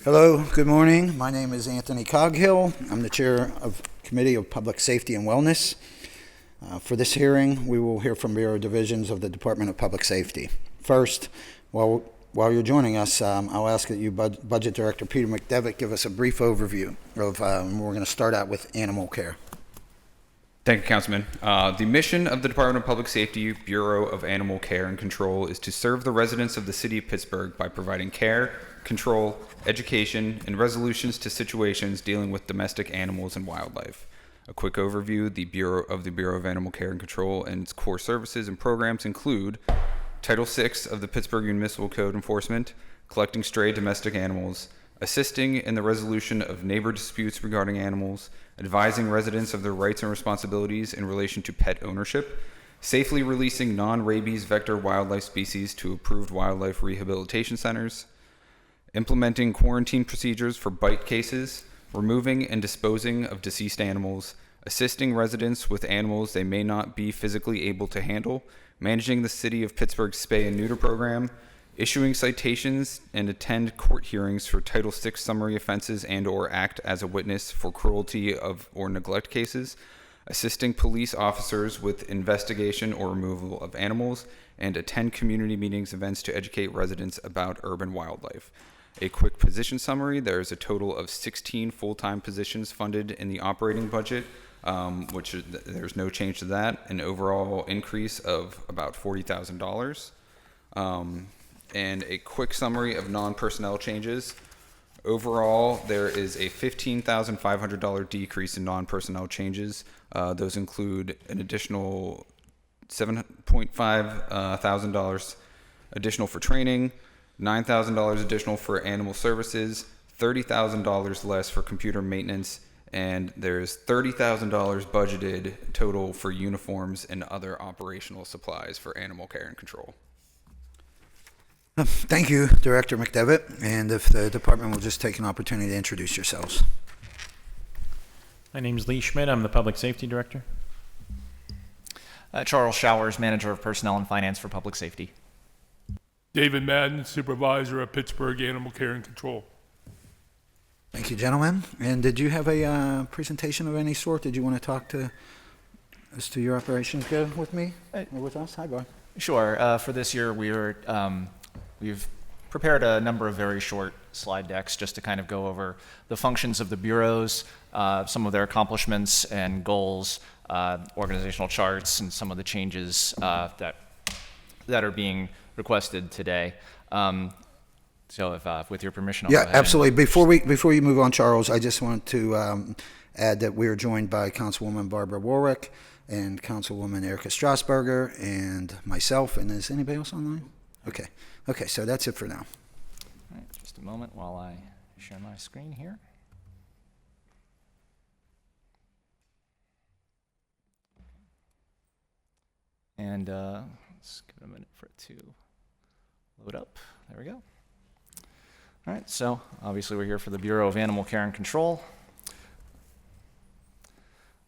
Hello, good morning. My name is Anthony Coghill. I'm the chair of Committee of Public Safety and Wellness. For this hearing, we will hear from Bureau divisions of the Department of Public Safety. First, while you're joining us, I'll ask that you, Budget Director Peter McDevitt, give us a brief overview of, we're going to start out with animal care. Thank you, Councilman. The mission of the Department of Public Safety Bureau of Animal Care and Control is to serve the residents of the city of Pittsburgh by providing care, control, education, and resolutions to situations dealing with domestic animals and wildlife. A quick overview, the Bureau of Animal Care and Control and its core services and programs include Title VI of the Pittsburgh Municipal Code enforcement, collecting stray domestic animals, assisting in the resolution of neighbor disputes regarding animals, advising residents of their rights and responsibilities in relation to pet ownership, safely releasing non-rabies vector wildlife species to approved wildlife rehabilitation centers, implementing quarantine procedures for bite cases, removing and disposing of deceased animals, assisting residents with animals they may not be physically able to handle, managing the city of Pittsburgh's spay and neuter program, issuing citations and attend court hearings for Title VI summary offenses and or act as a witness for cruelty of or neglect cases, assisting police officers with investigation or removal of animals, and attend community meetings events to educate residents about urban wildlife. A quick position summary: there is a total of 16 full-time positions funded in the operating budget, there's no change to that, an overall increase of about $40,000. And a quick summary of non-personnel changes. Overall, there is a $15,500 decrease in non-personnel changes. Those include an additional $7.5 thousand additional for training, $9,000 additional for animal services, $30,000 less for computer maintenance, and there's $30,000 budgeted total for uniforms and other operational supplies for animal care and control. Thank you, Director McDevitt. And if the department will just take an opportunity to introduce yourselves. My name is Lee Schmidt. I'm the Public Safety Director. Charles Showers, Manager of Personnel and Finance for Public Safety. David Madden, Supervisor of Pittsburgh Animal Care and Control. Thank you, gentlemen. And did you have a presentation of any sort? Did you want to talk as to your operations go with me or with us? Hi, Bob. Sure. For this year, we've prepared a number of very short slide decks just to kind of go over the functions of the bureaus, some of their accomplishments and goals, organizational charts, and some of the changes that are being requested today. So if with your permission, I'll go ahead. Absolutely. Before you move on, Charles, I just want to add that we are joined by Councilwoman Barbara Warwick and Councilwoman Erica Strasburger and myself. And is anybody else online? Okay, so that's it for now. All right, just a moment while I share my screen here. And let's give it a minute for it to load up. There we go. All right, so obviously we're here for the Bureau of Animal Care and Control.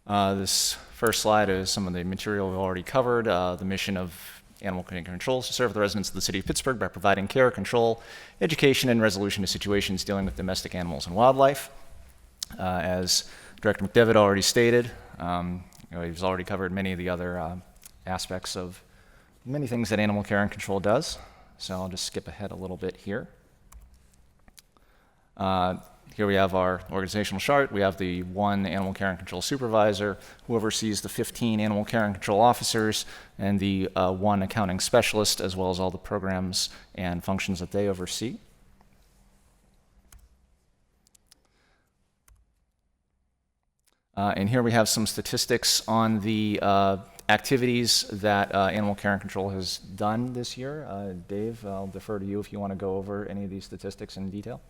This first slide is some of the material we've already covered. The mission of Animal Care and Control is to serve the residents of the city of Pittsburgh by providing care, control, education, and resolution to situations dealing with domestic animals and wildlife. As Director McDevitt already stated, he's already covered many of the other aspects of many things that Animal Care and Control does. So I'll just skip ahead a little bit here. Here we have our organizational chart. We have the one Animal Care and Control supervisor who oversees the 15 Animal Care and Control officers and the one accounting specialist, as well as all the programs and functions that they oversee. And here we have some statistics on the activities that Animal Care and Control has done this year. Dave, I'll defer to you if you want to go over any of these statistics in detail.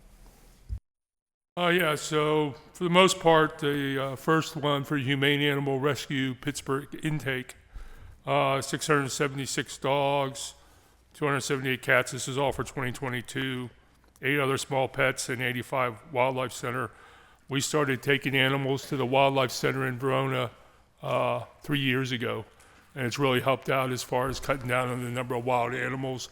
So for the most part, the first one for Humane Animal Rescue Pittsburgh intake, 676 dogs, 278 cats. This is all for 2022. 8 other small pets and 85 wildlife center. We started taking animals to the wildlife center in Verona 3 years ago, and it's really helped out as far as cutting down on the number of wild animals.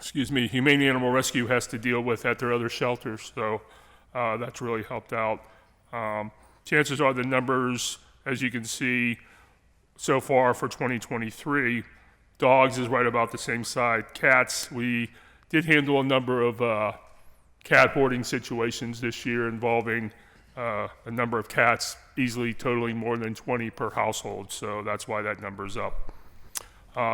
Humane Animal Rescue has to deal with at their other shelters. So that's really helped out. Chances are the numbers, as you can see, so far for 2023, dogs is right about the same side. Cats, we did handle a number of cat hoarding situations this year involving a number of cats easily totaling more than 20 per household, so that's why that number is up.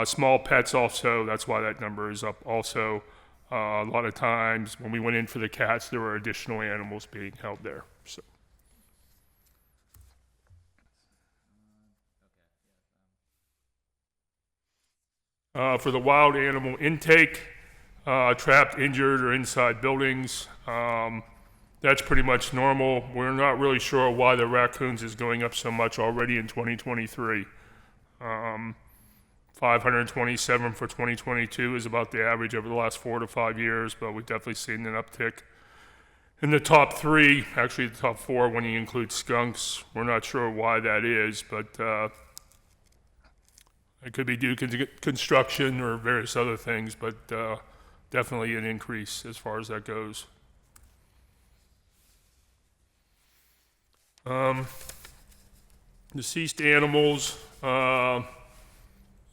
Small pets also, that's why that number is up also. A lot of times when we went in for the cats, there were additional animals being held there. So. For the wild animal intake, trapped, injured, or inside buildings, that's pretty much normal. We're not really sure why the raccoons is going up so much already in 2023. 527 for 2022 is about the average over the last 4 to 5 years, but we've definitely seen an uptick. In the top 3, actually the top 4 when you include skunks, we're not sure why that is, but it could be due to construction or various other things, but definitely an increase as far as that goes. Deceased animals,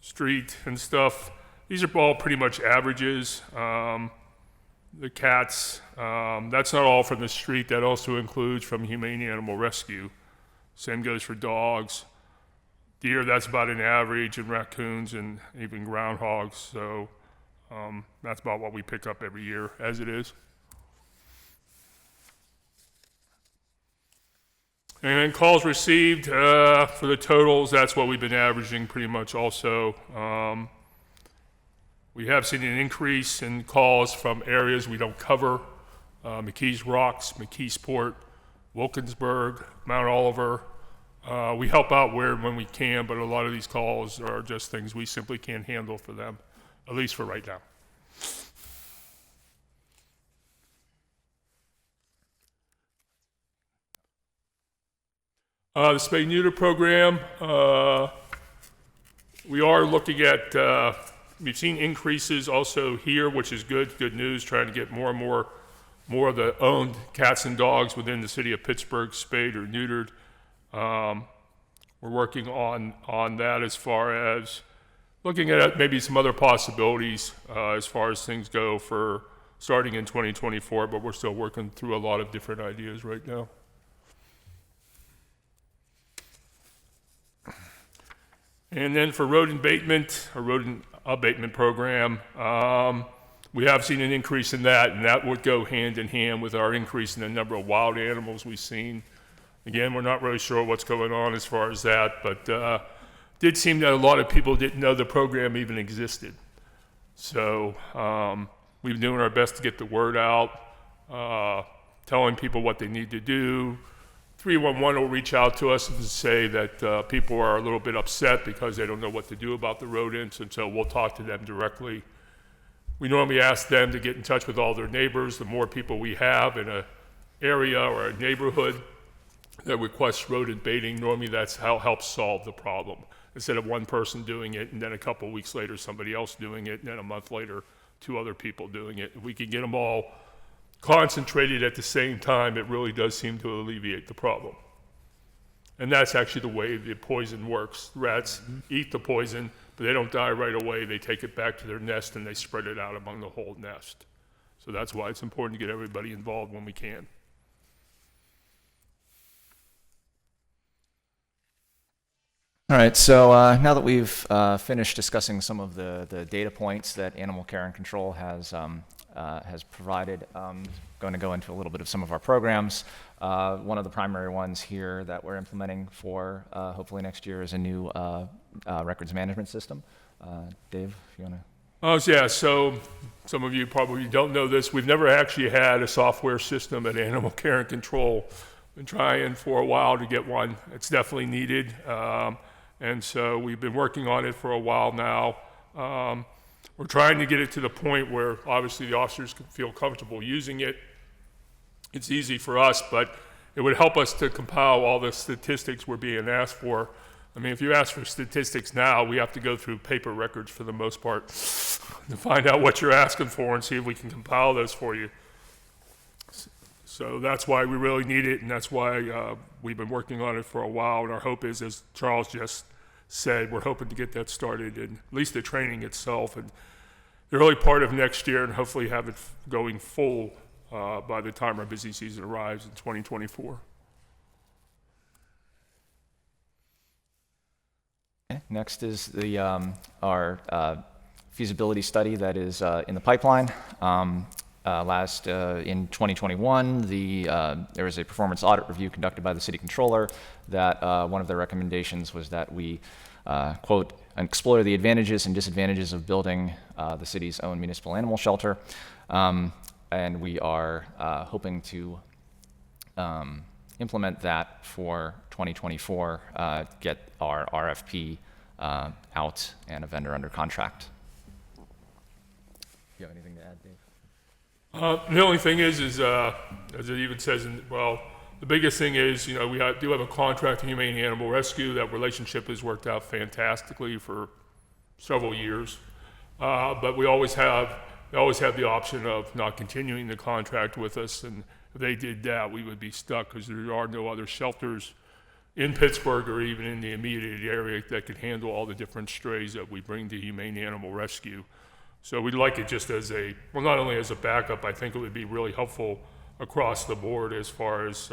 street and stuff, these are all pretty much averages. The cats, that's not all from the street, that also includes from Humane Animal Rescue. Same goes for dogs. Deer, that's about an average, and raccoons and even groundhogs, so that's about what we pick up every year as it is. And then calls received for the totals, that's what we've been averaging pretty much also. We have seen an increase in calls from areas we don't cover, McKees Rocks, McKeesport, Wilkinsburg, Mount Oliver. We help out when we can, but a lot of these calls are just things we simply can't handle for them, at least for right now. The spay neuter program, we are looking at, we've seen increases also here, which is good news, trying to get more and more of the owned cats and dogs within the city of Pittsburgh spayed or neutered. We're working on that as far as looking at maybe some other possibilities as far as things go for starting in 2024, but we're still working through a lot of different ideas right now. And then for rodent abatement program, we have seen an increase in that, and that would go hand in hand with our increase in the number of wild animals we've seen. Again, we're not really sure what's going on as far as that, but did seem that a lot of people didn't know the program even existed. So we've been doing our best to get the word out, telling people what they need to do. 311 will reach out to us and say that people are a little bit upset because they don't know what to do about the rodents, and so we'll talk to them directly. We normally ask them to get in touch with all their neighbors. The more people we have in an area or a neighborhood that requests rodent baiting, normally that's how it helps solve the problem. Instead of one person doing it and then a couple of weeks later somebody else doing it and then a month later 2 other people doing it. If we can get them all concentrated at the same time, it really does seem to alleviate the problem. And that's actually the way the poison works. Rats eat the poison, but they don't die right away. They take it back to their nest and they spread it out among the whole nest. So that's why it's important to get everybody involved when we can. All right, so now that we've finished discussing some of the data points that Animal Care and Control has provided, I'm going to go into a little bit of some of our programs. One of the primary ones here that we're implementing for hopefully next year is a new records management system. Dave, if you want to. Oh, yeah, so some of you probably don't know this. We've never actually had a software system at Animal Care and Control. Been trying for a while to get one. It's definitely needed. And so we've been working on it for a while now. We're trying to get it to the point where obviously the officers can feel comfortable using it. It's easy for us, but it would help us to compile all the statistics we're being asked for. I mean, if you ask for statistics now, we have to go through paper records for the most part to find out what you're asking for and see if we can compile those for you. So that's why we really need it, and that's why we've been working on it for a while. And our hope is, as Charles just said, we're hoping to get that started, and at least the training itself, and the early part of next year, and hopefully have it going full by the time our busy season arrives in 2024. Okay. Next is the our feasibility study that is in the pipeline. In 2021, there was a performance audit review conducted by the city controller that one of their recommendations was that we, quote, explore the advantages and disadvantages of building the city's own municipal animal shelter. And we are hoping to implement that for 2024, get our RFP out and a vendor under contract. Do you have anything to add, Dave? The only thing is as it even says the biggest thing is, we do have a contract with Humane Animal Rescue. That relationship has worked out fantastically for several years. But we always have the option of not continuing the contract with us, and if they did that, we would be stuck because there are no other shelters in Pittsburgh or even in the immediate area that could handle all the different strays that we bring to Humane Animal Rescue. So we'd like it just as not only as a backup, I think it would be really helpful across the board as far as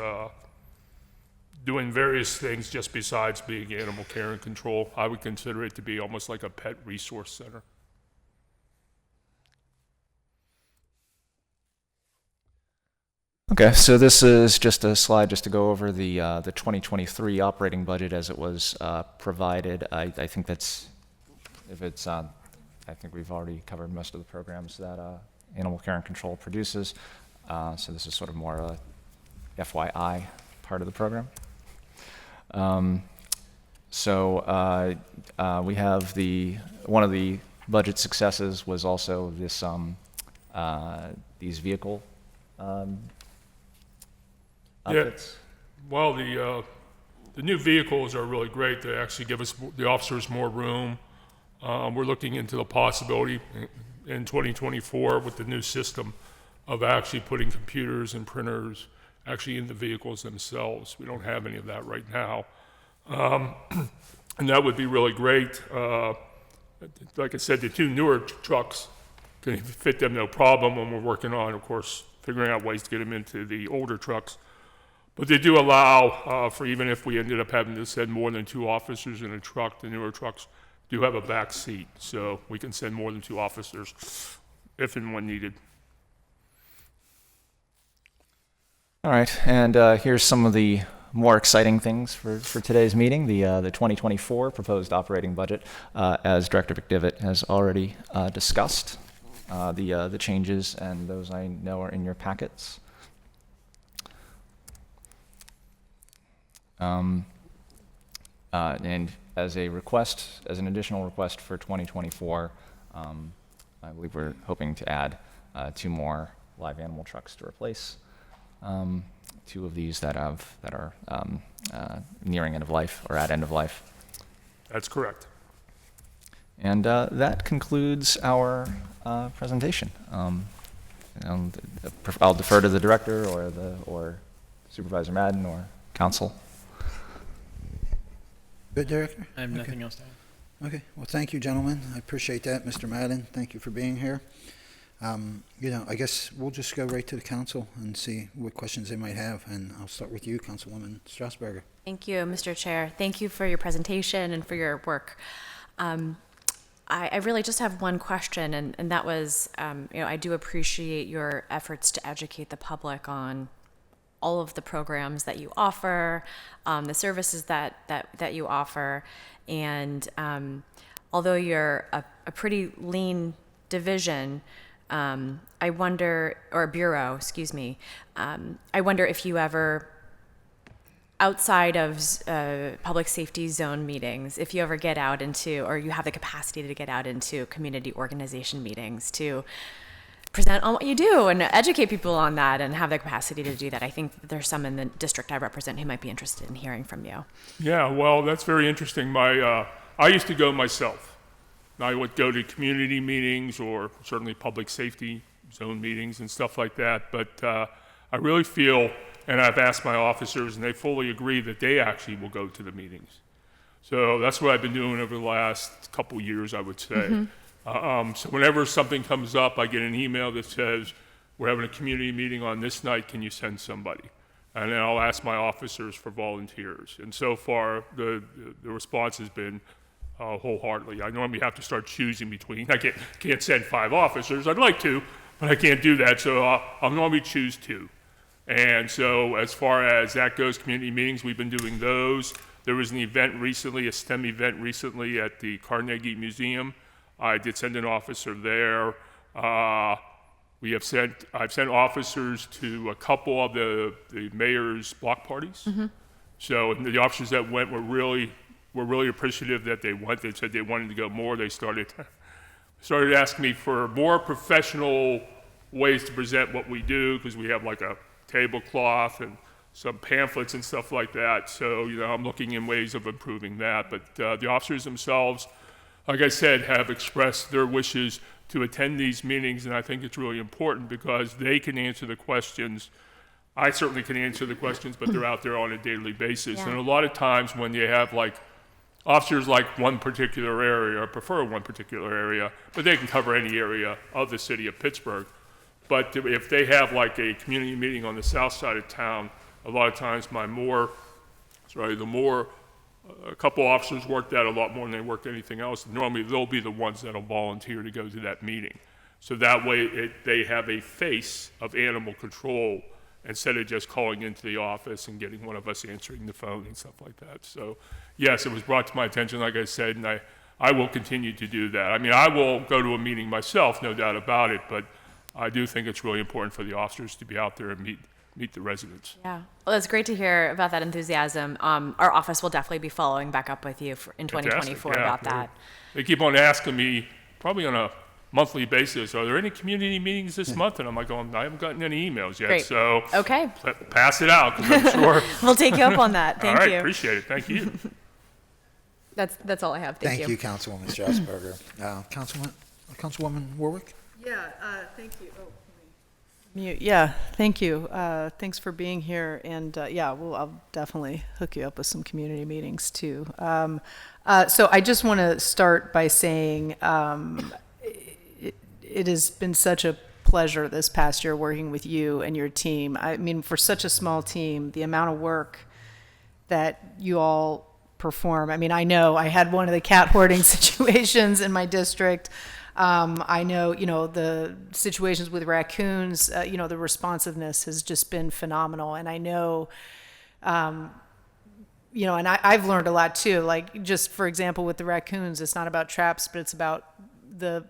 doing various things just besides being animal care and control. I would consider it to be almost like a pet resource center. Okay, so this is just a slide just to go over the 2023 operating budget as it was provided. I think I think we've already covered most of the programs that Animal Care and Control produces. So this is sort of more a FYI part of the program. We have one of the budget successes was also this these vehicle outfits. Well, the new vehicles are really great. They actually give us, the officers, more room. We're looking into the possibility in 2024 with the new system of actually putting computers and printers actually in the vehicles themselves. We don't have any of that right now. And that would be really great. Like I said, the two newer trucks can fit them no problem, and we're working on, of course, figuring out ways to get them into the older trucks. But they do allow for, even if we ended up having to send more than 2 officers in a truck, the newer trucks do have a back seat, so we can send more than 2 officers if and when needed. All right, and here's some of the more exciting things for today's meeting, the 2024 proposed operating budget, as Director McDivitt has already discussed. The changes, and those I know are in your packets. And as an additional request for 2024, I believe we're hoping to add 2 more live animal trucks to replace 2 of these that are nearing end of life or at end of life. That's correct. And that concludes our presentation. I'll defer to the director or Supervisor Madden or council. Good, Director? I have nothing else to add. Okay, well, thank you, gentlemen. I appreciate that. Mr. Madden, thank you for being here. I guess we'll just go right to the council and see what questions they might have, and I'll start with you, Councilwoman Strasburger. Thank you, Mr. Chair. Thank you for your presentation and for your work. I really just have one question, and that was, I do appreciate your efforts to educate the public on all of the programs that you offer, the services that you offer, and although you're a pretty lean division, I wonder, or bureau, excuse me, I wonder if you ever, outside of public safety zone meetings, if you ever get out into, or you have the capacity to get out into community organization meetings to present on what you do and educate people on that and have the capacity to do that. I think that there's some in the district I represent who might be interested in hearing from you. Yeah, well, that's very interesting. I used to go myself. I would go to community meetings or certainly public safety zone meetings and stuff like that. But I really feel, and I've asked my officers, and they fully agree that they actually will go to the meetings. So that's what I've been doing over the last couple years, I would say. So whenever something comes up, I get an email that says, we're having a community meeting on this night, can you send somebody? And then I'll ask my officers for volunteers. And so far, the response has been wholeheartedly. I normally have to start choosing between, I can't send 5 officers, I'd like to, but I can't do that, so I'll normally choose 2. And so as far as that goes, community meetings, we've been doing those. There was an event recently, a STEM event recently at the Carnegie Museum. I did send an officer there. I've sent officers to a couple of the mayor's block parties. So the officers that went were really appreciative that they went. They said they wanted to go more. They started asking me for more professional ways to present what we do, because we have like a tablecloth and some pamphlets and stuff like that. So, I'm looking in ways of improving that. But the officers themselves, like I said, have expressed their wishes to attend these meetings, and I think it's really important because they can answer the questions. I certainly can answer the questions, but they're out there on a daily basis. Yeah. And a lot of times when you have officers like one particular area or prefer one particular area, but they can cover any area of the city of Pittsburgh. But if they have like a community meeting on the south side of town, a lot of times a couple officers work that a lot more than they work anything else. Normally they'll be the ones that'll volunteer to go to that meeting. So that way they have a face of animal control instead of just calling into the office and getting one of us answering the phone and stuff like that. So yes, it was brought to my attention, like I said, and I will continue to do that. I mean, I will go to a meeting myself, no doubt about it, but I do think it's really important for the officers to be out there and meet the residents. Yeah. Well, it's great to hear about that enthusiasm. Our office will definitely be following back up with you in 2024 Fantastic. Yeah, about that. They keep on asking me, probably on a monthly basis, are there any community meetings this month? And I'm like, I haven't gotten any emails yet. Great. So Okay. pass it out, because I'm sure. We'll take you up on that. Thank All right, you. appreciate it. Thank you. That's all I have. Thank you. Councilwoman Strasburger. Councilwoman Warwick? Yeah, thank you. Oh, mute. Yeah, thank you. Thanks for being here. And I'll definitely hook you up with some community meetings too. So I just want to start by saying it has been such a pleasure this past year working with you and your team. I mean, for such a small team, the amount of work that you all perform. I mean, I know I had one of the cat hoarding situations in my district. I know, the situations with raccoons, the responsiveness has just been phenomenal. And I know, and I've learned a lot too. Like, just for example, with the raccoons, it's not about traps, but it's about the,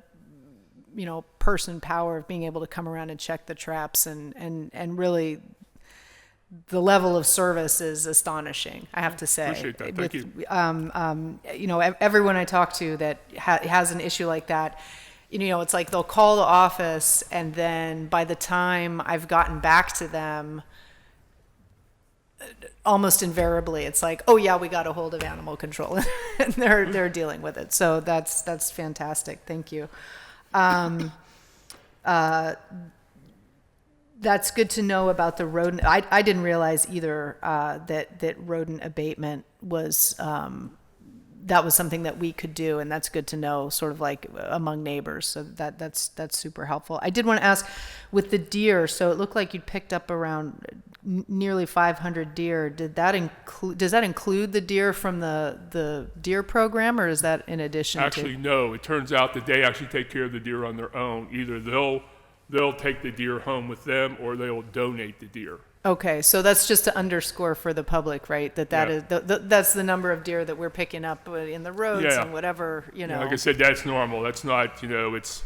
person power of being able to come around and check the traps, and really the level of service is astonishing, I have to say. Appreciate that. Thank you. Everyone I talk to that has an issue like that, it's like they'll call the office, and then by the time I've gotten back to them, almost invariably it's like, oh yeah, we got a hold of animal control, and they're dealing with it. So that's fantastic. Thank you. That's good to know about the rodent. I didn't realize either that rodent abatement was that was something that we could do, and that's good to know, sort of like among neighbors. So that's super helpful. I did want to ask with the deer. So it looked like you picked up around nearly 500 deer. Does that include the deer from the deer program, or is that in addition? Actually, no. It turns out that they actually take care of the deer on their own. Either they'll take the deer home with them, or they'll donate the deer. Okay, so that's just to underscore for the public, right? That's the number of deer that we're picking up in the roads and whatever, Like I said, that's normal. That's not, it's,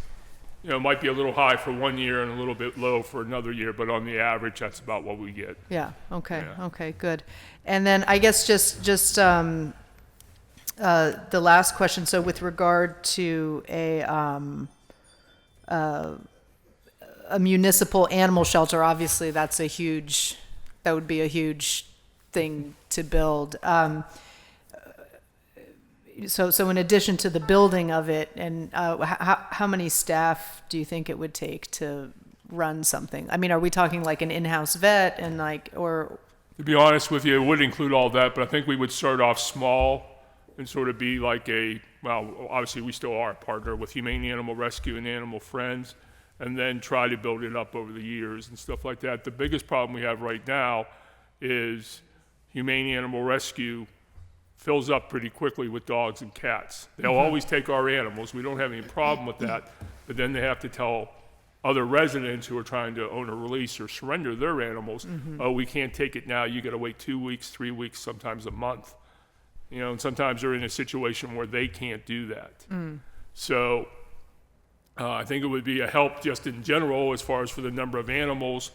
it might be a little high for one year and a little bit low for another year, but on the average, that's about what we get. Yeah. Okay. Yeah. Okay. Good. And then I guess just the last question. So with regard to a municipal animal shelter, obviously that would be a huge thing to build. So in addition to the building of it, and how many staff do you think it would take to run something? I mean, are we talking like an in-house vet and or? To be honest with you, it would include all that, but I think we would start off small and sort of be like obviously we still are a partner with Humane Animal Rescue and Animal Friends, and then try to build it up over the years and stuff like that. The biggest problem we have right now is Humane Animal Rescue fills up pretty quickly with dogs and cats. They'll always take our animals. We don't have any problem with that, but then they have to tell other residents who are trying to own a release or surrender their animals, oh, we can't take it now. You got to wait 2 weeks, 3 weeks, sometimes a month. And sometimes they're in a situation where they can't do that. So I think it would be a help just in general as far as for the number of animals.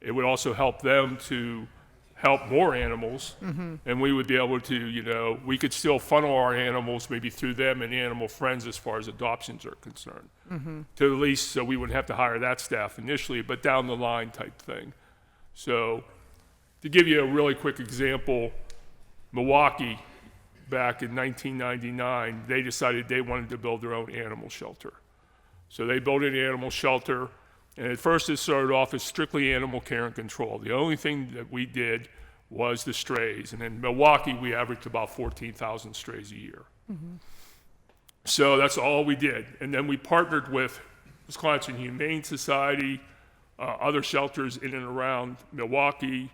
It would also help them to help more animals, and we would be able to, we could still funnel our animals maybe through them and Animal Friends as far as adoptions are concerned, to at least so we wouldn't have to hire that staff initially, but down the line type thing. So to give you a really quick example, Milwaukee, back in 1999, they decided they wanted to build their own animal shelter. So they built an animal shelter. And at first it started off as strictly animal care and control. The only thing that we did was the strays. And in Milwaukee, we averaged about 14,000 strays a year. So that's all we did. And then we partnered with Wisconsin Humane Society, other shelters in and around Milwaukee,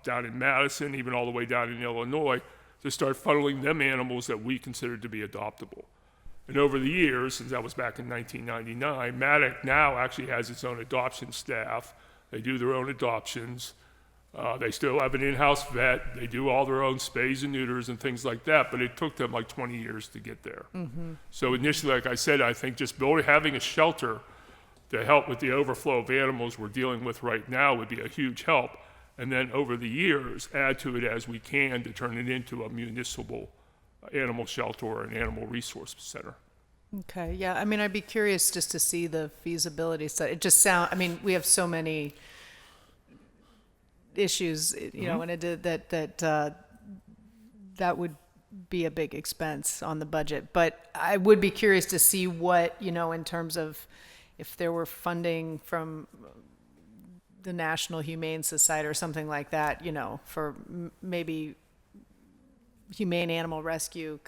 down in Madison, even all the way down in Illinois, to start funneling them animals that we considered to be adoptable. And over the years, since that was back in 1999, Maddox now actually has its own adoption staff. They do their own adoptions. They still have an in-house vet. They do all their own spays and neuters and things like that, but it took them like 20 years to get there. So initially, like I said, I think just having a shelter to help with the overflow of animals we're dealing with right now would be a huge help. And then over the years, add to it as we can to turn it into a municipal animal shelter or an animal resource center. Okay, yeah, I mean, I'd be curious just to see the feasibility study. It just we have so many issues, and it did that would be a big expense on the budget. But I would be curious to see what, in terms of if there were funding from the National Humane Society or something like that, for maybe Humane Animal Rescue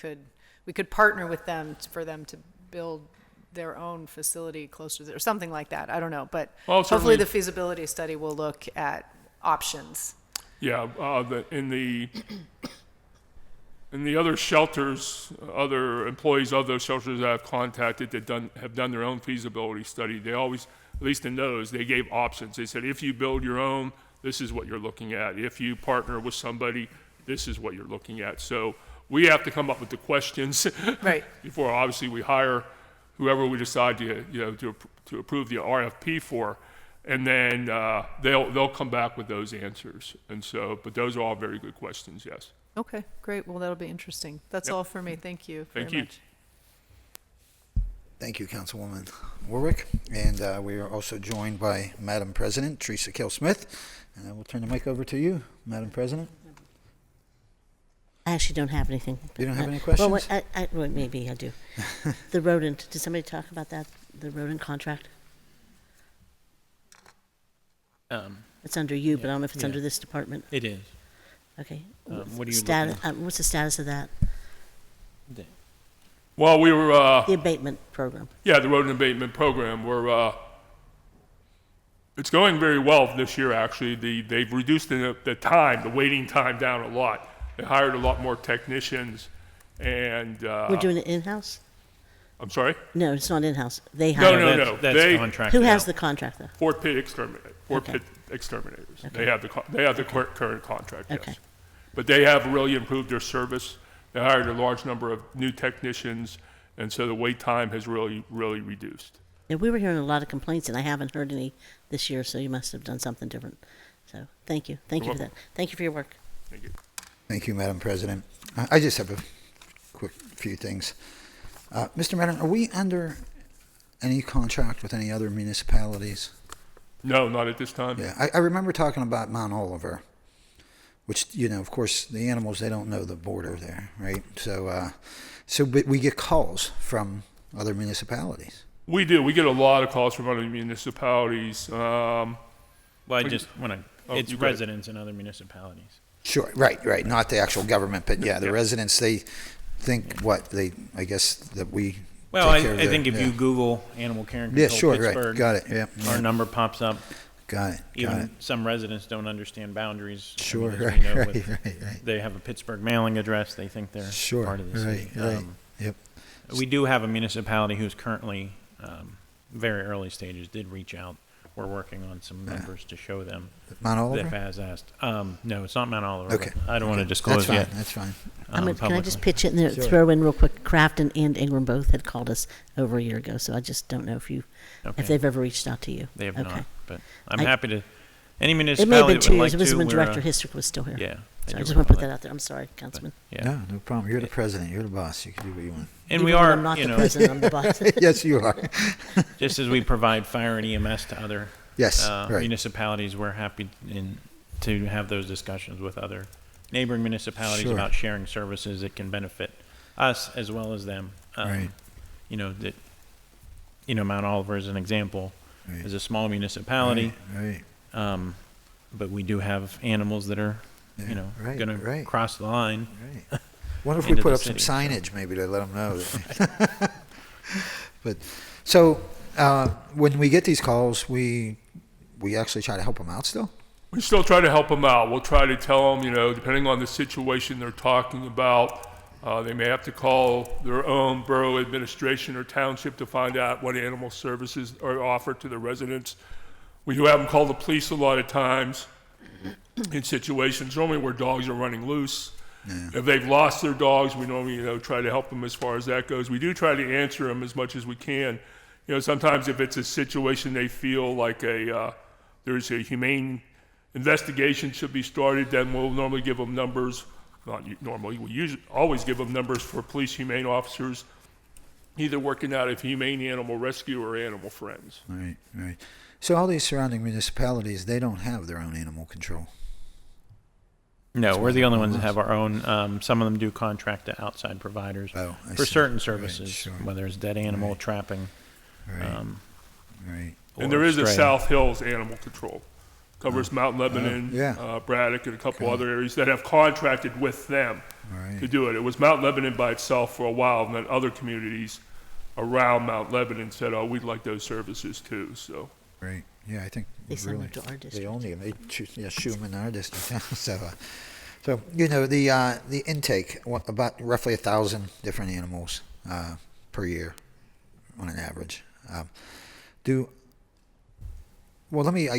we could partner with them for them to build their own facility closer to or something like that. I don't know, but hopefully the feasibility study will look at options. Yeah, in the other shelters, other employees of those shelters that I've contacted that have done their own feasibility study, they always, at least in those, they gave options. They said, if you build your own, this is what you're looking at. If you partner with somebody, this is what you're looking at. So we have to come up with the questions right before obviously we hire whoever we decide to approve the RFP for, and then they'll come back with those answers. And so, but those are all very good questions. Yes. Okay, great. Well, that'll be interesting. That's all for me. Thank you very much. Thank you, Councilwoman Warwick. And we are also joined by Madam President Teresa Kill-Smith. And I will turn the mic over to you, Madam President. I actually don't have anything. You don't have any questions? Well, maybe I do. The rodent, did somebody talk about that? The rodent contract? It's under you, but I don't know if it's under this department. It is. Okay. What are you looking at? What's the status of that? Well, we were... The abatement program. Yeah, the rodent abatement program. It's going very well this year, actually. They've reduced the waiting time down a lot. They hired a lot more technicians, and... We're doing it in-house? I'm sorry? No, it's not in-house. They hire... No. That's contract Who now. has the contract, though? Fort Pitt Exterminators. Okay. They have the current contract, yes. Okay. But they have really improved their service. They hired a large number of new technicians, and so the wait time has really, really reduced. Yeah, we were hearing a lot of complaints, and I haven't heard any this year, so you must have done something different. So thank you. Thank you for that. Thank you for your work. Thank you. Thank you, Madam President. I just have a quick few things. Mr. Madden, are we under any contract with any other municipalities? No, not at this time. Yeah, I remember talking about Mount Oliver, which, of course, the animals, they don't know the border there, right? But we get calls from other municipalities. We do. We get a lot of calls from other municipalities. Well, I just want to, it's you got it. residents in other municipalities. Sure, right. Not the actual government, but yeah, the residents, they think I guess that we Well, take care of I think if yeah. you Google animal care and Yeah, control sure, right. Pittsburgh, Got it, yeah. our number pops up. Got it. Even some residents don't understand boundaries. I mean, Sure, as we right, know right, with- right. They have a Pittsburgh mailing address. They think they're Sure, part of the city. right. Yep. We do have a municipality who's currently, very early stages, did reach out. We're working on some numbers to show them. Mount Oliver? That has asked. No, it's not Mount Oliver. Okay. But I don't want to disclose yet. That's fine. Can I publicly. just pitch it in there, Sure. throw in real quick? Crafton and Ingram both had called us over a year ago, so I just don't know if Okay. they've ever reached out to you. They have Okay. not, but I'm I- happy to. Any It may have municipality been that 2 would years. like It was to, when we're, Director Histrick was still here. yeah. So they I do just want to put recall that out there. I'm sorry, but, Councilman. yeah. No, no problem. You're the president. You're the boss. You can do what you want. And Even we when are, I'm not you the know, president, I'm the boss. Yes, you are. just as we provide fire and EMS to other Yes, right. municipalities, we're happy to have those discussions with other neighboring municipalities Sure. about sharing services that can benefit us as well as them. Right. Mount Oliver is an example, Right. is a small municipality, Right. but we do have animals that are, Yeah, right, going to right. cross cross the line. Right. Wonder if we Into put the up some city, so. signage maybe to let them know. That but so when we get these calls, we actually try to help them out still. We still try to help them out. We'll try to tell them, depending on the situation they're talking about, they may have to call their own borough administration or township to find out what animal services are offered to the residents. We do have them call the police a lot of times in situations normally where dogs are running loose. If they've lost their dogs, we normally, try to help them as far as that goes. We do try to answer them as much as we can. Sometimes if it's a situation they feel like there's a humane investigation should be started, then we'll normally give them numbers. Not normally, we usually always give them numbers for police humane officers, either working out of humane animal rescue or animal friends. Right. So all these surrounding municipalities, they don't have their own animal control. No, we're the only ones that have our own. Some of them do contract to outside providers Oh, I for see. certain Right, services, sure. whether it's dead animal Right. trapping. Right. Right. And there is a stray. South Hills Animal Control. Covers Mount Lebanon, yeah. Braddock, and a couple Okay. other areas that have contracted with them All right. to do it. It was Mount Lebanon by itself for a while, and then other communities around Mount Lebanon said, "Oh, we'd like those services too." So Right. Yeah, I think They send really, them to our they district. only they shoot them in our district. So the intake about roughly 1,000 different animals per year on an average. Let me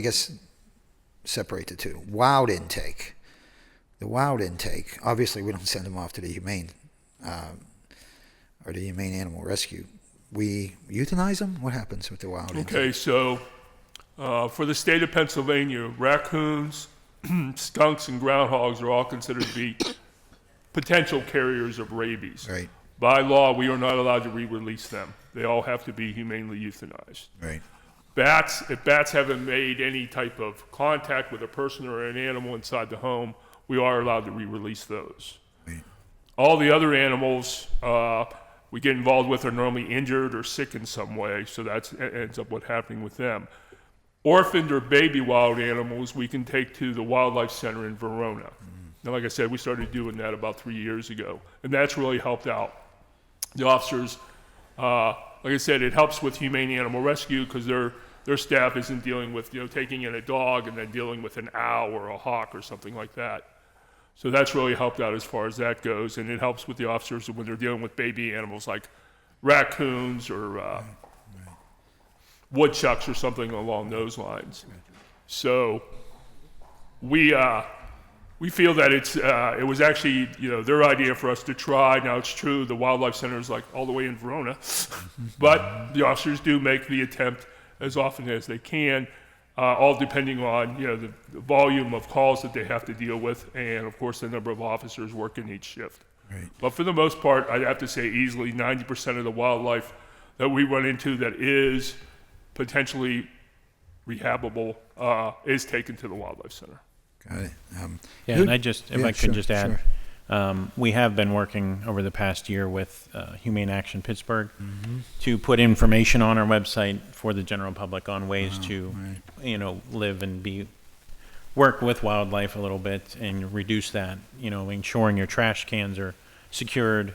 separate the two. Wild intake. The wild intake. Obviously, we don't send them off to the humane or the humane animal rescue. We euthanize them. What happens with the wild intake? okay, so for the state of Pennsylvania, raccoons, skunks, and groundhogs are all considered to be potential carriers of rabies. Right. By law, we are not allowed to re-release them. They all have to be humanely euthanized. Right. Bats, if bats haven't made any type of contact with a person or an animal inside the home, we are allowed to re-release those. Right. All the other animals we get involved with are normally injured or sick in some way, so that ends up what's happening with them. Orphaned or baby wild animals we can take to the Wildlife Center in Verona. Now, like I said, we started doing that about 3 years ago, and that's really helped out. The officers, like I said, it helps with humane animal rescue because their staff isn't dealing with taking in a dog and then dealing with an owl or a hawk or something like that. So that's really helped out as far as that goes, and it helps with the officers when they're dealing with baby animals like raccoons or woodchucks or something along those lines. So we feel that it was actually their idea for us to try. Now it's true the Wildlife Center is like all the way in Verona, but the officers do make the attempt as often as they can. All depending on the volume of calls that they have to deal with, and of course the number of officers working each shift. Right. But for the most part, I'd have to say easily 90% of the wildlife that we run into that is potentially rehabable, is taken to the Wildlife Center. Got it. Yeah, who- and if yeah, I sure, could just add, sure. we have been working over the past year with Humane Action Pittsburgh to put information on our website for the general public on ways to, live and work with wildlife a little bit and reduce that, ensuring your trash cans are secured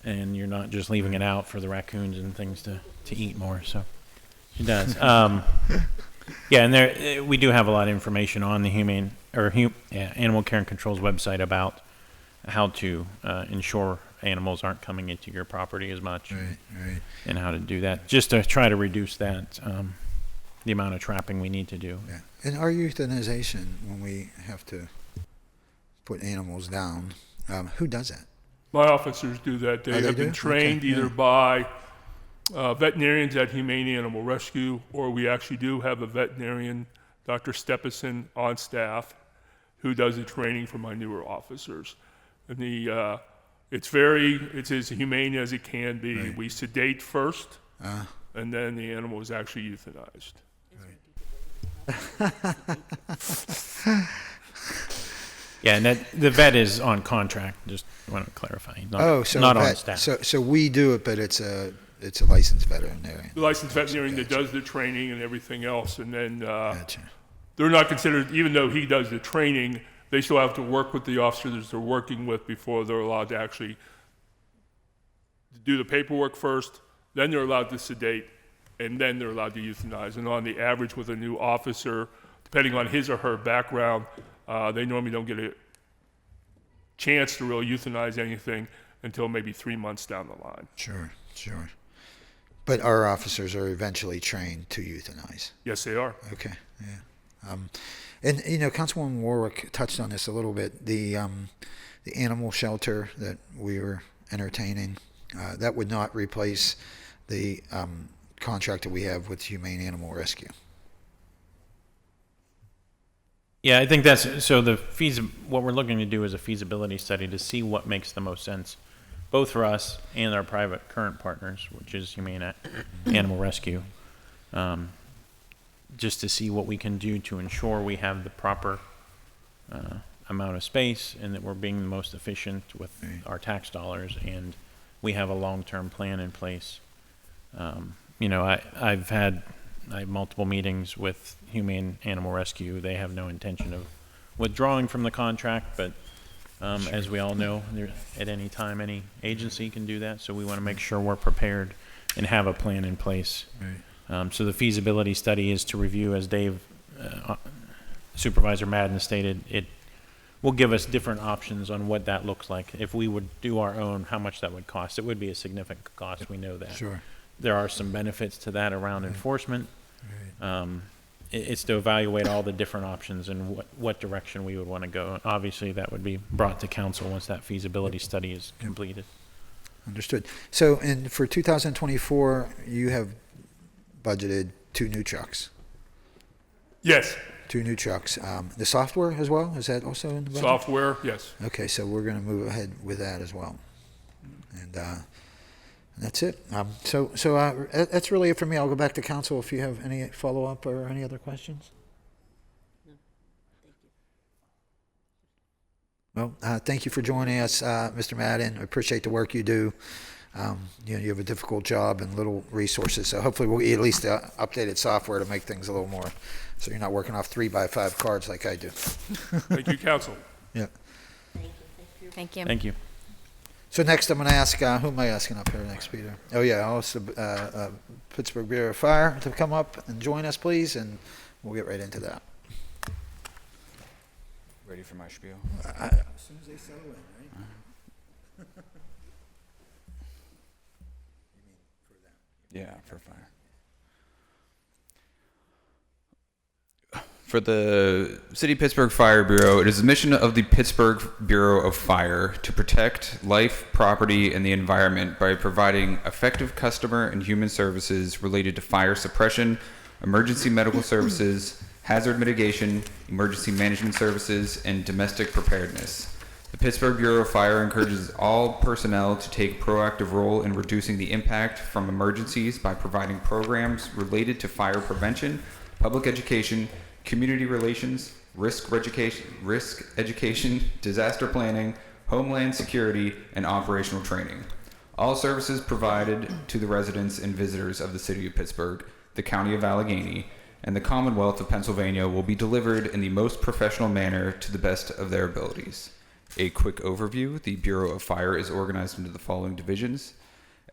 and you're not just leaving it out for the raccoons and things to eat more, so it does. Yeah, and there we do have a lot of information on the Animal Care and Control's website about how to ensure animals aren't coming into your property as much, Right. and how to do that, just to try to reduce that the amount of trapping we need to do. Yeah. And our euthanization, when we have to put animals down, who does that? My officers do that. They Oh, they have been do? trained Okay, either yeah. by veterinarians at Humane Animal Rescue, or we actually do have a veterinarian, Dr. Steppison, on staff who does the training for my newer officers. And it's as humane as it can be. Right. We sedate first, and then the animal is actually euthanized. Yeah, and the vet is on contract. Just want to clarify. Not on staff. So we do it, but it's a licensed veterinarian. The licensed veterinarian that does the training and everything else, and then Gotcha. they're not considered, even though he does the training, they still have to work with the officers they're working with before they're allowed to actually do the paperwork first, then they're allowed to sedate, and then they're allowed to euthanize. And on the average with a new officer, depending on his or her background, they normally don't get a chance to really euthanize anything until maybe 3 months down the line. Sure. But our officers are eventually trained to euthanize. Yes, they are. Okay, yeah. And Councilwoman Warwick touched on this a little bit. The animal shelter that we were entertaining, that would not replace the contract that we have with Humane Animal Rescue. Yeah, I think that's so. What we're looking to do is a feasibility study to see what makes the most sense, both for us and our private current partners, which is Humane Animal Rescue, just to see what we can do to ensure we have the proper amount of space and that we're being the most efficient with our tax dollars, and we have a long-term plan in place. I have multiple meetings with Humane Animal Rescue. They have no intention of withdrawing from the contract, but as we all know, at any time, any agency can do that. So we want to make sure we're prepared and have a plan in place. Right. So the feasibility study is to review, as Dave, Supervisor Madden stated, it will give us different options on what that looks like. If we would do our own, how much that would cost. It would be a significant cost. We know that. Sure. There are some benefits to that around enforcement. Right. It's to evaluate all the different options and what direction we would want to go. Obviously, that would be brought to council once that feasibility study is completed. Understood. So, for 2024, you have budgeted 2 new trucks. Yes, 2 new trucks. The software as well, is that also in the budget? software, yes. Okay, so we're going to move ahead with that as well. And that's it. So that's really it for me. I'll go back to council if you have any follow-up or any other questions. Well, thank you for joining us, Mr. Madden. I appreciate the work you do. You have a difficult job and little resources, so hopefully we'll get at least updated software to make things a little more, so you're not working off 3x5 cards like I do. Thank you, council. Yeah. Thank you. Thank you. So next I'm going to ask, who am I asking up here next, Peter? Oh yeah, also Pittsburgh Bureau of Fire to come up and join us, please, and we'll get right into that. Ready for my spiel? As soon as they settle in, right? Yeah, for fire. For the City of Pittsburgh Fire Bureau, it is the mission of the Pittsburgh Bureau of Fire to protect life, property, and the environment by providing effective customer and human services related to fire suppression, emergency medical services, hazard mitigation, emergency management services, and domestic preparedness. The Pittsburgh Bureau of Fire encourages all personnel to take a proactive role in reducing the impact from emergencies by providing programs related to fire prevention, public education, community relations, risk education, disaster planning, homeland security, and operational training. All services provided to the residents and visitors of the City of Pittsburgh, the County of Allegheny, and the Commonwealth of Pennsylvania will be delivered in the most professional manner to the best of their abilities. A quick overview: the Bureau of Fire is organized into the following divisions: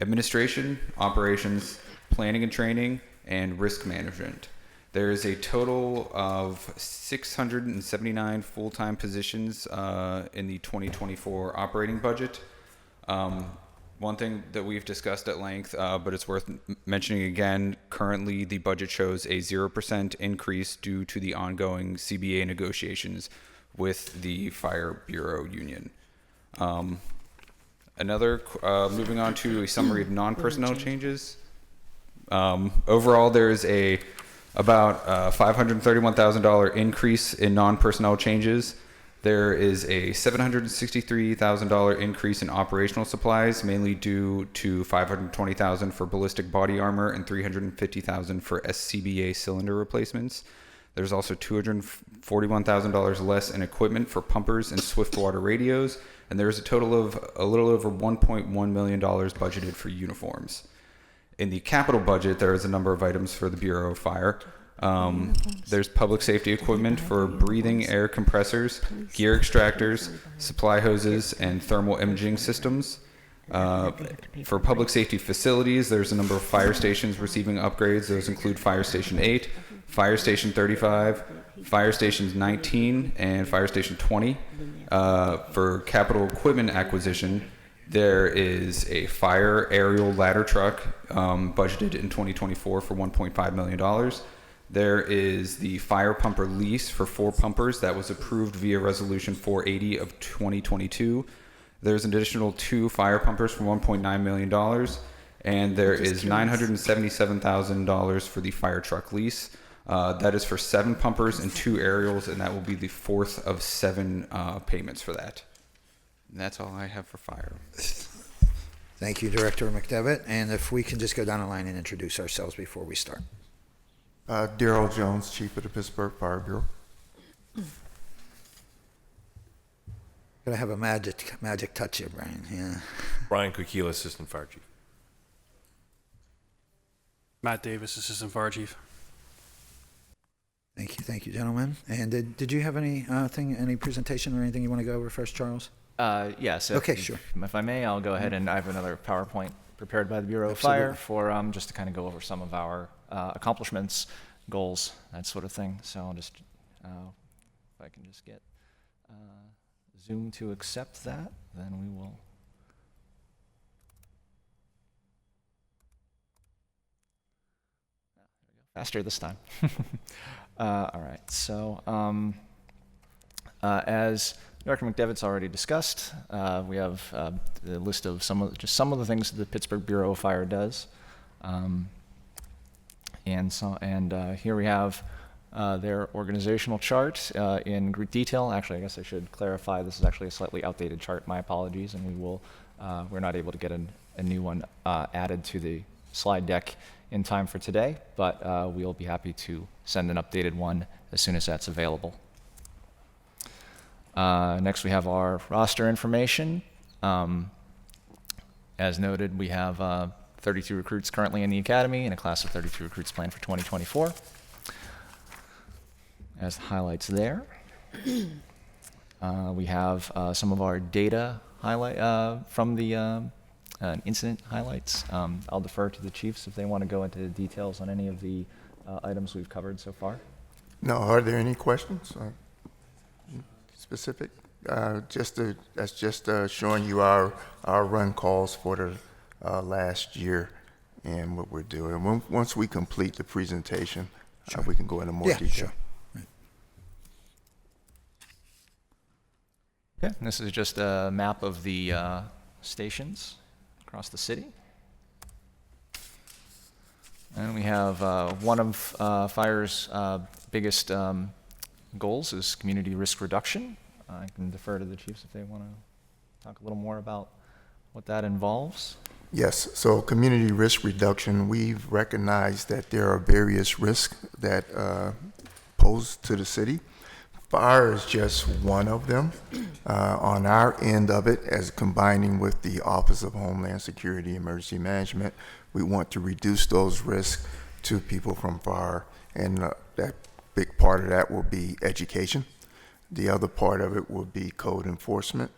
administration, operations, planning and training, and risk management. There is a total of 679 full-time positions in the 2024 operating budget. One thing that we've discussed at length, but it's worth mentioning again, currently the budget shows a 0% increase due to the ongoing CBA negotiations with the Fire Bureau Union. Moving on to a summary of non-personnel changes. Overall, there is about $531,000 increase in non-personnel changes. There is a $763,000 increase in operational supplies, mainly due to $520,000 for ballistic body armor and $350,000 for SCBA cylinder replacements. There's also $241,000 less in equipment for pumpers and swift water radios, and there's a total of a little over $1.1 million budgeted for uniforms. In the capital budget, there is a number of items for the Bureau of Fire. There's public safety equipment for breathing air compressors, gear extractors, supply hoses, and thermal imaging systems. For public safety facilities, there's a number of fire stations receiving upgrades. Those include Fire Station 8, Fire Station 35, Fire Stations 19, and Fire Station 20. For capital equipment acquisition, there is a fire aerial ladder truck budgeted in 2024 for $1.5 million. There is the fire pumper lease for 4 pumpers that was approved via Resolution 480 of 2022. There's an additional 2 fire pumpers for $1.9 million. And there is $977,000 for the fire truck lease. That is for 7 pumpers and 2 aerials, and that will be the 4th of 7 payments for that. And that's all I have for fire. Thank you, Director McDevitt. And if we can just go down the line and introduce ourselves before we start. Daryl Jones, Chief of the Pittsburgh Fire Bureau. Gonna have a magic touch here, Brian. Yeah. Brian Kukila, Assistant Fire Chief. Matt Davis, Assistant Fire Chief. Thank you, gentlemen. And did you have any presentation or anything you want to go over first, Charles? Yes. Okay, sure. If I may, I'll go ahead and I have another PowerPoint prepared by the Bureau of Fire for just to kind of go over some of our accomplishments, goals, that sort of thing. So I'll just, if I can just get Zoom to accept that, then we will. Faster this time. All right. So as Director McDevitt's already discussed, we have the list of some of the things that the Pittsburgh Bureau of Fire does, and here we have their organizational chart in great detail. Actually, I guess I should clarify, this is actually a slightly outdated chart. My apologies, and we're not able to get a new one added to the slide deck in time for today, but we'll be happy to send an updated one as soon as that's available. Next, we have our roster information. As noted, we have 32 recruits currently in the academy and a class of 32 recruits planned for 2024. As the highlights there. We have some of our data highlight from the incident highlights. I'll defer to the chiefs if they want to go into the details on any of the items we've covered so far. No, are there any questions specific? That's just showing you our run calls for the last year and what we're doing. Once we complete the presentation, we can go into more detail. Sure. Okay, and this is just a map of the stations across the city. And we have one of Fire's biggest goals is community risk reduction. I can defer to the chiefs if they want to talk a little more about what that involves. Yes, so community risk reduction, we've recognized that there are various risks that pose to the city. Fire is just one of them. On our end of it, as combining with the Office of Homeland Security Emergency Management, we want to reduce those risks to people from fire, and that big part of that will be education. The other part of it will be code enforcement,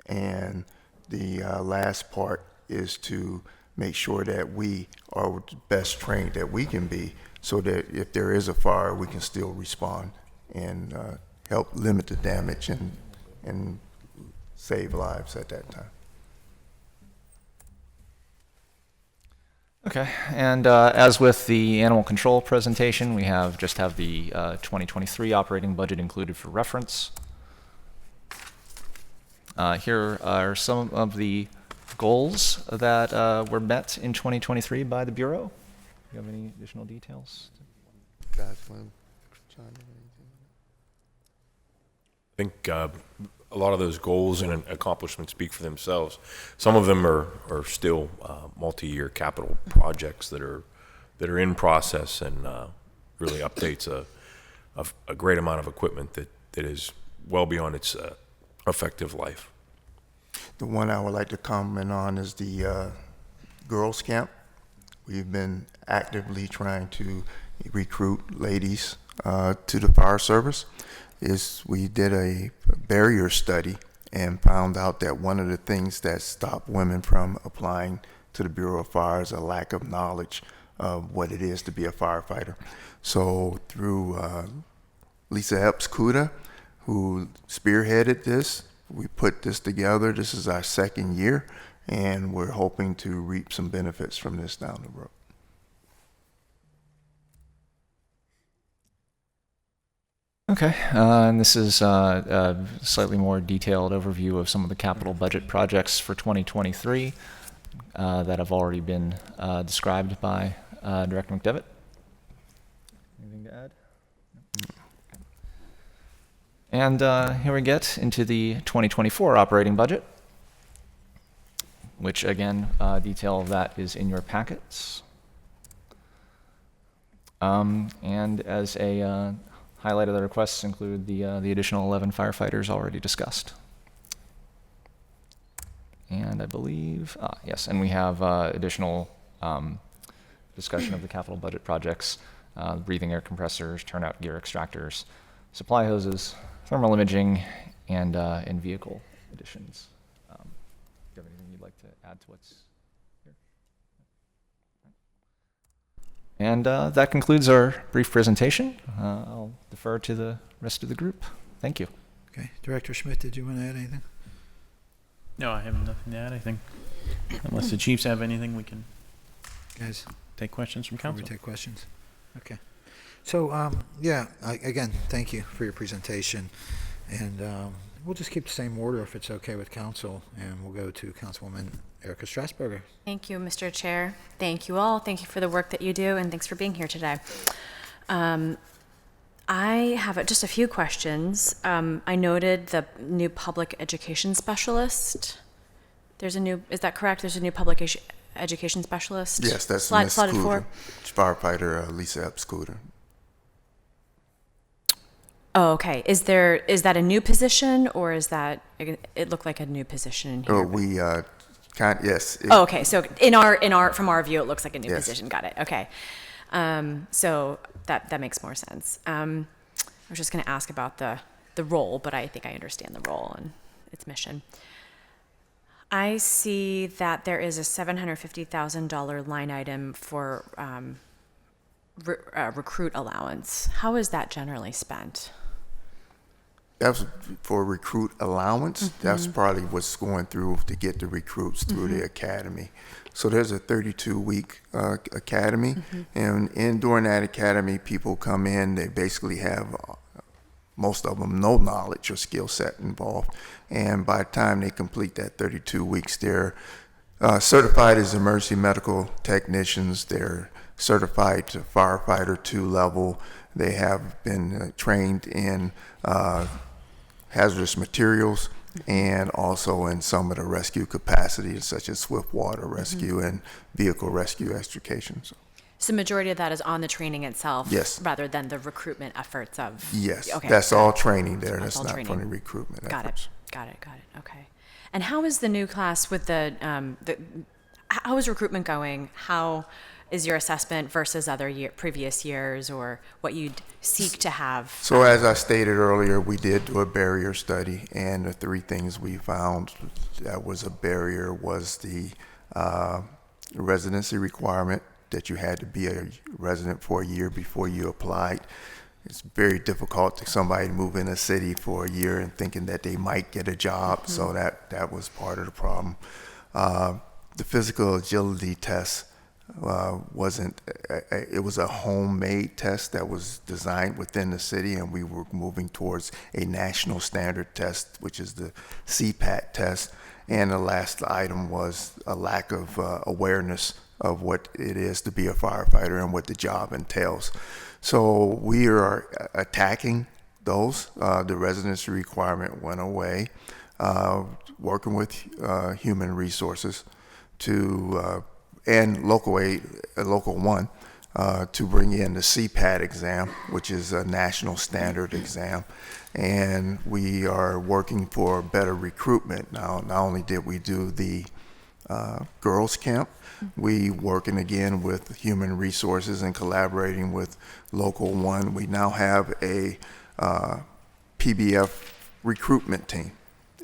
and the last part is to make sure that we are the best trained that we can be, so that if there is a fire, we can still respond and help limit the damage and save lives at that time. Okay, and as with the animal control presentation, we just have the 2023 operating budget included for reference. Here are some of the goals that were met in 2023 by the Bureau. Do you have any additional details? Guys, want to chime in? I think a lot of those goals and accomplishments speak for themselves. Some of them are still multi-year capital projects that are in process, and really updates a great amount of equipment that is well beyond its effective life. The one I would like to comment on is the girls' camp. We've been actively trying to recruit ladies to the fire service. We did a barrier study and found out that one of the things that stopped women from applying to the Bureau of Fire is a lack of knowledge of what it is to be a firefighter. So through Lisa Epps-Kuda, who spearheaded this, we put this together. This is our second year, and we're hoping to reap some benefits from this down the road. Okay, and this is a slightly more detailed overview of some of the capital budget projects for 2023 that have already been described by Director McDevitt. Anything to add? And here we get into the 2024 operating budget, which again, detail of that is in your packets. And as a highlight of the requests include the additional 11 firefighters already discussed. And I believe, yes, and we have additional discussion of the capital budget projects, breathing air compressors, turnout gear extractors, supply hoses, thermal imaging, and in-vehicle additions. Do you have anything you'd like to add to what's here? And that concludes our brief presentation. I'll defer to the rest of the group. Thank you. Okay, Director Schmidt, did you want to add anything? No, I have nothing to add, I think. Unless the chiefs have anything, we can Guys, take questions from before we council. take questions. Okay. So, yeah, again, thank you for your presentation. And we'll just keep the same order if it's okay with council, and we'll go to Councilwoman Erica Strasburger. Thank you, Mr. Chair. Thank you all. Thank you for the work that you do, and thanks for being here today. I have just a few questions. I noted the new public education specialist. Is that correct? There's a new public education specialist? Yes, that's Slide Ms. slotted Kuda, for. firefighter Lisa Epps-Kuda. Oh, okay. Is that a new position, or is that, it looked like a new position in here? We yes. Oh, okay. So from our view, it looks like a new Yes. position. Got it. Okay. So that makes more sense. I was just going to ask about the role, but I think I understand the role and its mission. I see that there is a $750,000 line item for recruit allowance. How is that generally spent? That's for recruit allowance. That's probably what's going through to get the recruits through the academy. So there's a 32-week academy, and during that academy, people come in. They basically have most of them no knowledge or skill set involved, and by the time they complete that 32 weeks, they're certified as emergency medical technicians. They're certified to firefighter 2 level. They have been trained in hazardous materials and also in some of the rescue capacities, such as swift water rescue and vehicle rescue extrication. So majority of that is on the training itself, Yes. rather than the recruitment efforts of. Yes, Okay, that's got all it. training there. That's That's all not training. from the recruitment Got efforts. it. Got it. Okay. And how is the new class with how is recruitment going? How is your assessment versus previous years, or what you'd seek to have? So as I stated earlier, we did do a barrier study, and the three things we found that was a barrier was the residency requirement, that you had to be a resident for a year before you applied. It's very difficult to somebody to move in a city for a year and thinking that they might get a job, so that was part of the problem. The physical agility test it was a homemade test that was designed within the city, and we were moving towards a national standard test, which is the CPAT test. And the last item was a lack of awareness of what it is to be a firefighter and what the job entails. So we are attacking those. The residency requirement went away, working with human resources and local aid, local one, to bring in the CPAT exam, which is a national standard exam. And we are working for better recruitment. Now, not only did we do the girls camp, we working again with human resources and collaborating with local one. We now have a PBF recruitment team,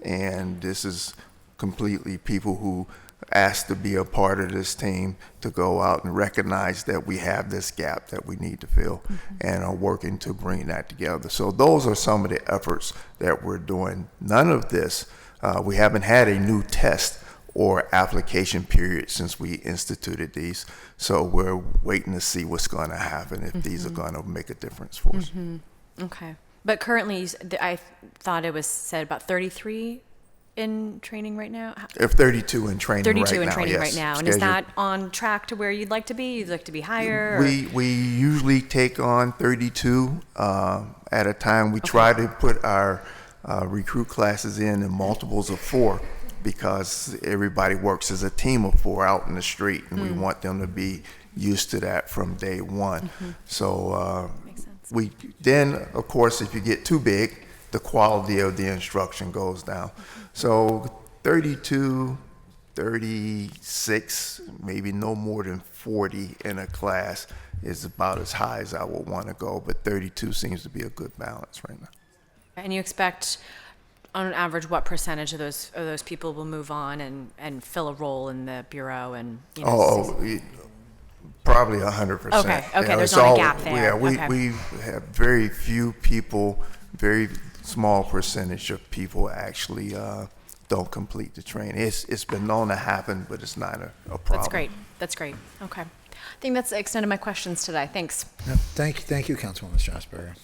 and this is completely people who asked to be a part of this team to go out and recognize that we have this gap that we need to fill, and are working to bring that together. So those are some of the efforts that we're doing. None of this, we haven't had a new test or application period since we instituted these. So we're waiting to see what's going to happen, if these are going to make a difference for us. Okay. But currently, I thought it was said about 33 in training right now? If 32 in training 32 right in now, training yes. right now. And is Scheduled. that on track to where you'd like to be? You'd like to be higher? or- We usually take on 32 at a time. We try to put our recruit classes in multiples of 4, because everybody works as a team of 4 out in the street, and we want them to be used to that from day one. So Makes sense. we then, of course, if you get too big, the quality of the instruction goes down. So 32, 36, maybe no more than 40 in a class is about as high as I would want to go, but 32 seems to be a good balance right now. And you expect, on average, what percentage of those people will move on and fill a role in the bureau? And Probably 100%. Okay, You know, there's it's not a gap there. Yeah, Okay. we have very few people, very small percentage of people actually don't complete the training. It's been known to happen, but it's not a problem. That's great. Okay. I think that's the extent of my questions today. Thanks. No, thank you, Councilwoman Strasburger.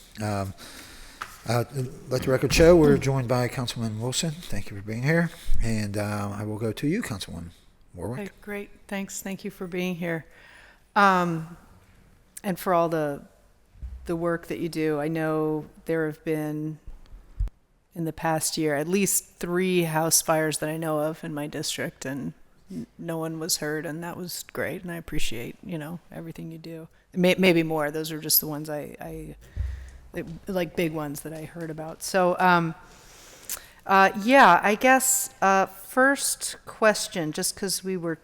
Let the record show we're joined by Councilman Wilson. Thank you for being here. And I will go to you, Councilwoman Warwick. Okay, great. Thanks. Thank you for being here. And for all the work that you do. I know there have been, in the past year, at least 3 house fires that I know of in my district, and no one was hurt, and that was great. And I appreciate, everything you do. Maybe more. Those are just the ones like big ones that I heard about. So, I guess first question, just because we were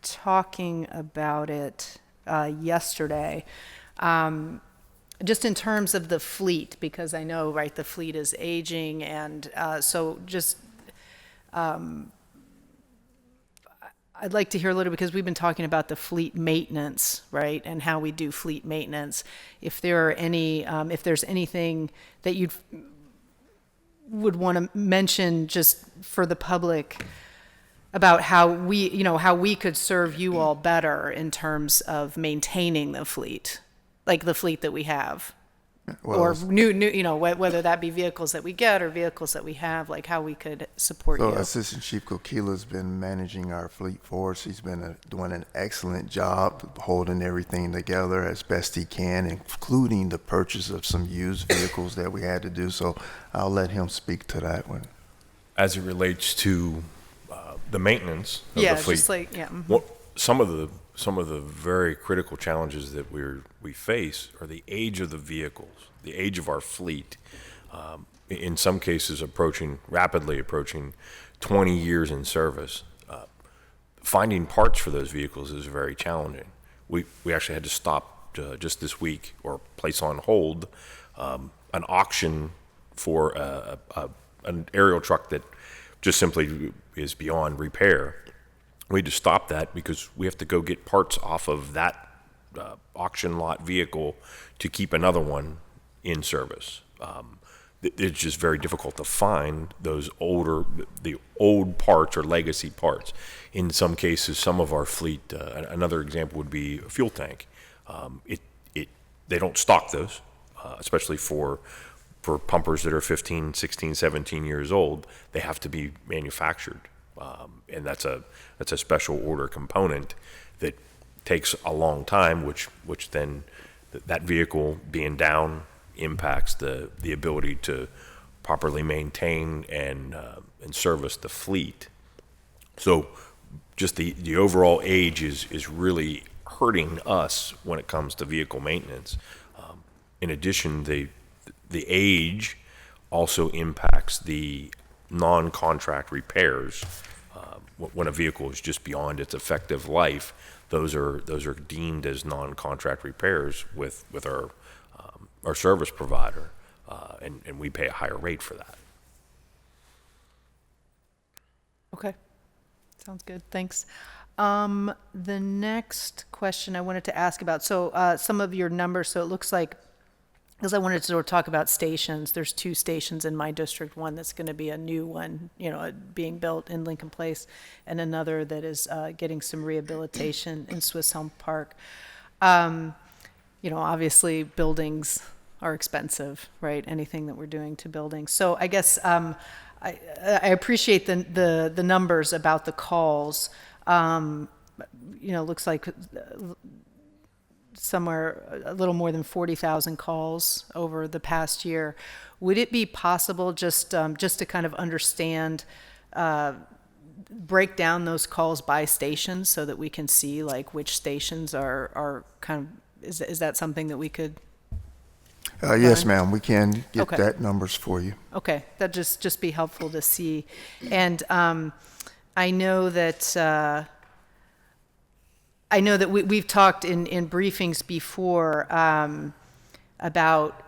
talking about it yesterday, just in terms of the fleet, because I know, right, the fleet is aging, and so just I'd like to hear a little, because we've been talking about the fleet maintenance, right, and how we do fleet maintenance. If there are any, if there's anything that you would want to mention just for the public about how we could serve you all better in terms of maintaining the fleet, like the fleet that we have. Well, Or new, whether that be vehicles that we get or vehicles that we have, like how we could support So you. Assistant Chief Kokila's been managing our fleet for us. He's been doing an excellent job holding everything together as best he can, including the purchase of some used vehicles that we had to do. So I'll let him speak to that one. as it relates to the maintenance of Yeah, the fleet. just like, yeah. Mhm. What, some of the very critical challenges that we face are the age of the vehicles, the age of our fleet. In some cases, rapidly approaching 20 years in service. Finding parts for those vehicles is very challenging. We actually had to stop just this week, or place on hold an auction for an aerial truck that just simply is beyond repair. We had to stop that because we have to go get parts off of that auction lot vehicle to keep another one in service. It's just very difficult to find the old parts or legacy parts. In some cases, some of our fleet, another example would be a fuel tank. They don't stock those, especially for pumpers that are 15, 16, 17 years old. They have to be manufactured. And that's a special order component that takes a long time, which then that vehicle being down impacts the ability to properly maintain and service the fleet. So just the overall age is really hurting us when it comes to vehicle maintenance. In addition, the age also impacts the non-contract repairs. When a vehicle is just beyond its effective life, those are deemed as non-contract repairs with our service provider, and we pay a higher rate for that. Okay. Sounds good. Thanks. The next question I wanted to ask about, so some of your numbers, so it looks like, because I wanted to sort of talk about stations. There's 2 stations in my district, one that's going to be a new one, being built in Lincoln Place, and another that is getting some rehabilitation in Swiss Elm Park. Obviously buildings are expensive, right? Anything that we're doing to buildings. So I guess I appreciate the numbers about the calls. Looks like somewhere a little more than 40,000 calls over the past year. Would it be possible just to kind of understand, break down those calls by stations so that we can see like which stations are kind of, is that something that we could? Yes, ma'am, we can get Okay. that numbers for you. Okay, that just be helpful to see. And I know that we've talked in briefings before about,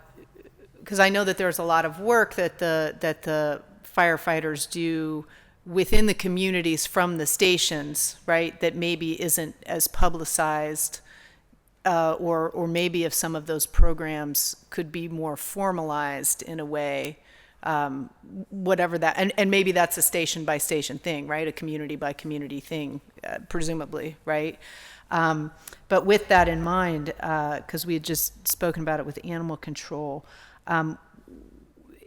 because I know that there's a lot of work that the firefighters do within the communities from the stations, right? That maybe isn't as publicized. Or maybe if some of those programs could be more formalized in a way, whatever that, and maybe that's a station by station thing, right? A community by community thing, presumably, right? But with that in mind, because we had just spoken about it with animal control,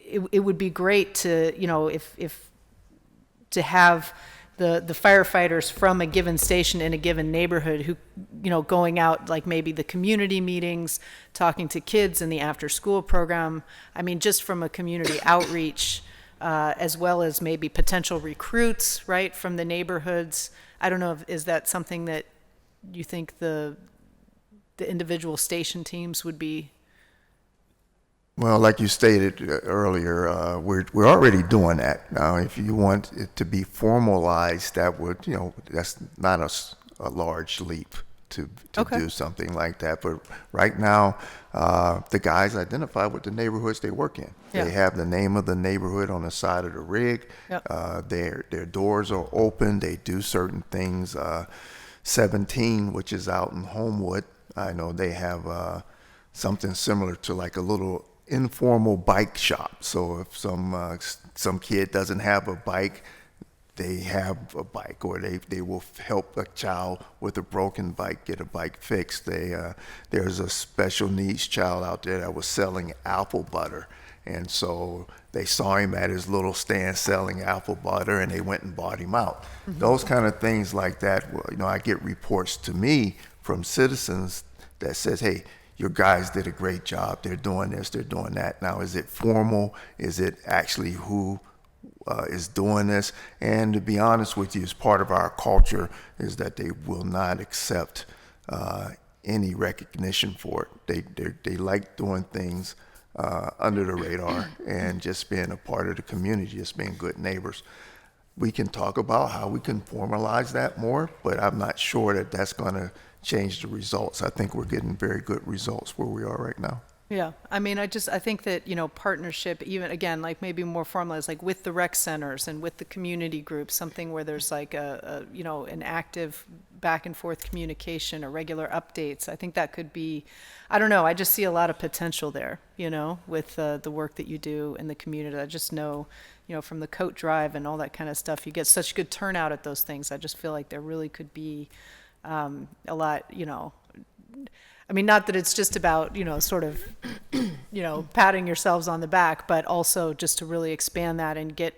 it would be great to, if to have the firefighters from a given station in a given neighborhood who, going out, like maybe the community meetings, talking to kids in the after school program. I mean, just from a community outreach, as well as maybe potential recruits, right, from the neighborhoods. I don't know, is that something that you think the individual station teams would be? Well, like you stated earlier, we're already doing that. Now, if you want it to be formalized, that would, that's not a large leap to Okay. do something like that. But right now, the guys identify what the neighborhoods they work in. Yeah. They have the name of the neighborhood on the side of the rig. Yep. Their doors are open. They do certain things. 17, which is out in Homewood, I know they have something similar to like a little informal bike shop. So if some kid doesn't have a bike, they have a bike, or they will help a child with a broken bike get a bike fixed. There's a special needs child out there that was selling apple butter, and so they saw him at his little stand selling apple butter, and they went and bought him out. Mm-hmm. Those kind of things like that. Well, I get reports to me from citizens that says, "Hey, your guys did a great job. They're doing this, they're doing that." Now, is it formal? Is it actually who is doing this. And to be honest with you, as part of our culture is that they will not accept any recognition for it. They like doing things under the radar and just being a part of the community, just being good neighbors. We can talk about how we can formalize that more, but I'm not sure that that's going to change the results. I think we're getting very good results where we are right now. Yeah, I mean, I think that, partnership, even again, like maybe more formalized, like with the rec centers and with the community groups, something where there's like an active back and forth communication or regular updates. I think that could be, I don't know, I just see a lot of potential there, with the work that you do in the community. I just know, from the coat drive and all that kind of stuff, you get such good turnout at those things. I just feel like there really could be a lot, I mean, not that it's just about, sort of, patting yourselves on the back, but also just to really expand that and get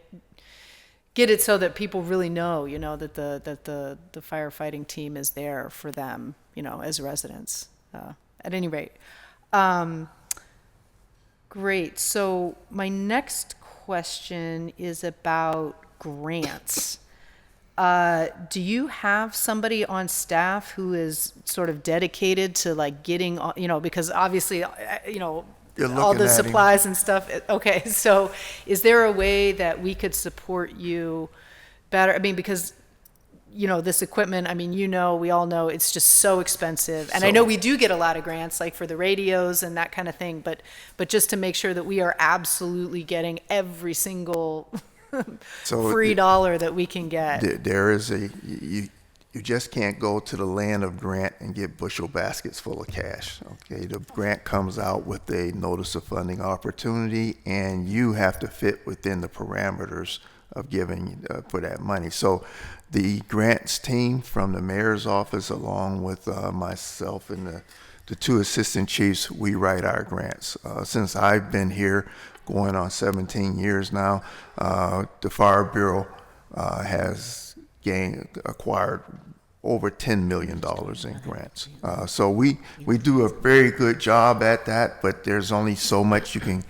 it so that people really know, that the firefighting team is there for them, as residents. At any rate, great. So my next question is about grants. Do you have somebody on staff who is sort of dedicated to like getting, because obviously, all the supplies and stuff. Okay, so is there a way that we could support you better? I mean, because, this equipment, I mean, we all know it's just so expensive. And I know we do get a lot of grants, like for the radios and that kind of thing, but just to make sure that we are absolutely getting every single free dollar that we can get. There is you just can't go to the land of grant and get bushel baskets full of cash. Okay, the grant comes out with a notice of funding opportunity, and you have to fit within the parameters of giving for that money. So the grants team from the mayor's office, along with myself and the two assistant chiefs, we write our grants. Since I've been here, going on 17 years now, the Fire Bureau has acquired over $10 million in grants. So we do a very good job at that, but there's only so much you can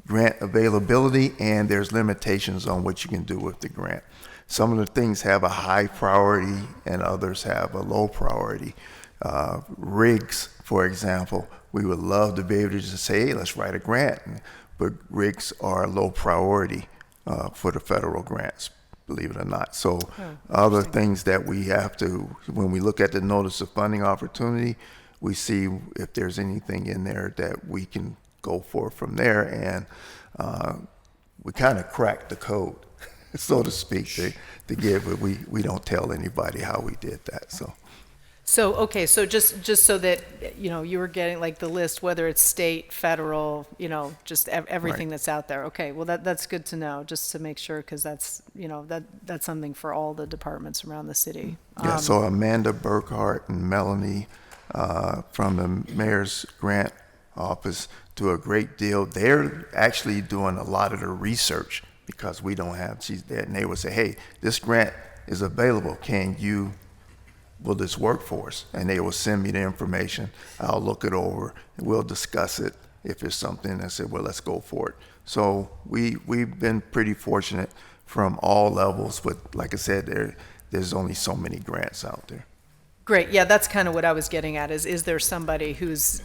grant availability, and there's limitations on what you can do with the grant. Some of the things have a high priority and others have a low priority. Rigs, for example, we would love to be able to just say, hey, let's write a grant. But rigs are low priority for the federal grants, believe it or not. So other things that we have to, when we look at the notice of funding opportunity, we see if there's anything in there that we can go for from there. And we kind of cracked the code, so to speak, to give, but we don't tell anybody how we did that. So, okay, so just so that, you were getting like the list, whether it's state, federal, just everything that's out there. Okay, well, that's good to know, just to make sure, because that's, that's something for all the departments around the city. Yeah, so Amanda Burkhart and Melanie from the mayor's grant office do a great deal. They're actually doing a lot of the research because we don't have, she's there, and they would say, hey, this grant is available. Will this work for us? And they will send me the information. I'll look it over and we'll discuss it. If it's something I said, well, let's go for it. So we've been pretty fortunate from all levels, but like I said, there's only so many grants out there. Great. Yeah, that's kind of what I was getting at is there somebody who's,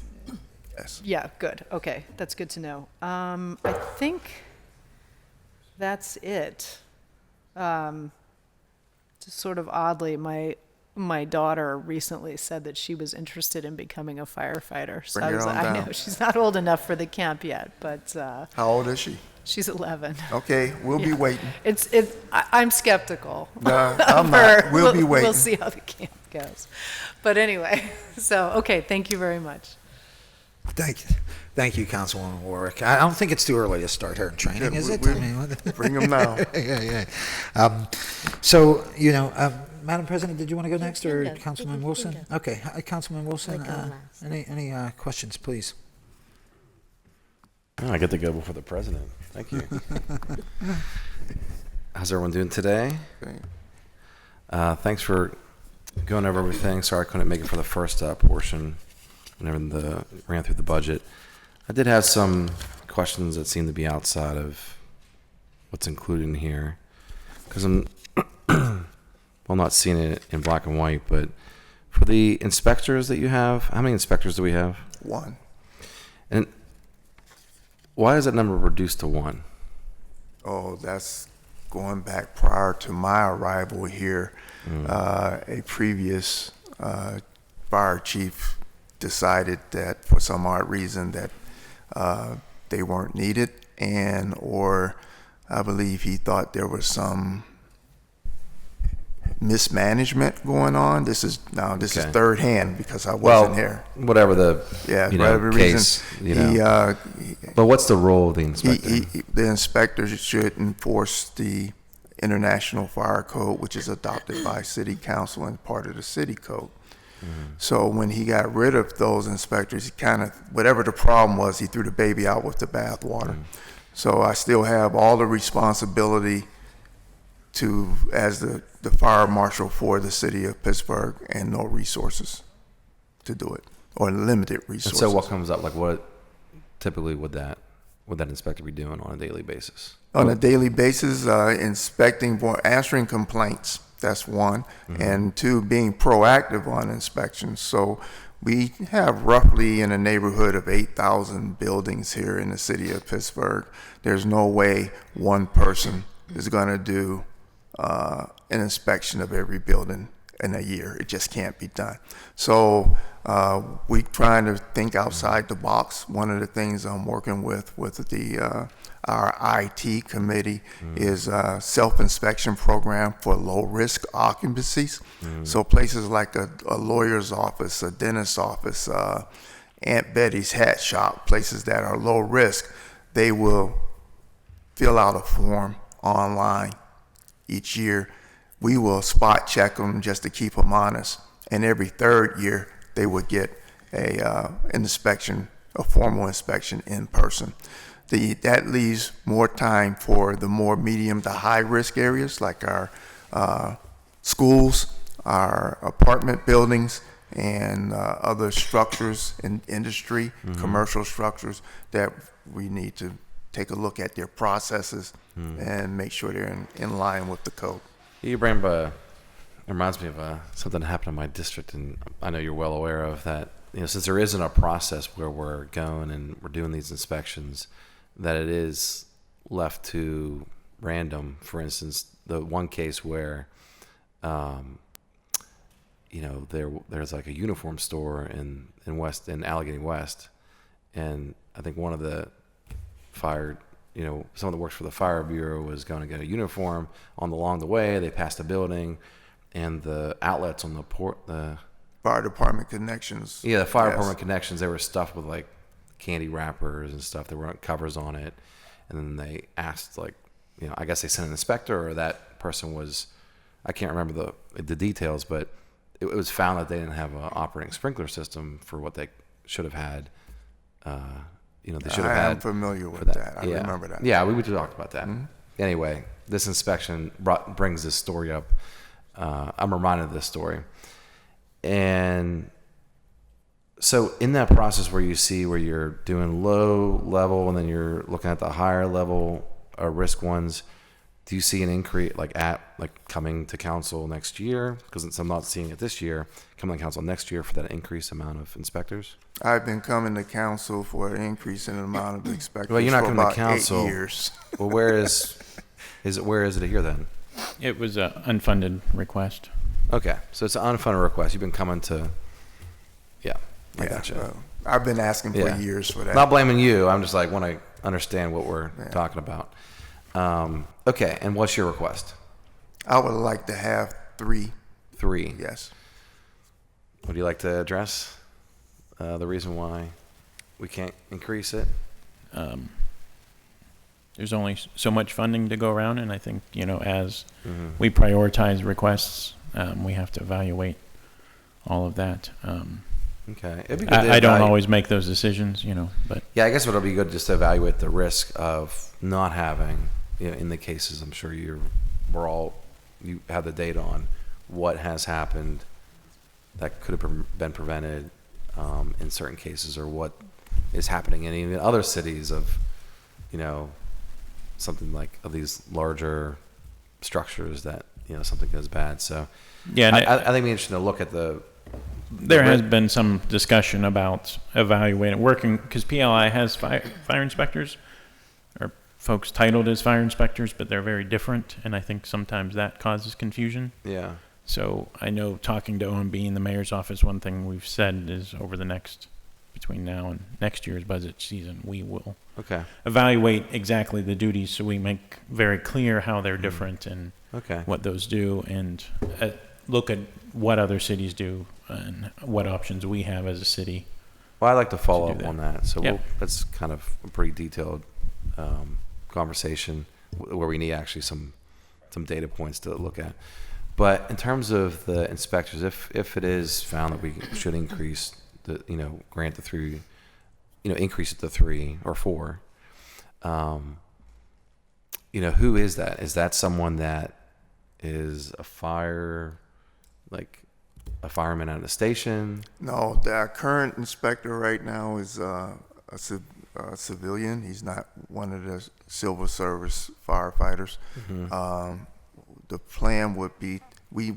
Yes. Yeah, good. Okay, that's good to know. I think that's it. Just sort of oddly, my daughter recently said that she was interested in becoming a firefighter. So Bring her on I down. know she's not old enough for the camp yet, but How old is she? she's 11. Okay, we'll be waiting. I'm skeptical. No, I'm not. We'll be waiting. We'll see how the camp goes. But anyway, so okay, thank you very much. Thank you, Councilwoman Warwick. I don't think it's too early to start her training, Yeah, is it? we- I mean, what- Bring them now. yeah. So, Madam President, did you want to go next, or can go. Councilman You can Wilson? go. Okay, Councilman Wilson, I go last. any questions, please? Oh, I get to go before the president. Thank you. How's everyone doing today? Great. Thanks for going over everything. Sorry I couldn't make it for the first portion whenever ran through the budget. I did have some questions that seemed to be outside of what's included in here, because I'm well, not seeing it in black and white, but for the inspectors that you have, how many inspectors do we have? 1. And why is that number reduced to 1? Oh, that's going back prior to my arrival here. A previous fire chief decided that for some odd reason that they weren't needed, and or I believe he thought there was some mismanagement going on. This is Okay. third hand because I wasn't Well, here. whatever the Whatever case, reason. But what's the role of the inspector? The inspector should enforce the International Fire Code, which is adopted by City Council and part of the City Code. So when he got rid of those inspectors, he kind of, whatever the problem was, he threw the baby out with the bathwater. So I still have all the responsibility as the fire marshal for the city of Pittsburgh, and no resources to do it, or limited And resources. so what comes up? Like what typically would that inspector be doing on a daily basis? On a daily basis, inspecting, answering complaints, that's 1, and 2, being proactive on inspections. So we have roughly in the neighborhood of 8,000 buildings here in the city of Pittsburgh. There's no way one person is going to do an inspection of every building in a year. It just can't be done. So we trying to think outside the box. One of the things I'm working with the our IT committee is a self-inspection program for low-risk occupancies. So places like a lawyer's office, a dentist's office, Aunt Betty's hat shop, places that are low risk, they will fill out a form online each year. We will spot check them just to keep them honest. And every third year, they would get an inspection, a formal inspection in person. That leaves more time for the more medium to high risk areas like our schools, our apartment buildings, and other structures in industry, commercial structures that we need to take a look at their processes and make sure they're in line with the code. You bring up, it reminds me of something that happened in my district, and I know you're well aware of that. Since there isn't a process where we're going and we're doing these inspections, that it is left to random. For instance, the one case where, there's like a uniform store in Allegheny West, and I think one of the someone that works for the fire bureau was going to get a uniform. Along the way, they passed a building, and the outlets on the Fire department connections. Yeah, the fire department connections, they were stuffed with like candy wrappers and stuff. There weren't covers on it. And then they asked, I guess they sent an inspector, or that person was, I can't remember the details, but it was found that they didn't have an operating sprinkler system for what they should have had. They should have had. I'm familiar with that. I remember that. Yeah, we talked about that. Anyway, this inspection brings this story up. I'm reminded of this story. And so in that process where you're doing low level and then you're looking at the higher level risk ones, do you see an increase coming to council next year? Because I'm not seeing it this year, coming to council next year for that increased amount of inspectors? I've been coming to council for an increase in the amount of inspectors well, you're not for coming about to council. 8 years. Well, where is it here then? It was an unfunded request. Okay, so it's an unfunded request. You've been coming to, I gotcha. Well, I've been asking for years for that. Not blaming you. I'm just want to understand what we're talking about. Okay, and what's your request? I would like to have 3. 3. Yes. Would you like to address the reason why we can't increase it? There's only so much funding to go around, and I think, as we prioritize requests, we have to evaluate all of that. Okay. It'd be good to I don't always make those decisions, but. Yeah, I guess it'll be good just to evaluate the risk of not having, in the cases I'm sure you have the data on what has happened that could have been prevented in certain cases, or what is happening in even other cities of, something like of these larger structures that, something goes bad. So Yeah, and I think it'd be interesting to look at there has been some discussion about evaluating, working, because PLI has fire inspectors, or folks titled as fire inspectors, but they're very different, and I think sometimes that causes confusion. Yeah. So I know, talking to OMB in the mayor's office, one thing we've said is between now and next year's budget season, we will Okay. evaluate exactly the duties, so we make very clear how they're different and Okay. what those do, and look at what other cities do and what options we have as a city. Well, I'd like to follow do up that. on that. So Yep. that's kind of a pretty detailed conversation where we need actually some data points to look at. But in terms of the inspectors, if it is found that we should increase grant the 3, increase it to 3 or 4, who is that? Is that someone that is a fireman at a station? No, our current inspector right now is a civilian. He's not one of the civil service firefighters. The plan would be we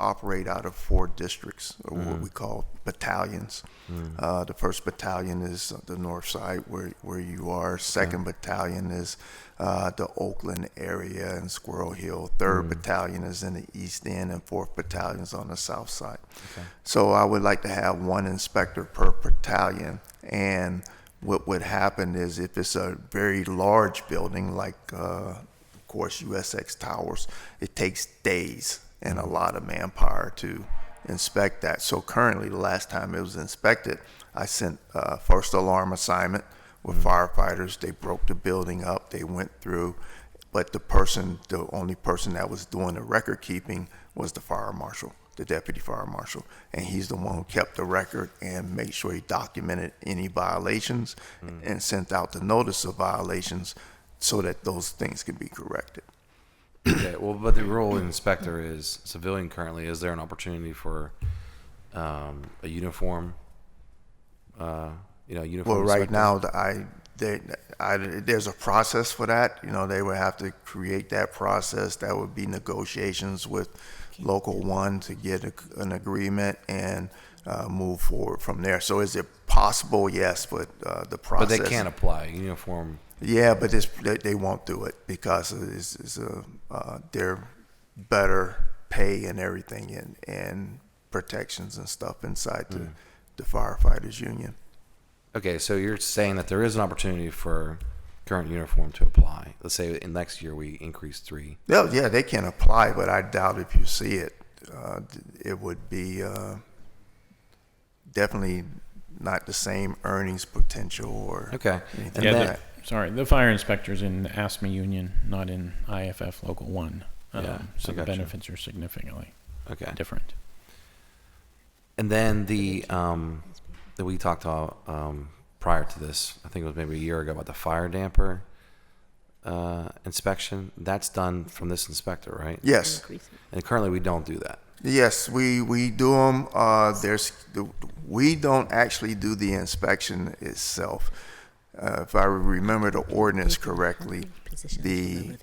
operate out of 4 districts, or what we call battalions. The first battalion is the north side where you are. Second battalion is the Oakland area and Squirrel Hill. Third battalion is in the east end, and 4th battalion is on the south side. So I would like to have 1 inspector per battalion. And what would happen is, if it's a very large building like of course USX Towers, it takes days and a lot of manpower to inspect that. So currently, the last time it was inspected, I sent first alarm assignment with firefighters. They broke the building up, they went through, but the only person that was doing the record keeping was the fire marshal, the deputy fire marshal, and he's the one who kept the record and made sure he documented any violations and sent out the notice of violations so that those things can be corrected. Okay, well, but the role of inspector is civilian currently. Is there an opportunity for a uniform? Uniform. Well, right inspector? now, there's a process for that. They would have to create that process. That would be negotiations with Local 1 to get an agreement and move forward from there. So is it possible? Yes, but the process. But they can't apply uniform. Yeah, but they won't do it because they're better pay and everything and protections and stuff inside the firefighters union. Okay, so you're saying that there is an opportunity for current uniform to apply. Let's say in next year we increase 3. Yeah, they can apply, but I doubt if you see it. It would be definitely not the same earnings potential or anything like that. The fire inspector's in the ASME union, not in IFF Local 1. So the benefits are significantly different. And then that we talked about prior to this, I think it was maybe a year ago, about the fire damper inspection. That's done from this inspector, right? Yes. And currently we don't do that. Yes, we do them. We don't actually do the inspection itself. If I remember the ordinance correctly, the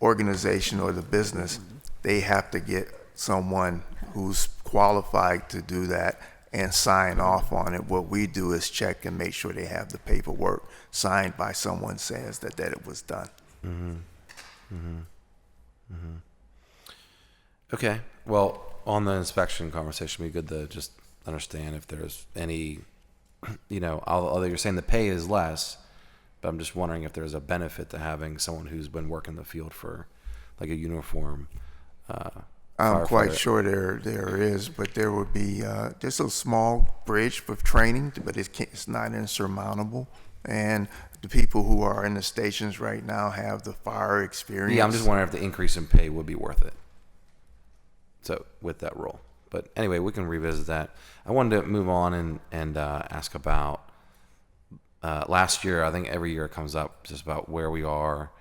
organization or the business, they have to get someone who's qualified to do that and sign off on it. What we do is check and make sure they have the paperwork signed by someone says that it was done. Okay. Well, on the inspection conversation, it'd be good to just understand if there's any, although you're saying the pay is less, but I'm just wondering if there's a benefit to having someone who's been working the field for like a uniform. I'm quite sure there is, but there would be just a small bridge with training, but it's not insurmountable. And the people who are in the stations right now have the fire experience. Yeah, I'm just wondering if the increase in pay would be worth it. So with that role. But anyway, we can revisit that. I wanted to move on and ask about last year. I think every year it comes up just about where we are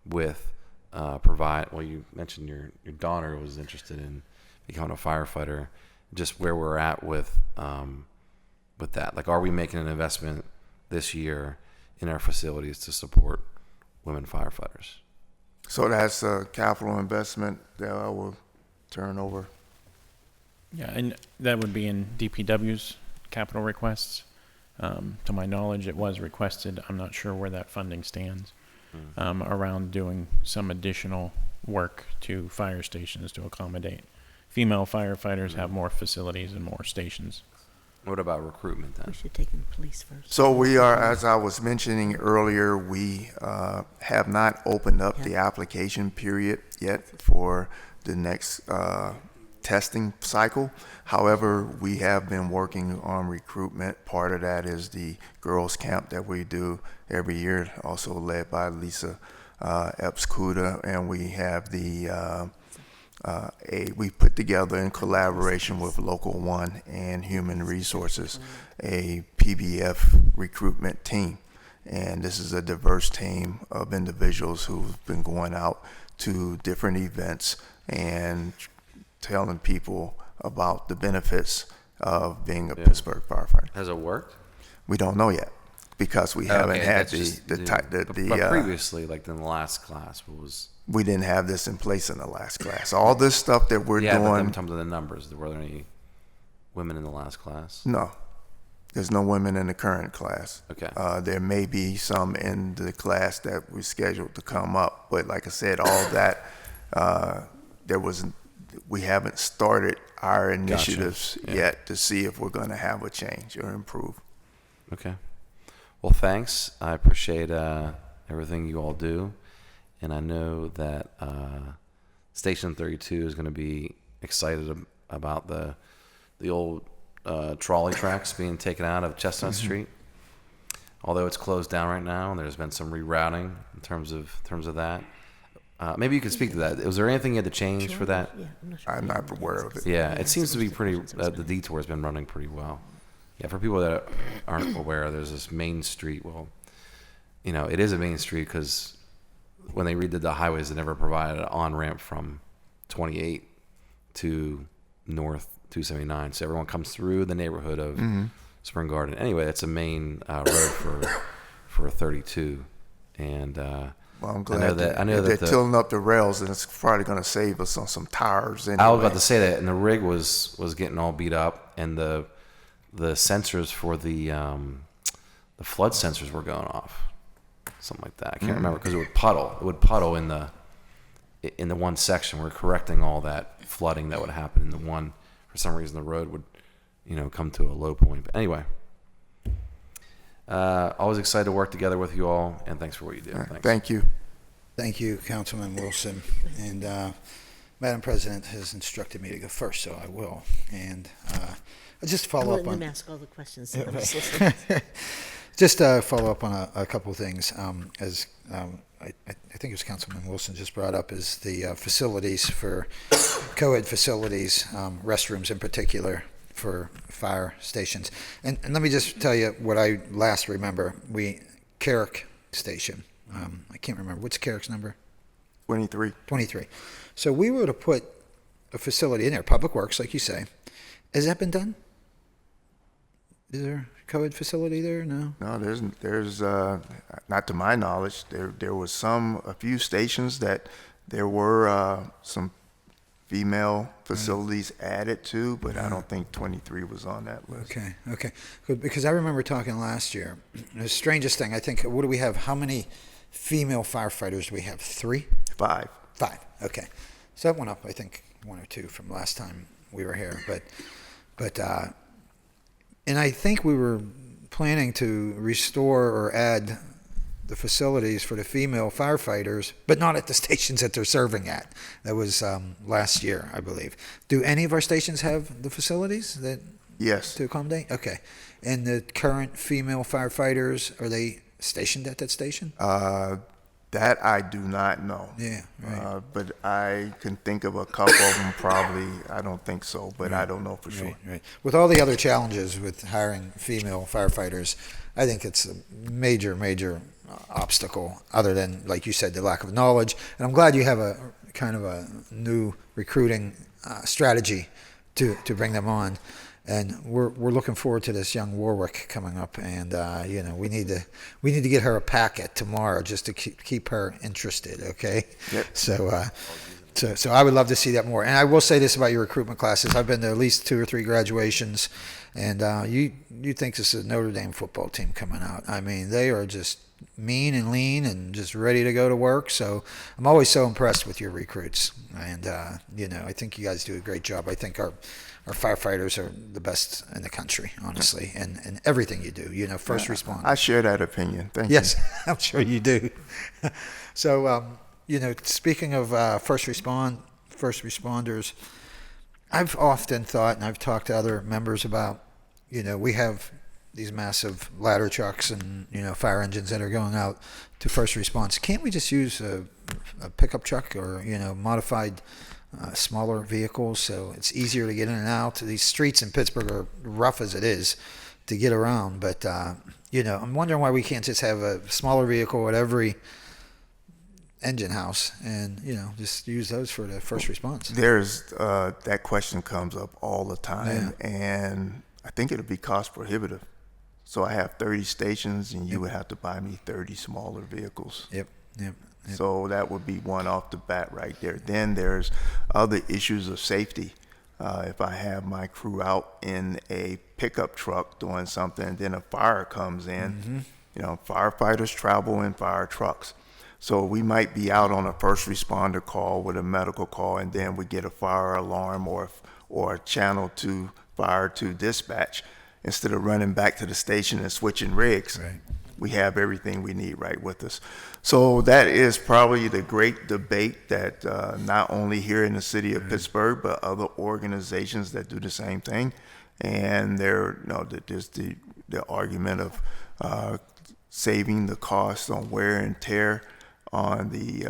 with well, you mentioned your daughter was interested in becoming a firefighter. Just where we're at with that. Like, are we making an investment this year in our facilities to support women firefighters. So that's a capital investment that I will turn over. Yeah, and that would be in DPW's capital requests. To my knowledge, it was requested. I'm not sure where that funding stands around doing some additional work to fire stations to accommodate female firefighters, have more facilities and more stations. What about recruitment then? We should take in police first. So we are, as I was mentioning earlier, we have not opened up the application period yet for the next testing cycle. However, we have been working on recruitment. Part of that is the girls' camp that we do every year, also led by Lisa Epps-Kuda, and we have we put together in collaboration with Local One and Human Resources a PBF recruitment team. And this is a diverse team of individuals who've been going out to different events and telling people about the benefits of being a Pittsburgh firefighter. Has it worked? We don't know yet because we haven't had But previously, like in the last class, we didn't have this in place in the last class. All this stuff that we're but doing. in terms of the numbers, were there any women in the last class? No, there's no women in the current class. Okay. There may be some in the class that we scheduled to come up, but like I said, all that we haven't started our initiatives yet to see if we're going to have a change or improve. Okay. Well, thanks. I appreciate everything you all do. And I know that Station 32 is going to be excited about the old trolley tracks being taken out of Chestnut Street. Although it's closed down right now, and there's been some rerouting in terms of that. Maybe you could speak to that. Was there anything you had to change for that? Yeah, I'm not sure. I'm not aware of it. Yeah, it seems to be pretty. The detour has been running pretty well. Yeah, for people that aren't aware, there's this main street. Well, it is a main street because when they redid the highways, they never provided an on-ramp from 28 to North 279. So everyone comes through the neighborhood of Spring Garden. Anyway, that's a main road for 32. And well, I'm glad I know they're that tilting up the rails, and it's probably going to save us on some tires. Anyway. I was about to say that, and the rig was getting all beat up, and the sensors for the flood sensors were going off. Something like that. I can't remember because it would puddle. It would puddle in the one section. We're correcting all that flooding that would happen in the one. For some reason, the road would, come to a low point. But anyway, always excited to work together with you all, and thanks for what you do. Thanks. Thank you. Thank you, Councilman Wilson. And Madam President has instructed me to go first, so I will. And I'll just follow up on... Let him ask all the questions. Just follow up on a couple of things. I think it was Councilman Wilson just brought up is the facilities for co-ed facilities, restrooms in particular for fire stations. And let me just tell you what I last remember. Carrick Station. I can't remember. What's Carrick's number? 23. 23. So we were to put a facility in there, Public Works, like you say. Has that been done? Is there a co-ed facility there? No. No, there's not to my knowledge. There was a few stations that there were some female facilities added to, but I don't think 23 was on that list. Okay. Good, because I remember talking last year. The strangest thing, I think, what do we have? How many female firefighters do we have? 3? 5. 5. Okay. So that went up, I think, 1 or 2 from last time we were here. But and I think we were planning to restore or add the facilities for the female firefighters, but not at the stations that they're serving at. That was last year, I believe. Do any of our stations have the facilities that Yes. to accommodate? Okay. And the current female firefighters, are they stationed at that station? That I do not know. Yeah, right. But I can think of a couple of them probably. I don't think so, but I don't know for sure. Right. With all the other challenges with hiring female firefighters, I think it's a major obstacle other than, like you said, the lack of knowledge. And I'm glad you have a kind of a new recruiting strategy to bring them on. And we're looking forward to this young Warwick coming up, and you know, we need to get her a packet tomorrow just to keep her interested. Okay. Yep. So I would love to see that more. And I will say this about your recruitment classes: I've been to at least 2 or 3 graduations, and you think this is a Notre Dame football team coming out? I mean, they are just mean and lean and just ready to go to work. So I'm always so impressed with your recruits, and you know, I think you guys do a great job. I think our firefighters are the best in the country, honestly, and everything you do, you know, first responders. I share that opinion. Thank you. Yes, I'm sure you do. So, you know, speaking of first responders, I've often thought, and I've talked to other members about, you know, we have these massive ladder trucks and, you know, fire engines that are going out to first response. Can't we just use a pickup truck or, you know, modified smaller vehicles so it's easier to get in and out? These streets in Pittsburgh are rough as it is to get around, but you know, I'm wondering why we can't just have a smaller vehicle at every engine house and, you know, just use those for the first response. There's that question comes up all the time, and I think it'll be cost prohibitive. So I have 30 stations, and you would have to buy me 30 smaller vehicles. Yep. So that would be one off the bat right there. Then there's other issues of safety. If I have my crew out in a pickup truck doing something, and then a fire comes in, you know, firefighters travel in fire trucks. So we might be out on a first responder call with a medical call, and then we get a fire alarm or a channel to fire to dispatch. Instead of running back to the station and switching rigs, we have everything we need right with us. So that is probably the great debate that not only here in the city of Pittsburgh, but other organizations that do the same thing. And there's the argument of saving the cost on wear and tear on the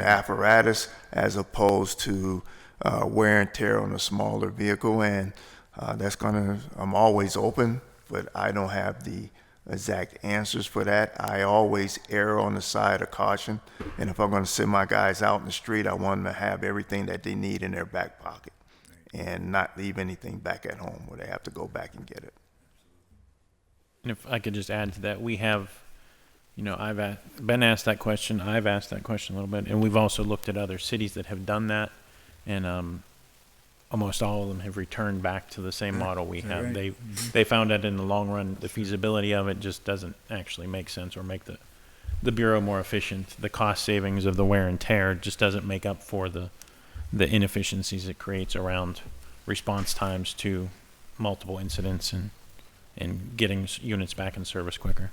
apparatus, as opposed to wear and tear on a smaller vehicle. And I'm always open, but I don't have the exact answers for that. I always err on the side of caution, and if I'm going to send my guys out in the street, I want them to have everything that they need in their back pocket and not leave anything back at home where they have to go back and get it. And if I could just add to that, we have, you know, been asked that question, I've asked that question a little bit, and we've also looked at other cities that have done that, and almost all of them have returned back to the same model we have. They found that in the long run, the feasibility of it just doesn't actually make sense or make the Bureau more efficient. The cost savings of the wear and tear just doesn't make up for the inefficiencies it creates around response times to multiple incidents and getting units back in service quicker.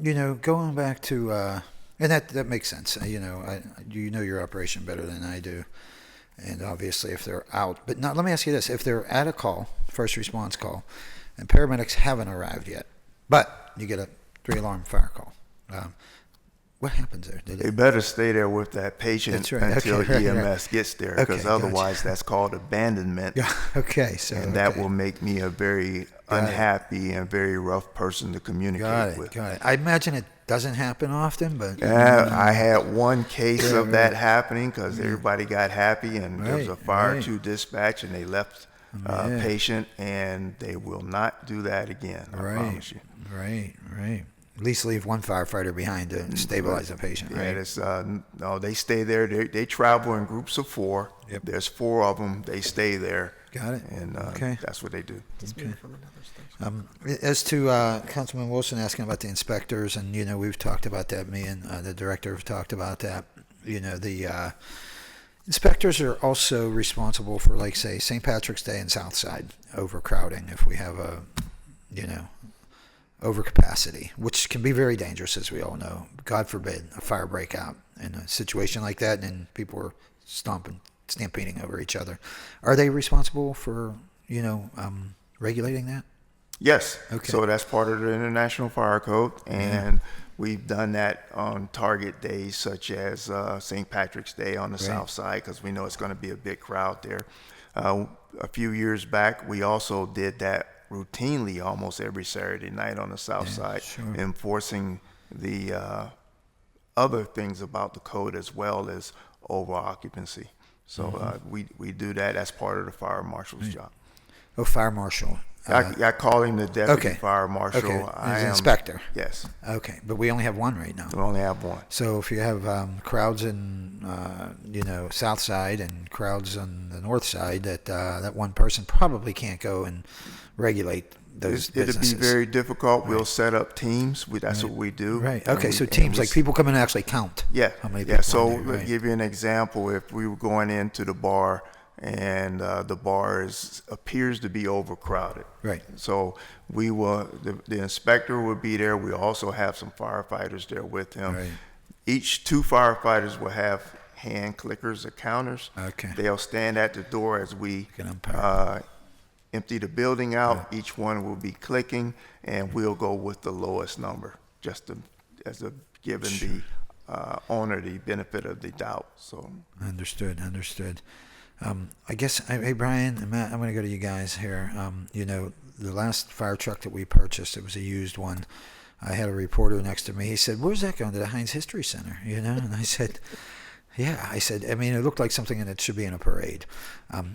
You know, going back to, and that makes sense. You know, you know your operation better than I do. And obviously, if they're out, but now let me ask you this: if they're at a call, first response call, and paramedics haven't arrived yet, but you get a 3-alarm fire call, what happens there? They better stay there with that patient until EMS gets there, because otherwise that's called abandonment. And that will make me a very unhappy and very rough person to communicate with. Got it. I imagine it doesn't happen often, but I had one case of that happening because everybody got happy, and there was a fire to dispatch, and they left patient, and they will not do that again. I promise you. Right. At least leave one firefighter behind to stabilize the patient, right? No, they stay there. They travel in groups of 4. There's 4 of them. They stay there. Got it. And that's what they do. As to Councilman Wilson asking about the inspectors, and, you know, we've talked about that. Me and the director have talked about that. You know, the inspectors are also responsible for, like, say, St. Patrick's Day and Southside overcrowding. If we have a, you know, overcapacity, which can be very dangerous, as we all know. God forbid a fire break out in a situation like that, and people are stampeding over each other. Are they responsible for, you know, regulating that? Yes. So that's part of the International Fire Code, and we've done that on target days such as St. Patrick's Day on the South Side, because we know it's going to be a big crowd there. A few years back, we also did that routinely almost every Saturday night on the South Side, enforcing the other things about the code as well as over occupancy. So we do that as part of the fire marshal's job. Oh, fire marshal. I call him the deputy Okay. fire marshal. Okay, I he's am inspector. Yes, Okay, but we only have one right now. we only have one. So if you have crowds in, south side and crowds on the north side, that one person probably can't go and regulate those It'd businesses. be very difficult. We'll set up teams. That's what we do. Right. And Okay. we- So and teams, we like people come in and actually count. Yeah. How many Yeah. people So are there, let right. give you an example. If we were going into the bar and the bar appears to be overcrowded. Right. So the inspector will be there. We also have some firefighters there with him. Right. Each 2 firefighters will have hand clickers or counters. Okay. They'll stand at the door as we Can umpire. empty the building out. Each one will be clicking, and we'll go with the lowest number, as a given the owner the benefit of the doubt. So Understood. I guess, hey, Brian and Matt, I'm going to go to you guys here. The last fire truck that we purchased, it was a used one. I had a reporter next to me. He said, "Where's that going?" "To the Heinz History Center," And I said, "Yeah." I said, it looked like something that should be in a parade.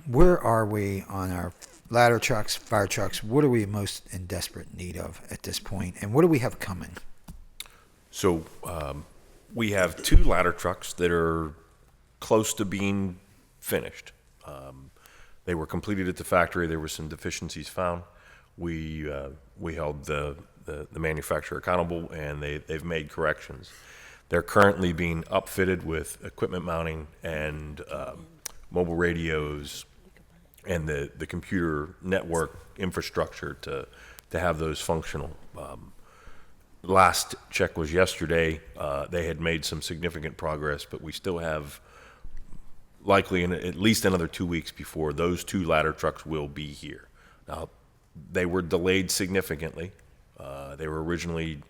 Where are we on our ladder trucks, fire trucks? What are we most in desperate need of at this point? And what do we have coming? So we have 2 ladder trucks that are close to being finished. They were completed at the factory. There were some deficiencies found. We held the manufacturer accountable, and they've made corrections. They're currently being upfitted with equipment mounting and mobile radios and the computer network infrastructure to have those functional. Last check was yesterday. They had made some significant progress, but we still have likely in at least another 2 weeks before those 2 ladder trucks will be here. Now, they were delayed significantly. They were originally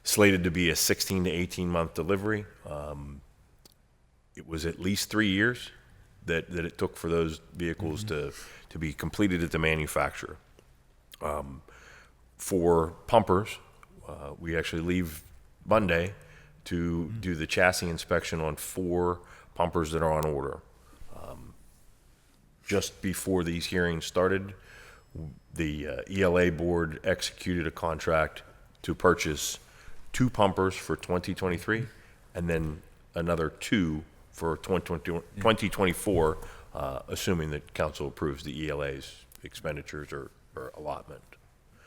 slated to be a 16 to 18 month delivery. It was at least 3 years that it took for those vehicles to be completed at the manufacturer. For pumpers, we actually leave Monday to do the chassis inspection on 4 pumpers that are on order. Just before these hearings started, the ELA board executed a contract to purchase 2 pumpers for 2023 and then another 2 for 2024, assuming that council approves the ELA's expenditures or allotment.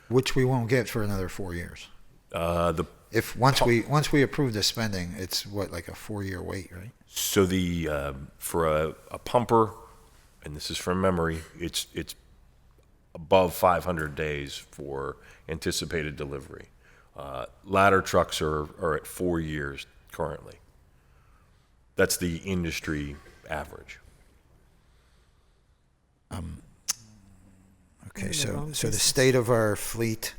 Which we won't get for another 4 years. Once we approve the spending, it's like a 4-year wait, right? So for a pumper, and this is from memory, it's above 500 days for anticipated delivery. Ladder trucks are at 4 years currently. That's the industry average. Okay, so the state of our fleet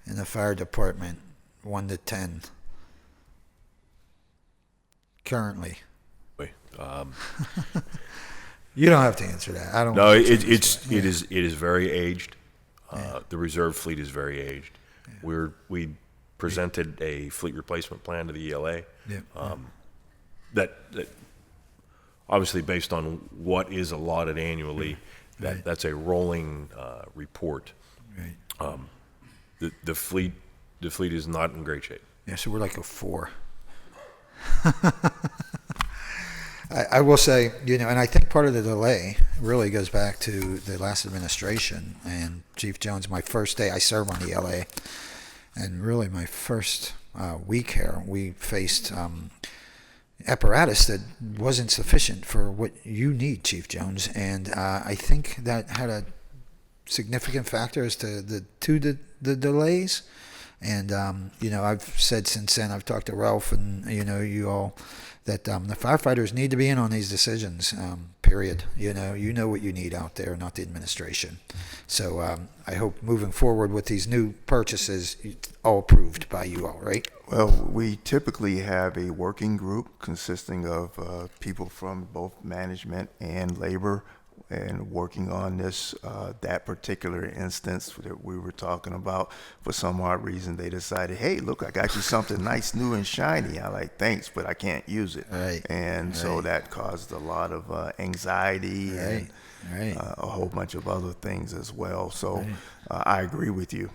in the fire department, 1 to 10, currently. Wait, You don't have to answer that. I don't. no, want to it answer that. is very aged. The reserve fleet is very aged. We presented a fleet replacement plan to the ELA. Yeah. That obviously based on what is allotted annually, Right. that's a rolling report. Right. The fleet is not in great shape. Yeah, so we're like a 4. I will say, and I think part of the delay really goes back to the last administration and Chief Jones. My first day, I served on the ELA, and really my first week here, we faced apparatus that wasn't sufficient for what you need, Chief Jones, and I think that had a significant factor as to the delays. And I've said since then, I've talked to Ralph and you all, that the firefighters need to be in on these decisions. Period. You know what you need out there, not the administration. So I hope moving forward with these new purchases, all approved by you all, right? Well, we typically have a working group consisting of people from both management and labor. and working on this, that particular instance that we were talking about. For some odd reason, they decided, hey, look, I got you something nice, new, and shiny. I like, thanks, but I can't use it. Right, And so right. that caused a lot of anxiety and Right. a whole bunch of other things as well. So I agree with you,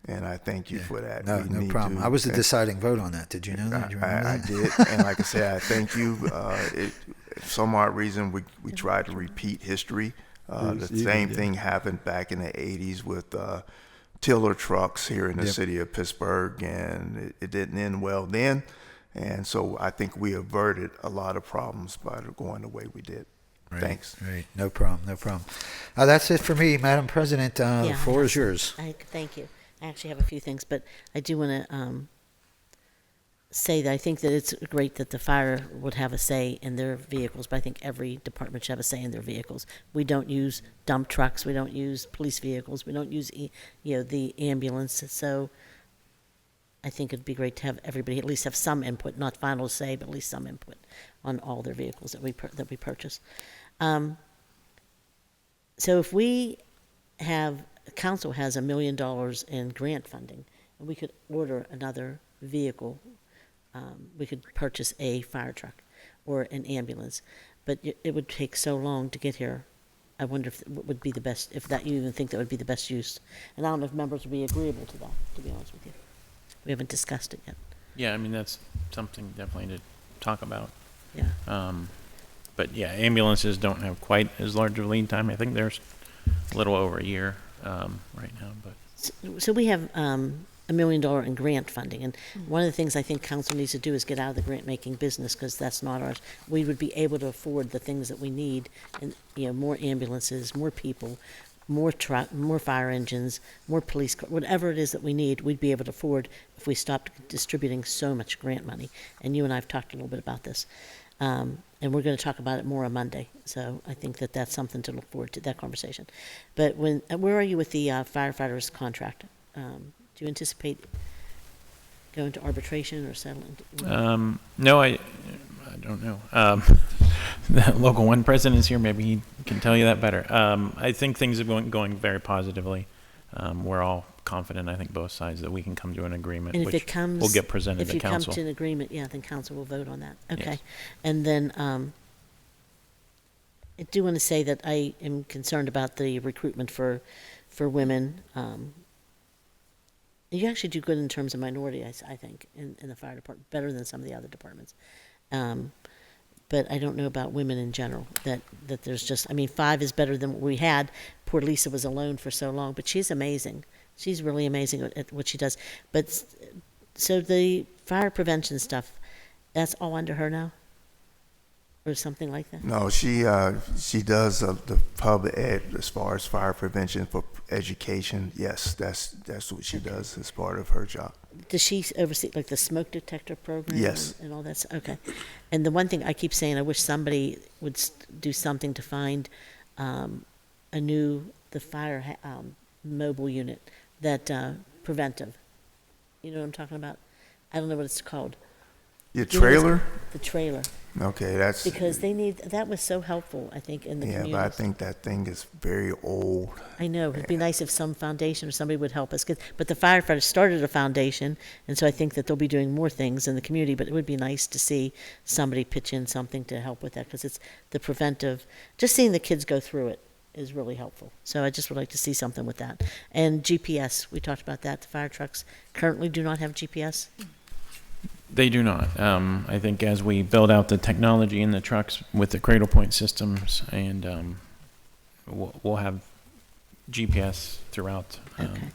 and I thank you for that. No, We no need problem. to- I was the deciding vote on that. Did you know that? Do you remember I that? did, and like I said, I thank you. For some odd reason, we tried to repeat history. The same thing happened back in the 80s with tiller trucks here in the city of Pittsburgh, and it didn't end well then. And so I think we averted a lot of problems by going the way we did. Right, Thanks. Right. No problem. No problem. That's it for me, Madam President. The floor is yours. Thank you. I actually have a few things, but I do want to say that I think that it's great that the fire would have a say in their vehicles, but I think every department should have a say in their vehicles. We don't use dump trucks. We don't use police vehicles. We don't use, the ambulance. So I think it'd be great to have everybody at least have some input, not final say, but at least some input on all their vehicles that we purchase. So if we have, council has $1 million in grant funding, and we could order another vehicle, we could purchase a fire truck or an ambulance, but it would take so long to get here. I wonder if what would be the best, if that you even think that would be the best use. And I don't know if members would be agreeable to that, to be honest with you. We haven't discussed it yet. Yeah, I mean, that's something definitely to talk about. Yeah. But yeah, ambulances don't have quite as large of a lead time. I think there's a little over a year right now. But So we have $1 million in grant funding, and one of the things I think council needs to do is get out of the grant-making business, because that's not ours. We would be able to afford the things that we need, and more ambulances, more people, more fire engines, more police, whatever it is that we need, we'd be able to afford if we stopped distributing so much grant money. And you and I have talked a little bit about this. And we're going to talk about it more on Monday. So I think that that's something to look forward to, that conversation. But where are you with the firefighters contract? Do you anticipate going to arbitration or settling? no, I don't know. The local one president is here. Maybe he can tell you that better. I think things are going very positively. We're all confident, I think, both sides, that we can come to an agreement, And if which it comes, will get presented if to you council. come to an agreement, then council will vote on that. Okay. Yes. And then I do want to say that I am concerned about the recruitment for women. You actually do good in terms of minority, I think, in the fire department, better than some of the other departments. But I don't know about women in general, that there's just, 5 is better than what we had. Poor Lisa was alone for so long, but she's amazing. She's really amazing at what she does. But, so the fire prevention stuff, that's all under her now? Or something like that? No, she does the pub ed as far as fire prevention for education. Yes, that's what she does as part of her job. Does she oversee like the smoke detector program? Yes. And all that? Okay. And the one thing I keep saying, I wish somebody would do something to find the fire mobile unit, that preventive. You know what I'm talking about? I don't know what it's called. Your trailer? The trailer. Okay, that's Because that was so helpful, I think, in the community. but I think that thing is very old. I know. It'd be nice if some foundation or somebody would help us. But the firefighters started a foundation, and so I think that they'll be doing more things in the community. But it would be nice to see somebody pitch in something to help with that, because it's the preventive. Just seeing the kids go through it is really helpful. So I just would like to see something with that. And GPS, we talked about that. The fire trucks currently do not have GPS. They do not. I think as we build out the technology in the trucks with the cradle point systems, and we'll have GPS throughout. Okay.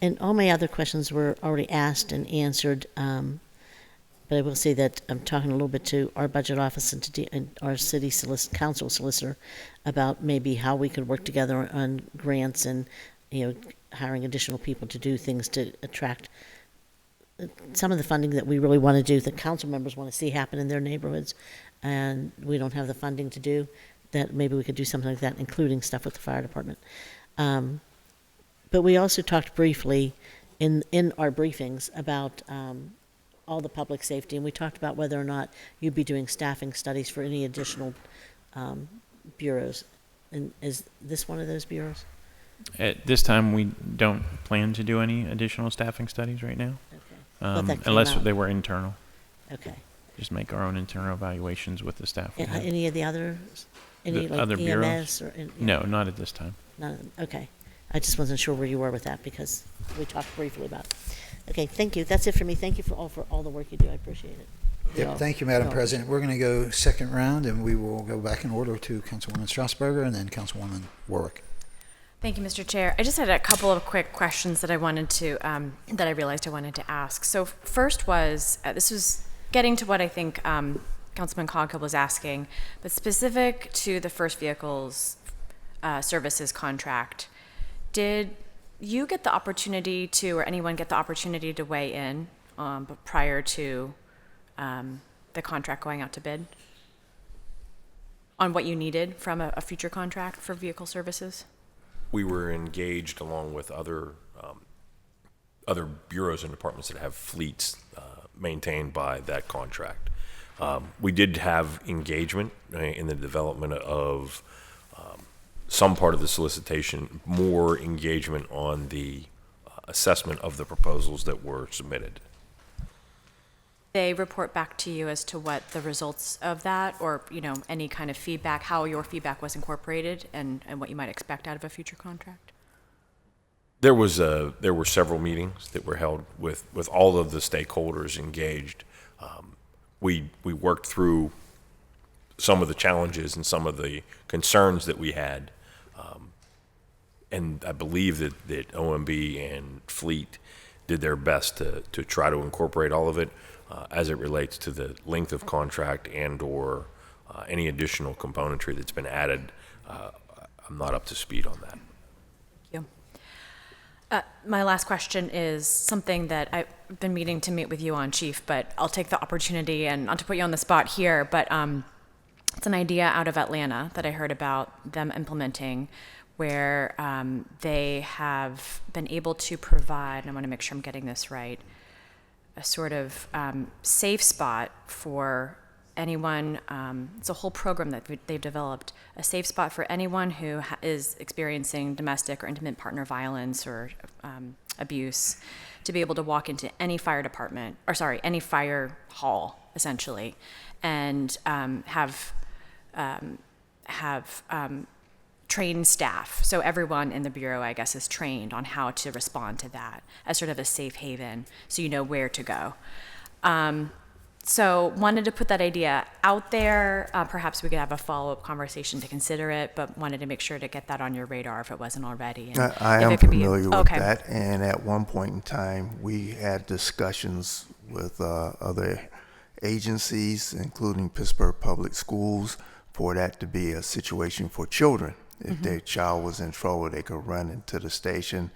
And all my other questions were already asked and answered, but I will say that I'm talking a little bit to our budget office and our city council solicitor about maybe how we could work together on grants and, hiring additional people to do things to attract some of the funding that we really want to do, that council members want to see happen in their neighborhoods, and we don't have the funding to do, that maybe we could do something like that, including stuff with the fire department. But we also talked briefly in our briefings about all the public safety, and we talked about whether or not you'd be doing staffing studies for any additional bureaus. And is this one of those bureaus? At this time, we don't plan to do any additional staffing studies right now, Okay. Thought that came unless out. they were internal. Okay. Just make our own internal evaluations with the staff. we have. Any of the others? Any The like other EMS bureaus? or? No, not at this time. None of them? Okay. I just wasn't sure where you were with that because we talked briefly about it. Okay, thank you. That's it for me. Thank you for all the work you do. I appreciate it. Yep, thank you, Madam President. We're going to go second round, and we will go back in order to Councilwoman Strasburger and then Councilwoman Warwick. Thank you, Mr. Chair. I just had a couple of quick questions that I wanted to, that I realized I wanted to ask. So first was, this was getting to what I think Councilman Coghill was asking, but specific to the first vehicles services contract. Did you get the opportunity to, or anyone get the opportunity to weigh in but prior to the contract going out to bid on what you needed from a future contract for vehicle services? We were engaged along with other bureaus and departments that have fleets maintained by that contract. We did have engagement in the development of some part of the solicitation, more engagement on the assessment of the proposals that were submitted. They report back to you as to what the results of that, or any kind of feedback, how your feedback was incorporated, and what you might expect out of a future contract? There were several meetings that were held with all of the stakeholders engaged. We worked through some of the challenges and some of the concerns that we had, and I believe that OMB and Fleet did their best to try to incorporate all of it. As it relates to the length of contract and or any additional componentry that's been added, I'm not up to speed on that. Thank you. My last question is something that I've been meaning to meet with you on, Chief, but I'll take the opportunity, and not to put you on the spot here, but it's an idea out of Atlanta that I heard about them implementing, where they have been able to provide, and I want to make sure I'm getting this right, a sort of safe spot for anyone. It's a whole program that they've developed, a safe spot for anyone who is experiencing domestic or intimate partner violence or abuse, to be able to walk into any fire department, or sorry, any fire hall, essentially, and have trained staff. So everyone in the Bureau, I guess, is trained on how to respond to that as sort of a safe haven, so you know where to go. So wanted to put that idea out there. Perhaps we could have a follow-up conversation to consider it, but wanted to make sure to get that on your radar if it wasn't already. And I if am it could be- familiar with okay. that, and at one point in time, we had discussions with other agencies, including Pittsburgh Public Schools, for that to be a situation for children. If their child was in trouble, they could run into the station.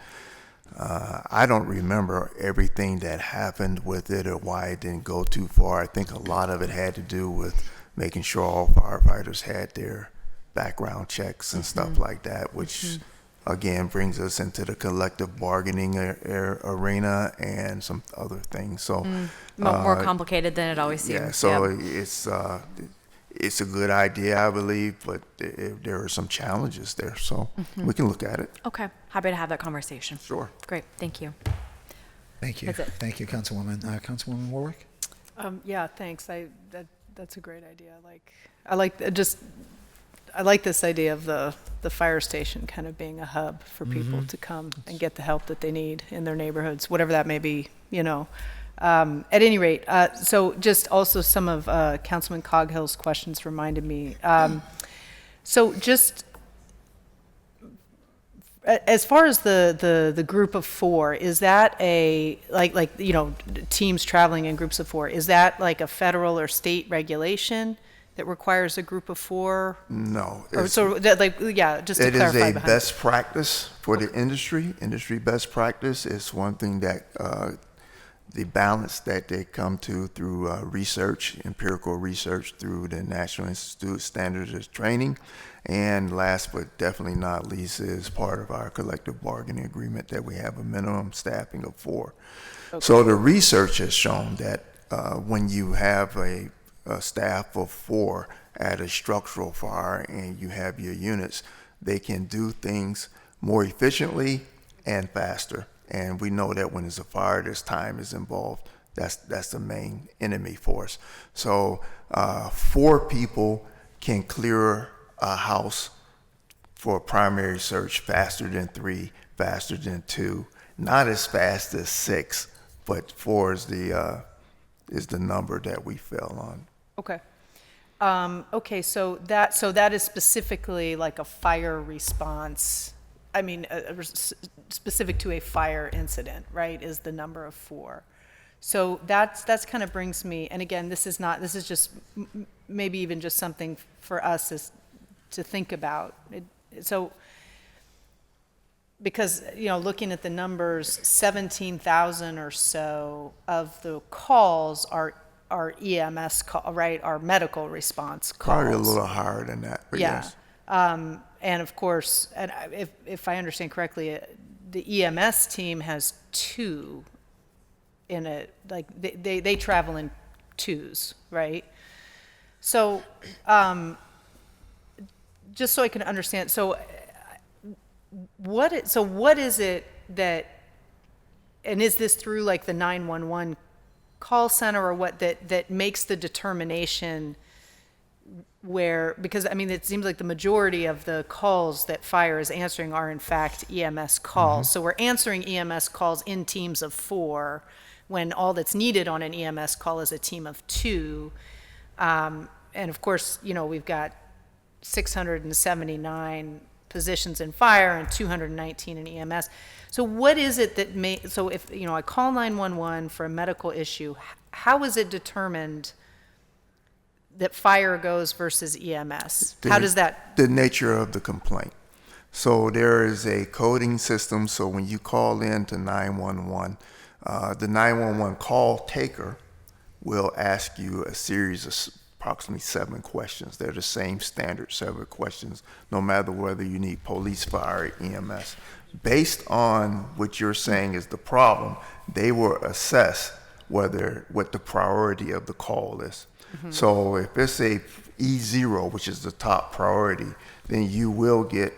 I don't remember everything that happened with it or why it didn't go too far. I think a lot of it had to do with making sure all firefighters had their background checks and stuff like that, which again brings us into the collective bargaining arena and some other things. So more complicated than it always seems. yeah, so it's a good idea, I believe, but there are some challenges there, so we can look at it. Okay, happy to have that conversation. Sure. Great, thank you. Thank you. That's it. Thank you, Councilwoman. Councilwoman Warwick? Yeah, thanks. That's a great idea. I like this idea of the fire station kind of being a hub for people to come and get the help that they need in their neighborhoods, whatever that may be, At any rate, so just also some of Councilman Coghill's questions reminded me. So just as far as the group of four, is that a teams traveling in groups of four? Is that like a federal or state regulation that requires a group of four? No. Just to clarify. It is a behind. best practice for the industry. Industry best practice is one thing that the balance that they come to through research, empirical research through the National Institute of Standards of Training. And last but definitely not least is part of our collective bargaining agreement that we have a minimum staffing of 4. Okay. So the research has shown that when you have a staff of 4 at a structural fire and you have your units, they can do things more efficiently and faster. And we know that when there's a fire, there's time is involved. That's the main enemy for us. So 4 people can clear a house for a primary search faster than 3, faster than 2, not as fast as 6, but 4 is the number that we fell on. Okay. Okay, so that is specifically like a fire response. I mean, specific to a fire incident, right? Is the number of 4. So that's kind of brings me. And again, this is just maybe even just something for us to think about. So because looking at the numbers, 17,000 or so of the calls are EMS call, right? Our medical response calls. Probably a little higher than that, but yeah. yes. And of course, and if I understand correctly, the EMS team has 2 in a, like, they travel in 2s, right? So, just so I can understand, so what is it that, and is this through like the 911 call center or what that makes the determination where, because I mean, it seems like the majority of the calls that fire is answering are in fact EMS calls. So we're answering EMS calls in teams of 4 when all that's needed on an EMS call is a team of 2. And of course, we've got 679 positions in fire and 219 in EMS. So what is it that so if, I call 911 for a medical issue, how is it determined that fire goes versus EMS? How does that? The nature of the complaint. So there is a coding system. So when you call in to 911, the 911 call taker will ask you a series of approximately 7 questions. They're the same standard 7 questions, no matter whether you need police, fire, or EMS. Based on what you're saying is the problem, they will assess what the priority of the call is. So if it's a E0, which is the top priority, then you will get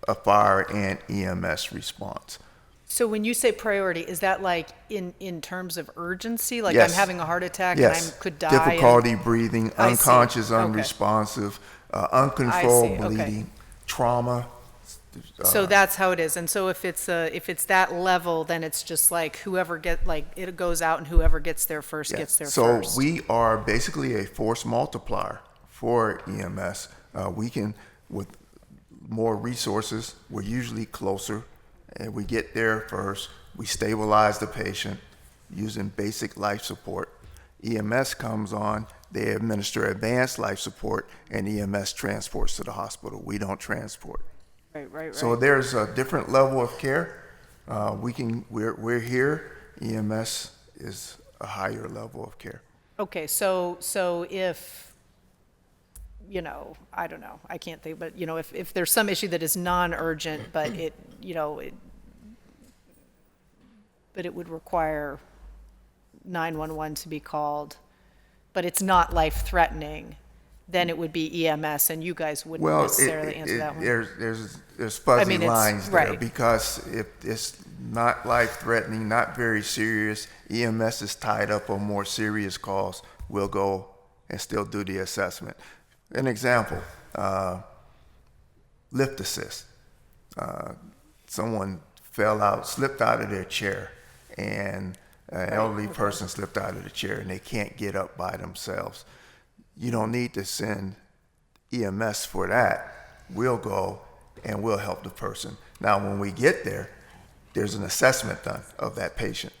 a fire and EMS response. So when you say priority, is that like in terms of urgency? Like Yes. I'm having a heart attack Yes. and I could die? Difficulty breathing, I see. unconscious, Okay. unresponsive, uncontrolled okay. bleeding, trauma. So that's how it is. And so if it's that level, then it's just like whoever it goes out and whoever gets there first gets there first. So we are basically a force multiplier for EMS. We can, with more resources, we're usually closer, and we get there first. We stabilize the patient using basic life support. EMS comes on, they administer advanced life support, and EMS transports to the hospital. We don't transport. Right. So there's a different level of care. We're here. EMS is a higher level of care. Okay, so if, I don't know, I can't think, but, if there's some issue that is non-urgent, but it would require 911 to be called, but it's not life-threatening, then it would be EMS, and you guys wouldn't necessarily answer that one. There's fuzzy I mean, lines there, right. because if it's not life-threatening, not very serious, EMS is tied up on more serious calls, we'll go and still do the assessment. An example, lift assist. Someone slipped out of their chair, and an elderly person slipped out of the chair, and they can't get up by themselves. You don't need to send EMS for that. We'll go and we'll help the person. Now, when we get there, there's an assessment done of that patient.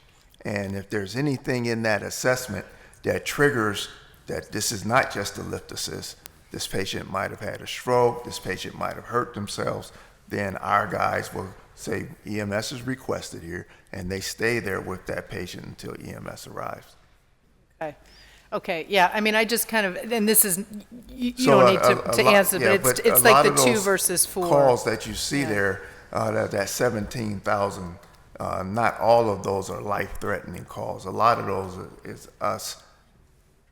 And if there's anything in that assessment that triggers that this is not just a lift assist, this patient might have had a stroke, this patient might have hurt themselves, then our guys will say EMS is requested here, and they stay there with that patient until EMS arrives. Okay, yeah, I mean, I just kind of, and this is, you So don't need to answer, but it's like the 2 versus 4. Calls that you see there, that 17,000, not all of those are life-threatening calls. A lot of those is us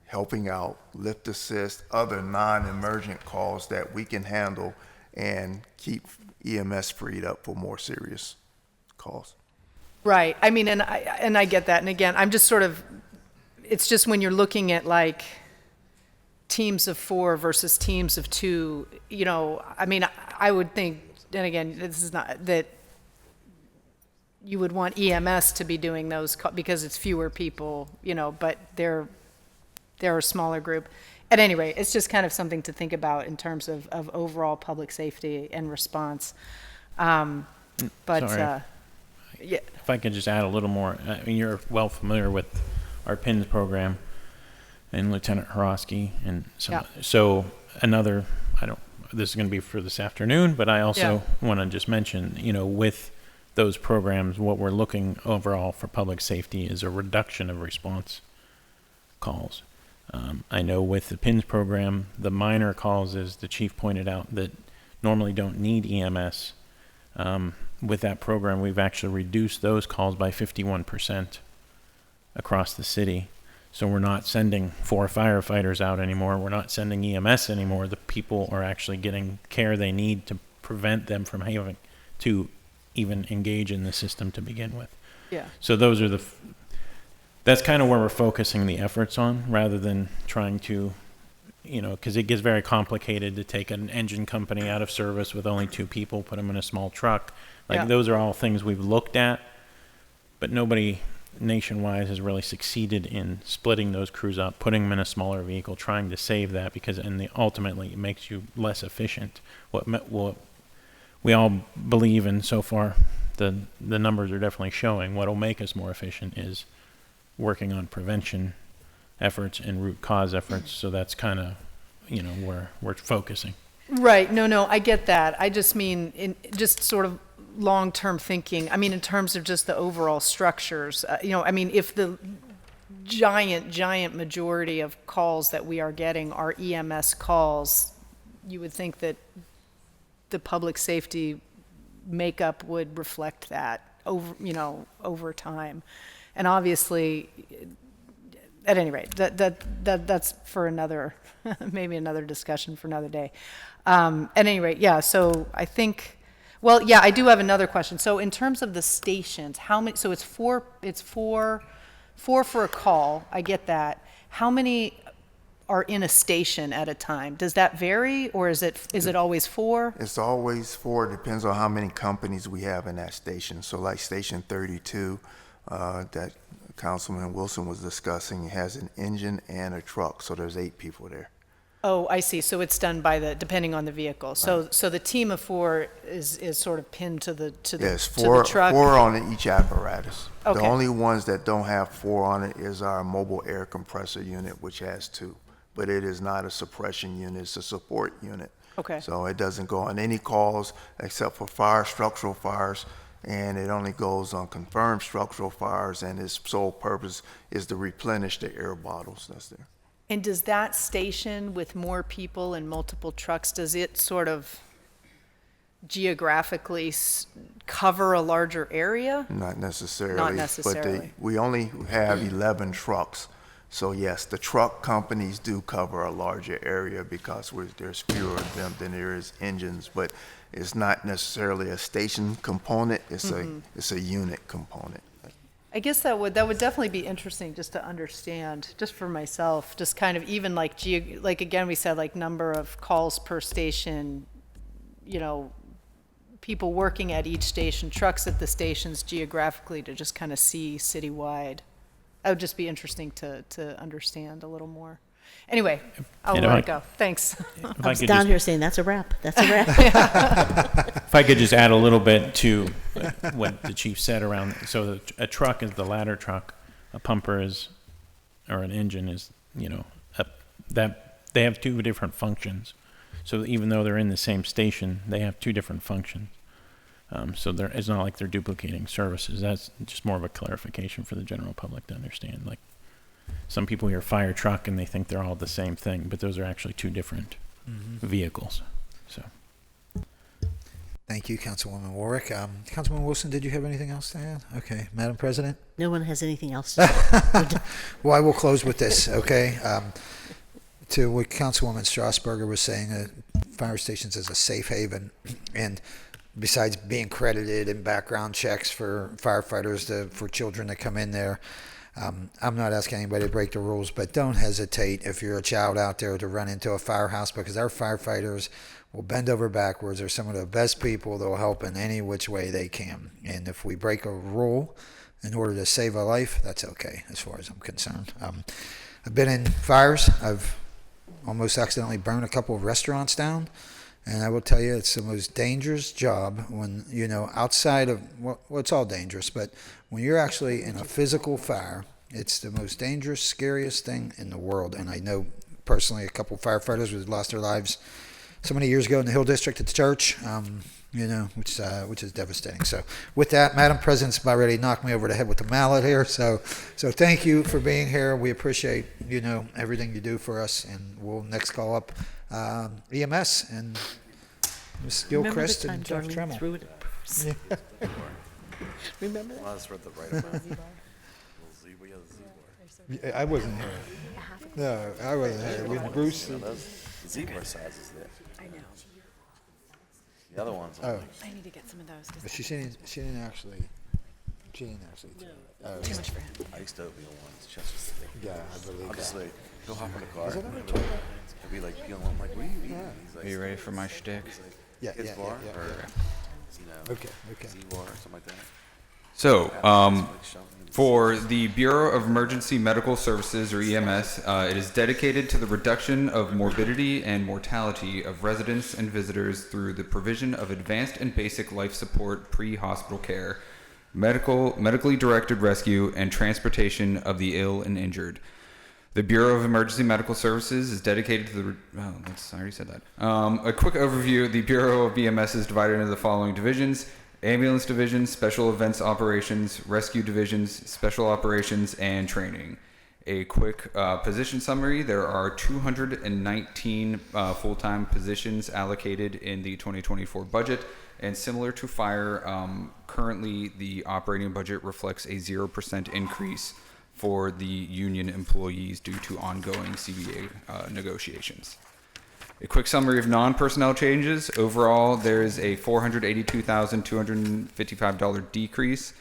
helping out, lift assist, other non-emergent calls that we can handle and keep EMS freed up for more serious calls. Right. I mean, and I get that. And again, I'm just sort of, it's just when you're looking at like teams of 4 versus teams of 2, you know, I mean, I would think, and again, this is not that you would want EMS to be doing those because it's fewer people, you know, but they're a smaller group. At any rate, it's just kind of something to think about in terms of overall public safety and response. But Sorry. yeah, If I could just add a little more, I mean, you're well familiar with our PINS program and Lieutenant Horosky and some, Yeah. so another, this is going to be for this afternoon, but I also want to just mention, you know, with those programs, what we're looking overall for public safety is a reduction of response calls. I know with the PINS program, the minor calls, as the chief pointed out, that normally don't need EMS. With that program, we've actually reduced those calls by 51% across the city. So we're not sending 4 firefighters out anymore. We're not sending EMS anymore. The people are actually getting care they need to prevent them from having to even engage in the system to begin with. yeah. So those are that's kind of where we're focusing the efforts on, rather than trying to, you know, because it gets very complicated to take an engine company out of service with only 2 people, put them in a small truck. Like Yeah. those are all things we've looked at, but nobody nationwide has really succeeded in splitting those crews up, putting them in a smaller vehicle, trying to save that, because ultimately it makes you less efficient. What we all believe in so far, the numbers are definitely showing, what will make us more efficient is working on prevention efforts and root cause efforts. So that's kind of, you know, where we're focusing. Right. No, I get that. I just mean in just sort of long-term thinking. I mean, in terms of just the overall structures, you know, I mean, if the giant majority of calls that we are getting are EMS calls, you would think that the public safety makeup would reflect that over time. And obviously, at any rate, that's for another, maybe another discussion for another day. At any rate, yeah, so I think, well, yeah, I do have another question. So in terms of the stations, how many, so it's four for a call, I get that. How many are in a station at a time? Does that vary, or is it always 4? It's always 4. It depends on how many companies we have in that station. So like Station 32, that Councilman Wilson was discussing, it has an engine and a truck, so there's 8 people there. Oh, I see. So it's done by depending on the vehicle. So the team of 4 is sort of pinned to the Yes, to the truck. 4 on each apparatus. Okay. The only ones that don't have 4 on it is our mobile air compressor unit, which has 2. But it is not a suppression unit, it's a support unit. Okay. So it doesn't go on any calls except for structural fires, and it only goes on confirmed structural fires, and its sole purpose is to replenish the air bottles that's there. And does that station with more people and multiple trucks, does it sort of geographically cover a larger area? Not necessarily. Not necessarily. But we only have 11 trucks. So yes, the truck companies do cover a larger area because there's fewer of them than there is engines, but it's not necessarily a station component, it's a unit component. I guess that would definitely be interesting just to understand, just for myself, just kind of even like again, we said like number of calls per station, you know, people working at each station, trucks at the stations geographically, to just kind of see citywide. That would just be interesting to understand a little more. Anyway, I'll let it go. Thanks. I was down here saying, that's a wrap. That's a wrap. If I could just add a little bit to what the chief said around, so a truck is the ladder truck, a pumper is, or an engine is, you know, that they have 2 different functions. So even though they're in the same station, they have 2 different functions. So it's not like they're duplicating services. That's just more of a clarification for the general public to understand. Like, some people hear fire truck and they think they're all the same thing, but those are actually 2 different vehicles. So, Thank you, Councilwoman Warwick. Councilman Wilson, did you have anything else to add? Okay, Madam President? No one has anything else to say. Well, I will close with this, okay? To what Councilwoman Strasburger was saying, fire stations as a safe haven, and besides being credited in background checks for firefighters for children that come in there. I'm not asking anybody to break the rules, but don't hesitate if you're a child out there to run into a firehouse, because our firefighters will bend over backwards. They're some of the best people. They'll help in any which way they can. And if we break a rule in order to save a life, that's okay as far as I'm concerned. I've been in fires. I've almost accidentally burned a couple of restaurants down. And I will tell you, it's the most dangerous job when, outside of, well, it's all dangerous, but when you're actually in a physical fire, it's the most dangerous, scariest thing in the world. And I know personally a couple of firefighters who lost their lives so many years ago in the Hill District at the church, which is devastating. So with that, Madam President's about ready to knock me over the head with the mallet here. So thank you for being here. We appreciate, everything you do for us. And we'll next call up EMS and Ms. Gilchrist and Jeff Tremmel. Remember that? That's right, the right amount. Yeah, I wasn't here. No, I wasn't here. With Bruce. The zebra size is there. I know. The other ones. Oh, I need to get some of those. 'Cause but she didn't actually. Too much for him. I used to be on one. It's just Yeah, I believe I'm just that. like, go hop in the car. Is it on the toilet? I'd be like, peeling. I'm like, what are you eating? He's like, Are you ready for my shtick? Yeah, Kids yeah, bar yeah, or yeah. Okay. Z-bar or something like that. So, for the Bureau of Emergency Medical Services, or EMS, it is dedicated to the reduction of morbidity and mortality of residents and visitors through the provision of advanced and basic life support pre-hospital care, medically directed rescue, and transportation of the ill and injured. The Bureau of Emergency Medical Services is dedicated to I already said that. A quick overview: the Bureau of EMS is divided into the following divisions: Ambulance Division, Special Events Operations, Rescue Divisions, Special Operations, and Training. A quick position summary: there are 219 full-time positions allocated in the 2024 budget, and similar to fire, currently the operating budget reflects a 0% increase for the union employees due to ongoing CBA negotiations. A quick summary of non-personnel changes. Overall, there is a $482,255 decrease.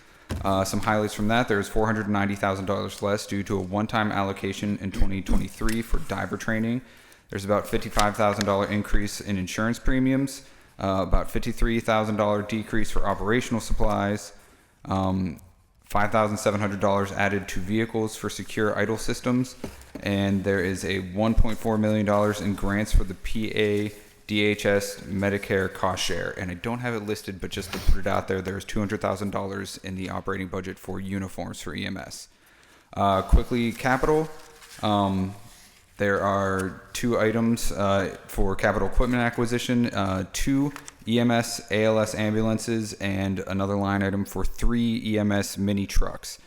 Some highlights from that: there's $490,000 less due to a one-time allocation in 2023 for diver training. There's about $55,000 increase in insurance premiums, about $53,000 decrease for operational supplies, $5,700 added to vehicles for secure idle systems, and there is a $1.4 million in grants for the PA DHS Medicare cost share. And I don't have it listed, but just to put it out there, there's $200,000 in the operating budget for uniforms for EMS. Quickly, capital. There are two items for capital equipment acquisition, 2 EMS ALS ambulances, and another line item for 3 EMS mini trucks.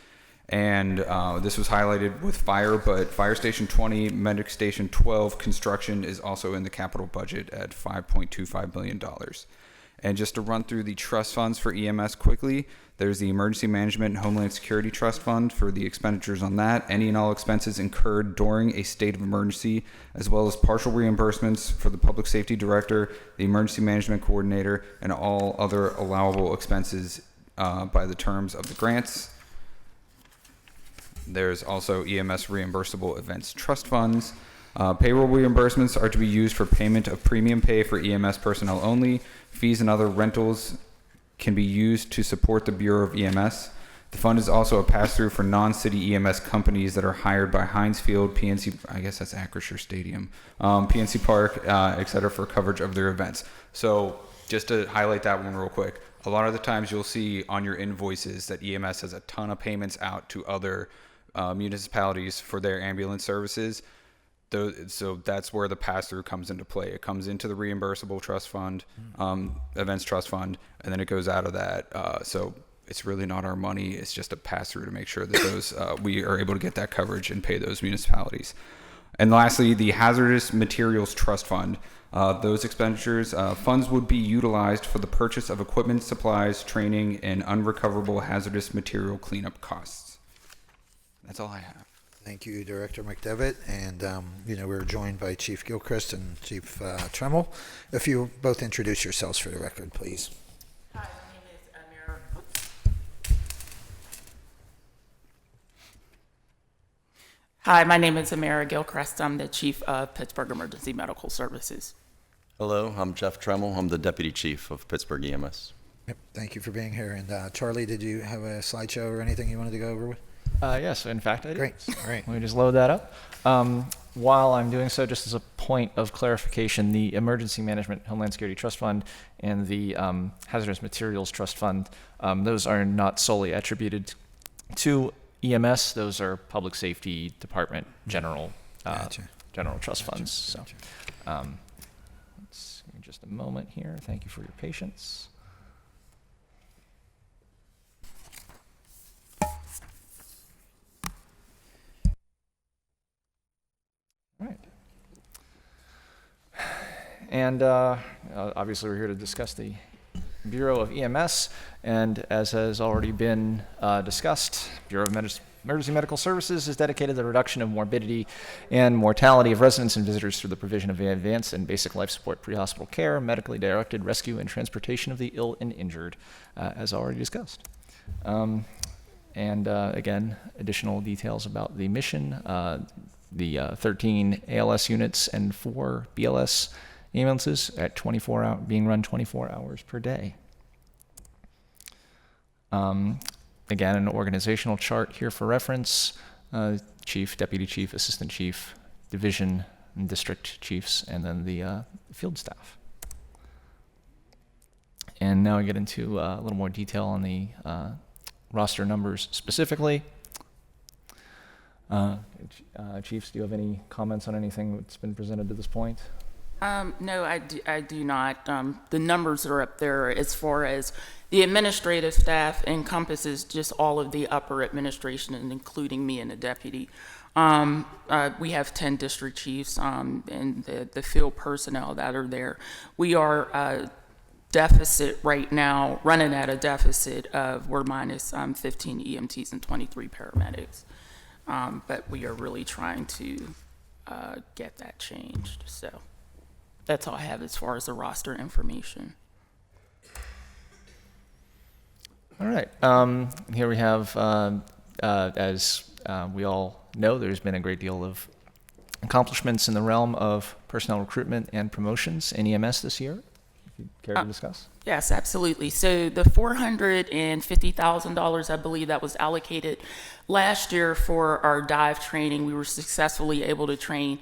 And this was highlighted with fire, but Fire Station 20, Medic Station 12 construction is also in the capital budget at $5.25 million. And just to run through the trust funds for EMS quickly, there's the Emergency Management and Homeland Security Trust Fund for the expenditures on that, any and all expenses incurred during a state of emergency, as well as partial reimbursements for the Public Safety Director, the Emergency Management Coordinator, and all other allowable expenses by the terms of the grants. There's also EMS Reimbursable Events Trust Funds. Payroll reimbursements are to be used for payment of premium pay for EMS personnel only. Fees and other rentals can be used to support the Bureau of EMS. The fund is also a pass-through for non-city EMS companies that are hired by Heinz Field, PNC, I guess that's Acrisure Stadium, PNC Park, et cetera, for coverage of their events. So just to highlight that one real quick, a lot of the times you'll see on your invoices that EMS has a ton of payments out to other municipalities for their ambulance services. So that's where the pass-through comes into play. It comes into the reimbursable trust fund, events trust fund, and then it goes out of that. So it's really not our money. It's just a pass-through to make sure that those we are able to get that coverage and pay those municipalities. And lastly, the hazardous materials trust fund. Those expenditures, funds would be utilized for the purchase of equipment, supplies, training, and unrecoverable hazardous material cleanup costs. That's all I have. Thank you, Director McDevitt. And, we're joined by Chief Gilchrist and Chief Tremmel. If you both introduce yourselves for the record, please. Hi, my name is Amira. Hi, my name is Amira Gilchrist. I'm the Chief of Pittsburgh Emergency Medical Services. Hello, I'm Jeff Tremmel. I'm the Deputy Chief of Pittsburgh EMS. Yep, thank you for being here. And Charlie, did you have a slideshow or anything you wanted to go over with? Yes, in fact, I do. Great. All right. Let me just load that up. While I'm doing so, just as a point of clarification, the Emergency Management Homeland Security Trust Fund and the Hazardous Materials Trust Fund, those are not solely attributed to EMS. Those are Public Safety Department general general trust funds. So, let's give me just a moment here. Thank you for your patience. All right. And obviously we're here to discuss the Bureau of EMS, and as has already been discussed, Bureau of Emergency Medical Services is dedicated to the reduction of morbidity and mortality of residents and visitors through the provision of advanced and basic life support pre-hospital care, medically directed rescue and transportation of the ill and injured, as already discussed. Again, additional details about the mission, the 13 ALS units and 4 BLS ambulances at being run 24 hours per day. Again, an organizational chart here for reference, chief, deputy chief, assistant chief, division, and district chiefs, and then the field staff. And now I get into a little more detail on the roster numbers specifically. Chiefs, do you have any comments on anything that's been presented to this point? No, I do not. The numbers are up there as far as the administrative staff encompasses just all of the upper administration, and including me and the deputy. We have 10 district chiefs and the field personnel that are there. We are deficit right now, running at a deficit of, we're minus 15 EMTs and 23 paramedics. But we are really trying to get that changed. So that's all I have as far as the roster information. All right. Here we have, as we all know, there's been a great deal of accomplishments in the realm of personnel recruitment and promotions in EMS this year. If you'd care to discuss. Yes, absolutely. So the $450,000, I believe, that was allocated last year for our dive training, we were successfully able to train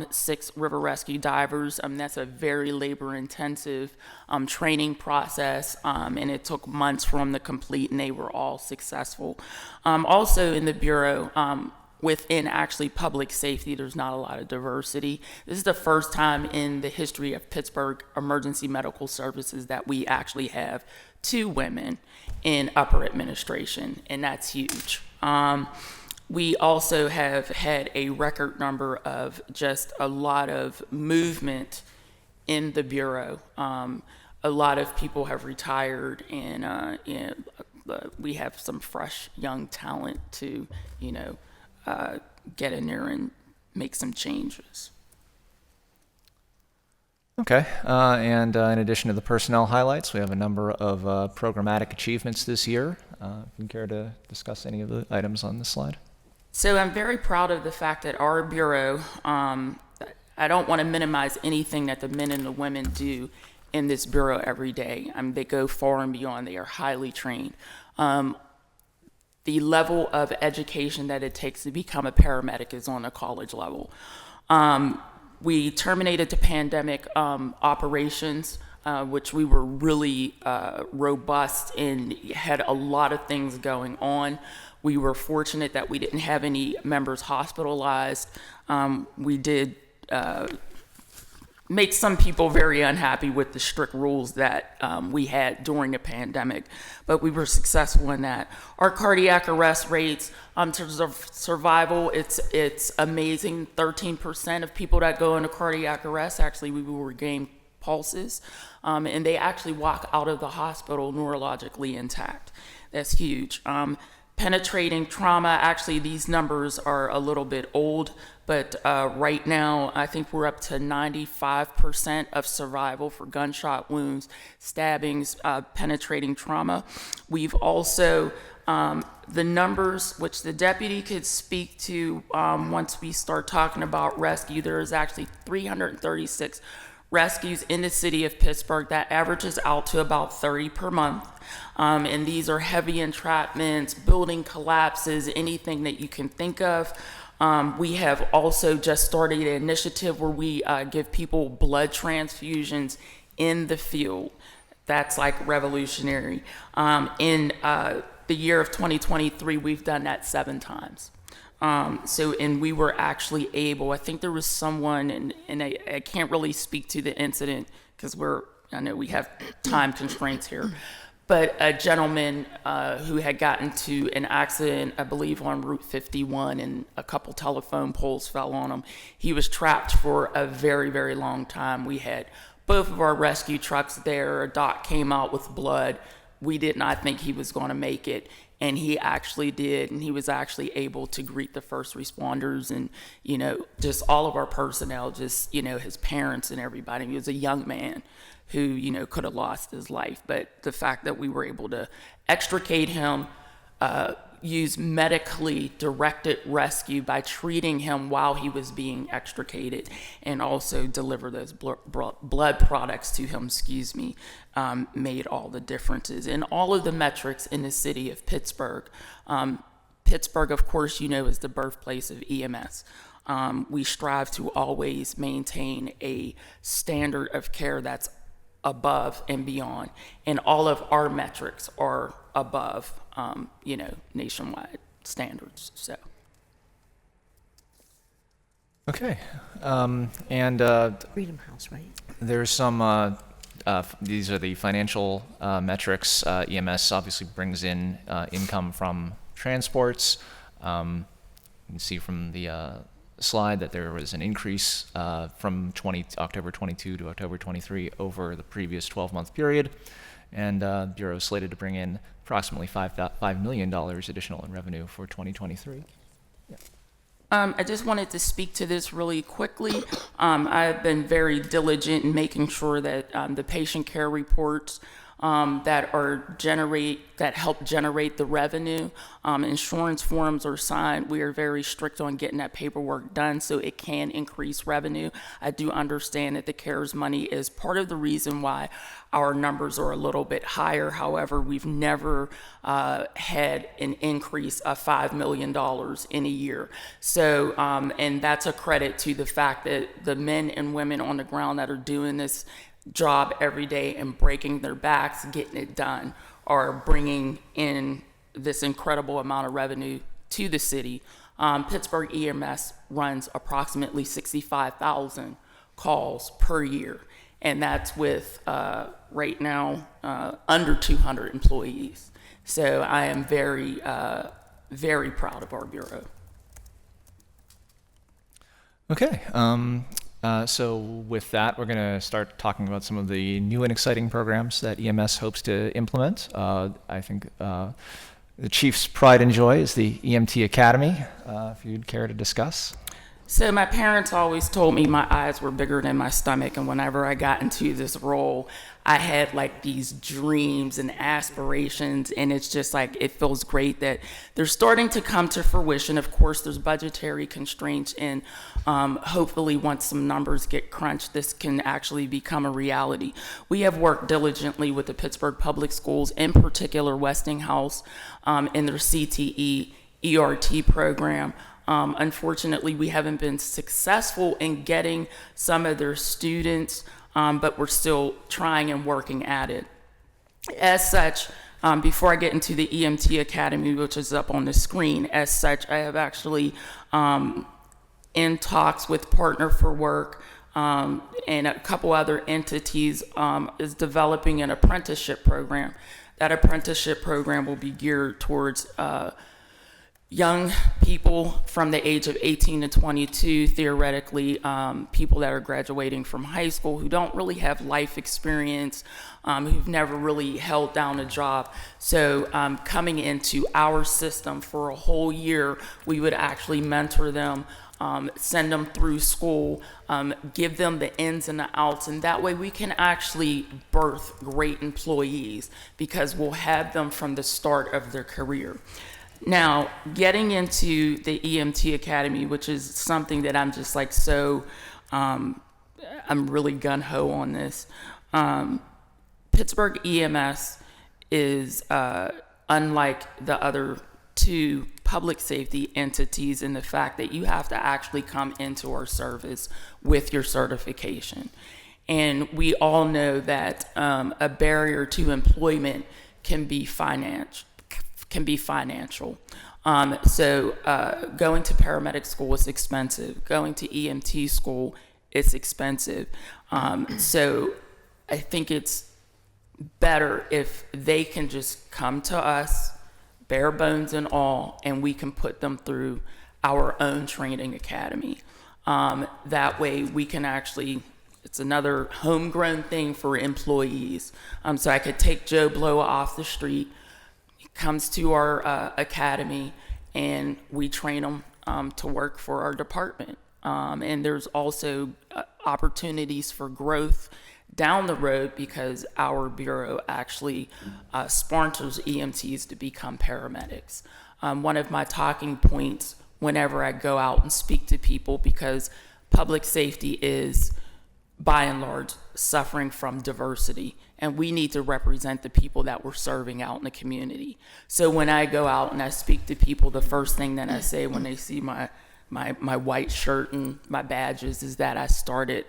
6 river rescue divers. That's a very labor-intensive training process, and it took months for them to complete, and they were all successful. Also in the Bureau, within actually public safety, there's not a lot of diversity. This is the first time in the history of Pittsburgh Emergency Medical Services that we actually have 2 women in upper administration, and that's huge. We also have had a record number of just a lot of movement in the Bureau. A lot of people have retired, and we have some fresh young talent to, get in there and make some changes. Okay, and in addition to the personnel highlights, we have a number of programmatic achievements this year. If you care to discuss any of the items on this slide. So I'm very proud of the fact that our Bureau, I don't want to minimize anything that the men and the women do in this Bureau every day. They go far and beyond. They are highly trained. The level of education that it takes to become a paramedic is on a college level. We terminated the pandemic operations, which we were really robust and had a lot of things going on. We were fortunate that we didn't have any members hospitalized. We did make some people very unhappy with the strict rules that we had during the pandemic, but we were successful in that. Our cardiac arrest rates, in terms of survival, it's amazing. 13% of people that go into cardiac arrest, actually, we will regain pulses, and they actually walk out of the hospital neurologically intact. That's huge. Penetrating trauma, actually these numbers are a little bit old, but right now I think we're up to 95% of survival for gunshot wounds, stabbings, penetrating trauma. We've also, the numbers which the deputy could speak to once we start talking about rescue, there is actually 336 rescues in the city of Pittsburgh. That averages out to about 30 per month. And these are heavy entrapments, building collapses, anything that you can think of. We have also just started an initiative where we give people blood transfusions in the field. That's like revolutionary. In the year of 2023, we've done that 7 times. And we were actually able, I think there was someone, and I can't really speak to the incident because I know we have time constraints here, but a gentleman who had gotten to an accident, I believe on Route 51, and a couple telephone poles fell on him. He was trapped for a very, very long time. We had both of our rescue trucks there. A doc came out with blood. We did not think he was going to make it. And he actually did, and he was actually able to greet the first responders and, just all of our personnel, just, his parents and everybody. He was a young man who, could have lost his life. But the fact that we were able to extricate him, use medically directed rescue by treating him while he was being extricated, and also deliver those blood products to him, made all the differences in all of the metrics in the city of Pittsburgh. Pittsburgh, of course, is the birthplace of EMS. We strive to always maintain a standard of care that's above and beyond, and all of our metrics are above, nationwide standards. So. Okay, Freedom House, right? there's some. These are the financial metrics. EMS obviously brings in income from transports. You can see from the slide that there was an increase from October 22 to October 23 over the previous 12-month period, and the Bureau is slated to bring in approximately $5 million additional in revenue for 2023. Yeah. I just wanted to speak to this really quickly. I've been very diligent in making sure that the patient care reports that help generate the revenue, insurance forms are signed. We are very strict on getting that paperwork done so it can increase revenue. I do understand that the CARES money is part of the reason why our numbers are a little bit higher. However, we've never had an increase of $5 million in a year. So, and that's a credit to the fact that the men and women on the ground that are doing this job every day and breaking their backs, getting it done, are bringing in this incredible amount of revenue to the city. Pittsburgh EMS runs approximately 65,000 calls per year, and that's with right now under 200 employees. So I am very, very proud of our Bureau. Okay. So with that, we're going to start talking about some of the new and exciting programs that EMS hopes to implement. I think the Chief's pride and joy is the EMT Academy, if you'd care to discuss. So my parents always told me my eyes were bigger than my stomach, and whenever I got into this role, I had like these dreams and aspirations, and it's just like, it feels great that they're starting to come to fruition. Of course, there's budgetary constraints, and hopefully once some numbers get crunched, this can actually become a reality. We have worked diligently with the Pittsburgh Public Schools, in particular Westinghouse, in their CTE ERT program. Unfortunately, we haven't been successful in getting some of their students, but we're still trying and working at it. As such, before I get into the EMT Academy, which is up on the screen, as such, I have actually in talks with Partner for Work and a couple other entities is developing an apprenticeship program. That apprenticeship program will be geared towards young people from the age of 18 to 22, theoretically, people that are graduating from high school who don't really have life experience, who've never really held down a job. So coming into our system for a whole year, we would actually mentor them, send them through school, give them the ins and the outs, and that way we can actually birth great employees because we'll have them from the start of their career. Now, getting into the EMT Academy, which is something that I'm just like I'm really gung-ho on this. Pittsburgh EMS is unlike the other two public safety entities in the fact that you have to actually come into our service with your certification. And we all know that a barrier to employment can be financial. So going to paramedic school is expensive. Going to EMT school is expensive. So I think it's better if they can just come to us, bare bones and all, and we can put them through our own training academy. That way we can actually, it's another homegrown thing for employees. So I could take Joe Blow off the street, comes to our academy, and we train them to work for our department. And there's also opportunities for growth down the road because our bureau actually sponsors EMTs to become paramedics. One of my talking points whenever I go out and speak to people, because public safety is by and large suffering from diversity, and we need to represent the people that we're serving out in the community. So when I go out and I speak to people, the first thing that I say when they see my white shirt and my badges is that I started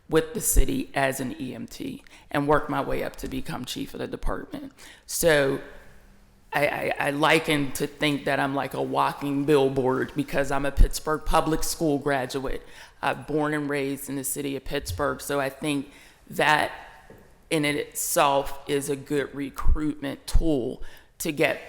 with the city as an EMT and worked my way up to become chief of the department. So I liken to think that I'm like a walking billboard because I'm a Pittsburgh public school graduate. Born and raised in the city of Pittsburgh. So I think that in itself is a good recruitment tool to get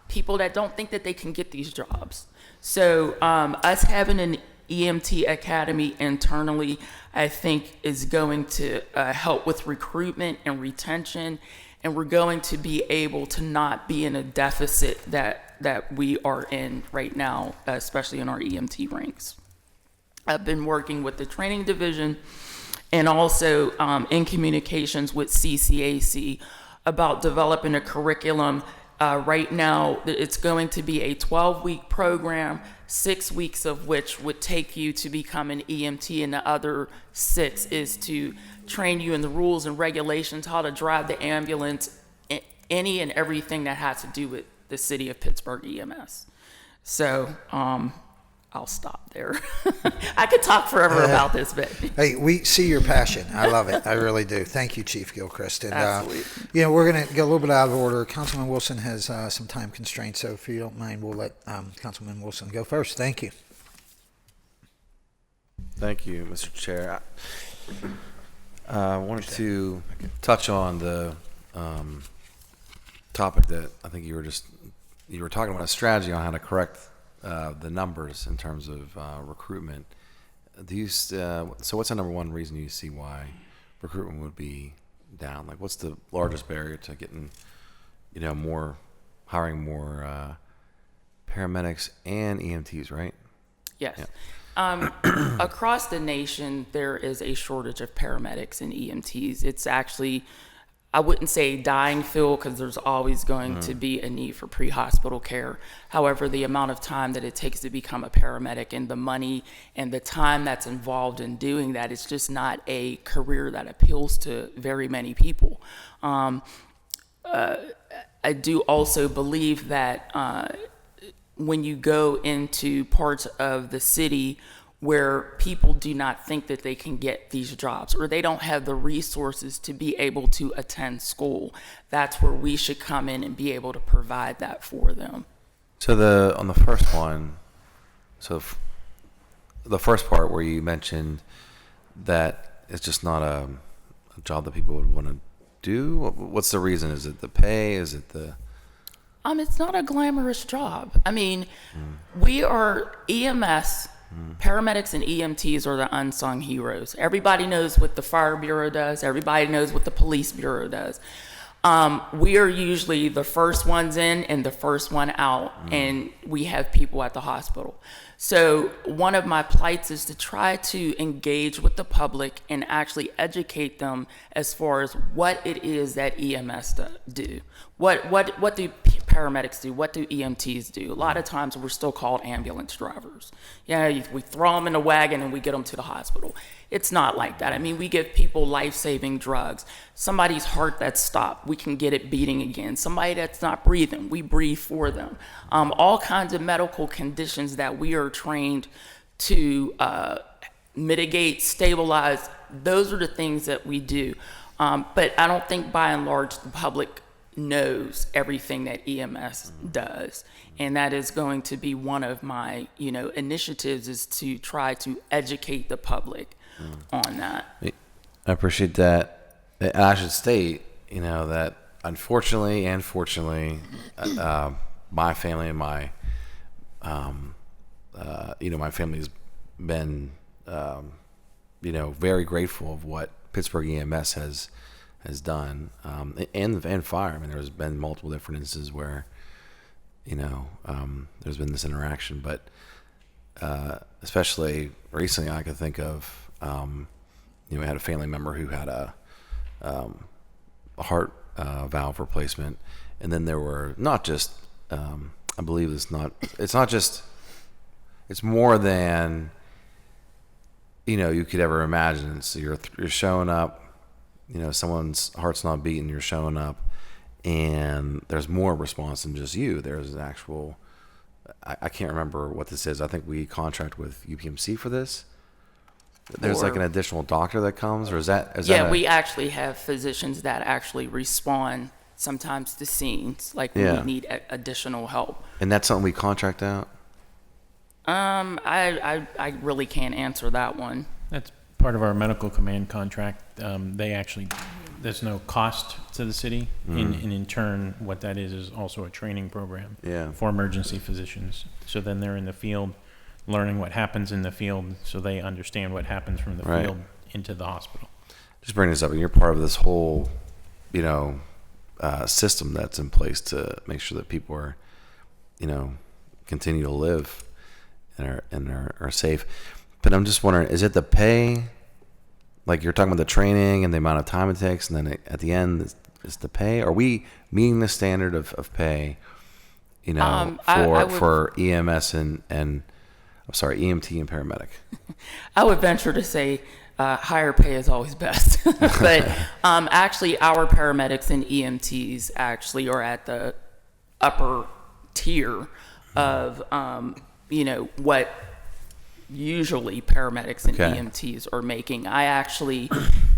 people that don't think that they can get these jobs. So us having an EMT Academy internally, I think is going to help with recruitment and retention, and we're going to be able to not be in a deficit that we are in right now, especially in our EMT ranks. I've been working with the training division and also in communications with CCAC about developing a curriculum. Right now, it's going to be a 12-week program, 6 weeks of which would take you to become an EMT, and the other 6 is to train you in the rules and regulations, how to drive the ambulance, any and everything that has to do with the city of Pittsburgh EMS. So I'll stop there. I could talk forever about this, but Hey, we see your passion. I love it. I really do. Thank you, Chief Gilchrist. And, absolutely. we're going to get a little bit out of order. Councilman Wilson has some time constraints, so if you don't mind, we'll let Councilman Wilson go first. Thank you. Thank you, Mr. Chair. I wanted to touch on the topic that I think you were talking about, a strategy on how to correct the numbers in terms of recruitment. So what's the number one reason you see why recruitment would be down? Like, what's the largest barrier to getting, hiring more paramedics and EMTs, right? yes. Yeah. Across the nation, there is a shortage of paramedics and EMTs. It's actually, I wouldn't say dying field because there's always going to be a need for pre-hospital care. However, the amount of time that it takes to become a paramedic and the money and the time that's involved in doing that, it's just not a career that appeals to very many people. I do also believe that when you go into parts of the city where people do not think that they can get these jobs or they don't have the resources to be able to attend school, that's where we should come in and be able to provide that for them. So on the first one, the first part where you mentioned that it's just not a job that people would want to do, what's the reason? Is it the pay? Is it the It's not a glamorous job. I mean, we are EMS, paramedics and EMTs are the unsung heroes. Everybody knows what the fire bureau does. Everybody knows what the police bureau does. We are usually the first ones in and the first one out, and we have people at the hospital. So one of my plights is to try to engage with the public and actually educate them as far as what it is that EMS do. What do paramedics do? What do EMTs do? A lot of times we're still called ambulance drivers. We throw them in a wagon and we get them to the hospital. It's not like that. I mean, we give people life-saving drugs. Somebody's heart that's stopped, we can get it beating again. Somebody that's not breathing, we breathe for them. All kinds of medical conditions that we are trained to mitigate, stabilize, those are the things that we do. But I don't think by and large the public knows everything that EMS does. And that is going to be one of my, initiatives, is to try to educate the public on that. I appreciate that. And I should state, that unfortunately and fortunately, my family and my family's been, very grateful of what Pittsburgh EMS has done, and fire. I mean, there's been multiple different instances where, there's been this interaction, but especially recently, I could think of, we had a family member who had a heart valve replacement, and then there were not just, I believe it's not just, it's more than, you could ever imagine. So you're showing up, someone's heart's not beating, you're showing up, and there's more response than just you. There's an actual, I can't remember what this is. I think we contract with UPMC for this. There's like an additional doctor that comes, or is that we actually have physicians that actually respond sometimes to scenes, like when we need additional help. And that's something we contract out? I really can't answer that one. That's part of our medical command contract. There's no cost to the city. And in turn, what that is also a training program for emergency physicians. So then they're in the field learning what happens in the field, so they understand what happens from the field into the hospital. Just bring this up, and you're part of this whole, system that's in place to make sure that people are, continue to live and are safe. But I'm just wondering, is it the pay? Like you're talking about the training and the amount of time it takes, and then at the end is the pay? Are we meeting the standard of pay, for EMS and I'm sorry, EMT and paramedic? I would venture to say higher pay is always best. But actually, our paramedics and EMTs actually are at the upper tier of, what usually paramedics and EMTs are making. I actually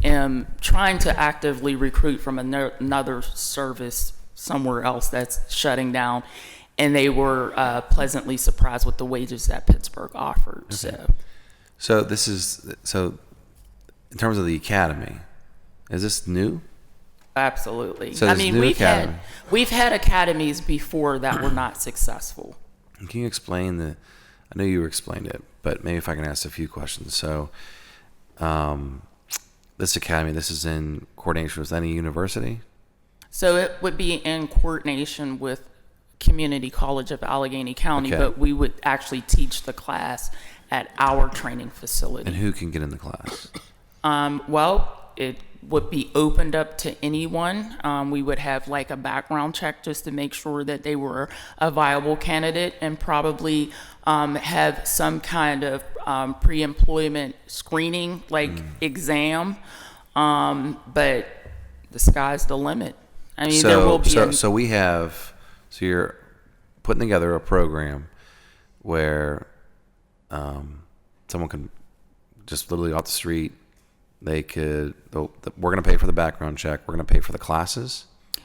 am trying to actively recruit from another service somewhere else that's shutting down. And they were pleasantly surprised with the wages that Pittsburgh offered. Okay. So in terms of the academy, is this new? Absolutely. So we've had academies before that were not successful. Can you explain I know you explained it, but maybe if I can ask a few questions. So, this academy, this is in coordination with any university? So it would be in coordination with Community College of Allegheny County, but we would actually teach the class at our training facility. And who can get in the class? It would be opened up to anyone. We would have like a background check just to make sure that they were a viable candidate, and probably have some kind of pre-employment screening, like exam. But the sky's the limit. I mean, there will be. So you're putting together a program where someone can just literally off the street, we're going to pay for the background check, we're going to pay for the classes.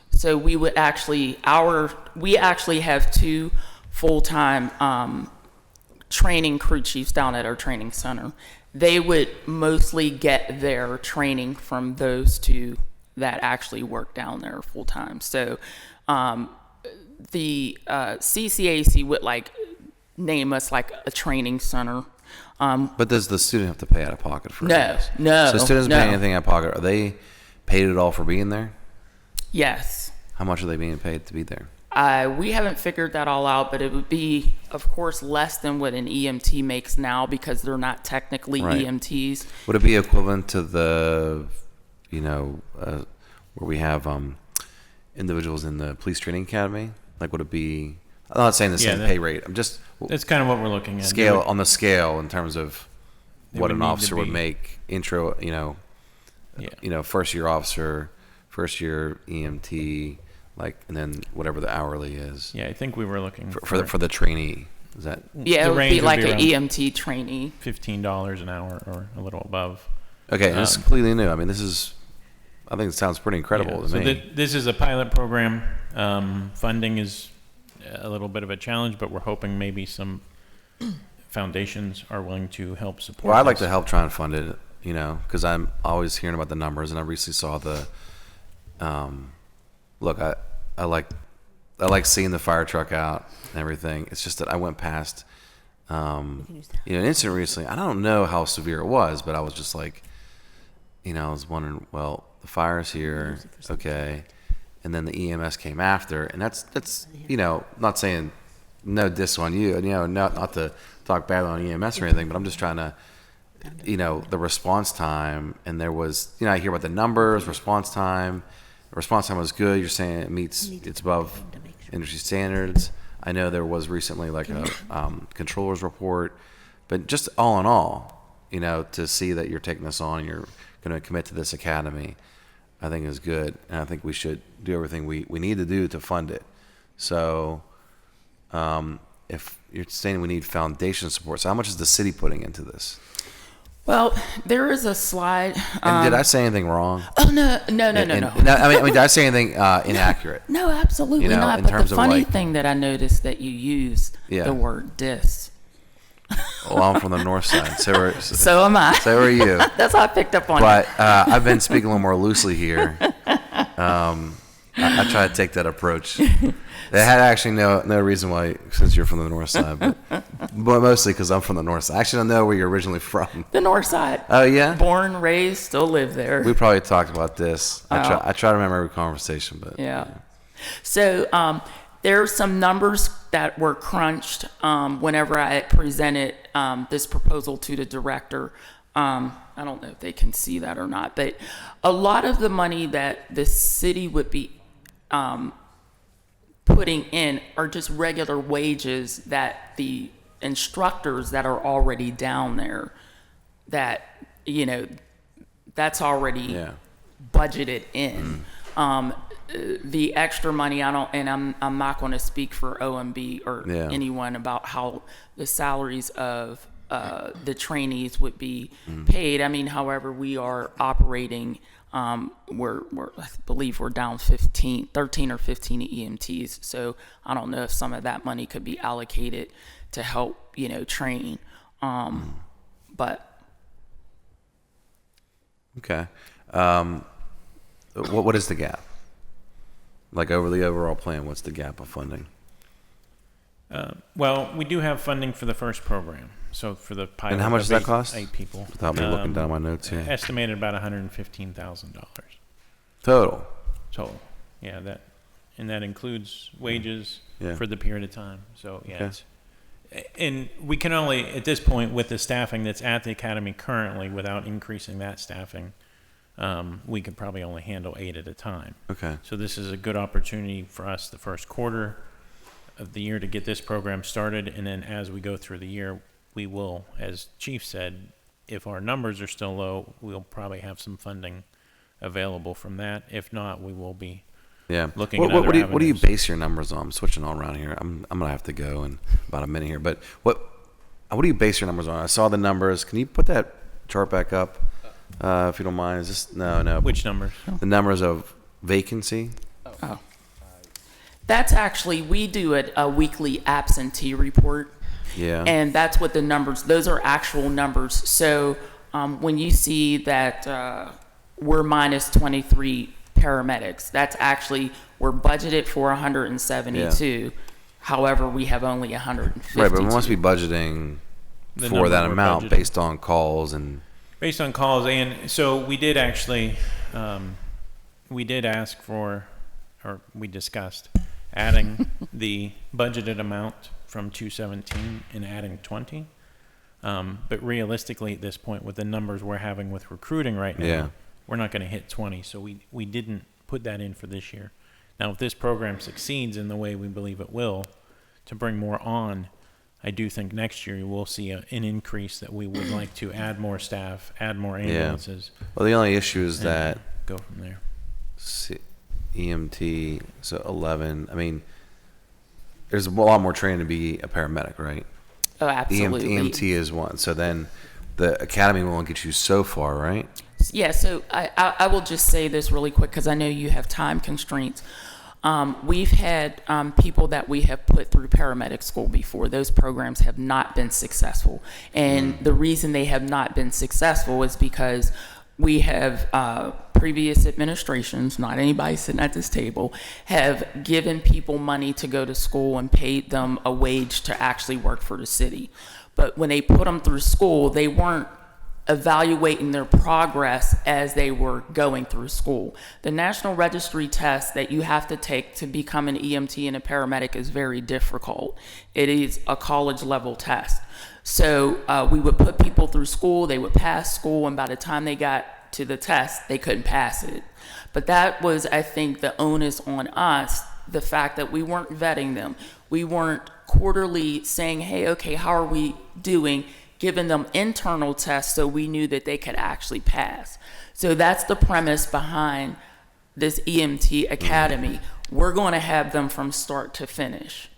So we would actually have 2 full-time training crew chiefs down at our training center. They would mostly get their training from those 2 that actually work down there full-time. So the CCAC would like name us like a training center. But does the student have to pay out of pocket for this? No. So students no. pay anything out of pocket. Are they paid at all for being there? Yes. How much are they being paid to be there? We haven't figured that all out, but it would be, of course, less than what an EMT makes now because they're not technically Right. EMTs. Would it be equivalent to the, where we have individuals in the police training academy? Like, would it be? I'm not saying the same pay rate. I'm just That's kind of what we're looking at. scale on the scale in terms of They what would an need to officer would be- make. Intro, first year officer, first year EMT, and then whatever the hourly is. Yeah, I think we were looking for the trainee. Is that? Yeah, The it would range be like an around EMT trainee. $15 an hour or a little above. Okay, and it's completely new. I mean, I think it sounds pretty incredible Yeah, to so me. this is a pilot program. Funding is a little bit of a challenge, but we're hoping maybe some foundations are willing to help support. Well, I'd like this. to help try and fund it, because I'm always hearing about the numbers, and I recently saw the. Look, I like seeing the fire truck out and everything. It's just that I went past, an incident recently. I don't know how severe it was, but I was just like, I was wondering. Well, the fire's here, okay, and then the EMS came after, and that's not saying no diss on you, not to talk bad on EMS or anything, but I'm just trying to. The response time, and there was, I hear about the numbers, response time. Response time was good. You're saying it's above industry standards. I know there was recently like a controller's report, but just all in all, to see that you're taking this on, you're going to commit to this academy, I think is good, and I think we should do everything we need to do to fund it. So, if you're saying we need foundation support, so how much is the city putting into this? Well, there is a slide. And did I say anything wrong? Oh, no. I mean, did I say anything inaccurate? No, absolutely not. in But terms the of, funny like- thing that I noticed that you used the word diss. Well, I'm from the north side, so So am I. So are you. That's how I picked up on But it. I've been speaking a little more loosely here. I try to take that approach. They had actually no reason why, since you're from the north side, but mostly because I'm from the north side. I actually don't know where you're originally from. The north side. Oh, yeah? Born, raised, still live there. We probably talked about this. I try to remember every conversation, but Yeah. So there are some numbers that were crunched whenever I presented this proposal to the director. I don't know if they can see that or not, but a lot of the money that the city would be putting in are just regular wages that the instructors that are already down there, that, that's already budgeted in. The extra money, I'm not going to speak for OMB or anyone about how the salaries of the trainees would be paid. I mean, however, we are operating. I believe we're down 13 or 15 EMTs. So I don't know if some of that money could be allocated to help, train. But okay. What is the gap? Like over the overall plan, what's the gap of funding? Well, we do have funding for the first program. So for the pilot, And how much of does that cost? 8 people. Without me looking down my notes here. Estimated about $115,000 Total. total. Yeah, that includes wages Yeah. for the period of time. So yeah, Okay. and we can only at this point with the staffing that's at the academy currently, without increasing that staffing, we could probably only handle 8 at a time. Okay. So this is a good opportunity for us the first quarter of the year to get this program started, and then as we go through the year, we will, as Chief said, if our numbers are still low, we'll probably have some funding available from that. If not, we will be looking at other what do you avenues. base your numbers on? I'm switching all around here. I'm gonna have to go in about a minute here. But what do you base your numbers on? I saw the numbers. Can you put that chart back up, if you don't mind? Is this no? Which numbers? The numbers of vacancy. Oh. That's actually, we do a weekly absentee report. Yeah. And that's what the numbers, those are actual numbers. So when you see that we're minus 23 paramedics, that's actually We're budgeted for 172. However, we have only 150. Right, but we must be budgeting The for number that we're amount budgeting. based on calls and. Based on calls, and so we did actually, we did ask for, or we discussed adding the budgeted amount from 217 and adding 20. But realistically, at this point, with the numbers we're having with recruiting right now, Yeah. we're not going to hit 20. So we didn't put that in for this year. Now, if this program succeeds in the way we believe it will, to bring more on, I do think next year we'll see an increase that we would like to add more staff, add more ambulances. Well, the only issue is and that go from there. EMT, so 11. I mean, there's a lot more training to be a paramedic, right? Oh, absolutely. EMT is one. So then the academy won't get you so far, right? Yeah, so I will just say this really quick because I know you have time constraints. We've had people that we have put through paramedic school before. Those programs have not been successful. And the reason they have not been successful is because we have previous administrations, not anybody sitting at this table, have given people money to go to school and paid them a wage to actually work for the city. But when they put them through school, they weren't evaluating their progress as they were going through school. The national registry test that you have to take to become an EMT and a paramedic is very difficult. It is a college level test. So we would put people through school, they would pass school, and by the time they got to the test, they couldn't pass it. But that was, I think, the onus on us, the fact that we weren't vetting them. We weren't quarterly saying, hey, okay, how are we doing? Giving them internal tests so we knew that they could actually pass. So that's the premise behind this EMT Academy. We're going to have them from start to finish.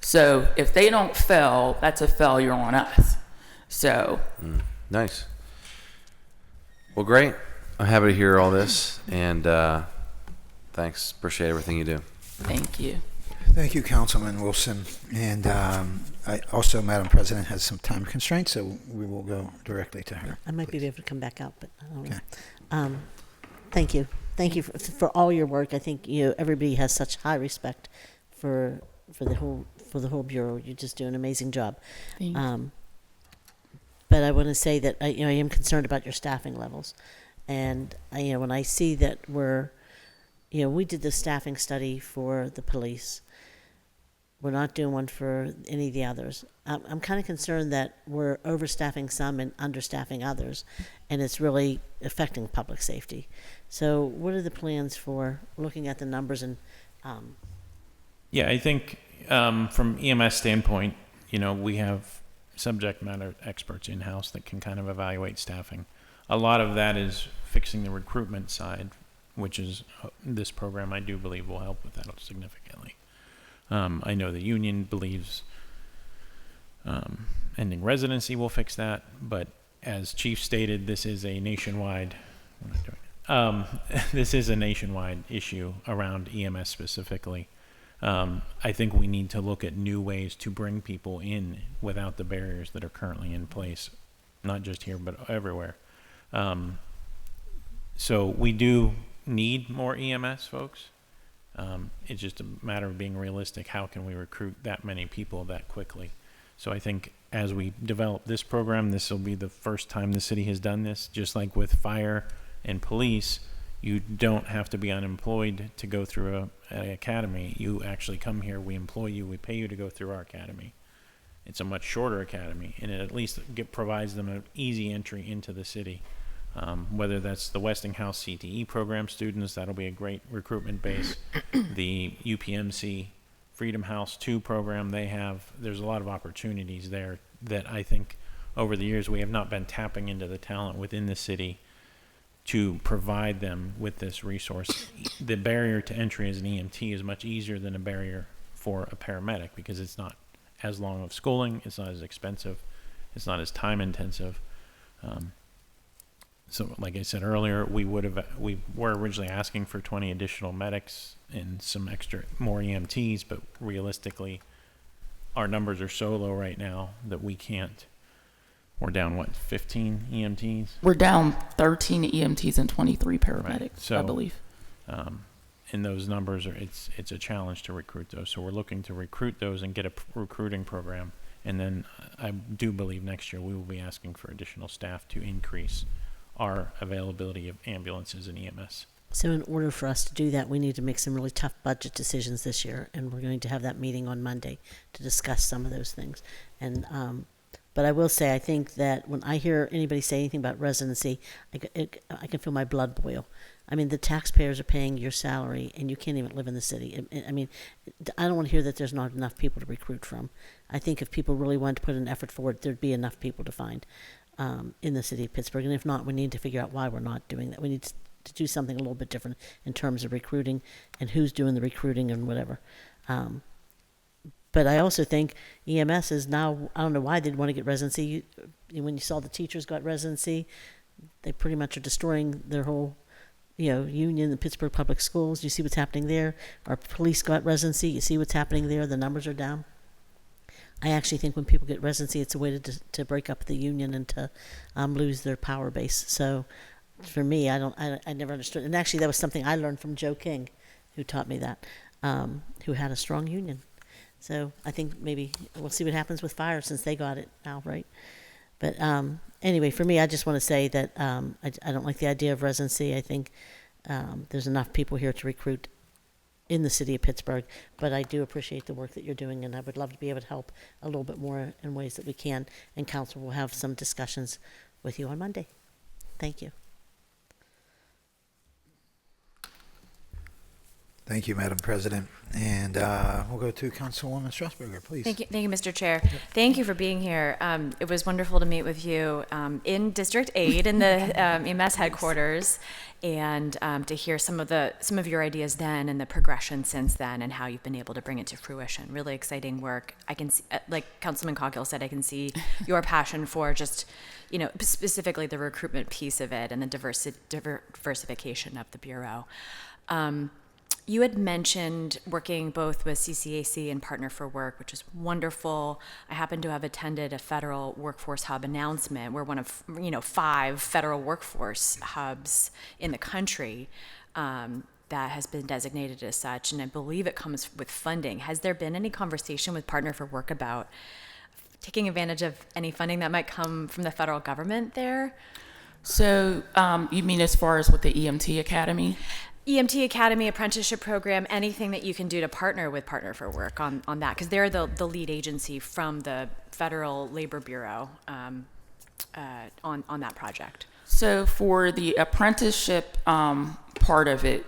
So if they don't fail, that's a failure on us. So. Nice. Well, great. I'm happy to hear all this, and thanks. Appreciate everything you do. Thank you. Thank you, Councilman Wilson. And I also, Madam President, has some time constraints, so we will go directly to her. I might be able to come back out, but I don't know. Okay. Thank you. Thank you for all your work. I think everybody has such high respect for the whole bureau. You just do an amazing job. Thanks. But I want to say that I am concerned about your staffing levels, and when I see that we did the staffing study for the police. We're not doing one for any of the others. I'm kind of concerned that we're overstaffing some and understaffing others, and it's really affecting public safety. So what are the plans for looking at the numbers and Yeah, I think from EMS standpoint, we have subject matter experts in-house that can kind of evaluate staffing. A lot of that is fixing the recruitment side, which is this program I do believe will help with that significantly. I know the union believes ending residency will fix that, but as Chief stated, this is a nationwide. This is a nationwide issue around EMS specifically. I think we need to look at new ways to bring people in without the barriers that are currently in place, not just here but everywhere. So we do need more EMS folks. It's just a matter of being realistic. How can we recruit that many people that quickly? So I think as we develop this program, this will be the first time the city has done this. Just like with fire and police, you don't have to be unemployed to go through an academy. You actually come here, we employ you, we pay you to go through our academy. It's a much shorter academy, and it at least provides them an easy entry into the city. Whether that's the Westinghouse CTE program students, that'll be a great recruitment base. The UPMC Freedom House 2 program there's a lot of opportunities there that I think over the years we have not been tapping into the talent within the city to provide them with this resource. The barrier to entry as an EMT is much easier than a barrier for a paramedic because it's not as long of schooling, it's not as expensive, it's not as time intensive. So like I said earlier, we were originally asking for 20 additional medics and some more EMTs, but realistically, our numbers are so low right now that we can't. We're down, 15 EMTs? We're down 13 EMTs and 23 paramedics, Right. So, I believe. and those numbers it's a challenge to recruit those. So we're looking to recruit those and get a recruiting program. And then I do believe next year we will be asking for additional staff to increase our availability of ambulances and EMS. So in order for us to do that, we need to make some really tough budget decisions this year, and we're going to have that meeting on Monday to discuss some of those things. And but I will say, I think that when I hear anybody say anything about residency, I can feel my blood boil. I mean, the taxpayers are paying your salary, and you can't even live in the city. I mean, I don't want to hear that there's not enough people to recruit from. I think if people really wanted to put an effort forward, there'd be enough people to find in the city of Pittsburgh. And if not, we need to figure out why we're not doing that. We need to do something a little bit different in terms of recruiting and who's doing the recruiting and whatever. But I also think EMS is now, I don't know why they'd want to get residency. When you saw the teachers got residency, they pretty much are destroying their whole, union, the Pittsburgh Public Schools. You see what's happening there. Our police got residency. You see what's happening there. The numbers are down. I actually think when people get residency, it's a way to break up the union and to lose their power base. So for me, I never understood. And actually, that was something I learned from Joe King, who taught me that, who had a strong union. So I think maybe we'll see what happens with fire since they got it now, right? But anyway, for me, I just want to say that I don't like the idea of residency. I think there's enough people here to recruit in the city of Pittsburgh, but I do appreciate the work that you're doing, and I would love to be able to help a little bit more in ways that we can, and council will have some discussions with you on Monday. Thank you. Thank you, Madam President. And we'll go to Councilwoman Strasburger, please. Thank you, Mr. Chair. Thank you for being here. It was wonderful to meet with you in District 8 in the EMS headquarters, and to hear some of your ideas then and the progression since then and how you've been able to bring it to fruition. Really exciting work. I can see, like Councilman Coghill said, I can see your passion for just, specifically the recruitment piece of it and the diversification of the Bureau. You had mentioned working both with CCAC and Partner for Work, which is wonderful. I happen to have attended a federal workforce hub announcement. We're one of 5 federal workforce hubs in the country that has been designated as such, and I believe it comes with funding. Has there been any conversation with Partner for Work about taking advantage of any funding that might come from the federal government there? So you mean as far as with the EMT Academy? EMT Academy, apprenticeship program, anything that you can do to partner with Partner for Work on that, because they're the lead agency from the Federal Labor Bureau on that project. So for the apprenticeship part of it,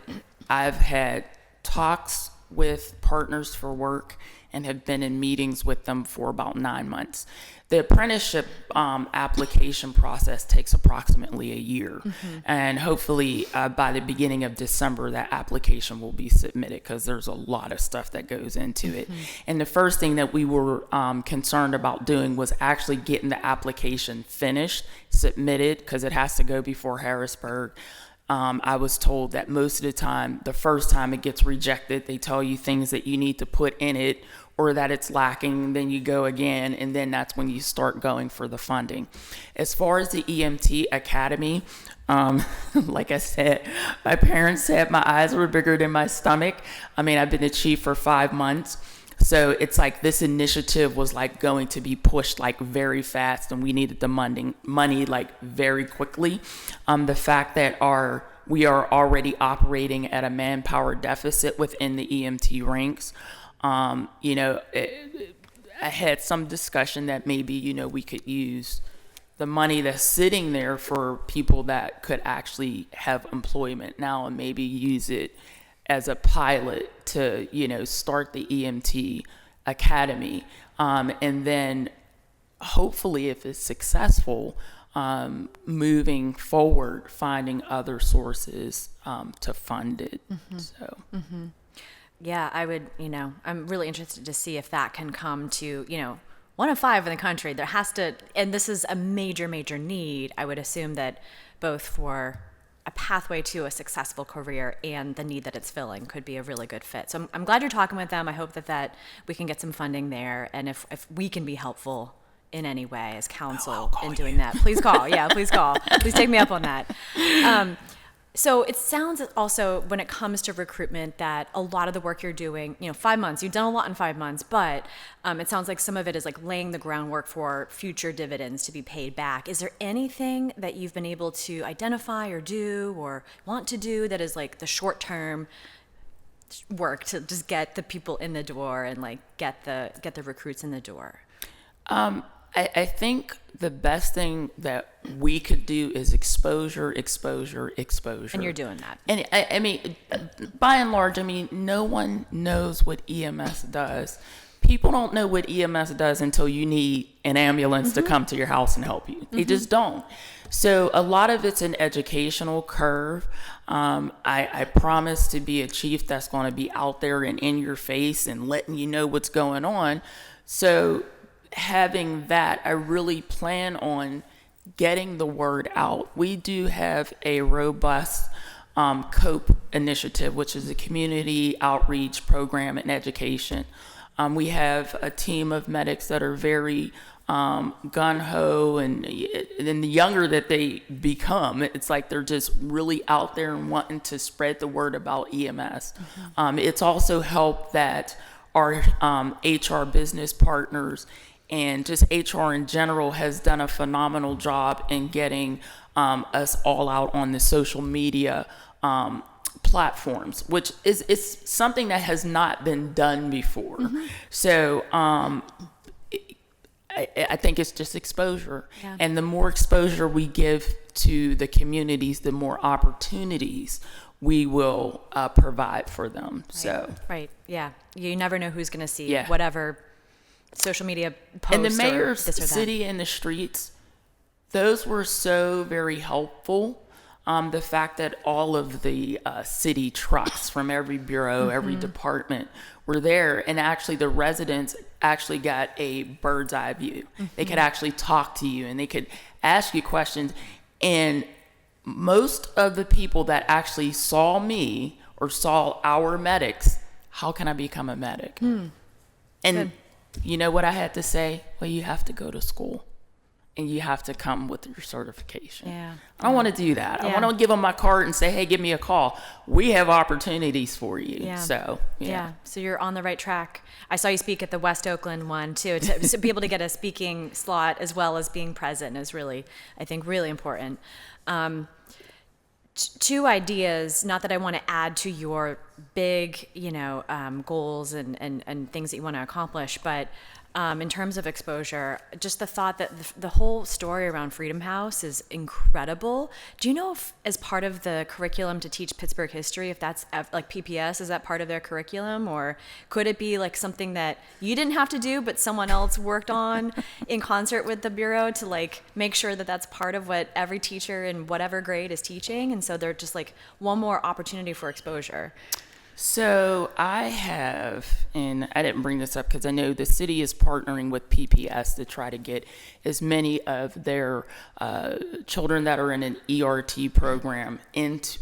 I've had talks with Partners for Work and have been in meetings with them for about 9 months. The apprenticeship application process takes approximately a year. Mm-hmm. And hopefully by the beginning of December, that application will be submitted because there's a lot of stuff that goes into it. Mm-hmm. And the first thing that we were concerned about doing was actually getting the application finished, submitted, because it has to go before Harrisburg. I was told that most of the time, the first time it gets rejected, they tell you things that you need to put in it or that it's lacking, then you go again, and then that's when you start going for the funding. As far as the EMT Academy, like I said, my parents said my eyes were bigger than my stomach. I mean, I've been a chief for 5 months. So it's like this initiative was like going to be pushed like very fast, and we needed the money like very quickly. The fact that we are already operating at a manpower deficit within the EMT ranks, I had some discussion that maybe, we could use the money that's sitting there for people that could actually have employment now and maybe use it as a pilot to, start the EMT Academy. And then hopefully if it's successful, moving forward, finding other sources to fund it. Mm-hmm. So. Mm-hmm. Yeah, I would, I'm really interested to see if that can come to, 1 of 5 in the country. There has to, and this is a major, major need. I would assume that both for a pathway to a successful career and the need that it's filling could be a really good fit. So I'm glad you're talking with them. I hope that we can get some funding there. And if we can be helpful in any way as council in doing that, please call. Yeah, please call. Please take me up on that. So it sounds also, when it comes to recruitment, that a lot of the work you're doing, 5 months, you've done a lot in 5 months, but it sounds like some of it is like laying the groundwork for future dividends to be paid back. Is there anything that you've been able to identify or do or want to do that is like the short-term work to just get the people in the door and like get the recruits in the door? I think the best thing that we could do is exposure. And you're doing that. And I mean, by and large, no one knows what EMS does. People don't know what EMS does until you need an ambulance to come to your house and help you. They just don't. So a lot of it's an educational curve. I promise to be a chief that's going to be out there and in your face and letting you know what's going on. So having that, I really plan on getting the word out. We do have a robust COPE initiative, which is a community outreach program and education. We have a team of medics that are very gun-ho, and the younger that they become, it's like they're just really out there and wanting to spread the word about EMS. It's also helped that our HR business partners and just HR in general has done a phenomenal job in getting us all out on the social media platforms, which is something that has not been done before. So I think it's just exposure. Yeah. And the more exposure we give to the communities, the more opportunities we will provide for them. Right. So Right. Yeah. You never know who's going to see Yeah. whatever social media post. and the or mayor's this or that. city and the streets, those were so very helpful. The fact that all of the city trucks from every bureau, every department were there, and actually the residents actually got a bird's eye view. They could actually talk to you and they could ask you questions. And most of the people that actually saw me or saw our medics, how can I become a medic? And Good. you know what I had to say? Well, you have to go to school and you have to come with your certification. Yeah. I don't want to do that. I Yeah. want to give them my card and say, hey, give me a call. We have opportunities for you. Yeah. So, Yeah. So you're on the right track. I saw you speak at the West Oakland one too. To be able to get a speaking slot as well as being present is really, I think, really important. Two ideas, not that I want to add to your big, goals and things that you want to accomplish, but in terms of exposure, just the thought that the whole story around Freedom House is incredible. Do you know if, as part of the curriculum to teach Pittsburgh history, if that's like PPS, is that part of their curriculum, or could it be like something that you didn't have to do, but someone else worked on in concert with the Bureau to like make sure that that's part of what every teacher in whatever grade is teaching? And so they're just like one more opportunity for exposure. So I have, and I didn't bring this up because I know the city is partnering with PPS to try to get as many of their children that are in an ERT program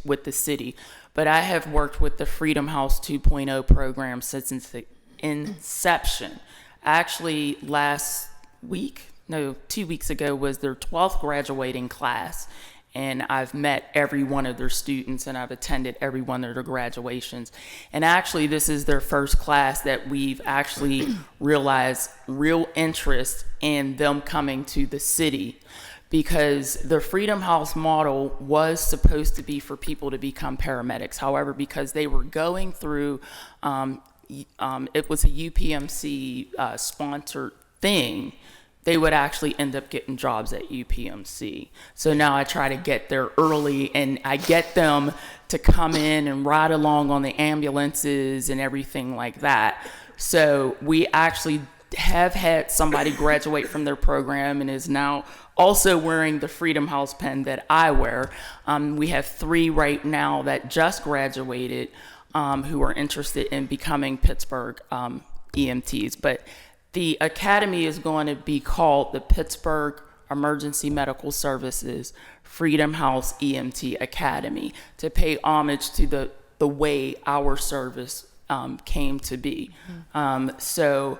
with the city. But I have worked with the Freedom House 2.0 program since its inception. Actually, 2 weeks ago was their 12th graduating class. And I've met every one of their students and I've attended every one of their graduations. And actually, this is their first class that we've actually realized real interest in them coming to the city, because the Freedom House model was supposed to be for people to become paramedics. However, because they were going through, it was a UPMC sponsored thing, they would actually end up getting jobs at UPMC. So now I try to get there early and I get them to come in and ride along on the ambulances and everything like that. So we actually have had somebody graduate from their program and is now also wearing the Freedom House pen that I wear. We have 3 right now that just graduated who are interested in becoming Pittsburgh EMTs. But the academy is going to be called the Pittsburgh Emergency Medical Services Freedom House EMT Academy, to pay homage to the way our service came to be. So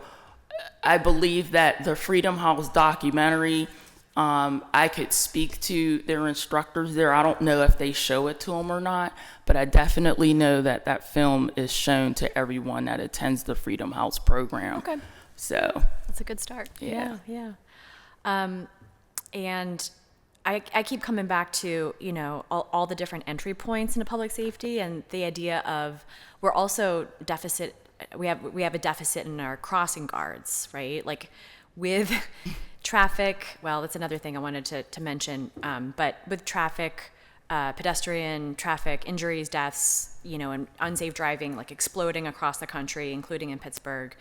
I believe that the Freedom House documentary I could speak to their instructors there. I don't know if they show it to them or not, but I definitely know that that film is shown to everyone that attends the Freedom House program. Okay. So That's a good start. Yeah. Yeah. And I keep coming back to, you know, all the different entry points into public safety and the idea of we're also we have a deficit in our crossing guards, right? Like with traffic, well, that's another thing I wanted to mention, but with traffic, pedestrian traffic injuries, deaths, you know, and unsafe driving like exploding across the country, including in Pittsburgh,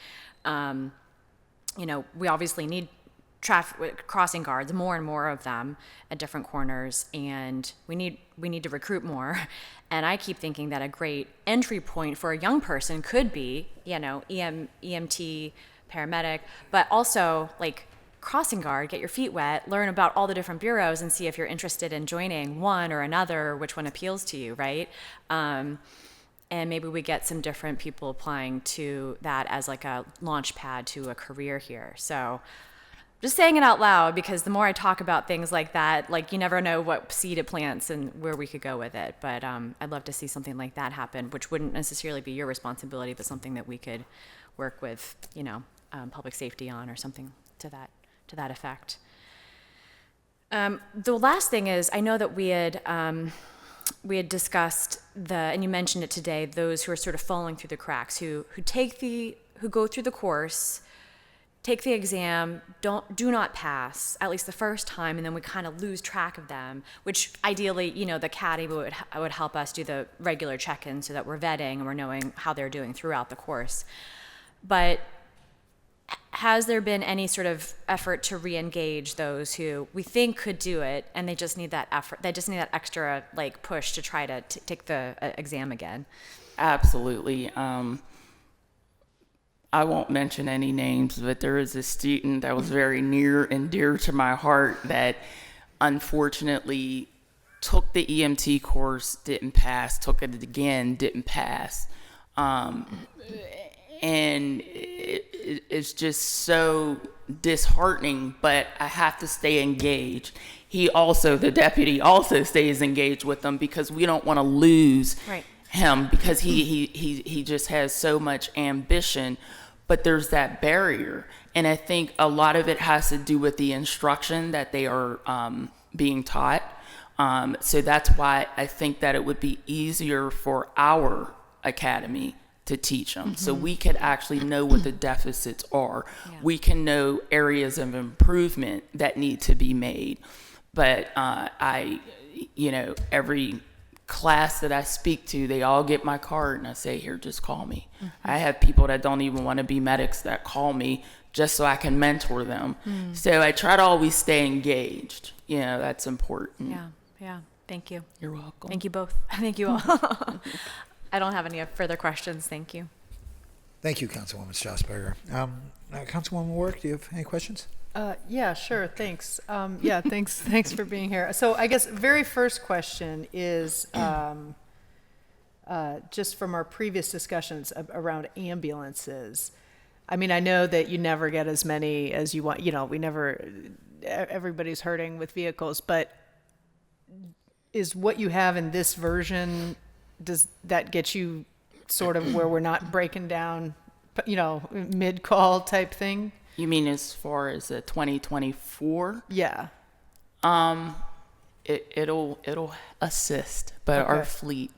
you know, we obviously need crossing guards, more and more of them at different corners, and we need to recruit more. And I keep thinking that a great entry point for a young person could be, you know, EMT, paramedic, but also like crossing guard, get your feet wet, learn about all the different bureaus and see if you're interested in joining one or another, or which one appeals to you, right? And maybe we get some different people applying to that as like a launch pad to a career here. So just saying it out loud, because the more I talk about things like that, like you never know what seed it plants and where we could go with it. But I'd love to see something like that happen, which wouldn't necessarily be your responsibility, but something that we could work with, you know, public safety on, or something to that effect. The last thing is, I know that we had discussed and you mentioned it today, those who are sort of falling through the cracks, who go through the course, take the exam, do not pass at least the first time, and then we kind of lose track of them, which ideally, you know, the caddy would help us do the regular check-in so that we're vetting and we're knowing how they're doing throughout the course. But has there been any sort of effort to re-engage those who we think could do it, and they just need that effort, they just need that extra like push to try to take the exam again? absolutely. I won't mention any names, but there is a student that was very near and dear to my heart that unfortunately took the EMT course, didn't pass, took it again, didn't pass. And it's just so disheartening, but I have to stay engaged. The deputy also stays engaged with them, because we don't want to lose him, because he just has so much ambition, but there's that barrier. And I think a lot of it has to do with the instruction that they are being taught. So that's why I think that it would be easier for our academy to teach them. So we could actually know what the deficits are. Yeah. We can know areas of improvement that need to be made. But every class that I speak to, they all get my card and I say, here, just call me. I have people that don't even want to be medics that call me just so I can mentor them. So I try to always stay engaged. You know, that's important. Yeah. Thank you. You're welcome. Thank you both. Thank you all. I don't have any further questions. Thank you. Thank you, Councilwoman Strasburger. Councilwoman Warwick, do you have any questions? Yeah, sure. Thanks. Thanks for being here. So I guess very first question is just from our previous discussions around ambulances. I mean, I know that you never get as many as you want. You know, everybody's hurting with vehicles, but is what you have in this version, does that get you sort of where we're not breaking down, you know, mid-call type thing? You mean as far as 2024? Yeah. It'll assist, but Okay. our fleet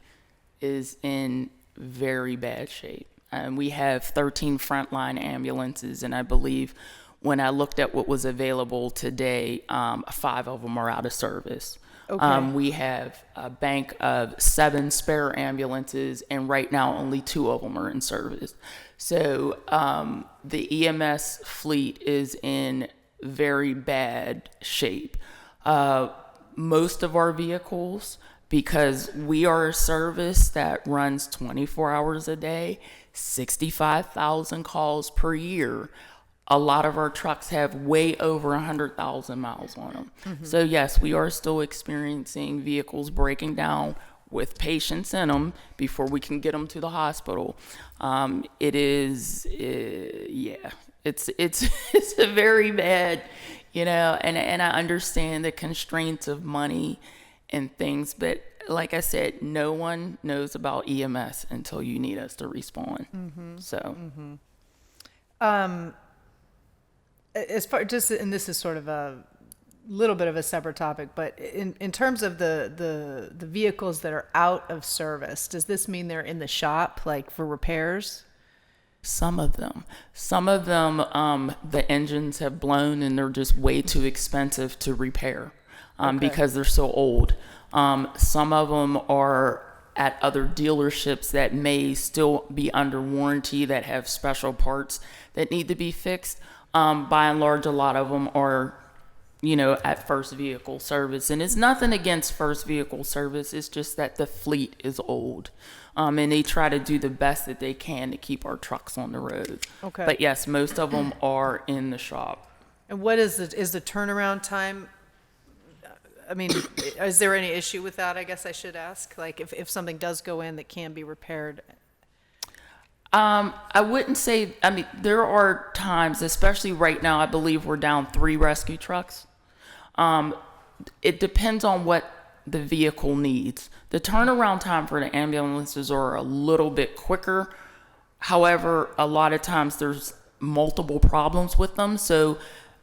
is in very bad shape. We have 13 frontline ambulances, and I believe when I looked at what was available today, 5 of them are out of service. Okay. We have a bank of 7 spare ambulances, and right now only 2 of them are in service. So the EMS fleet is in very bad shape. Most of our vehicles, because we are a service that runs 24 hours a day, 65,000 calls per year, a lot of our trucks have way over 100,000 miles on them. So yes, we are still experiencing vehicles breaking down with patients in them before we can get them to the hospital. It's a very bad you know, and I understand the constraints of money and things, but like I said, no one knows about EMS until you need us to respond. So. As far just, and this is sort of a little bit of a separate topic, but in terms of the vehicles that are out of service, does this mean they're in the shop, like for repairs? Some of them, the engines have blown and they're just way too expensive to repair, because they're so old. Some of them are at other dealerships that may still be under warranty that have special parts that need to be fixed. By and large, a lot of them are, you know, at First Vehicle Service. And it's nothing against First Vehicle Service. It's just that the fleet is old. And they try to do the best that they can to keep our trucks on the road. Okay. But yes, most of them are in the shop. And what is the turnaround time? I mean, is there any issue with that, I guess I should ask? Like if something does go in that can be repaired? I wouldn't say, I mean, there are times, especially right now, I believe we're down 3 rescue trucks. It depends on what the vehicle needs. The turnaround time for the ambulances are a little bit quicker. However, a lot of times there's multiple problems with them. So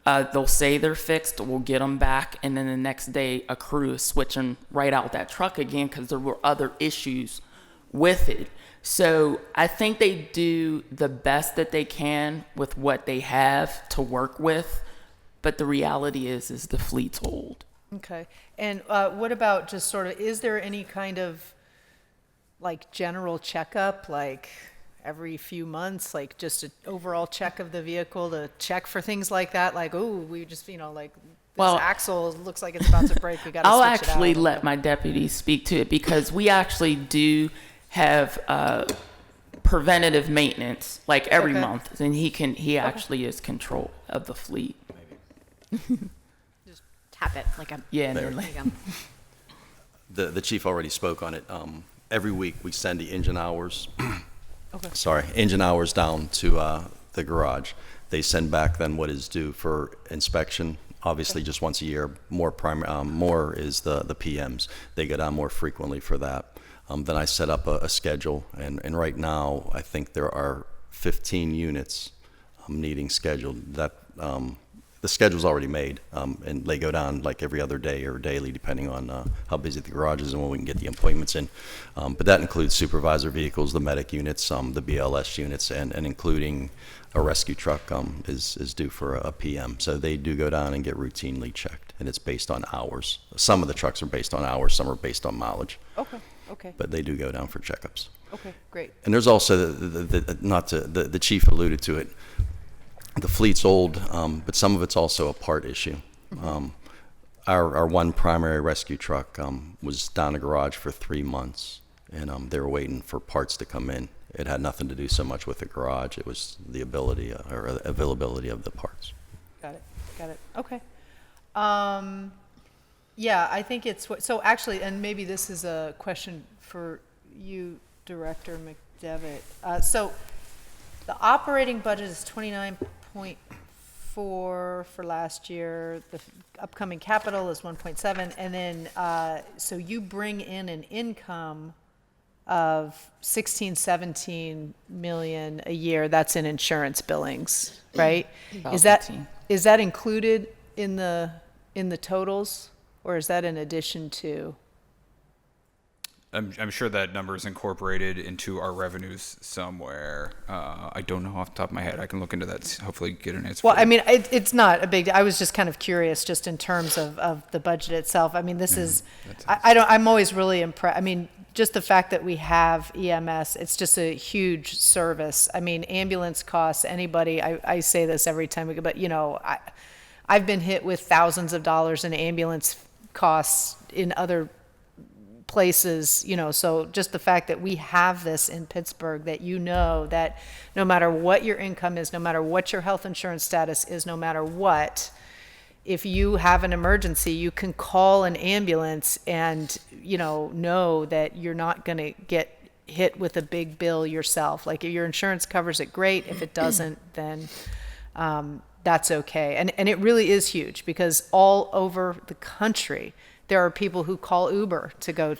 they'll say they're fixed, we'll get them back, and then the next day a crew is switching right out that truck again because there were other issues with it. So I think they do the best that they can with what they have to work with, but the reality is the fleet's old. Okay. And what about just sort of, is there any kind of like general checkup, like every few months, like just an overall check of the vehicle to check for things like that? Like, oh, we just, you know, like this axle looks like it's about to break. We got to switch it out. I'll actually let my deputy speak to it because we actually do have preventative maintenance like every month, and he actually is control of the fleet. Just tap it like a There you go. The chief already spoke on it. Every week we send the engine hours, engine hours down to the garage. They send back then what is due for inspection. Obviously, just once a year. More is the PMs. They go down more frequently for that. Then I set up a schedule, and right now I think there are 15 units needing scheduled. That the schedule's already made, and they go down like every other day or daily, depending on how busy the garage is and when we can get the appointments in. But that includes supervisor vehicles, the medic units, the BLS units, and including a rescue truck is due for a PM. So they do go down and get routinely checked, and it's based on hours. Some of the trucks are based on hours, some are based on mileage. Okay. But they do go down for checkups. Okay, great. And there's also the chief alluded to it. The fleet's old, but some of it's also a part issue. Our one primary rescue truck was down the garage for 3 months, and they were waiting for parts to come in. It had nothing to do so much with the garage; it was the ability or availability of the parts. Got it. Okay. Yeah, I think it's so actually, and maybe this is a question for you, Director McDevitt. So the operating budget is 29.4 for last year. The upcoming capital is 1.7, and then so you bring in an income of 17 million a year. That's in insurance billings, right? About Is that 15. included in the totals? Or is that in addition to? I'm sure that number is incorporated into our revenues somewhere. I don't know off the top of my head. I can look into that, hopefully get an answer. Well, I mean, it's not a big, I was just kind of curious just in terms of the budget itself. I mean, this is, I'm always really impressed. I mean, just the fact that we have EMS, it's just a huge service. I mean, ambulance costs, anybody, I say this every time we go, but you know, I've been hit with thousands of dollars in ambulance costs in other places, you know, so just the fact that we have this in Pittsburgh, that you know that no matter what your income is, no matter what your health insurance status is, no matter what, if you have an emergency, you can call an ambulance and, you know that you're not going to get hit with a big bill yourself. Like if your insurance covers it, great. If it doesn't, then that's okay. And it really is huge, because all over the country, there are people who call Uber to go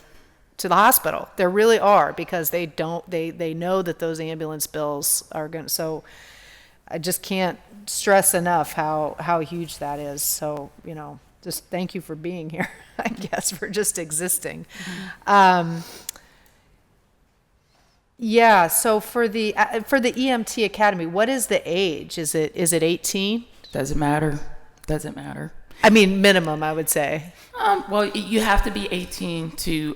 to the hospital. There really are, because they know that those ambulance bills are going to, so I just can't stress enough how huge that is. So, just thank you for being here, I guess, for just existing. Yeah, so for the EMT Academy, what is the age? Is it 18? Doesn't matter. Doesn't matter. I mean, minimum, I would say. Well, you have to be 18 to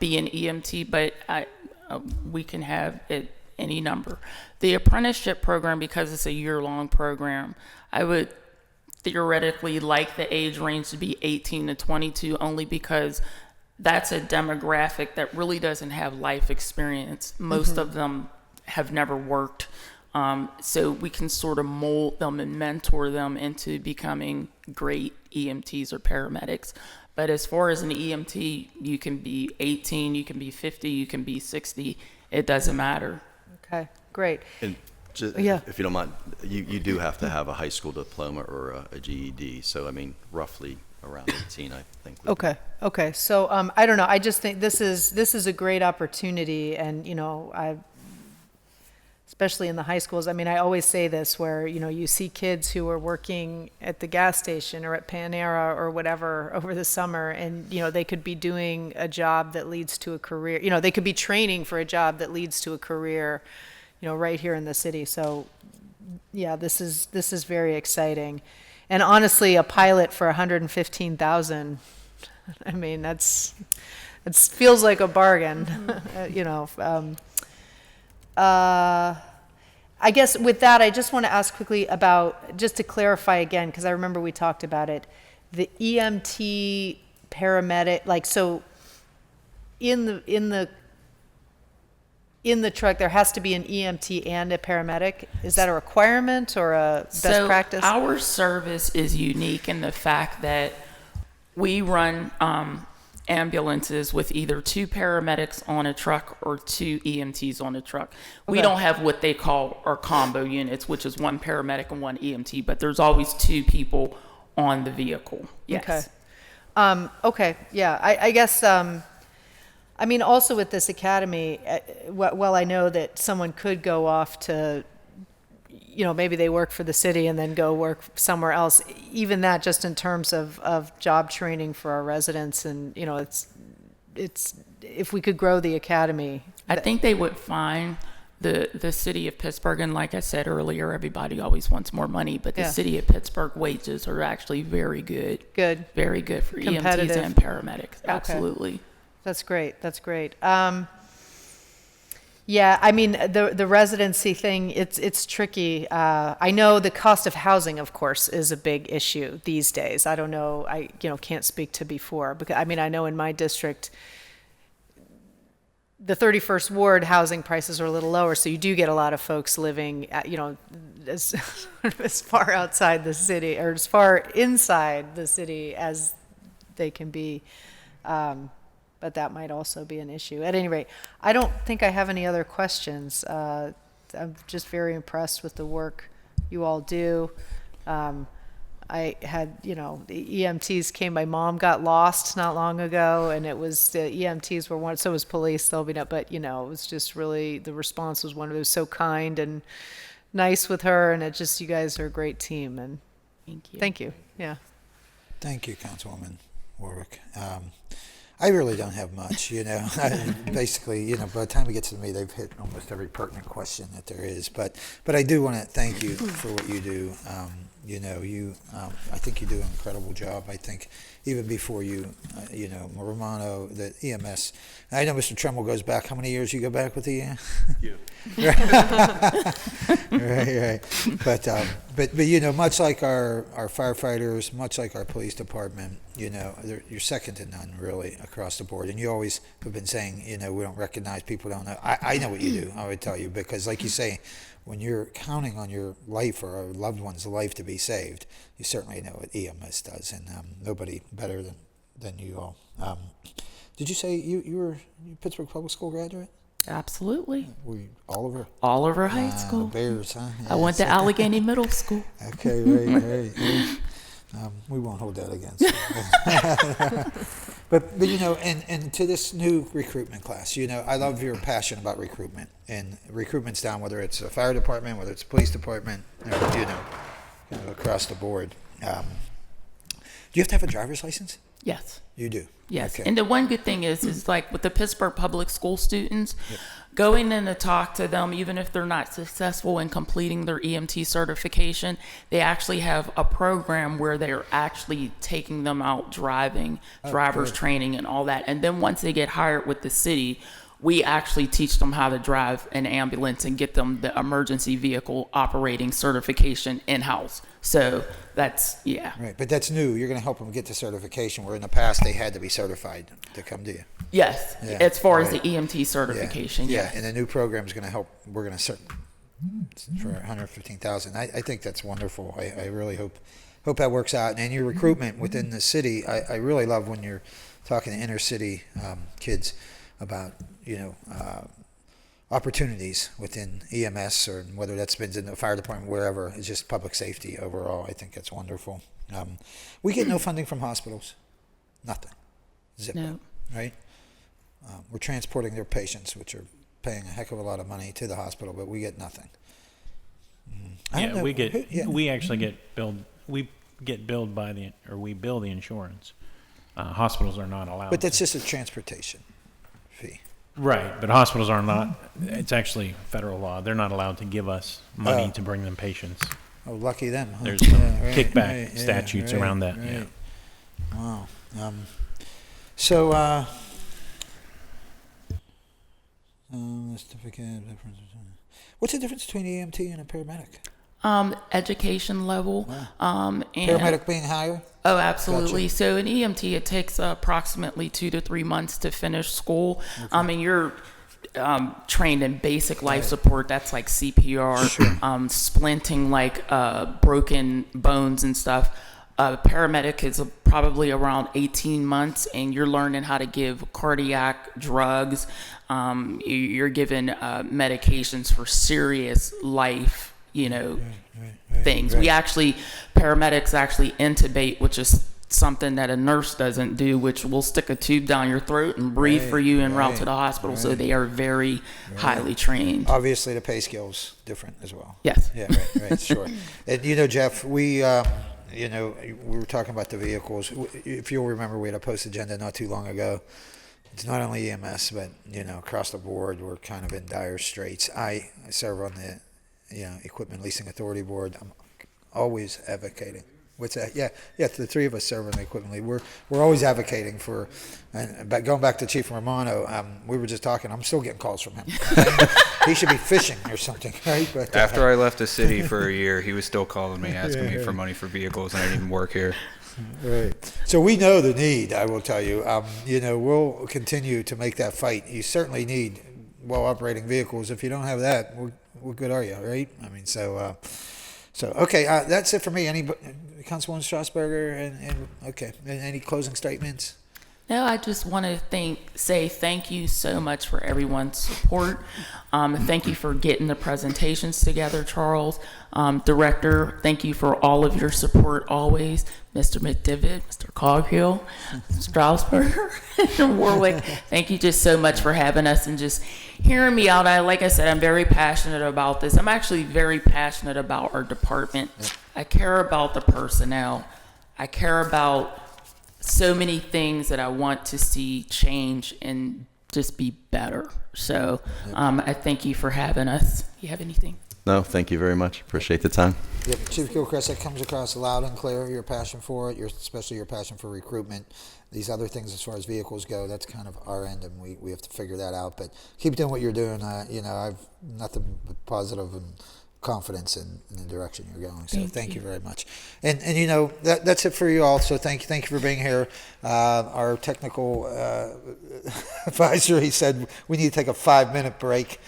be an EMT, but we can have it any number. The apprenticeship program, because it's a year-long program, I would theoretically like the age range to be 18 to 22, only because that's a demographic that really doesn't have life experience. Most of them have never worked. So we can sort of mold them and mentor them into becoming great EMTs or paramedics. But as far as an EMT, you can be 18, you can be 50, you can be 60. It doesn't matter. Okay, great. And just, Yeah. if you don't mind, you do have to have a high school diploma or a GED. So, I mean, roughly around 18, I think. Okay. So I don't know. I just think this is a great opportunity, and especially in the high schools. I mean, I always say this, where you see kids who are working at the gas station or at Panera or whatever over the summer, and they could be doing a job that leads to a career. They could be training for a job that leads to a career, right here in the city. So yeah, this is very exciting. And honestly, a pilot for $115,000, I mean, it feels like a bargain. I guess with that, I just want to ask quickly about, just to clarify again, because I remember we talked about it, the EMT paramedic, like, so in the truck, there has to be an EMT and a paramedic. Is that a requirement or a best practice? Our service is unique in the fact that we run ambulances with either 2 paramedics on a truck or 2 EMTs on a truck. We don't have what they call our combo units, which is 1 paramedic and 1 EMT, but there's always 2 people on the vehicle. Yes. Okay. Okay. Yeah. I guess. I mean, also with this academy, well, I know that someone could go off to, maybe they work for the city and then go work somewhere else. Even that, just in terms of job training for our residents, and it's if we could grow the academy. I think they would find the city of Pittsburgh, and like I said earlier, everybody always wants more money, but the city of Pittsburgh wages are actually very good. Good. Very good for EMTs and paramedics. Okay. Absolutely. That's great. Yeah, I mean, the residency thing, it's tricky. I know the cost of housing, of course, is a big issue these days. I don't know, I can't speak to before, because I mean, I know in my district, the 31st Ward housing prices are a little lower, so you do get a lot of folks living at, as far outside the city, or as far inside the city as they can be. But that might also be an issue. At any rate, I don't think I have any other questions. I'm just very impressed with the work you all do. I had, the EMTs came. My mom got lost not long ago, and it was the EMTs were one. So was police. They'll be not, but it was just really, the response was wonderful. It was so kind and nice with her, and it just, you guys are a great team. And thank you. Yeah. Thank you, Councilwoman Warwick. I really don't have much, Basically, by the time it gets to me, they've hit almost every pertinent question that there is. But I do want to thank you for what you do. I think you do an incredible job. I think even before you, Romano, the EMS. I know Mr. Tremble goes back. How many years you go back with the? Right. But much like our firefighters, much like our police department, you're second to none really across the board. And you always have been saying, we don't recognize people, don't know. I know what you do. I would tell you, because like you say, when you're counting on your life or a loved one's life to be saved, you certainly know what EMS does, and nobody better than you all. Did you say you were a Pittsburgh Public School graduate? Absolutely. Oliver? Oliver High The School. Bears, huh? I went to Allegheny Middle School. Okay, right. We won't hold that against you. But you know, and to this new recruitment class, you know, I love your passion about recruitment. And recruitment's down, whether it's a fire department, whether it's a police department, you know, kind of across the board. Do you have to have a driver's license? Yes. You do? Yes. Okay. And the one good thing is like with the Pittsburgh public school students, going in to talk to them, even if they're not successful in completing their EMT certification, they actually have a program where they're actually taking them out driving, driver's training and all that. And then once they get hired with the city, we actually teach them how to drive an ambulance and get them the emergency vehicle operating certification in-house. So that's, yeah. Right, but that's new. You're going to help them get the certification, where in the past they had to be certified to come to you. Yes, Yeah, as far as right. the EMT certification, Yeah, yes. and the new program is going to help. We're going to for 115,000. I think that's wonderful. I really hope that works out. And your recruitment within the city, I really love when you're talking to inner city kids about, you know, opportunities within EMS, or whether that's been in the fire department, wherever. It's just public safety overall. I think that's wonderful. We get no funding from hospitals. Nothing. Zero. No. Right? We're transporting their patients, which are paying a heck of a lot of money to the hospital, but we get nothing. I don't know. We actually get billed. We get billed we bill the insurance. Hospitals are not allowed. But that's just a transportation fee. Right, but hospitals are not. It's actually federal law. They're not allowed to give us money to bring them patients. Oh, lucky them. Huh? There's some Yeah, right, kickback right, statutes yeah, around that. right. Yeah. Wow. So, what's the difference between EMT and a paramedic? Education level. And Paramedic being higher? Oh, absolutely. Gotcha. So an EMT, it takes approximately 2 to 3 months to finish school. And you're trained in basic life support. That's like CPR, splinting like broken bones and stuff. Paramedic is probably around 18 months, and you're learning how to give cardiac drugs. You're given medications for serious life, things. Right. Paramedics actually intubate, which is something that a nurse doesn't do, which will stick a tube down your throat and breathe for you en route to the hospital. So they are very highly trained. Obviously, the pay scale's different as well. Yes. Yeah, right, sure. And Jeff, we were talking about the vehicles. If you'll remember, we had a post agenda not too long ago. It's not only EMS, but across the board, we're kind of in dire straits. I serve on the Equipment Leasing Authority Board. I'm always advocating. What's that? Yeah. The three of us serve on the Equipment League. We're always advocating for. And going back to Chief Romano, we were just talking. I'm still getting calls from him. He should be fishing or something, right? But After I left the city for a year, he was still calling me, asking me for money for vehicles, and I didn't even work here. Right. So we know the need, I will tell you. We'll continue to make that fight. You certainly need well-operating vehicles. If you don't have that, what good are you, right? I mean, so okay, that's it for me. Any Councilwoman Strasburger, and any closing statements? No, I just want to say thank you so much for everyone's support. Thank you for getting the presentations together, Charles. Director, thank you for all of your support always. Mr. McDivitt, Mr. Coghill, Strasburger, and Warwick, thank you just so much for having us and just hearing me out. Like I said, I'm very passionate about this. I'm actually very passionate about our department. I care about the personnel. I care about so many things that I want to see change and just be better. So I thank you for having us. You have anything? No, thank you very much. Appreciate the time. Yep, Chief Gilchrist, that comes across loud and clear, your passion for it, especially your passion for recruitment. These other things as far as vehicles go, that's kind of our end, and we have to figure that out. But keep doing what you're doing. I've nothing but positive and confidence in the direction you're going. So thank you very much. And that's it for you all. So thank you for being here. Our technical advisor, he said we need to take a 5-minute break.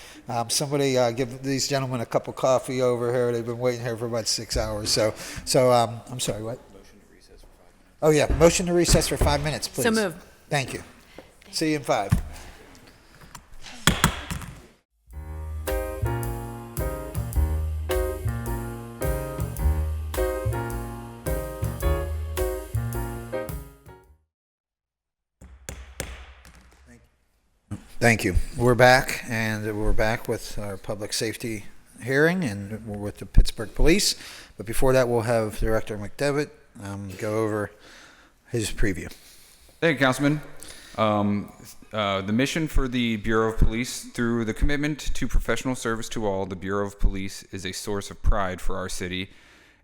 Somebody give these gentlemen a cup of coffee over here. They've been waiting here for about 6 hours. So I'm sorry, what? Motion to recess for 5 minutes. Oh yeah, motion to recess for 5 minutes, please. So moved. Thank you. See you in 5. Thank you. We're back, and we're back with our public safety hearing, and we're with the Pittsburgh Police. But before that, we'll have Director McDevitt go over his preview. Thank you, Councilman. The mission for the Bureau of Police, through the commitment to professional service to all, the Bureau of Police is a source of pride for our city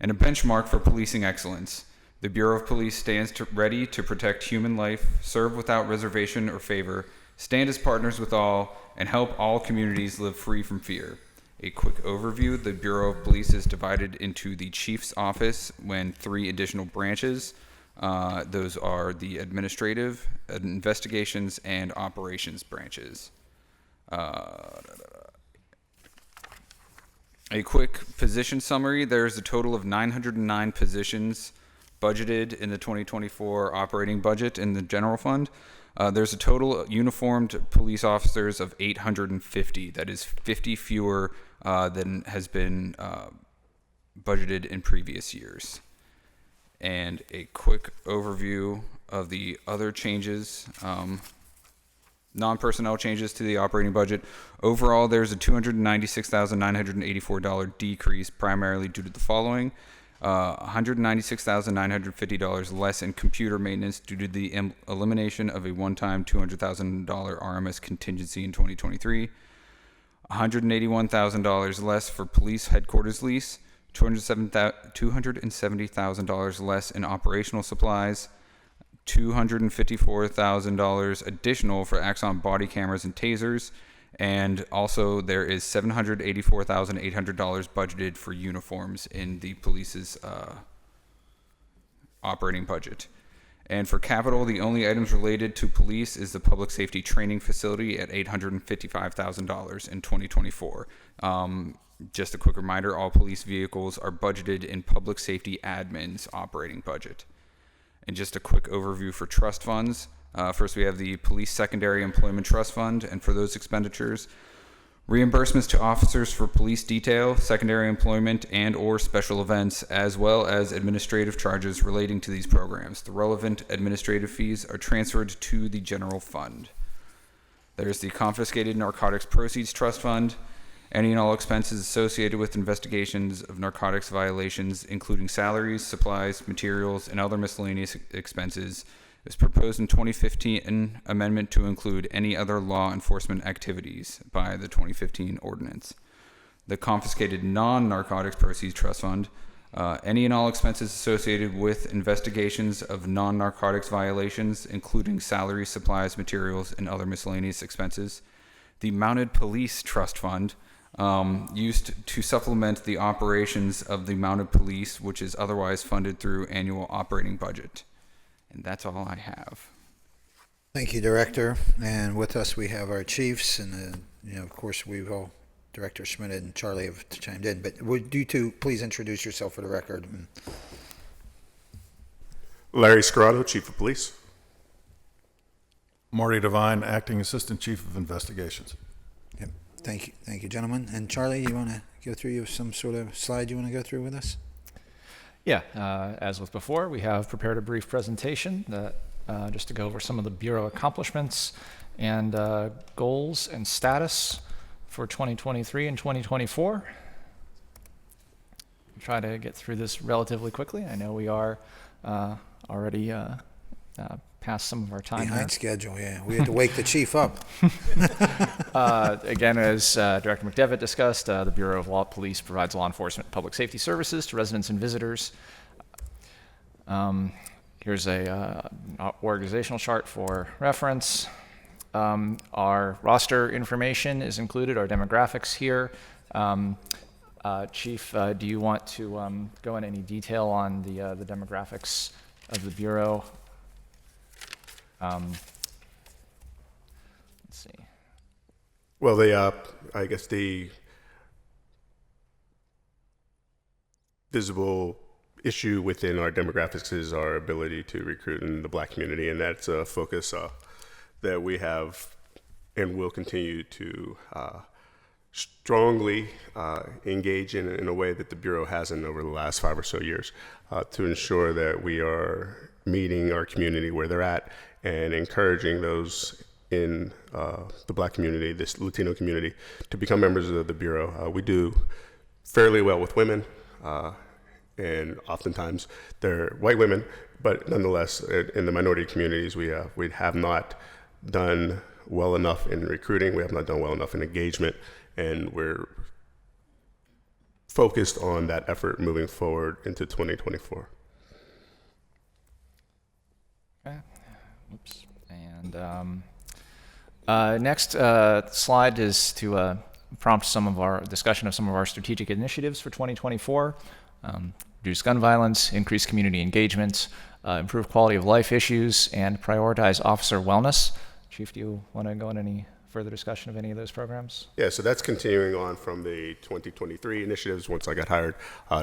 and a benchmark for policing excellence. The Bureau of Police stands ready to protect human life, serve without reservation or favor, stand as partners with all, and help all communities live free from fear. A quick overview: the Bureau of Police is divided into the Chief's Office and 3 additional branches. Those are the administrative, investigations, and operations branches. A quick position summary: there's a total of 909 positions budgeted in the 2024 operating budget in the general fund. There's a total uniformed police officers of 850. That is 50 fewer than has been budgeted in previous years. And a quick overview of the other changes, non-personnel changes to the operating budget. Overall, there's a $296,984 decrease, primarily due to the following: $196,950 less in computer maintenance due to the elimination of a one-time $200,000 RMS contingency in 2023, $181,000 less for police headquarters lease, $270,000 less in operational supplies, $254,000 additional for Axon body cameras and tasers, and also there is $784,800 budgeted for uniforms in the police's operating budget. And for capital, the only items related to police is the public safety training facility at $855,000 in 2024. Just a quick reminder, all police vehicles are budgeted in public safety admin's operating budget. And just a quick overview for trust funds. First, we have the Police Secondary Employment Trust Fund, and for those expenditures, reimbursements to officers for police detail, secondary employment, and or special events, as well as administrative charges relating to these programs. The relevant administrative fees are transferred to the general fund. There's the Confiscated Narcotics Proceeds Trust Fund. Any and all expenses associated with investigations of narcotics violations, including salaries, supplies, materials, and other miscellaneous expenses, is proposed in 2015 amendment to include any other law enforcement activities by the 2015 ordinance. The Confiscated Non-Narcotics Proceeds Trust Fund. Any and all expenses associated with investigations of non-narcotics violations, including salaries, supplies, materials, and other miscellaneous expenses. The Mounted Police Trust Fund. Used to supplement the operations of the mounted police, which is otherwise funded through annual operating budget. And that's all I have. Thank you, Director. And with us, we have our chiefs, and of course, we've all, Director Schmidt and Charlie have chimed in. But would you two please introduce yourself for the record? Larry Scarrato, Chief of Police. Marty Devine, Acting Assistant Chief of Investigations. Yep. Thank you, gentlemen. And Charlie, you want to go through some sort of slide you want to go through with us? Yeah, as with before, we have prepared a brief presentation that just to go over some of the Bureau accomplishments and goals and status for 2023 and 2024. Try to get through this relatively quickly. I know we are already past some of our time behind here. Schedule, yeah. We had to wake the chief up. Again, as Director McDevitt discussed, the Bureau of Police provides law enforcement and public safety services to residents and visitors. Here's a organizational chart for reference. Our roster information is included, our demographics here. Chief, do you want to go into any detail on the demographics of the Bureau? Let's see. Well, I guess the visible issue within our demographics is our ability to recruit in the Black community, and that's a focus that we have and will continue to strongly engage in a way that the Bureau hasn't over the last 5 or so years to ensure that we are meeting our community where they're at and encouraging those in the Black community, this Latino community, to become members of the Bureau. We do fairly well with women, and oftentimes they're white women, but nonetheless, in the minority communities, we have not done well enough in recruiting. We have not done well enough in engagement, and we're focused on that effort moving forward into 2024. Okay. Oops. And next slide is to prompt some of our discussion of some of our strategic initiatives for 2024. Reduce gun violence, increase community engagement, improve quality of life issues, and prioritize officer wellness. Chief, do you want to go into any further discussion of any of those programs? Yeah, so that's continuing on from the 2023 initiatives once I got hired,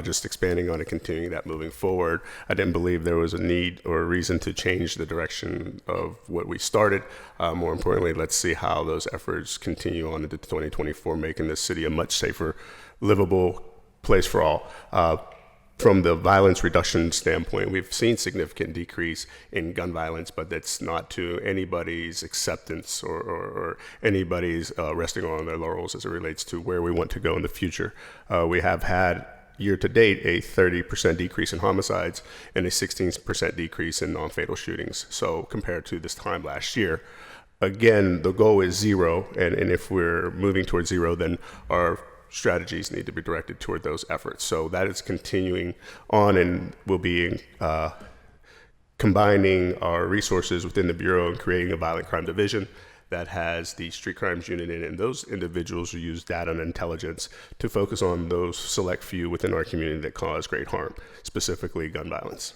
just expanding on and continuing that moving forward. I didn't believe there was a need or a reason to change the direction of what we started. More importantly, let's see how those efforts continue on into 2024, making this city a much safer, livable place for all. From the violence reduction standpoint, we've seen significant decrease in gun violence, but that's not to anybody's acceptance or anybody's resting on their laurels as it relates to where we want to go in the future. We have had year to date a 30% decrease in homicides and a 16% decrease in non-fatal shootings. So compared to this time last year, again, the goal is zero, and if we're moving towards zero, then our strategies need to be directed toward those efforts. So that is continuing on, and we'll be combining our resources within the Bureau and creating a violent crime division that has the street crimes unit in it, and those individuals who use data and intelligence to focus on those select few within our community that cause great harm, specifically gun violence.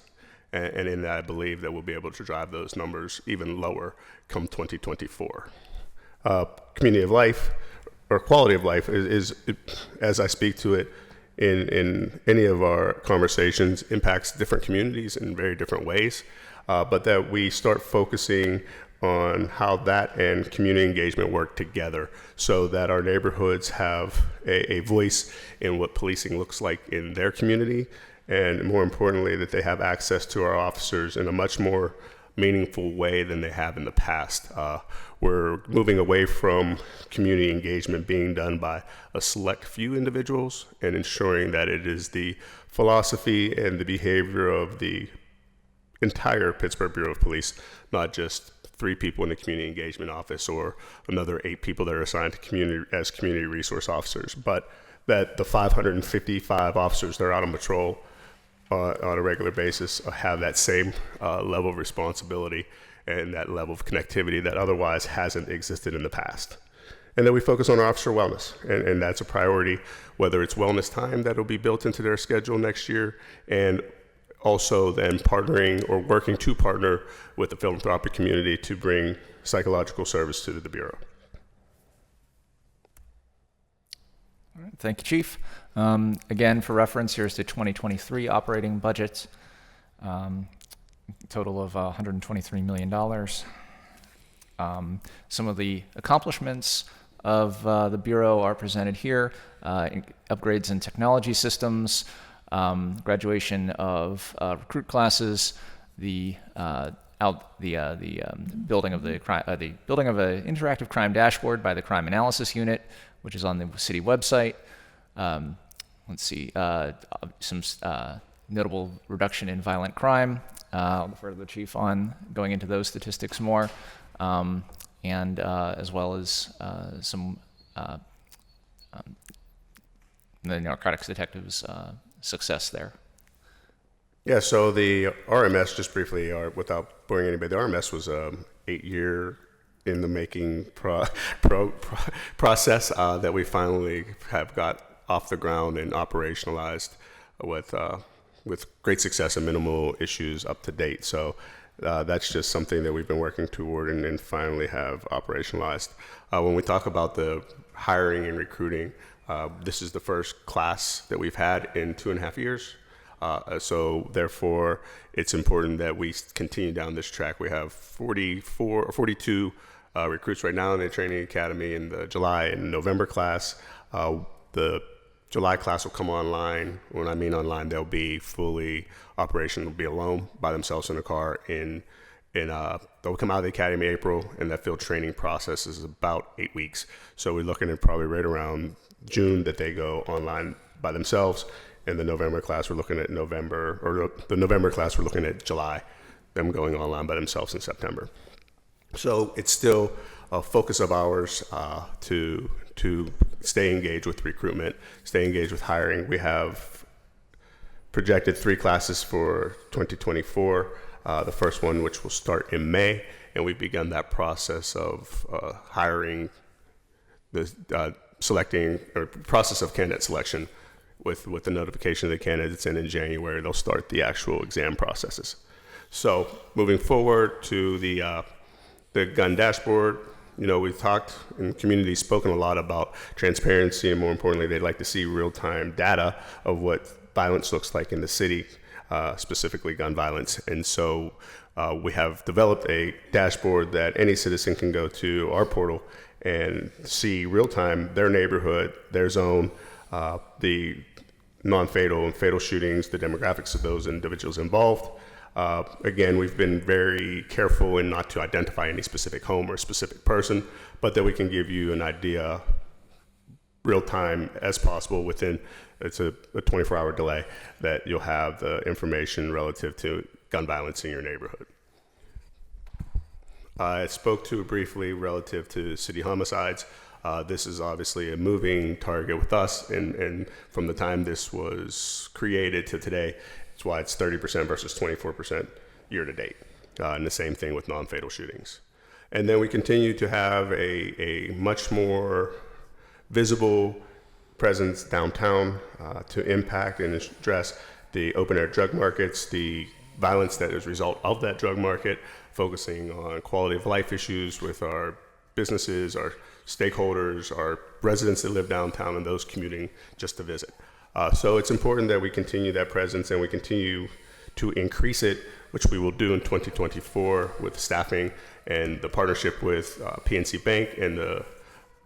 And in that, I believe that we'll be able to drive those numbers even lower come 2024. Community of life, or quality of life, is as I speak to it in any of our conversations, impacts different communities in very different ways, but that we start focusing on how that and community engagement work together so that our neighborhoods have a voice in what policing looks like in their community, and more importantly, that they have access to our officers in a much more meaningful way than they have in the past. We're moving away from community engagement being done by a select few individuals and ensuring that it is the philosophy and the behavior of the entire Pittsburgh Bureau of Police, not just 3 people in the community engagement office or another 8 people that are assigned to community resource officers, but that the 555 officers that are out on patrol on a regular basis have that same level of responsibility and that level of connectivity that otherwise hasn't existed in the past. And then we focus on our officer wellness, and that's a priority, whether it's wellness time that'll be built into their schedule next year, and also then partnering or working to partner with the philanthropic community to bring psychological service to the Bureau. All right, thank you, Chief. Again, for reference, here's the 2023 operating budget. Total of $123 million. Some of the accomplishments of the Bureau are presented here. Upgrades in technology systems, graduation of recruit classes, the building of an interactive crime dashboard by the Crime Analysis Unit, which is on the city website. Let's see, some notable reduction in violent crime. I'll defer to the chief on going into those statistics more, and as well as some the narcotics detectives' success there. Yeah, so the RMS, just briefly, without boring anybody, the RMS was an 8-year in the making process that we finally have got off the ground and operationalized with great success and minimal issues up to date. So that's just something that we've been working toward and finally have operationalized. When we talk about the hiring and recruiting, this is the first class that we've had in 2.5 years. So therefore, it's important that we continue down this track. We have 42 recruits right now in the training academy in the July and November class. The July class will come online. When I mean online, they'll be fully operational, be alone by themselves in a car in they'll come out of the academy in April, and that field training process is about 8 weeks. So we're looking at probably right around June that they go online by themselves. And the November class, we're looking at November, or the November class, we're looking at July, them going online by themselves in September. So it's still a focus of ours to stay engaged with recruitment, stay engaged with hiring. We have projected 3 classes for 2024. The first one, which will start in May, and we've begun that process of hiring, selecting, or process of candidate selection with the notification of the candidates, and in January they'll start the actual exam processes. So moving forward to the gun dashboard, we've talked in the community, spoken a lot about transparency, and more importantly, they'd like to see real-time data of what violence looks like in the city, specifically gun violence. And so we have developed a dashboard that any citizen can go to our portal and see real-time their neighborhood, their zone, the non-fatal and fatal shootings, the demographics of those individuals involved. Again, we've been very careful in not to identify any specific home or specific person, but that we can give you an idea real time as possible within, it's a 24-hour delay, that you'll have the information relative to gun violence in your neighborhood. I spoke to it briefly relative to city homicides. This is obviously a moving target with us, and from the time this was created to today, it's why it's 30% versus 24% year to date. And the same thing with non-fatal shootings. And then we continue to have a much more visible presence downtown to impact and address the open air drug markets, the violence that is a result of that drug market, focusing on quality of life issues with our businesses, our stakeholders, our residents that live downtown, and those commuting just to visit. So it's important that we continue that presence, and we continue to increase it, which we will do in 2024 with staffing and the partnership with PNC Bank and the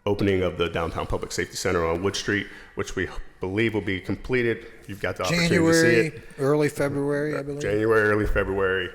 opening of the Downtown Public Safety Center on Wood Street, which we believe will be completed. You've got the opportunity to see it. Early February, I believe. January, early February.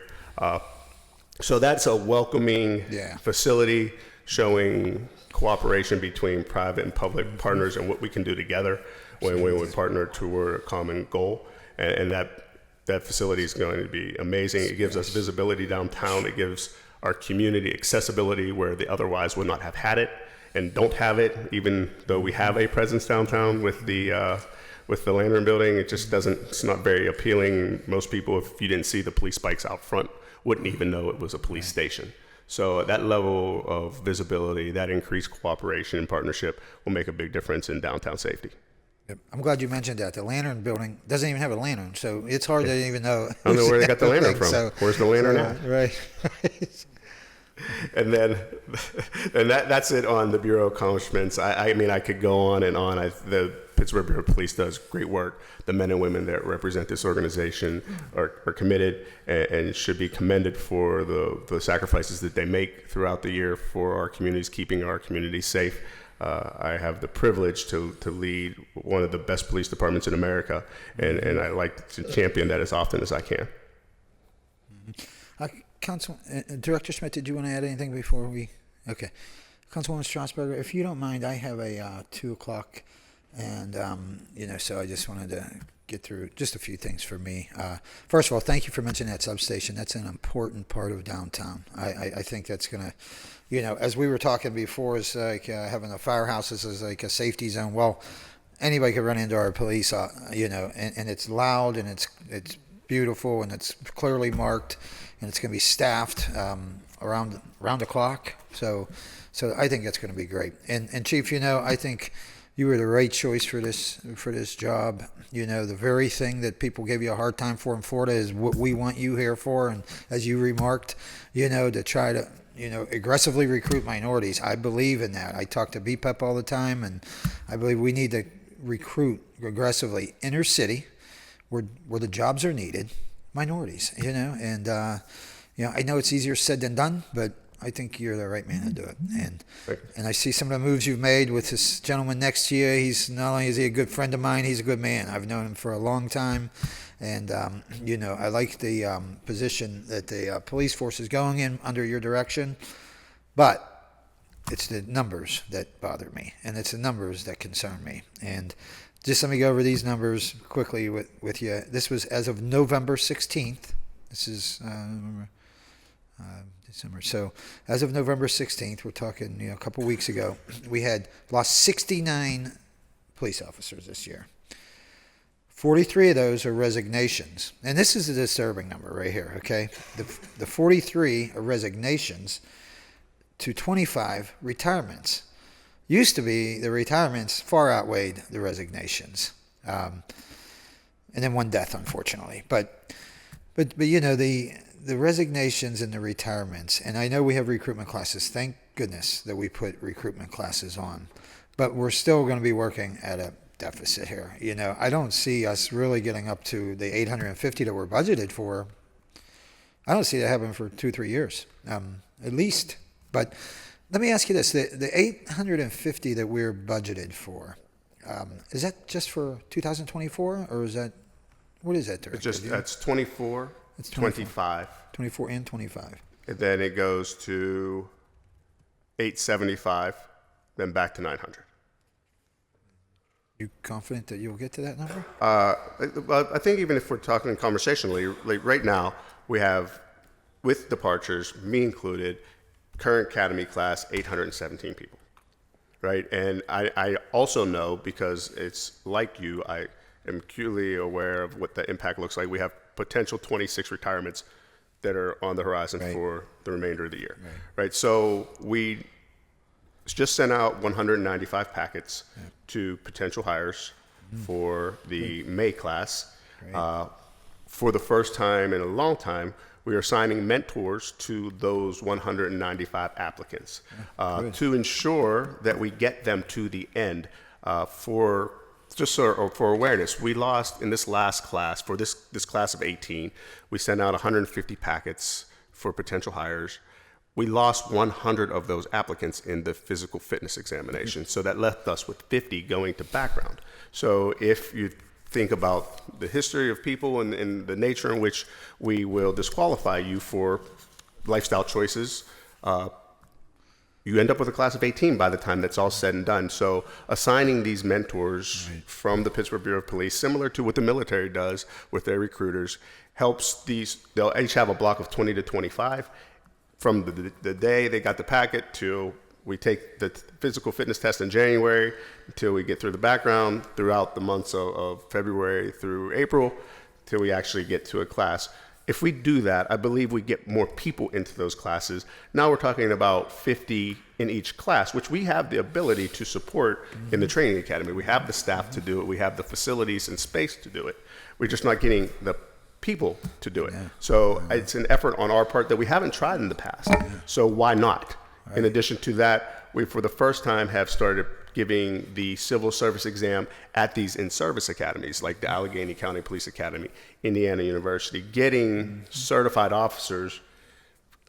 So that's a welcoming facility showing cooperation between private and public partners and what we can do together when we partner toward a common goal. And that facility is going to be amazing. It gives us visibility downtown. It gives our community accessibility where they otherwise would not have had it and don't have it, even though we have a presence downtown with the Lantern Building. It just doesn't, it's not very appealing. Most people, if you didn't see the police bikes out front, wouldn't even know it was a police station. So that level of visibility, that increased cooperation and partnership will make a big difference in downtown safety. Yep. I'm glad you mentioned that. The Lantern Building doesn't even have a lantern, so it's hard to even know. I don't know where they got the lantern from. So, where's the lantern at? Right. And then, and that's it on the Bureau accomplishments. I mean, I could go on and on. The Pittsburgh Bureau of Police does great work. The men and women that represent this organization are committed and should be commended for the sacrifices that they make throughout the year for our communities, keeping our communities safe. I have the privilege to lead one of the best police departments in America, and I like to champion that as often as I can. Council, Director Schmidt, did you want to add anything before we? Okay. Councilwoman Strasburger, if you don't mind, I have a 2 o'clock, and so I just wanted to get through just a few things for me. First of all, thank you for mentioning that substation. That's an important part of downtown. I think that's going to, as we were talking before, it's like having the firehouses is like a safety zone. Well, anybody could run into our police, and it's loud, and it's beautiful, and it's clearly marked, and it's going to be staffed around the clock. So I think that's going to be great. And Chief, I think you were the right choice for this job. The very thing that people gave you a hard time for in Florida is what we want you here for. And as you remarked, to try to aggressively recruit minorities. I believe in that. I talk to BPEP all the time, and I believe we need to recruit aggressively inner city, where the jobs are needed, minorities, and I know it's easier said than done, but I think you're the right man to do it. And I see some of the moves you've made with this gentleman next to you. He's not only is he a good friend of mine, he's a good man. I've known him for a long time, And, I like the position that the police force is going in under your direction, but it's the numbers that bother me, and it's the numbers that concern me. And just let me go over these numbers quickly with you. This was as of November 16th. This is December. So as of November 16th, we're talking a couple weeks ago, we had lost 69 police officers this year. 43 of those are resignations. And this is a disturbing number right here, okay? The 43 are resignations to 25 retirements. Used to be the retirements far outweighed the resignations. And then one death, unfortunately. But the resignations and the retirements, and I know we have recruitment classes. Thank goodness that we put recruitment classes on. But we're still going to be working at a deficit here. I don't see us really getting up to the 850 that we're budgeted for. I don't see that happening for 2-3 years, at least. But let me ask you this: the 850 that we're budgeted for, is that just for 2024, or is that what is that, Director? That's 24, it's 25, 24 and 25. and then it goes to 875, then back to 900. You confident that you'll get to that number? Well, I think even if we're talking conversationally, like right now, we have, with departures, me included, current academy class, 817 people, right? And I also know, because it's like you, I am acutely aware of what the impact looks like. We have potential 26 retirements that are on the horizon for the remainder of the year, right? So we just sent out 195 packets to potential hires for the May class. For the first time in a long time, we are assigning mentors to those 195 applicants to ensure that we get them to the end. For awareness, we lost in this last class, for this class of 18, we sent out 150 packets for potential hires. We lost 100 of those applicants in the physical fitness examination. So that left us with 50 going to background. So if you think about the history of people and the nature in which we will disqualify you for lifestyle choices, you end up with a class of 18 by the time that's all said and done. So assigning these mentors from the Pittsburgh Bureau of Police, similar to what the military does with their recruiters, helps they'll each have a block of 20 to 25. From the day they got the packet till we take the physical fitness test in January, until we get through the background, throughout the months of February through April, till we actually get to a class. If we do that, I believe we get more people into those classes. Now we're talking about 50 in each class, which we have the ability to support in the training academy. We have the staff to do it. We have the facilities and space to do it. We're just not getting the people to do it. So it's an effort on our part that we haven't tried in the past. So why not? In addition to that, we for the first time have started giving the civil service exam at these in-service academies, like the Allegheny County Police Academy, Indiana University, getting certified officers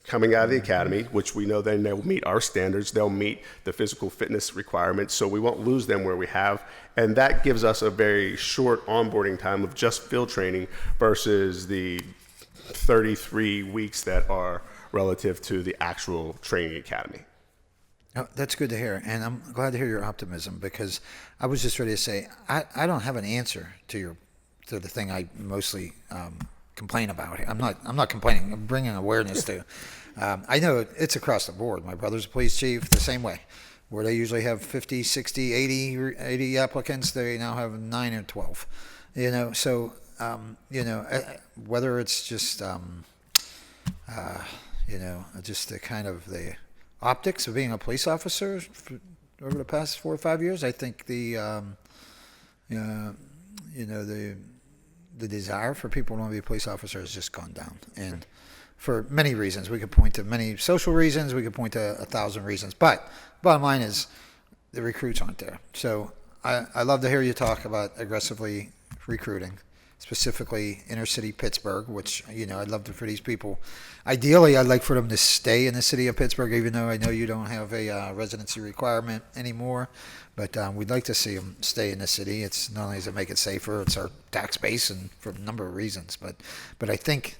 coming out of the academy, which we know then they'll meet our standards, they'll meet the physical fitness requirements, so we won't lose them where we have. And that gives us a very short onboarding time of just field training versus the 33 weeks that are relative to the actual training academy. Oh, that's good to hear, and I'm glad to hear your optimism, because I was just ready to say I don't have an answer to the thing I mostly complain about. I'm not complaining. I'm bringing awareness to. I know it's across the board. My brother's a police chief, the same way, where they usually have 50, 60, 80 applicants. They now have 9 or 12. So whether it's just just the kind of the optics of being a police officer over the past 4 or 5 years, I think the desire for people to want to be a police officer has just gone down. And for many reasons, we could point to many social reasons, we could point to 1,000 reasons, but bottom line is the recruits aren't there. So I love to hear you talk about aggressively recruiting. specifically inner city Pittsburgh, which, I'd love for these people. Ideally, I'd like for them to stay in the city of Pittsburgh, even though I know you don't have a residency requirement anymore. But we'd like to see them stay in the city. It's not only does it make it safer, it's our tax base, and for a number of reasons. But I think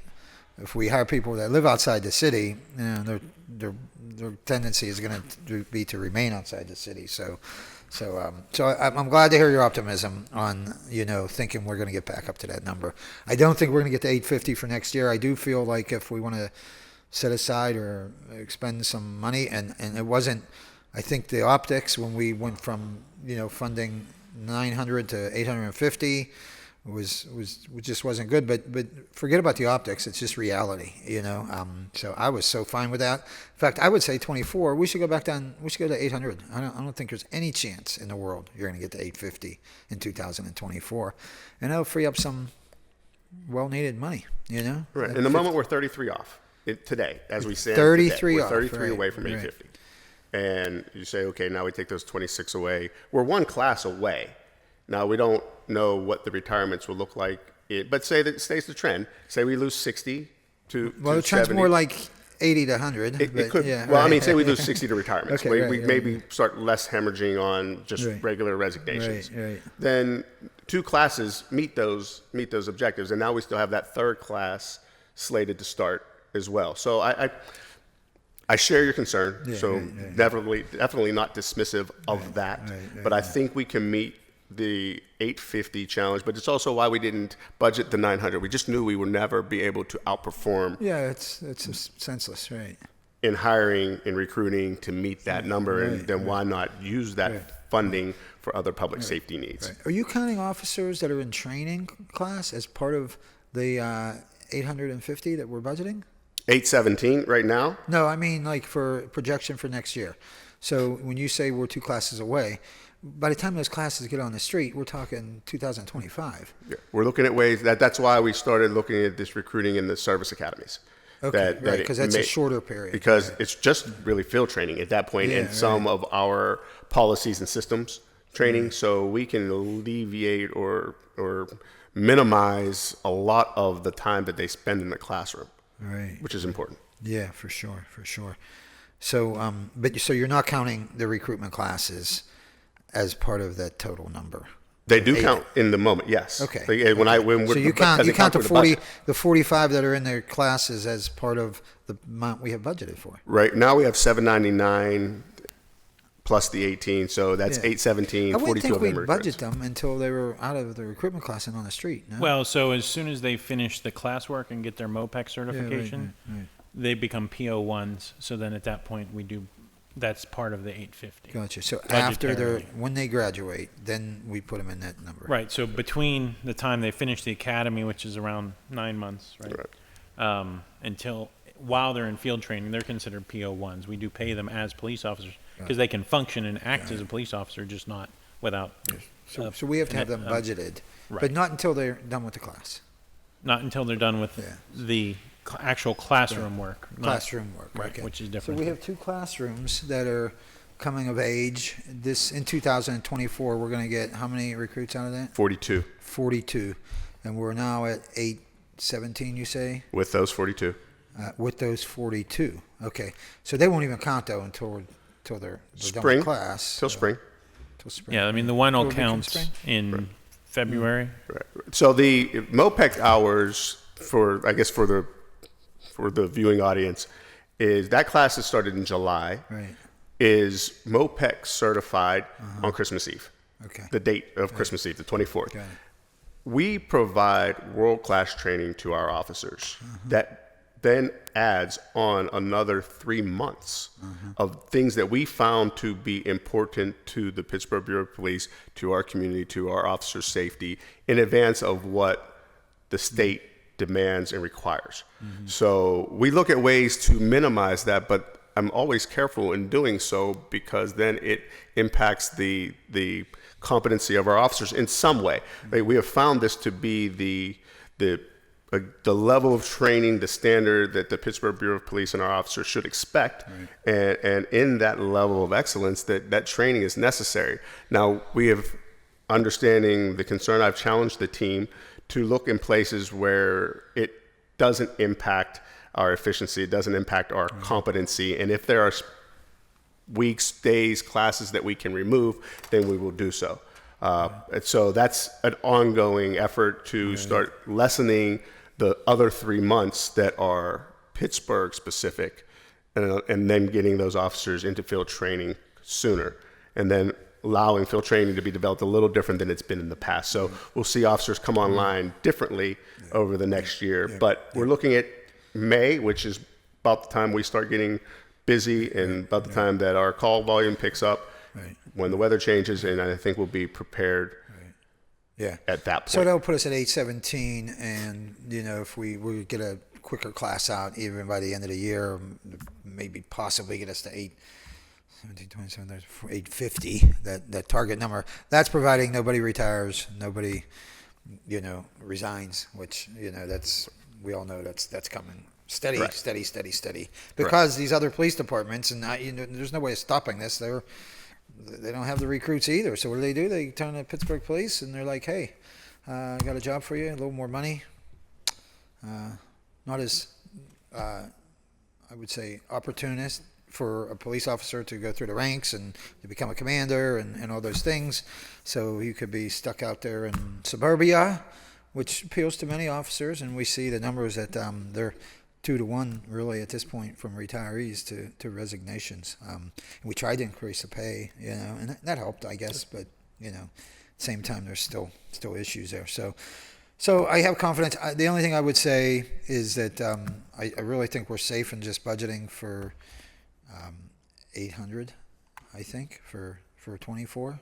if we hire people that live outside the city, their tendency is going to be to remain outside the city. So I'm glad to hear your optimism on, thinking we're going to get back up to that number. I don't think we're going to get to 850 for next year. I do feel like if we want to set aside or expend some money, and it wasn't, I think the optics, when we went from, funding 900 to 850, just wasn't good. But forget about the optics. It's just reality, So I was so fine with that. In fact, I would say 24. We should go back down. We should go to 800. I don't think there's any chance in the world you're going to get to 850 in 2024, and that'll free up some well-needed money. Right. In the moment, we're 33 off today, as we stand. 33 today. off. We're 33 right, away from right. 850, and you say, okay, now we take those 26 away. We're one class away. Now, we don't know what the retirements will look like, but say that it stays the trend. Say we lose 60 to Well, the trend's 70. more like 80 to 100. It could. Yeah, well, I right. mean, say we lose 60 to retirements. Okay, we right, maybe start less hemorrhaging on just Right. regular resignations. Right. Then two classes meet those objectives, and now we still have that third class slated to start as well. So I share your concern. right. Definitely not dismissive of that. But I think we can meet the 850 challenge. But it's also why we didn't budget the 900. We just knew we would never be able to outperform Yeah, it's senseless, right? in hiring and recruiting to meet that number. And then why not use that funding for other public safety needs? Are you counting officers that are in training class as part of the 850 that we're budgeting? 817 right now. No, I mean like for projection for next year. So when you say we're two classes away, by the time those classes get on the street, we're talking 2025. Yeah. We're looking at ways that's why we started looking at this recruiting in the service academies. Okay, That right, it because that's a may- shorter period. Because it's just really field training at that point, Yeah, and some of our policies and systems training, so we can alleviate or minimize a lot of the time that they spend in the classroom, Right. which is important. Yeah, for sure. So, so you're not counting the recruitment classes as part of that total number. They do count in the moment, yes. Okay. When So you count the toward 40, budget. the 45 that are in their classes as part of the amount we have budgeted for. Right now we have 799 plus the 18, so that's Yeah. 817. I wouldn't 42 think of we them are budget recruits. them until they were out of the recruitment class and on the street. No? Well, so as soon as they finish the classwork and get their MOPEC certification, right. they become PO1s. So then at that point, that's part of the 850. Gotcha. So Budgetarily. when they graduate, then we put them in that number. Right. So between the time they finish the academy, which is around 9 months, right? While they're in field training, they're considered PO1s. We do pay them as police officers because they can function and act as a police officer, just not without. So we have to have them budgeted, but not until they're done with the class. Not until they're done with the actual classroom work. Classroom work, right? okay. Which is So different. we have two classrooms that are coming of age. In 2024, we're going to get how many recruits out of that? 42 42, and we're now at 817. You say with those 42. with those 42. Okay, so they won't even count though until they're done Spring with class. till spring. Till spring. Yeah, I mean the one will Will it become count spring? in February. Right. So the MOPEC hours for the viewing audience is that class that started in July. Right. Is MOPEC certified on Christmas Eve. Okay. The date of Christmas Eve, the 24th. Got it. We provide world-class training to our officers that then adds on another 3 months of things that we found to be important to the Pittsburgh Bureau of Police, to our community, to our officers' safety, in advance of what the state demands and requires. So we look at ways to minimize that, but I'm always careful in doing so because then it impacts the competency of our officers in some way. Like, we have found this to be the level of training, the standard that the Pittsburgh Bureau of Police and our officers should expect, and in that level of excellence, that training is necessary. Now, we have understanding the concern. I've challenged the team to look in places where it doesn't impact our efficiency, it doesn't impact our competency, and if there are weeks, days, classes that we can remove, then we will do so. And so that's an ongoing effort to start lessening the other 3 months that are Pittsburgh specific, and then getting those officers into field training sooner, and then allowing field training to be developed a little different than it's been in the past. So we'll see officers come online differently over the next year, but we're looking at May, which is about the time we start getting busy and about the time that our call volume picks up when the weather changes, and I think we'll be prepared at that point. So that'll put us at 817, and if we get a quicker class out even by the end of the year, maybe possibly get us to 850, that target number. That's providing nobody retires, nobody resigns, which that's, we all know that's coming. Steady. Because these other police departments, and there's no way of stopping this. They don't have the recruits either. So what do? They turn to Pittsburgh Police and they're like, "Hey, I got a job for you. A little more money. Not as I would say opportunist for a police officer to go through the ranks and to become a commander and all those things. So you could be stuck out there in suburbia, which appeals to many officers, and we see the numbers that they're 2 to 1 really at this point from retirees to resignations. And we tried to increase the pay, and that helped, I guess, but at the same time there's still issues there. So I have confidence. The only thing I would say is that I really think we're safe in just budgeting for 800, I think, for 24.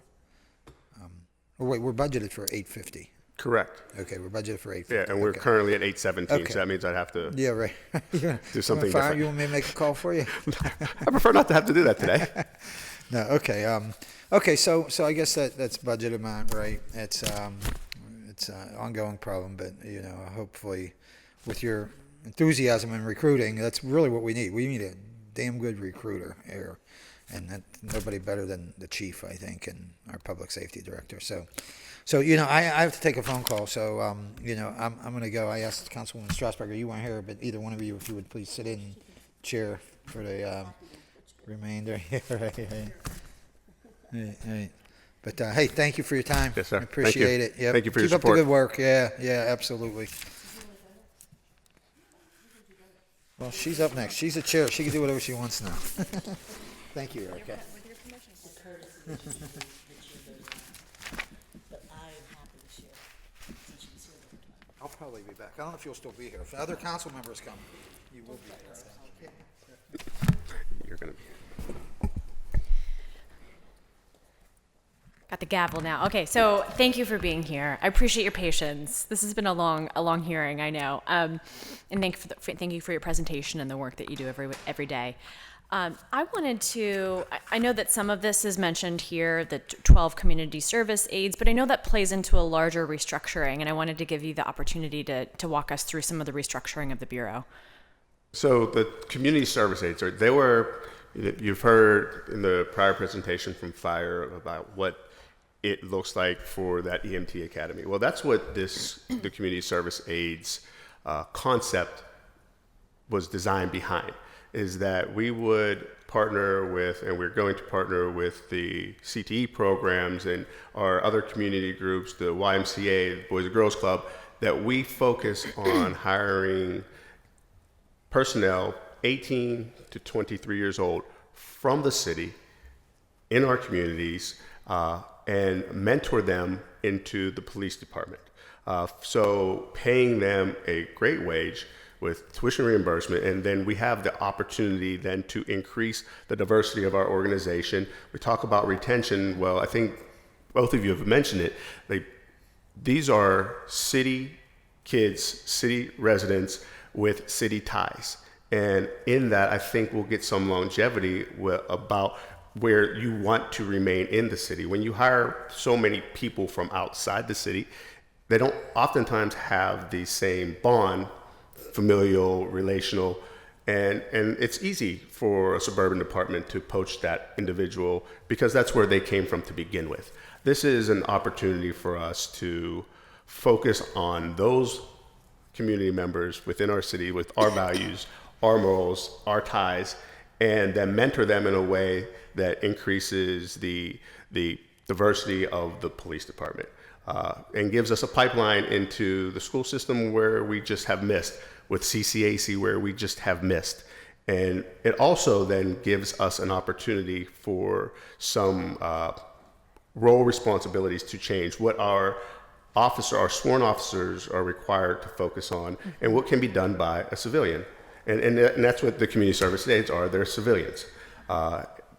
Or wait, we're budgeted for 850. Correct. Okay, we're budgeted for 850. Yeah, and we're currently at 817, so that means I'd have to do something different. You want me to make a call for you? I prefer not to have to do that today. No, okay. Okay, so I guess that's budget amount, right? It's an ongoing problem, but hopefully with your enthusiasm in recruiting, that's really what we need. We need a damn good recruiter here, and nobody better than the chief, I think, and our public safety director. So I have to take a phone call. So I'm going to go. I asked Councilwoman Strasburger, you weren't here, but either one of you, if you would please sit in chair for the remainder. Right. But hey, thank you for your time. Yes, sir. I appreciate it. Yep. Thank you for your support. support. Keep up the good work. Yeah, absolutely. Well, she's up next. She's a chair. She can do whatever she wants now. Thank you, Erica. I'll probably be back. I don't know if you'll still be here. If other council members come, you will be here. You're going to be here. Got the gavel now. Okay, so thank you for being here. I appreciate your patience. This has been a long hearing, I know. And thank you for your presentation and the work that you do every day. I know that some of this is mentioned here, the 12 community service aides, but I know that plays into a larger restructuring, and I wanted to give you the opportunity to walk us through some of the restructuring of the Bureau. So the community service aides, you've heard in the prior presentation from Fire about what it looks like for that EMT Academy. Well, that's what the community service aides concept was designed behind, is that we would partner with, and we're going to partner with the CTE programs and our other community groups, the YMCA, the Boys and Girls Club, that we focus on hiring personnel 18 to 23 years old from the city in our communities and mentor them into the police department. So paying them a great wage with tuition reimbursement, and then we have the opportunity then to increase the diversity of our organization. We talk about retention. Well, I think both of you have mentioned it. These are city kids, city residents with city ties. And in that, I think we'll get some longevity about where you want to remain in the city. When you hire so many people from outside the city, they don't oftentimes have the same bond, familial, relational, and it's easy for a suburban department to poach that individual because that's where they came from to begin with. This is an opportunity for us to focus on those community members within our city with our values, our morals, our ties, and then mentor them in a way that increases the diversity of the police department and gives us a pipeline into the school system where we just have missed, with CCAC where we just have missed. And it also then gives us an opportunity for some role responsibilities to change, what our sworn officers are required to focus on, and what can be done by a civilian. And that's what the community service aides are. They're civilians.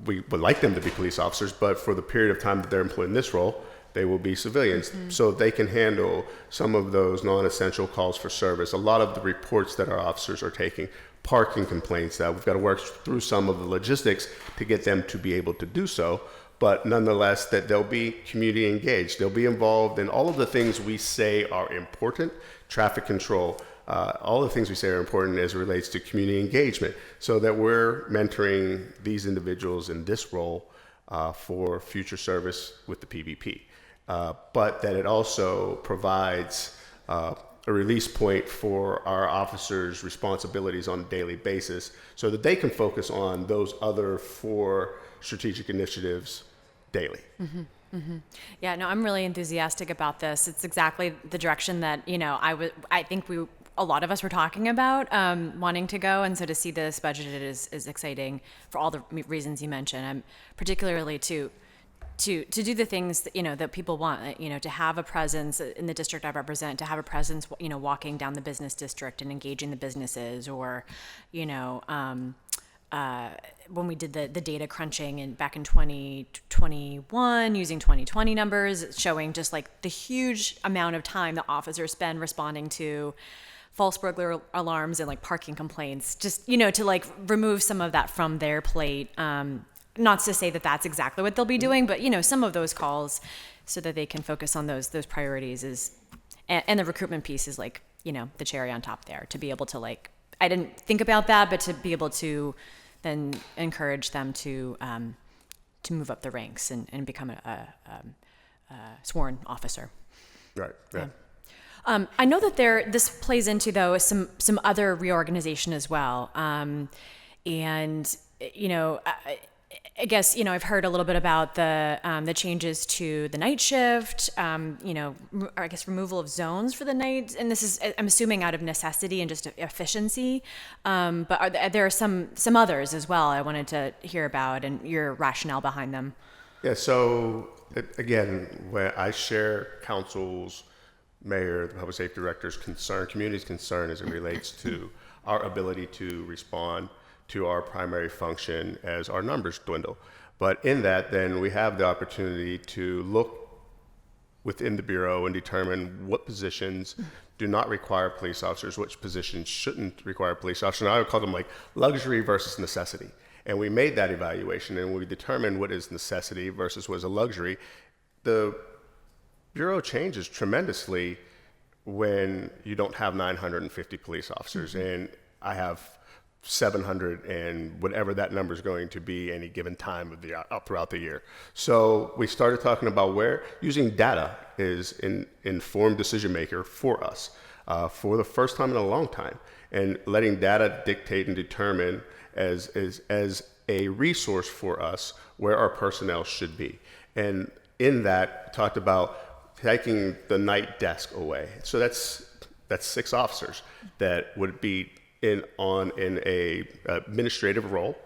We would like them to be police officers, but for the period of time that they're employed in this role, they will be civilians, so they can handle some of those non-essential calls for service. A lot of the reports that our officers are taking, parking complaints, that we've got to work through some of the logistics to get them to be able to do so, but nonetheless that they'll be community engaged. They'll be involved in all of the things we say are important, traffic control, all the things we say are important as it relates to community engagement, so that we're mentoring these individuals in this role for future service with the PVP. But that it also provides a release point for our officers' responsibilities on a daily basis so that they can focus on those other 4 strategic initiatives daily. Yeah, no, I'm really enthusiastic about this. It's exactly the direction that, I think a lot of us were talking about wanting to go. And so to see this budgeted is exciting for all the reasons you mentioned. I'm particularly to do the things that, that people want, to have a presence in the district I represent, to have a presence, walking down the business district and engaging the businesses, or, when we did the data crunching back in 2021, using 2020 numbers, showing just like the huge amount of time the officers spend responding to false burglar alarms and like parking complaints, just, to like remove some of that from their plate. Not to say that that's exactly what they'll be doing, but some of those calls, so that they can focus on those priorities and the recruitment piece is like, the cherry on top there, to be able to like, I didn't think about that, but to be able to then encourage them to move up the ranks and become a sworn officer. Right. Yeah. I know that this plays into though some other reorganization as well, and I guess, I've heard a little bit about the changes to the night shift, or I guess removal of zones for the night. And this is, I'm assuming, out of necessity and just efficiency. But there are some others as well I wanted to hear about and your rationale behind them. Yeah, so again, when I share council's, mayor, the public safety director's concern, community's concern as it relates to our ability to respond to our primary function as our numbers dwindle. But in that, then we have the opportunity to look within the Bureau and determine what positions do not require police officers, which positions shouldn't require police officers. And I would call them like luxury versus necessity. And we made that evaluation and we determined what is necessity versus what is a luxury. The Bureau changes tremendously when you don't have 950 police officers. And I have 700 and whatever that number is going to be any given time of the throughout the year. So we started talking about where using data is an informed decision maker for us for the first time in a long time, and letting data dictate and determine as a resource for us where our personnel should be. And in that, talked about taking the night desk away. So that's 6 officers that would be in a administrative role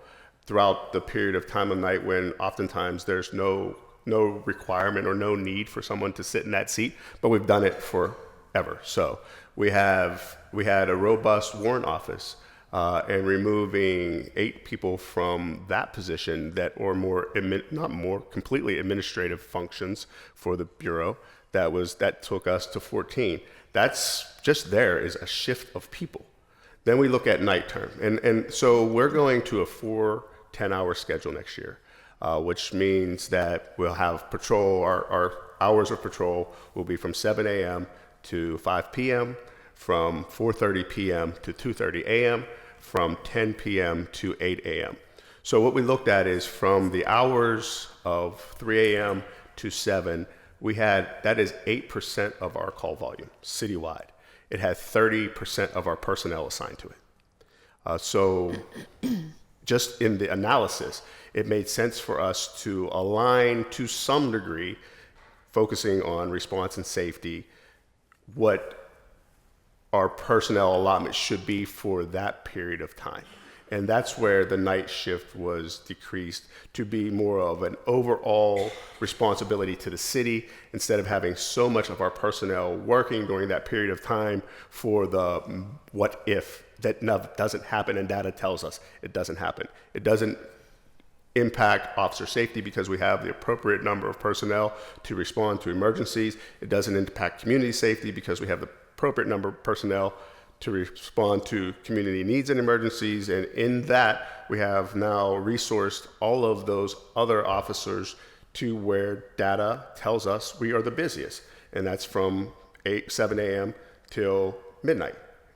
throughout the period of time of night when oftentimes there's no requirement or no need for someone to sit in that seat, but we've done it forever. So we had a robust warrant office and removing 8 people from that position that or completely administrative functions for the Bureau. That took us to 14. That's just there is a shift of people. Then we look at night term. And so we're going to a 4 10-hour schedule next year, which means that we'll have patrol, our hours of patrol will be from 7 a.m. to 5 p.m., from 4:30 p.m. to 2:30 a.m., from 10 p.m. to 8 a.m. So what we looked at is from the hours of 3 a.m. to 7, that is 8% of our call volume citywide. It had 30% of our personnel assigned to it. So just in the analysis, it made sense for us to align to some degree, focusing on response and safety, what our personnel allotment should be for that period of time. And that's where the night shift was decreased to be more of an overall responsibility to the city, instead of having so much of our personnel working during that period of time for the what if that doesn't happen, and data tells us it doesn't happen. It doesn't impact officer safety because we have the appropriate number of personnel to respond to emergencies. It doesn't impact community safety because we have the appropriate number of personnel to respond to community needs and emergencies. And in that, we have now resourced all of those other officers to where data tells us we are the busiest. And that's from 7 a.m. till midnight.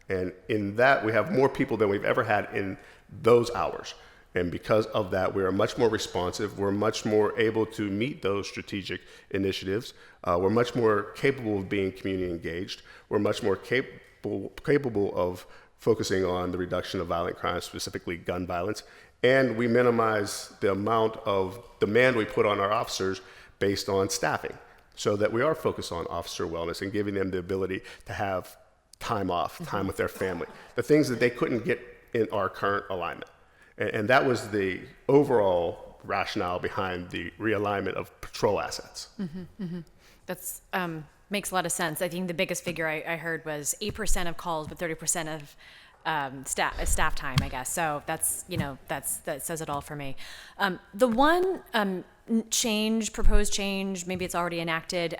And in that, we have more people than we've ever had in those hours. And because of that, we are much more responsive. We're much more able to meet those strategic initiatives. We're much more capable of being community engaged. We're much more capable of focusing on the reduction of violent crime, specifically gun violence. And we minimize the amount of demand we put on our officers based on staffing, so that we are focused on officer wellness and giving them the ability to have time off, time with their family, the things that they couldn't get in our current alignment. And that was the overall rationale behind the realignment of patrol assets. That's makes a lot of sense. I think the biggest figure I heard was 8% of calls, but 30% of staff time, I guess. So that's, that says it all for me. The one proposed change, maybe it's already enacted,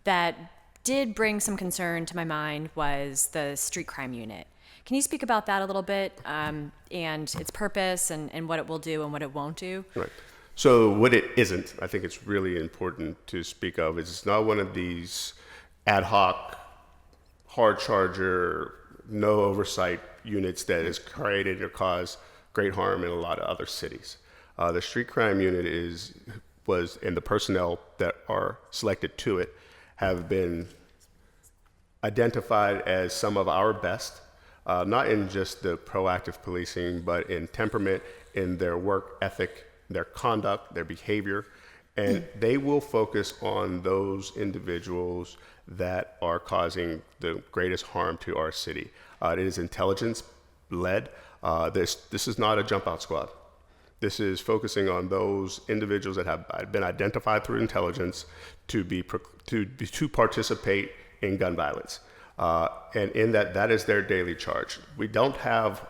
that did bring some concern to my mind was the street crime unit. Can you speak about that a little bit, and its purpose and what it will do and what it won't do? Right. So what it isn't, I think it's really important to speak of, is it's not one of these ad hoc, hard charger, no oversight units that has created or caused great harm in a lot of other cities. The street crime unit and the personnel that are selected to it have been identified as some of our best, not in just the proactive policing, but in temperament, in their work ethic, their conduct, their behavior, and they will focus on those individuals that are causing the greatest harm to our city. It is intelligence-led. This is not a jump-out squad. This is focusing on those individuals that have been identified through intelligence to participate in gun violence. And in that is their daily charge. We don't have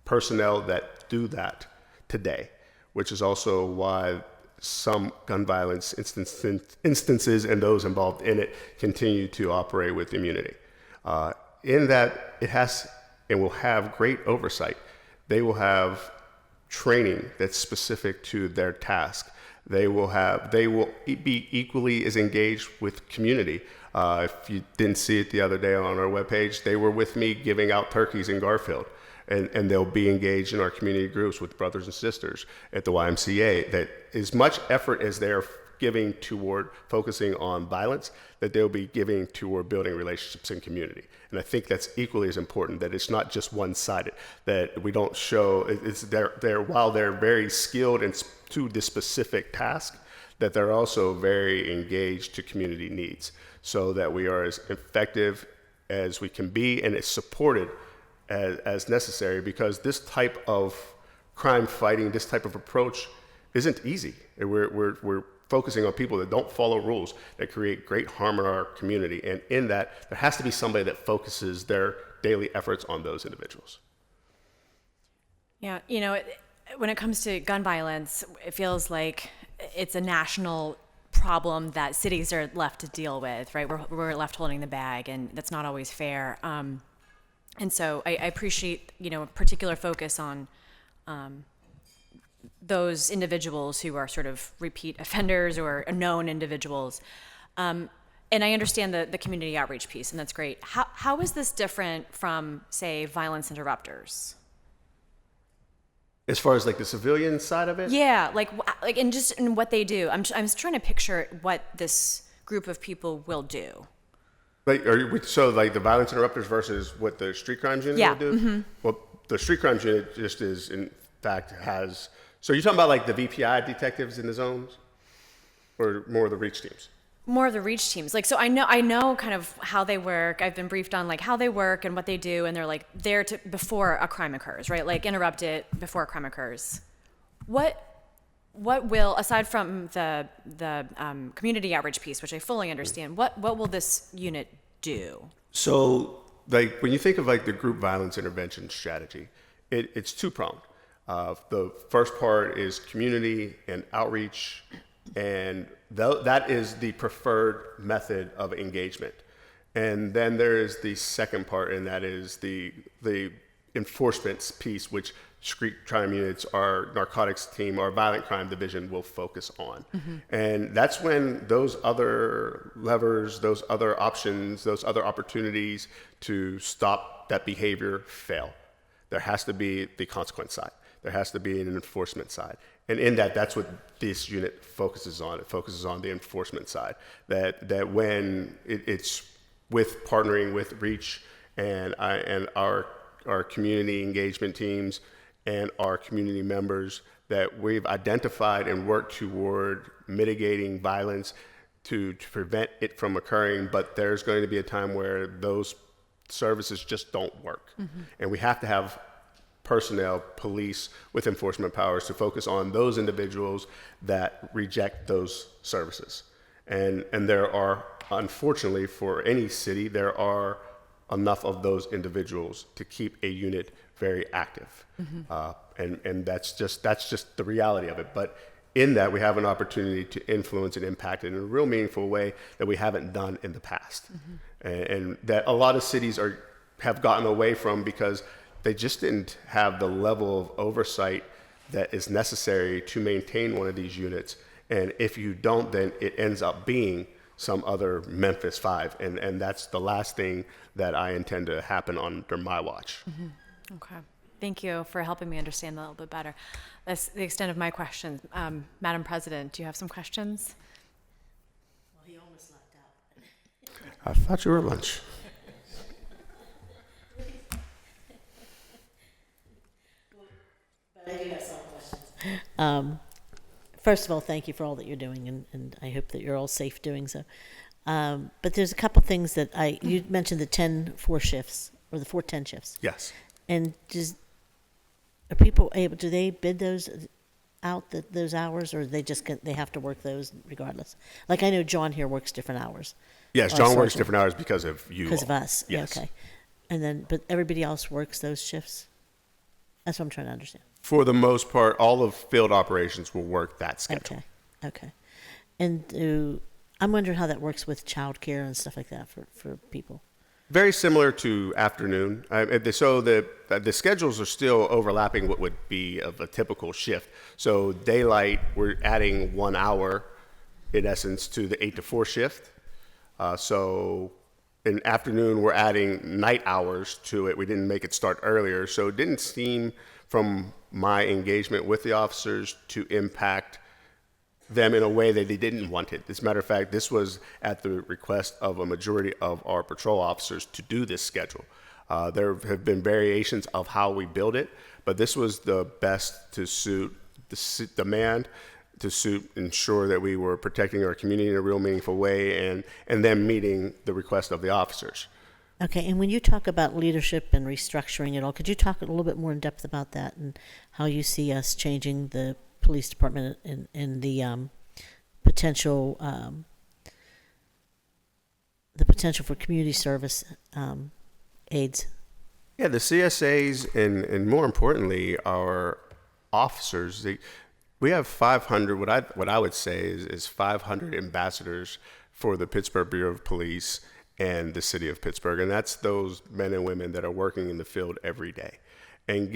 personnel that do that today, which is also why some gun violence instances and those involved in it continue to operate with immunity. In that, it has and will have great oversight. They will have training that's specific to their task. They will be equally as engaged with community. If you didn't see it the other day on our webpage, they were with me giving out turkeys in Garfield. And they'll be engaged in our community groups with brothers and sisters at the YMCA. That as much effort as they're giving toward focusing on violence, that they'll be giving toward building relationships in community. And I think that's equally as important, that it's not just one-sided, that we don't show, while they're very skilled to this specific task, that they're also very engaged to community needs, so that we are as effective as we can be and as supported as necessary, because this type of crime fighting, this type of approach isn't easy. We're focusing on people that don't follow rules, that create great harm in our community. And in that, there has to be somebody that focuses their daily efforts on those individuals. Yeah, when it comes to gun violence, it feels like it's a national problem that cities are left to deal with, right? We're left holding the bag, and that's not always fair. And so I appreciate, a particular focus on those individuals who are sort of repeat offenders or known individuals. And I understand the community outreach piece, and that's great. How is this different from, say, violence interrupters? As far as like the civilian side of it? Yeah, and just in what they do. I'm trying to picture what this group of people will do. Like, so like the violence interrupters versus what the street crimes unit Yeah, will do? Well, the street crimes unit just is, in fact, has, so you're talking about like the VPI detectives in the zones? Or more of the reach teams? More of the reach teams. Like, so I know kind of how they work. I've been briefed on like how they work and what they do, and they're like there to before a crime occurs, right? Like interrupt it before a crime occurs. What will, aside from the community outreach piece, which I fully understand, what will this unit do? So, like when you think of like the group violence intervention strategy, it's two-pronged. The first part is community and outreach, and that is the preferred method of engagement. And then there is the second part, and that is the enforcement piece, which street crime units, our narcotics team, our violent crime division will focus on. And that's when those other levers, those other options, those other opportunities to stop that behavior fail. There has to be the consequence side. There has to be an enforcement side. And in that's what this unit focuses on. It focuses on the enforcement side. That when it's with partnering with Reach and our community engagement teams and our community members, that we've identified and worked toward mitigating violence to prevent it from occurring. But there's going to be a time where those services just don't work. And we have to have personnel, police with enforcement powers to focus on those individuals that reject those services. And there are, unfortunately, for any city, there are enough of those individuals to keep a unit very active. And that's just the reality of it. But in that, we have an opportunity to influence and impact it in a real meaningful way that we haven't done in the past. And that a lot of cities have gotten away from because they just didn't have the level of oversight that is necessary to maintain one of these units. And if you don't, then it ends up being some other Memphis 5. And that's the last thing that I intend to happen under my watch. Okay. Thank you for helping me understand that a little bit better. That's the extent of my questions. Madam President, do you have some questions? Well, he almost left out. I thought you were at lunch. I do have some questions. First of all, thank you for all that you're doing, and I hope that you're all safe doing so. But there's a couple things that you mentioned the 10-4 shifts, or the 4-10 shifts. Yes. And are people able, do they bid those out, those hours, or they have to work those regardless? Like I know John here works different hours. Yes, John works different hours because of you. Because of us. Yes. Okay. And then, but everybody else works those shifts? That's what I'm trying to understand. For the most part, all of field operations will work that schedule. Okay. And I'm wondering how that works with childcare and stuff like that for people. Very similar to afternoon. So the schedules are still overlapping what would be of a typical shift. So daylight, we're adding 1 hour, in essence, to the 8 to 4 shift. So in afternoon, we're adding night hours to it. We didn't make it start earlier. So it didn't seem, from my engagement with the officers, to impact them in a way that they didn't want it. As a matter of fact, this was at the request of a majority of our patrol officers to do this schedule. There have been variations of how we build it, but this was the best to suit the demand, to ensure that we were protecting our community in a real meaningful way, and then meeting the request of the officers. Okay, and when you talk about leadership and restructuring it all, could you talk a little bit more in depth about that and how you see us changing the police department and the potential for community service aids? Yeah, the CSAs and more importantly, our officers. We have 500. What I would say is 500 ambassadors for the Pittsburgh Bureau of Police and the city of Pittsburgh, and that's those men and women that are working in the field every day. And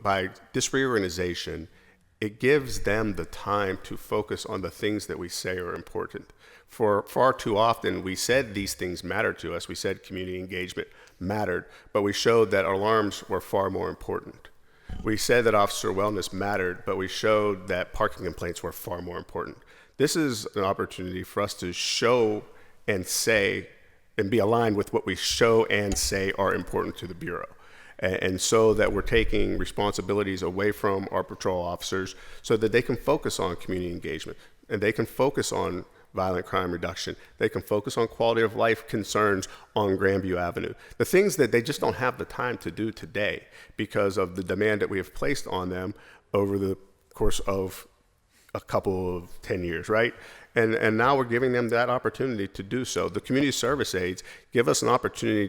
by this reorganization, it gives them the time to focus on the things that we say are important. For far too often, we said these things matter to us. We said community engagement mattered, but we showed that alarms were far more important. We said that officer wellness mattered, but we showed that parking complaints were far more important. This is an opportunity for us to show and say and be aligned with what we show and say are important to the Bureau. And so that we're taking responsibilities away from our patrol officers so that they can focus on community engagement and they can focus on violent crime reduction. They can focus on quality of life concerns on Grandview Avenue. The things that they just don't have the time to do today because of the demand that we have placed on them over the course of a couple of 10 years, right? And now we're giving them that opportunity to do so. The community service aides give us an opportunity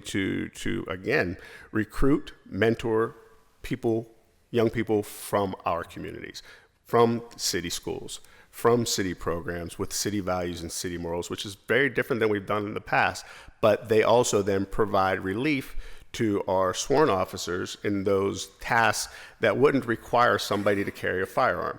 to again, recruit, mentor people, young people from our communities, from city schools, from city programs with city values and city morals, which is very different than we've done in the past. But they also then provide relief to our sworn officers in those tasks that wouldn't require somebody to carry a firearm.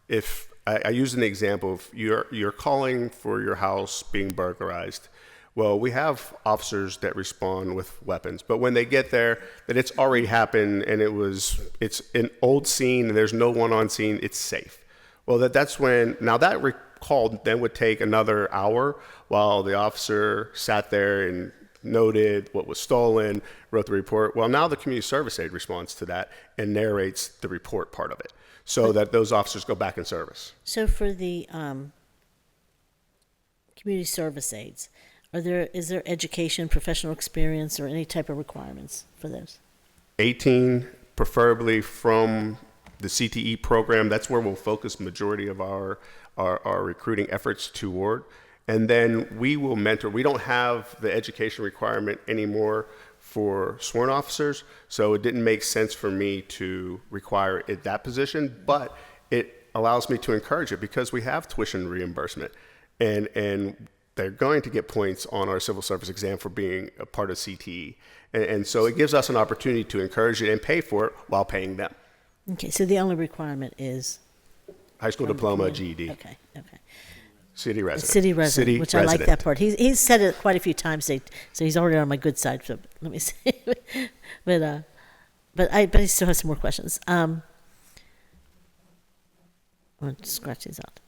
If I use an example of you're calling for your house being burglarized. Well, we have officers that respond with weapons, but when they get there, that it's already happened and it's an old scene and there's no one on scene, it's safe. Well, that's when, now that call then would take another hour while the officer sat there and noted what was stolen, wrote the report. Well, now the community service aide responds to that and narrates the report part of it, so that those officers go back in service. So for the community service aides, is there education, professional experience, or any type of requirements for those? 18, preferably from the CTE program. That's where we'll focus majority of our recruiting efforts toward. And then we will mentor. We don't have the education requirement anymore for sworn officers, so it didn't make sense for me to require it that position, but it allows me to encourage it because we have tuition reimbursement, and they're going to get points on our civil service exam for being a part of CTE, and so it gives us an opportunity to encourage it and pay for it while paying them. Okay, so the only requirement is High school diploma, GED. Okay. City resident. City resident, which resident. I like that part. He's said it quite a few times, so he's already on my good side. So let me see. but I still have some more questions. I'll scratch these out.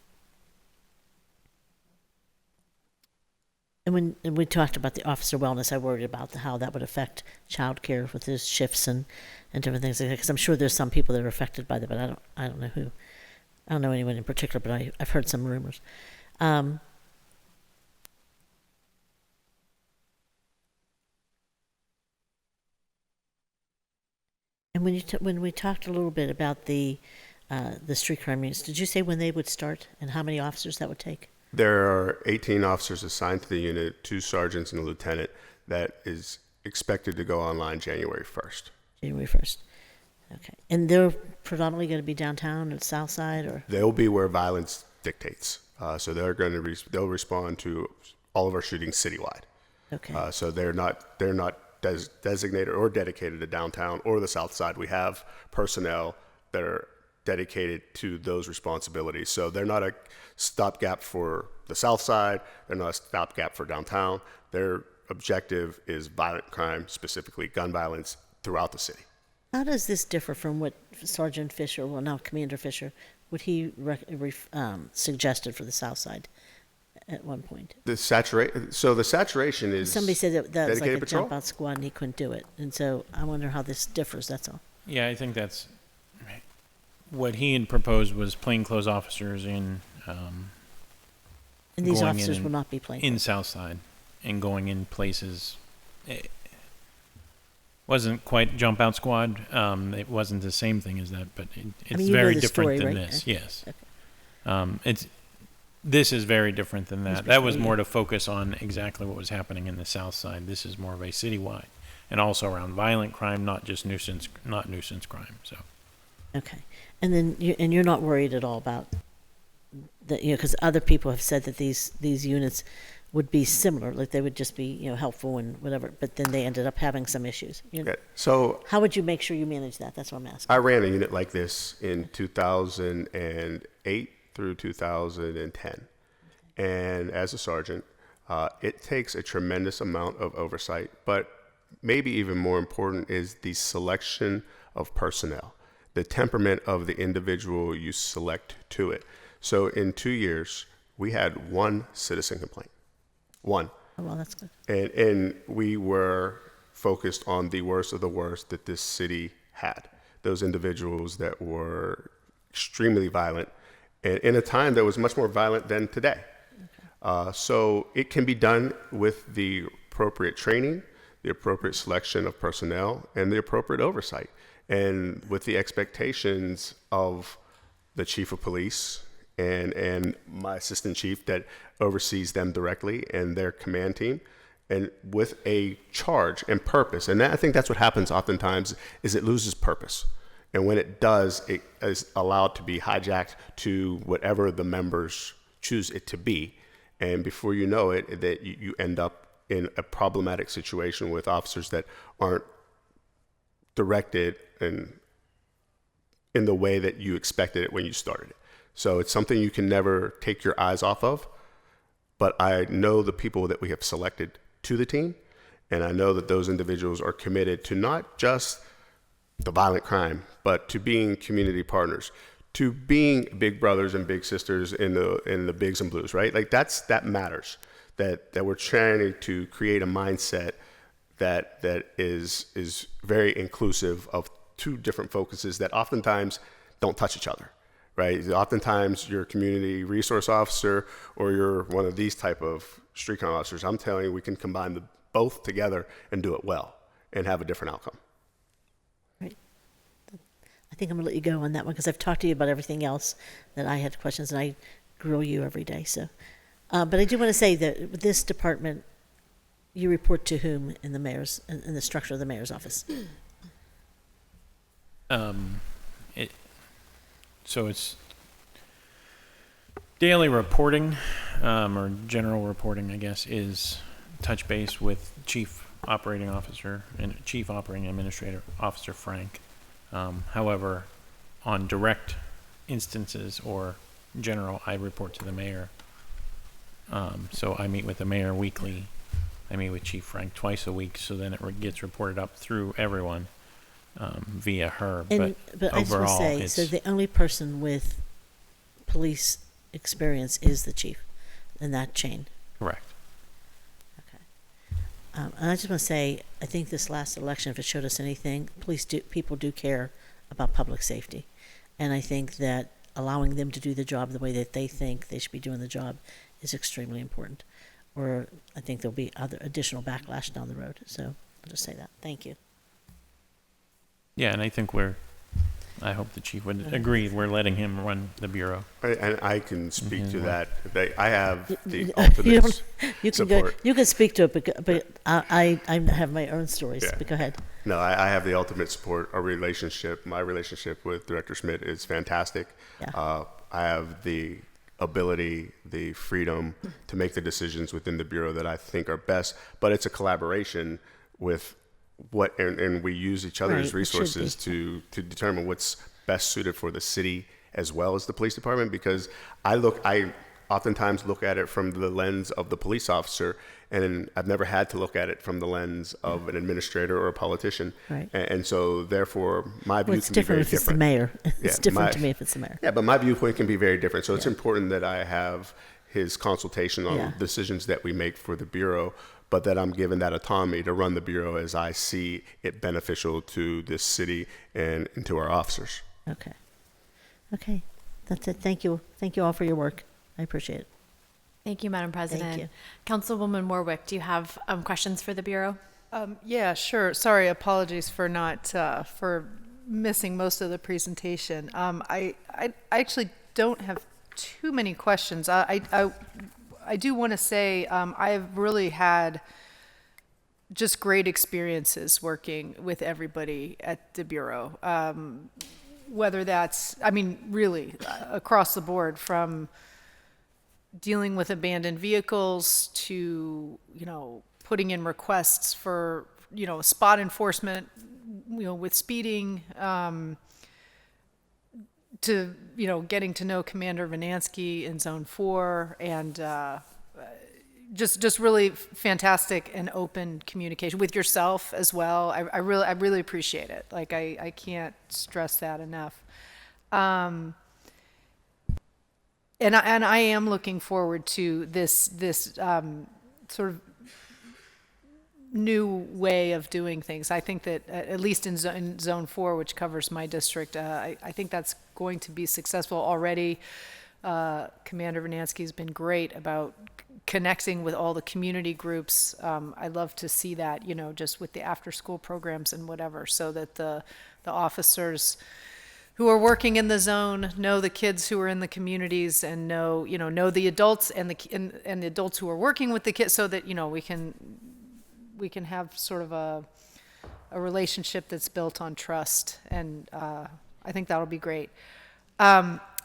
And when we talked about the officer wellness, I worried about how that would affect childcare with his shifts and different things like that. Because I'm sure there's some people that are affected by that, but I don't know who. I don't know anyone in particular, but I've heard some rumors. And when we talked a little bit about the street crime units, did you say when they would start and how many officers that would take? There are 18 officers assigned to the unit, 2 sergeants and a lieutenant, that is expected to go online January 1st. January 1st. Okay. And they're predominantly going to be downtown or south side, or? They'll be where violence dictates. So they're going to they'll respond to all of our shootings citywide. Okay. So they're not designated or dedicated to downtown or the south side. We have personnel that are dedicated to those responsibilities. So they're not a stopgap for the south side. They're not a stopgap for downtown. Their objective is violent crime, specifically gun violence, throughout the city. How does this differ from what Sergeant Fisher, well now Commander Fisher, what he suggested for the south side at one point? The saturation is Somebody said that was like a patrol? jump out squad and he couldn't do it. And so I wonder how this differs, that's all. Yeah, I think that's what he had proposed was plainclothes officers And these going officers in will not be plain. in Southside and going in places. It wasn't quite jump out squad. It wasn't the same thing as that, but it's you know very the different story, than right? this. Okay. Yes. This is very different than that. That was more to focus on exactly what was happening in the South Side. This is more of a citywide, and also around violent crime, not just nuisance crime. So. Okay. And then you're not worried at all about that, because other people have said that these units would be similar, like they would just be, helpful and whatever, but then they ended up having some issues. So how would you make sure you manage that? That's what I'm asking. I ran a unit like this in 2008 through 2010. And as a sergeant, it takes a tremendous amount of oversight, but maybe even more important is the selection of personnel. the temperament of the individual you select to it. So in 2 years, we had one citizen complaint. One. Oh, well, that's good. And we were focused on the worst of the worst that this city had. Those individuals that were extremely violent, and in a time that was much more violent than today. So it can be done with the appropriate training, the appropriate selection of personnel, and the appropriate oversight, and with the expectations of the chief of police and my assistant chief that oversees them directly and their command team, and with a charge and purpose. And I think that's what happens oftentimes, is it loses purpose. And when it does, it is allowed to be hijacked to whatever the members choose it to be. And before you know it, that you end up in a problematic situation with officers that aren't directed in the way that you expected it when you started it. So it's something you can never take your eyes off of. But I know the people that we have selected to the team, and I know that those individuals are committed to not just the violent crime, but to being community partners, to being big brothers and big sisters in the bigs and blues, right? Like that matters. That we're trying to create a mindset that is very inclusive of two different focuses that oftentimes don't touch each other, right? Oftentimes you're a community resource officer or you're one of these type of street crime officers. I'm telling you, we can combine both together and do it well and have a different outcome. Right. I think I'm going to let you go on that one because I've talked to you about everything else that I had questions, and I grill you every day. So, but I do want to say that with this department, you report to whom in the mayor's in the structure of the mayor's office? So it's daily reporting, or general reporting, I guess, is touch base with Chief Operating Officer and Chief Operating Administrative Officer Frank. However, on direct instances or general, I report to the mayor. So I meet with the mayor weekly. I meet with Chief Frank twice a week, so then it gets reported up through everyone via her. But I just want to overall, say, it's, so the only person with police experience is the chief in that chain. correct. Okay. And I just want to say, I think this last election, if it showed us anything, people do care about public safety. And I think that allowing them to do the job the way that they think they should be doing the job is extremely important. Or I think there'll be other additional backlash down the road. So I'll just say that. Thank you. Yeah, and I think I hope the chief would agree, we're letting him run the bureau. And I can speak to that. I have the You ultimate can support. you can speak to it, but I have my own stories. Yeah. But go ahead. No, I have the ultimate support. My relationship with Director Schmidt is fantastic. Yeah. I have the ability, the freedom to make the decisions within the Bureau that I think are best, but it's a collaboration with and we use each other's Right, it should resources to determine what's best suited for the city as well as the police department, because I oftentimes look at it from the lens of the police officer, and I've never had to look at it from the lens of an administrator or a politician. Right. And so therefore my view It's can be very different if it's the different. mayor. It's Yeah, different to me if it's the mayor. Yeah, but my viewpoint can be very different. So it's important that I have his consultation on Yeah. decisions that we make for the Bureau, but that I'm given that autonomy to run the Bureau as I see it beneficial to this city and to our officers. Okay. Okay. That's it. Thank you. Thank you all for your work. I appreciate it. Thank you, Madam President. you. Councilwoman Warwick, do you have questions for the Bureau? Yeah, sure. Sorry, apologies for not for missing most of the presentation. I actually don't have too many questions. I do want to say I've really had just great experiences working with everybody at the Bureau. Whether that's, really across the board, from dealing with abandoned vehicles to, putting in requests for, spot enforcement, with speeding, to, getting to know Commander Vanansky in Zone 4 and just really fantastic and open communication with yourself as well. I really appreciate it. Like I can't stress that enough. And I am looking forward to this sort of new way of doing things. I think that at least in Zone 4, which covers my district, I think that's going to be successful already. Commander Vernansky has been great about connecting with all the community groups. I love to see that, just with the after-school programs and whatever, so that the officers who are working in the zone know the kids who are in the communities and know the adults and the adults who are working with the kids, so that we can have sort of a relationship that's built on trust, and I think that'll be great.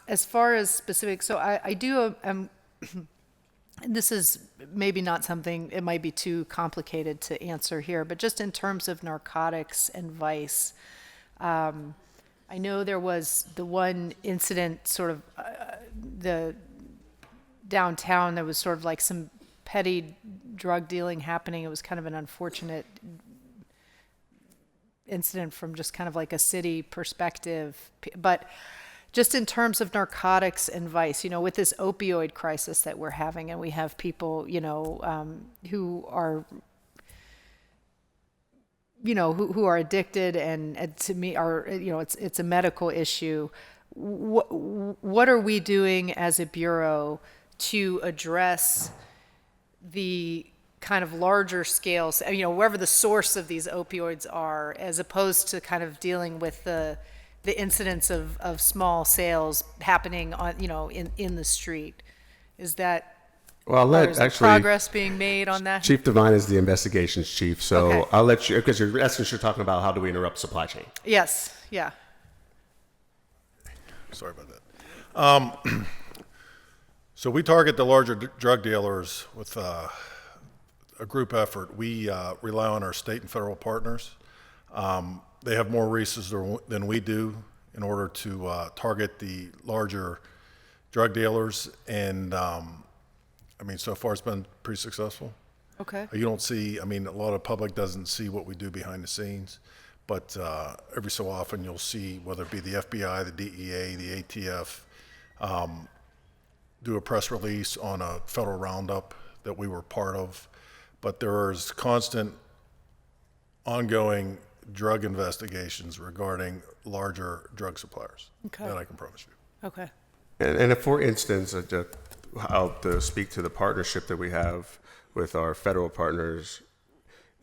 As far as specific, so I do, this is maybe not something, it might be too complicated to answer here, but just in terms of narcotics and vice, I know there was the one incident sort of the downtown, there was sort of like some petty drug dealing happening. It was kind of an unfortunate incident from just kind of like a city perspective. But just in terms of narcotics and vice, with this opioid crisis that we're having, and we have people, who are, who are addicted, and to me are, it's a medical issue. What are we doing as a bureau to address the kind of larger scales, wherever the source of these opioids are, as opposed to kind of dealing with the incidents of small sales happening on, in the street? Is that, well, is there progress being made on that? Chief Devine is the investigations chief, so Okay. I'll let you, because you're talking about how do we interrupt supply chain. Yes, yeah. Sorry about that. So we target the larger drug dealers with a group effort. We rely on our state and federal partners. They have more resources than we do in order to target the larger drug dealers, and so far it's been pretty successful. Okay. You don't see, a lot of public doesn't see what we do behind the scenes, but every so often you'll see, whether it be the FBI, the DEA, the ATF, do a press release on a federal roundup that we were part of. But there is constant, ongoing drug investigations regarding larger drug suppliers. Okay. That I can promise you. Okay. And for instance, I'll speak to the partnership that we have with our federal partners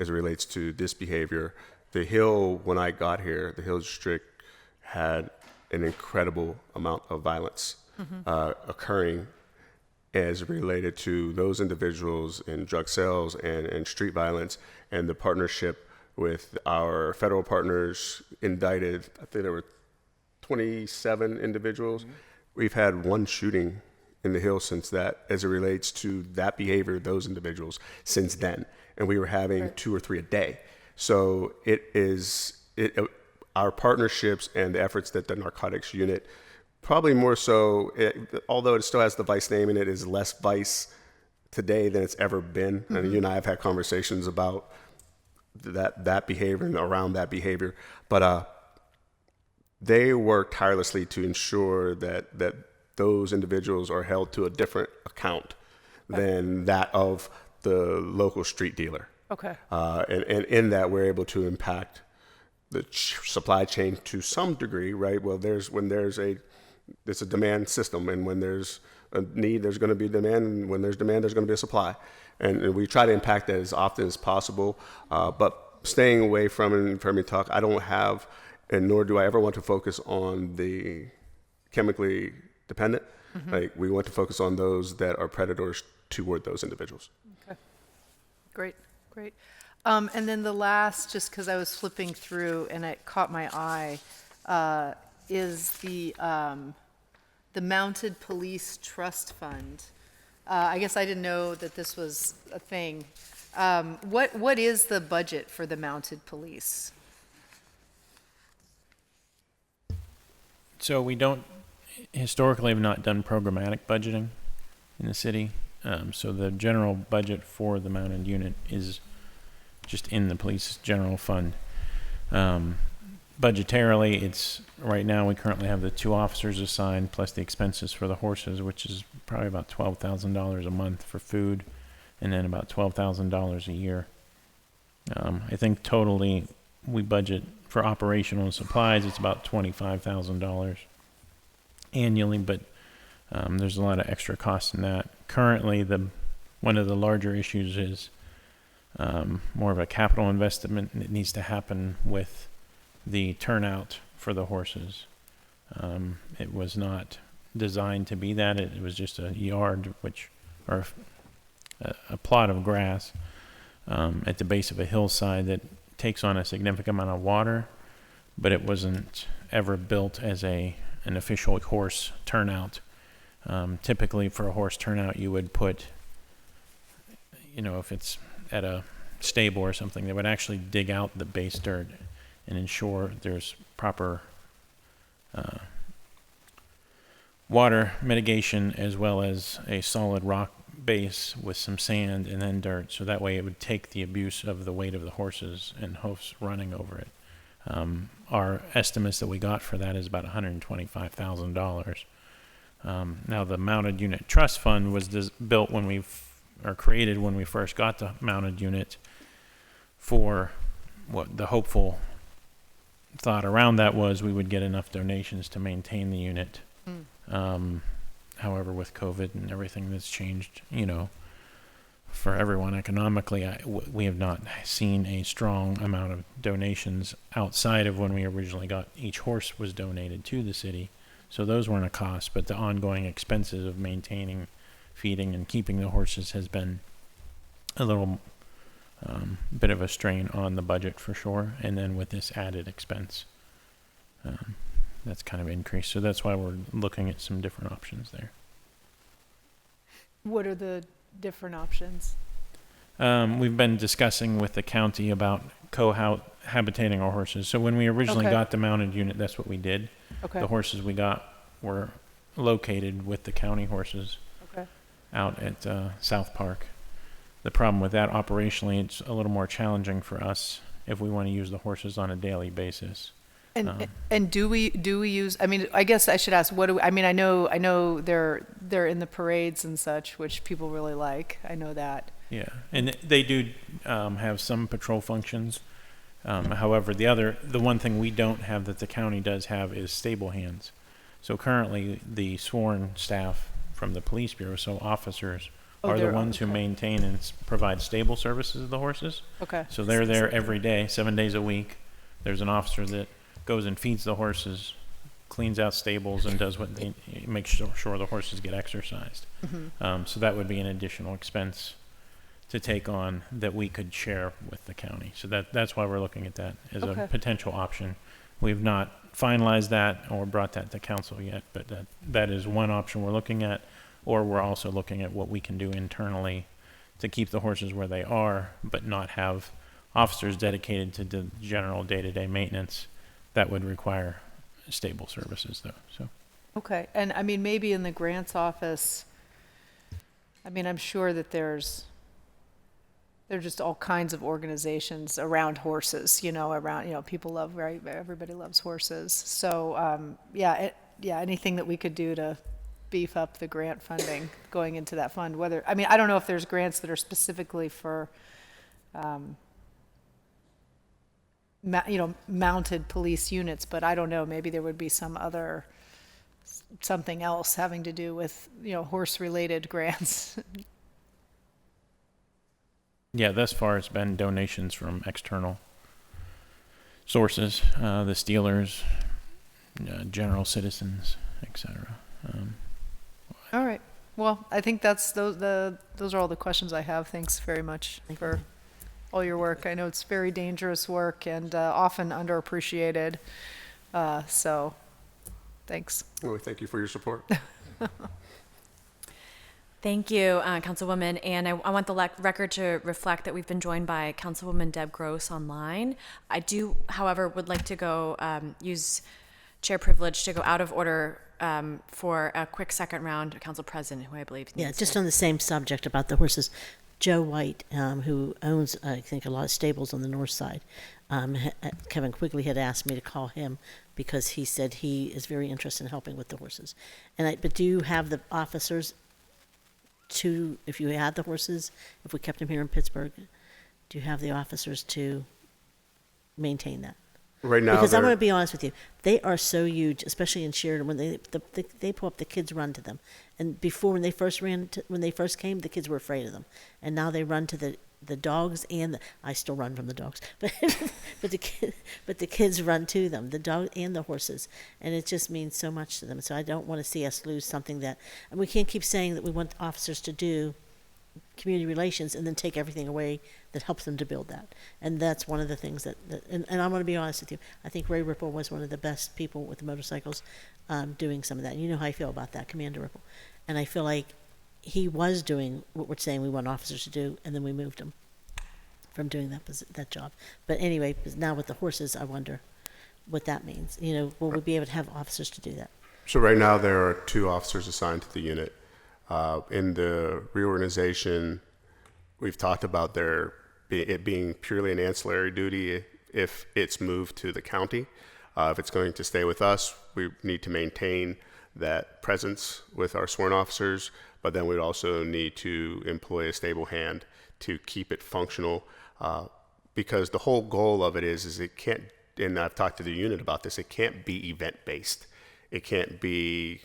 as it relates to this behavior. The Hill, when I got here, the Hill District had an incredible amount of violence occurring as related to those individuals in drug sales and street violence, and the partnership with our federal partners indicted, I think there were 27 individuals. We've had one shooting in the Hill since that, as it relates to that behavior, those individuals, since then. And we were having 2 or 3 a day. So our partnerships and the efforts that the narcotics unit, probably more so, although it still has the vice name in it, is less vice today than it's ever been. And you and I have had conversations about that behavior and around that behavior. But they work tirelessly to ensure that those individuals are held to a different account than that of the local street dealer. Okay. And in that, we're able to impact the supply chain to some degree, right? Well, it's a demand system, and when there's a need, there's going to be demand, and when there's demand, there's going to be a supply. And we try to impact that as often as possible, but staying away from it. And for me to talk, I don't have, and nor do I ever want to focus on the chemically dependent. Like, we want to focus on those that are predators toward those individuals. Okay. Great. And then the last, just because I was flipping through and it caught my eye, is the Mounted Police Trust Fund. I guess I didn't know that this was a thing. What is the budget for the Mounted Police? So we don't, historically have not done programmatic budgeting in the city. So the general budget for the mounted unit is just in the police general fund. Budgetarily, it's right now we currently have the 2 officers assigned plus the expenses for the horses, which is probably about $12,000 a month for food, and then about $12,000 a year. I think totally we budget for operational supplies. It's about $25,000 annually, but there's a lot of extra costs in that. Currently, one of the larger issues is more of a capital investment that needs to happen with the turnout for the horses. It was not designed to be that. It was just a yard, or a plot of grass at the base of a hillside that takes on a significant amount of water, but it wasn't ever built as an official horse turnout. Typically for a horse turnout, you would put, if it's at a stable or something, they would actually dig out the base dirt and ensure there's proper water mitigation, as well as a solid rock base with some sand and then dirt, so that way it would take the abuse of the weight of the horses and hoofs running over it. Our estimates that we got for that is about $125,000. Now the mounted unit trust fund was built created when we first got the mounted unit, for what the hopeful thought around that was we would get enough donations to maintain the unit. However, with COVID and everything that's changed, for everyone economically, we have not seen a strong amount of donations outside of when we originally got each horse was donated to the city. So those weren't a cost, but the ongoing expenses of maintaining, feeding, and keeping the horses has been a little bit of a strain on the budget for sure. And then with this added expense, that's kind of increased. So that's why we're looking at some different options there. What are the different options? We've been discussing with the county about cohabitating our horses. So when we originally got the mounted unit, that's what we did. Okay. The horses we got were located with the county horses out at South Park. The problem with that operationally, it's a little more challenging for us if we want to use the horses on a daily basis. And do we use? I mean, I guess I should ask. I know they're in the parades and such, which people really like. I know that. Yeah, and they do have some patrol functions. However, the one thing we don't have that the county does have is stable hands. So currently, the sworn staff from the police bureau, so officers, are the ones who maintain and provide stable services to the horses. Okay. So they're there every day, 7 days a week. There's an officer that goes and feeds the horses, cleans out stables, and does what they makes sure the horses get exercised. So that would be an additional expense to take on that we could share with the county. So that's why we're looking at that as a potential option. We've not finalized that or brought that to council yet, but that is one option we're looking at. Or we're also looking at what we can do internally to keep the horses where they are, but not have officers dedicated to the general day-to-day maintenance. That would require stable services, though. So. Okay, and I mean, maybe in the grants office, I mean, I'm sure that there's just all kinds of organizations around horses, people love, right? Everybody loves horses. So, anything that we could do to beef up the grant funding going into that fund, I don't know if there's grants that are specifically for, mounted police units, but I don't know, maybe there would be something else having to do with, horse-related grants. Yeah, thus far it's been donations from external sources, the Steelers, general citizens, etc. All right. Well, I think those are all the questions I have. Thanks very much for all your work. I know it's very dangerous work and often underappreciated. So, thanks. Well, thank you for your support. Thank you, Councilwoman. And I want the record to reflect that we've been joined by Councilwoman Deb Gross online. I do, however, would like to go use chair privilege to go out of order for a quick second round, Council President, who I believe needs Yeah, just to- on the same subject about the horses. Joe White, who owns, I think, a lot of stables on the north side, Kevin Quigley had asked me to call him because he said he is very interested in helping with the horses. But do you have the officers if you had the horses, if we kept them here in Pittsburgh, do you have the officers to maintain that? Right now, Because I'm they're- going to be honest with you, they are so huge, especially in Sheridan. When they pull up, the kids run to them. And before, when they first came, the kids were afraid of them. And now they run to the dogs and I still run from the dogs, but the kids run to them, the dog and the horses, and it just means so much to them. So I don't want to see us lose something and we can't keep saying that we want officers to do community relations and then take everything away that helps them to build that. And that's one of the things and I'm going to be honest with you, I think Ray Ripple was one of the best people with the motorcycles doing some of that. And you know how I feel about that, Commander Ripple. And I feel like he was doing what we're saying we want officers to do, and then we moved him from doing that job. But anyway, now with the horses, I wonder what that means. Will we be able to have officers to do that? So right now there are 2 officers assigned to the unit. In the reorganization, we've talked about it being purely an ancillary duty if it's moved to the county. If it's going to stay with us, we need to maintain that presence with our sworn officers, but then we'd also need to employ a stable hand to keep it functional, because the whole goal of it is it can't, and I've talked to the unit about this, it can't be event-based. It can't be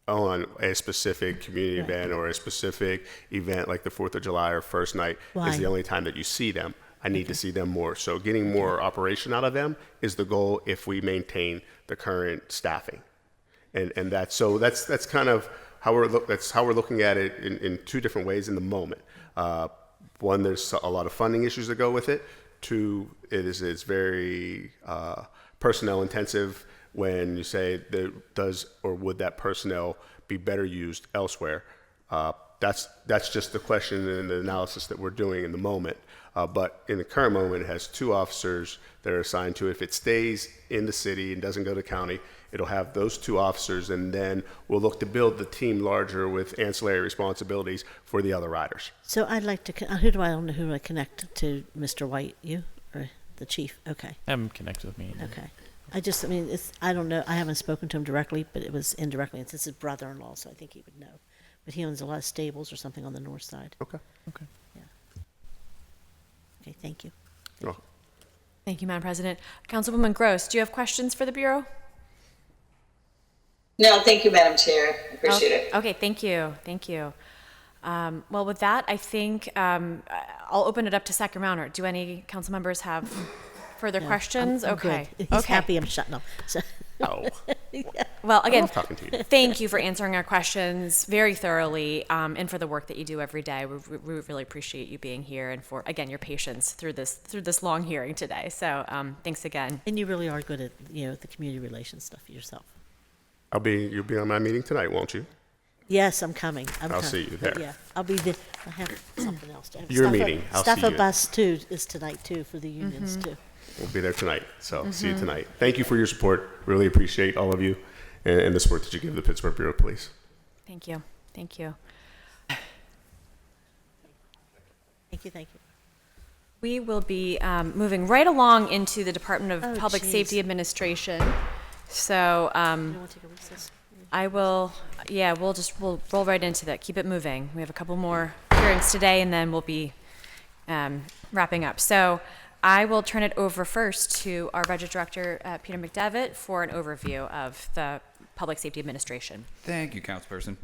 on a specific community event or a specific event like the 4th of July or first night is the only time that you see them. I need to see them more. So getting more operation out of them is the goal if we maintain the current staffing. And that's kind of how we're looking at it in 2 different ways in the moment. One, there's a lot of funding issues that go with it. 2, it's very personnel intensive. When you say would that personnel be better used elsewhere? That's just the question and the analysis that we're doing in the moment. But in the current moment, it has 2 officers that are assigned to it. If it stays in the city and doesn't go to county, it'll have those 2 officers, and then we'll look to build the team larger with ancillary responsibilities for the other riders. So I'd like to, who do I connect to Mr. White? You or the chief? Okay. Have him connect with me. Okay. I don't know. I haven't spoken to him directly, but it was indirectly. And it's his brother-in-law, so I think he would know. But he owns a lot of stables or something on the north side. Okay. Yeah. Okay, thank you. Oh. Thank you, Madam President. Councilwoman Gross, do you have questions for the Bureau? No, thank you, Madam Chair. I appreciate it. Okay, thank you. Thank you. Well, with that, I think I'll open it up to second round. Or do any council members have further questions? I'm okay. Good. He's happy I'm shutting up. So. Oh. Well, again, love talking to you. Thank you for answering our questions very thoroughly, and for the work that you do every day. We really appreciate you being here, and for again your patience through this long hearing today. So thanks again. And you really are good at the community relations stuff yourself. You'll be on my meeting tonight, won't you? Yes, I'm coming. I'll see you there. Yeah, I'll be there. I have something else to have. Your meeting. I'll see you. Bus too is tonight too for the unions too. We'll be there tonight. So see you tonight. Thank you for your support. Really appreciate all of you and the support that you give the Pittsburgh Bureau of Police. Thank you. Thank you. Thank you. We will be moving right along into the Department of Public geez. Safety Administration. So You want to take a recess? I will, we'll roll right into that. Keep it moving. We have a couple more hearings today, and then we'll be wrapping up. So I will turn it over first to our Budget Director, Peter McDevitt, for an overview of the Public Safety Administration. Thank you, Councilperson.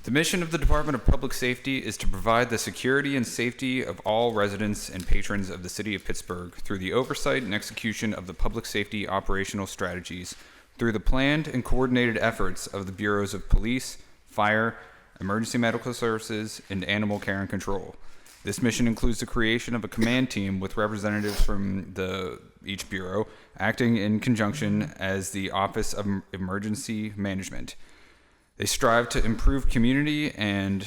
The mission of the Department of Public Safety is to provide the security and safety of all residents and patrons of the City of Pittsburgh through the oversight and execution of the public safety operational strategies, through the planned and coordinated efforts of the Bureaus of Police, Fire, Emergency Medical Services, and Animal Care and Control. This mission includes the creation of a command team with representatives from each bureau acting in conjunction as the Office of Emergency Management. They strive to improve community and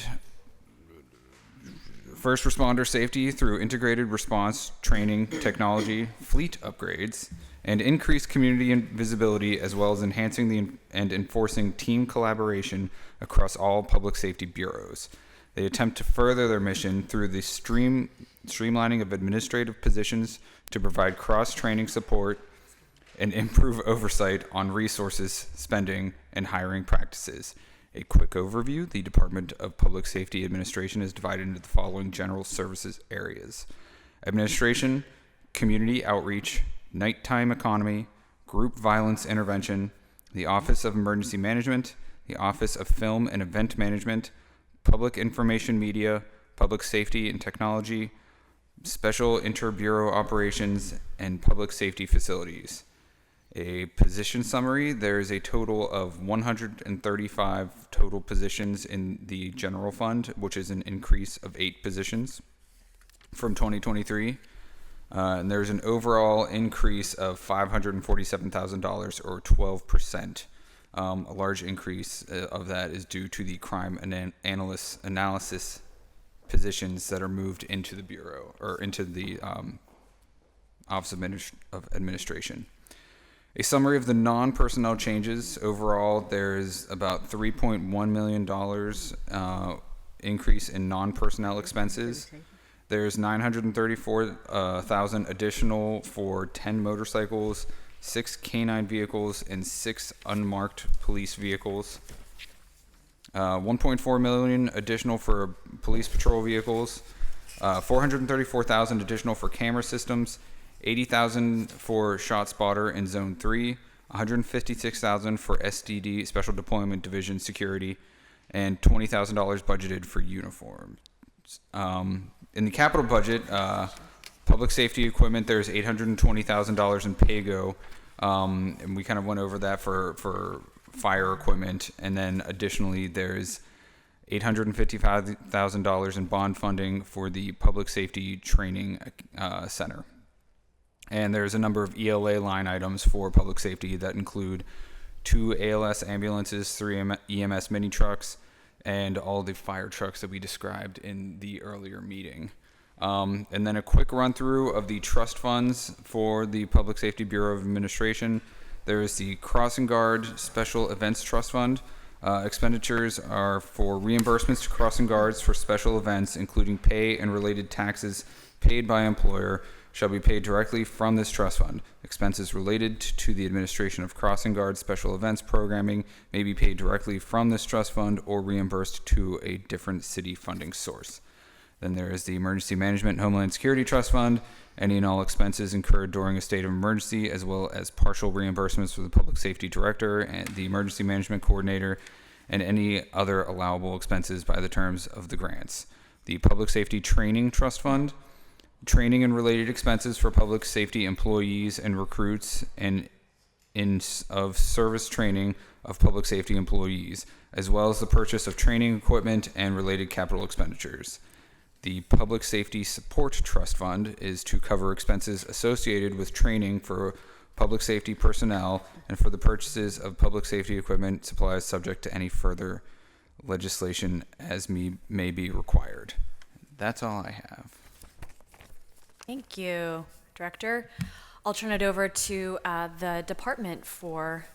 first responder safety through integrated response, training, technology, fleet upgrades, and increased community visibility, as well as enhancing and enforcing team collaboration across all public safety bureaus. They attempt to further their mission through the streamlining of administrative positions to provide cross-training support and improve oversight on resources, spending, and hiring practices. A quick overview: the Department of Public Safety Administration is divided into the following general services areas: administration, community outreach, nighttime economy, group violence intervention, the Office of Emergency Management, the Office of Film and Event Management, public information media, public safety and technology, special inter-bureau operations, and public safety facilities. A position summary: there is a total of 135 total positions in the general fund, which is an increase of 8 positions from 2023. And there's an overall increase of $547,000 or 12%. A large increase of that is due to the crime analysis positions that are moved into the bureau or into the Office of Administration. A summary of the non-personnel changes: overall, there's about $3.1 million increase in non-personnel expenses. There's $934,000 additional for 10 motorcycles, 6 canine vehicles, and 6 unmarked police vehicles. $1.4 million additional for police patrol vehicles. $434,000 additional for camera systems. $80,000 for ShotSpotter in Zone 3. $156,000 for SDD, Special Deployment Division security, and $20,000 budgeted for uniforms. In the capital budget, public safety equipment, there's $820,000 in PAYGO, and we kind of went over that for fire equipment. And then additionally, there's $855,000 in bond funding for the Public Safety Training Center. And there's a number of ELA line items for public safety that include 2 ALS ambulances, 3 EMS mini trucks, and all the fire trucks that we described in the earlier meeting. And then a quick run through of the trust funds for the Public Safety Bureau of Administration. There is the Crossing Guard Special Events Trust Fund. Expenditures are for reimbursements to crossing guards for special events, including pay and related taxes paid by employer, shall be paid directly from this trust fund. Expenses related to the administration of crossing guard special events programming may be paid directly from this trust fund or reimbursed to a different city funding source. Then there is the Emergency Management and Homeland Security Trust Fund. Any and all expenses incurred during a state of emergency, as well as partial reimbursements for the Public Safety Director and the Emergency Management Coordinator, and any other allowable expenses by the terms of the grants. The Public Safety Training Trust Fund. Training and related expenses for public safety employees and recruits and of service training of public safety employees, as well as the purchase of training equipment and related capital expenditures. The Public Safety Support Trust Fund is to cover expenses associated with training for public safety personnel and for the purchases of public safety equipment supplies subject to any further legislation as may be required. That's all I have. Thank you, Director. I'll turn it over to the department for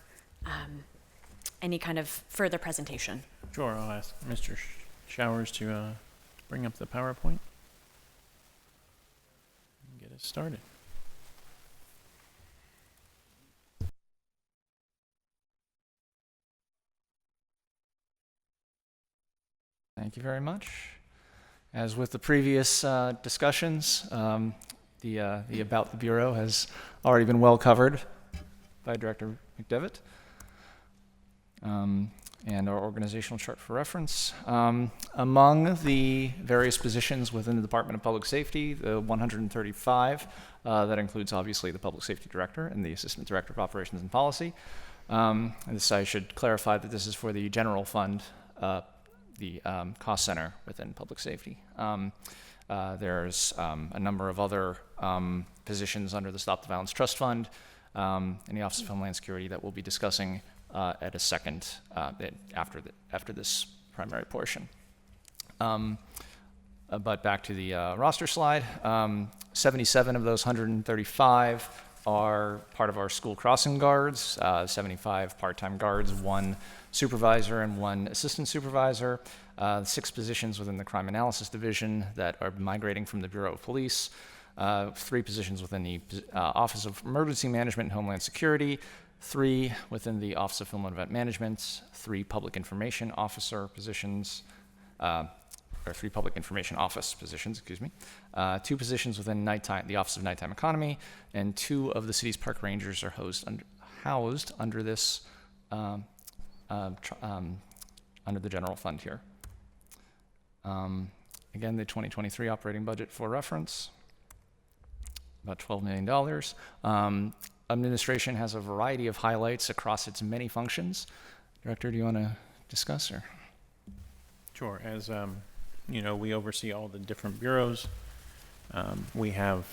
any kind of further presentation. Sure, I'll ask Mr. Showers to bring up the PowerPoint and get us started. Thank you very much. As with the previous discussions, the About the Bureau has already been well covered by Director McDevitt, and our organizational chart for reference. Among the various positions within the Department of Public Safety, the 135, that includes obviously the Public Safety Director and the Assistant Director of Operations and Policy. And this, I should clarify that this is for the general fund, the cost center within public safety. There's a number of other positions under the Stop the Violence Trust Fund and the Office of Homeland Security that we'll be discussing at a second after this primary portion. But back to the roster slide, 77 of those 135 are part of our school crossing guards, 75 part-time guards, 1 supervisor and 1 assistant supervisor, 6 positions within the crime analysis division that are migrating from the Bureau of Police, 3 positions within the Office of Emergency Management and Homeland Security, 3 within the Office of Film and Event Management, 3 public information officer positions, or 3 public information office positions, 2 positions within the Office of Nighttime Economy, and 2 of the city's park rangers are housed under this, under the general fund here. Again, the 2023 operating budget for reference, about $12 million. Administration has a variety of highlights across its many functions. Director, do you want to discuss, or? Sure. As you know, we oversee all the different bureaus. We have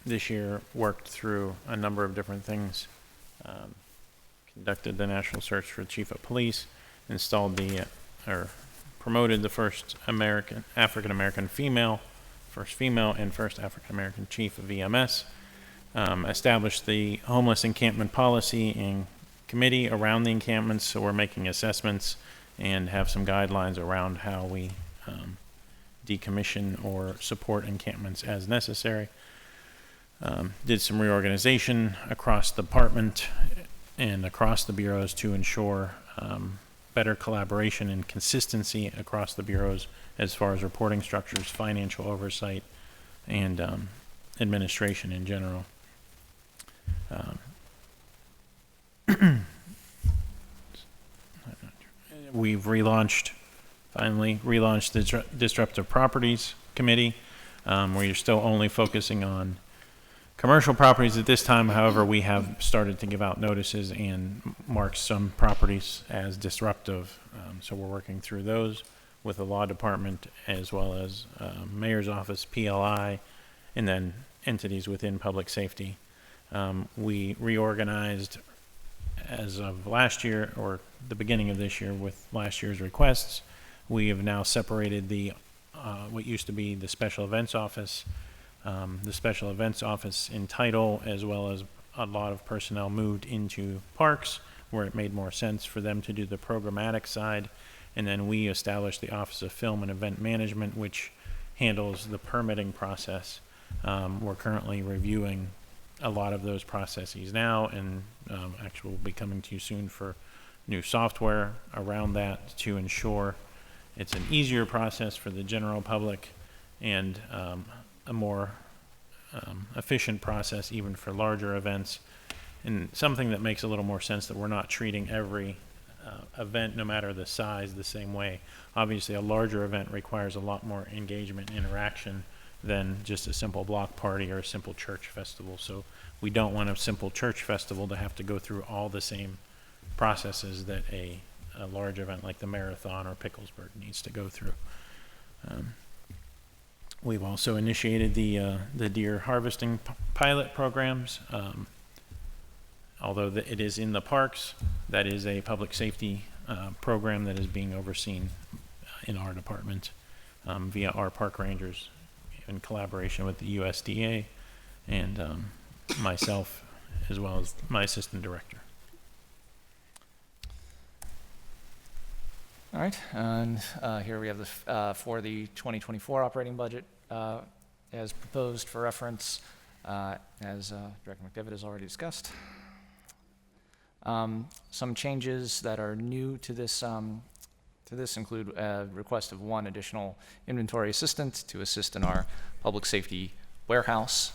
this year worked through a number of different things. Conducted the national search for chief of police, installed or promoted the first African-American female, first and first African-American chief of EMS, established the homeless encampment policy and committee around the encampments, so we're making assessments and have some guidelines around how we decommission or support encampments as necessary. Did some reorganization across the department and across the bureaus to ensure better collaboration and consistency across the bureaus as far as reporting structures, financial oversight, and administration in general. We've finally relaunched the Disruptive Properties Committee, where you're still only focusing on commercial properties at this time. However, we have started to give out notices and mark some properties as disruptive. So we're working through those with the law department as well as mayor's office, PLI, and then entities within public safety. We reorganized as of last year, or the beginning of this year, with last year's requests. We have now separated the what used to be the special events office in title, as well as a lot of personnel moved into parks, where it made more sense for them to do the programmatic side. And then we established the Office of Film and Event Management, which handles the permitting process. We're currently reviewing a lot of those processes now, and actually will be coming to you soon for new software around that to ensure it's an easier process for the general public and a more efficient process even for larger events, and something that makes a little more sense, that we're not treating every event, no matter the size, the same way. Obviously, a larger event requires a lot more engagement and interaction than just a simple block party or a simple church festival. So we don't want a simple church festival to have to go through all the same processes that a large event like the marathon or Picklesburg needs to go through. We've also initiated the deer harvesting pilot programs. Although it is in the parks, that is a public safety program that is being overseen in our department via our park rangers in collaboration with the USDA and myself, as well as my assistant director. All right, and here we have for the 2024 operating budget as proposed for reference, as Director McDevitt has already discussed. Some changes that are new to this include a request of 1 additional inventory assistant to assist in our public safety warehouse,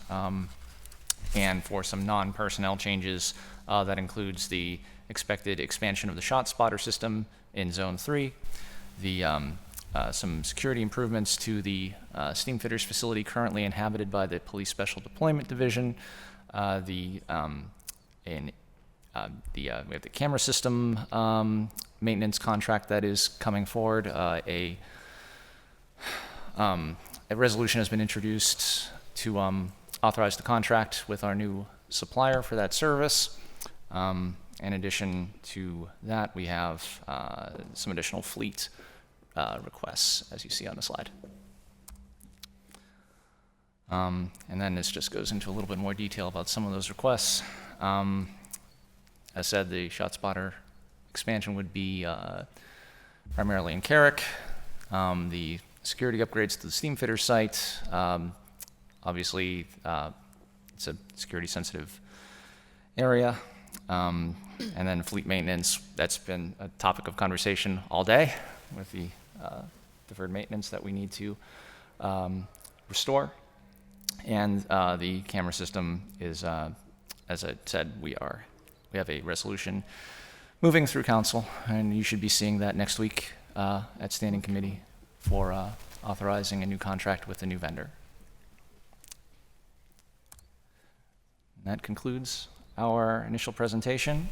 and for some non-personnel changes that includes the expected expansion of the shot spotter system in Zone 3, some security improvements to the steam fitters facility currently inhabited by the Police Special Deployment Division, we have the camera system maintenance contract that is coming forward. A resolution has been introduced to authorize the contract with our new supplier for that service. In addition to that, we have some additional fleet requests, as you see on the slide. And then this just goes into a little bit more detail about some of those requests. As said, the ShotSpotter expansion would be primarily in Carrick. The security upgrades to the steam fitter site, obviously it's a security sensitive area. And then fleet maintenance, that's been a topic of conversation all day with the deferred maintenance that we need to restore. And the camera system is, as I said, we have a resolution moving through council, and you should be seeing that next week at standing committee for authorizing a new contract with a new vendor. And that concludes our initial presentation.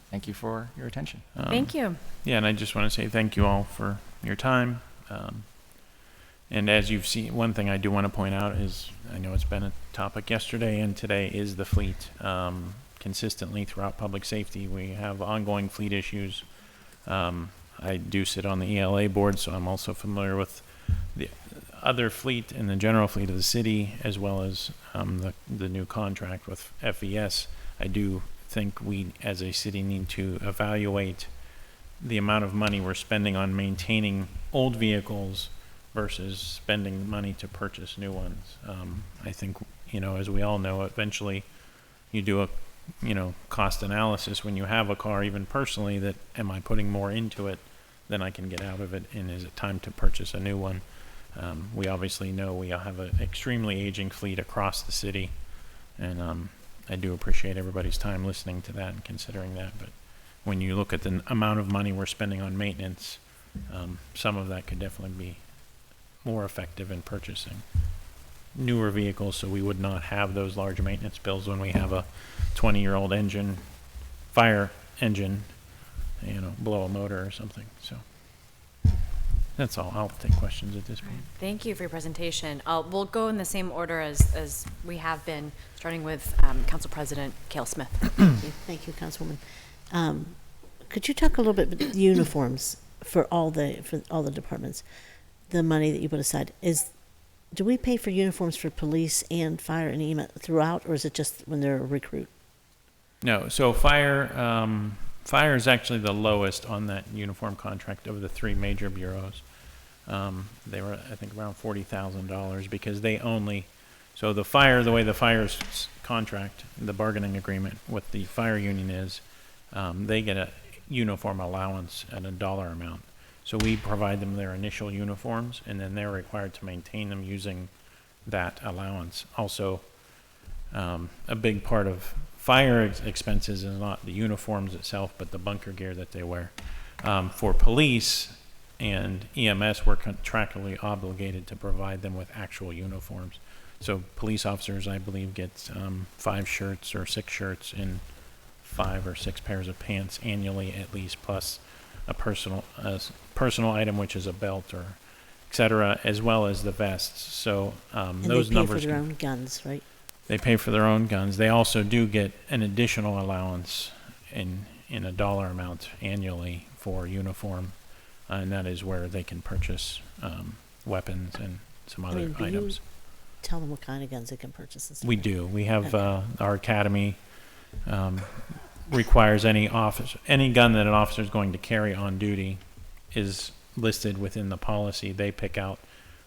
Thank you for your attention. Thank you. Yeah, and I just want to say thank you all for your time. And as you've seen, one thing I do want to point out is, I know it's been a topic yesterday and today, is the fleet. Consistently throughout public safety, we have ongoing fleet issues. I do sit on the ELA board, so I'm also familiar with the other fleet and the general fleet of the city, as well as the new contract with FES. I do think we, as a city, need to evaluate the amount of money we're spending on maintaining old vehicles versus spending money to purchase new ones. I think, as we all know, eventually you do a, cost analysis when you have a car, even personally, that am I putting more into it than I can get out of it, and is it time to purchase a new one? We obviously know we have an extremely aging fleet across the city, and I do appreciate everybody's time listening to that and considering that. But when you look at the amount of money we're spending on maintenance, some of that could definitely be more effective in purchasing newer vehicles, so we would not have those large maintenance bills when we have a 20-year-old engine, fire engine, blow a motor or something. So that's all. I'll take questions at this point. Thank you for your presentation. We'll go in the same order as we have been, starting with Council President Cale Smith. Thank you, Councilwoman. Could you talk a little bit about the uniforms for all the departments? The money that you put aside, do we pay for uniforms for police and fire and EMS throughout, or is it just when they're a recruit? No, so fire is actually the lowest on that uniform contract of the three major bureaus. They were, I think, around $40,000 because they only, so the way the fire's contract, the bargaining agreement with the fire union is, they get a uniform allowance at a dollar amount. So we provide them their initial uniforms, and then they're required to maintain them using that allowance. Also, a big part of fire expenses is not the uniforms itself, but the bunker gear that they wear. For police and EMS, we're contractually obligated to provide them with actual uniforms. So police officers, I believe, get 5 shirts or 6 shirts and 5 or 6 pairs of pants annually at least, plus a personal item, which is a belt or et cetera, as well as the vests. So and those they pay numbers. for their own guns, right? They pay for their own guns. They also do get an additional allowance in a dollar amount annually for uniform, and that is where they can purchase weapons and some other do items. You tell them what kind of guns they can purchase and stuff? We do. We have our academy requires any gun that an officer is going to carry on duty is listed within the policy. They pick out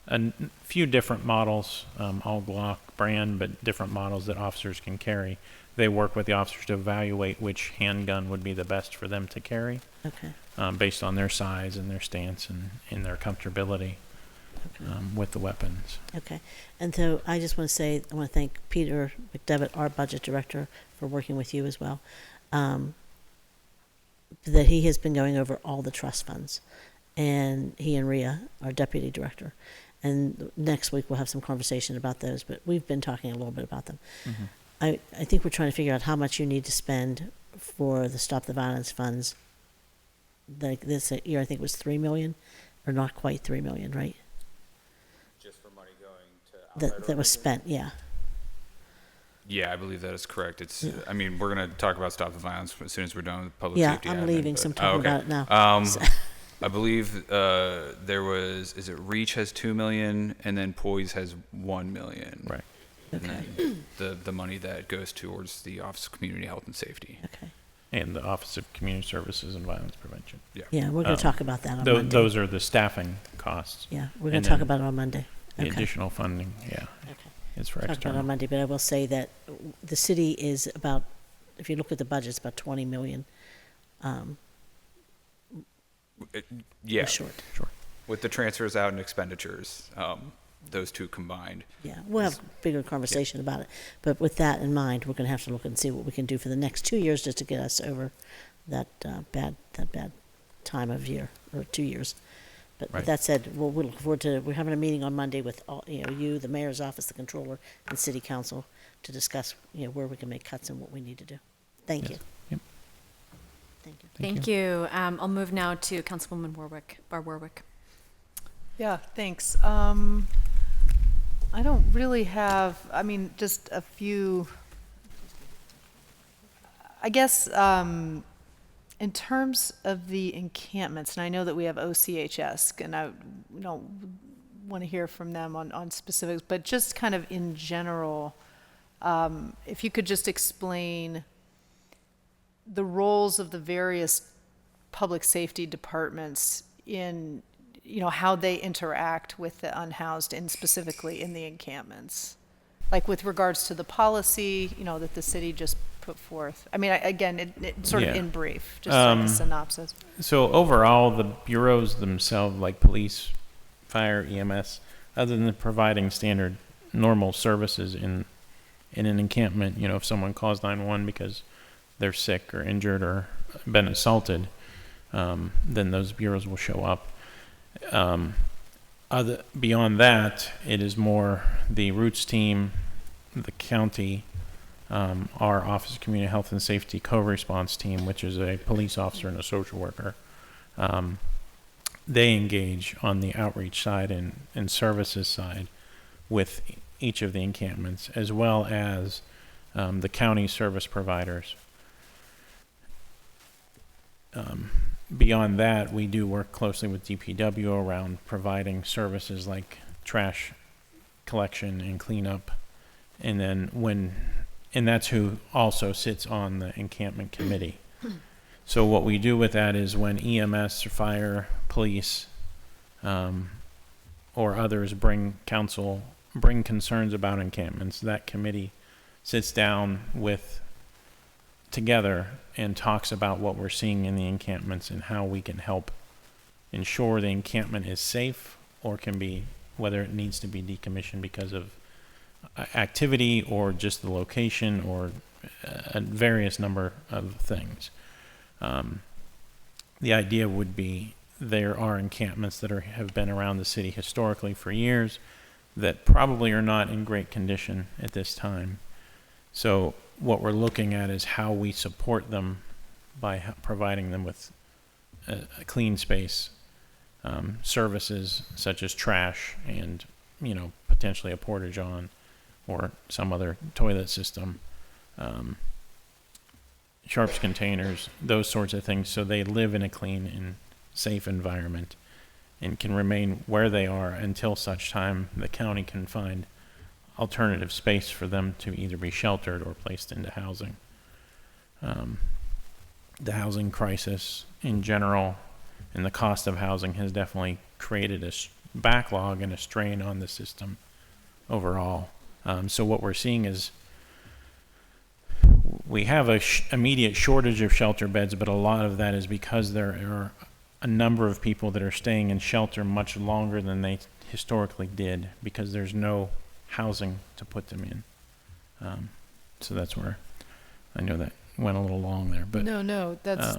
a few different models, all Glock brand, but different models that officers can carry. They work with the officers to evaluate which handgun would be the best for them to carry, based on their size and their stance and their comfortability with the weapons. Okay. And so I just want to say, I want to thank Peter McDevitt, our budget director, for working with you as well. That he has been going over all the trust funds, and he and Rhea, our deputy director, and next week we'll have some conversation about those, but we've been talking a little bit about them. Mm-hmm. I think we're trying to figure out how much you need to spend for the Stop the Violence funds. Like this year, I think it was $3 million, or not quite $3 million, right? Just for money going to that was spent, yeah. Yeah, I believe that is correct. It's. I mean, we're going to talk about Stop the Violence as soon as we're done with public Yeah, safety. I'm admin, leaving, but- so I'm talking okay. about it now. I believe there was, is it Reach has 2 million and then Poise has 1 million. Right. And then the money that goes towards the Office of Community Health and Safety. Okay. And the Office of Community Services and Violence Prevention. Yeah. Yeah, we're going to talk about that on Monday. Those are the staffing costs. Yeah, we're going And to talk then about it on Monday. The Okay. additional funding, yeah. Okay. It's for Talk about it external. on Monday, but I will say that the city is about, if you look at the budget, it's about 20 million. Yeah. We're short. Sure. With the transfers out and expenditures, those two combined. Yeah, we'll have a bigger conversation about it. But with that in mind, we're going to have to look and see what we can do for the next 2 years just to get us over that bad time of year, or 2 years. But Right. with that said, we'll look forward to, we're having a meeting on Monday with all, you, the mayor's office, the controller, and city council to discuss, where we can make cuts and what we need to do. Thank you. Yep. Thank you. Thank you. I'll move now to Councilwoman Warwick. Yeah, thanks. I don't really have, just a few, I guess, in terms of the encampments, and I know that we have OCHS, and I don't want to hear from them on specifics, but just kind of in general, if you could just explain the roles of the various public safety departments in, how they interact with the unhoused and specifically in the encampments. Like with regards to the policy, that the city just put forth. Again, it sort of Yeah. in brief, just like a synopsis. So overall, the bureaus themselves, like police, fire, EMS, other than providing standard normal services in an encampment, if someone calls 911 because they're sick or injured or been assaulted, then those bureaus will show up. Beyond that, it is more the Roots team, the county, our Office of Community Health and Safety co-response team, which is a police officer and a social worker. They engage on the outreach side and services side with each of the encampments, as well as the county service providers. Beyond that, we do work closely with DPW around providing services like trash collection and cleanup. And then and that's who also sits on the encampment committee. So what we do with that is when EMS or fire, police, or others bring concerns about encampments, that committee sits down together and talks about what we're seeing in the encampments and how we can help ensure the encampment is safe, or whether it needs to be decommissioned because of activity or just the location or a various number of things. The idea would be there are encampments that have been around the city historically for years that probably are not in great condition at this time. So what we're looking at is how we support them by providing them with a clean space, services such as trash and, potentially a porta-john or some other toilet system, sharps containers, those sorts of things, so they live in a clean and safe environment and can remain where they are until such time the county can find alternative space for them to either be sheltered or placed into housing. The housing crisis in general and the cost of housing has definitely created a backlog and a strain on the system overall. So what we're seeing is we have a immediate shortage of shelter beds, but a lot of that is because there are a number of people that are staying in shelter much longer than they historically did because there's no housing to put them in. So that's where I know that went a little long there, but No, that's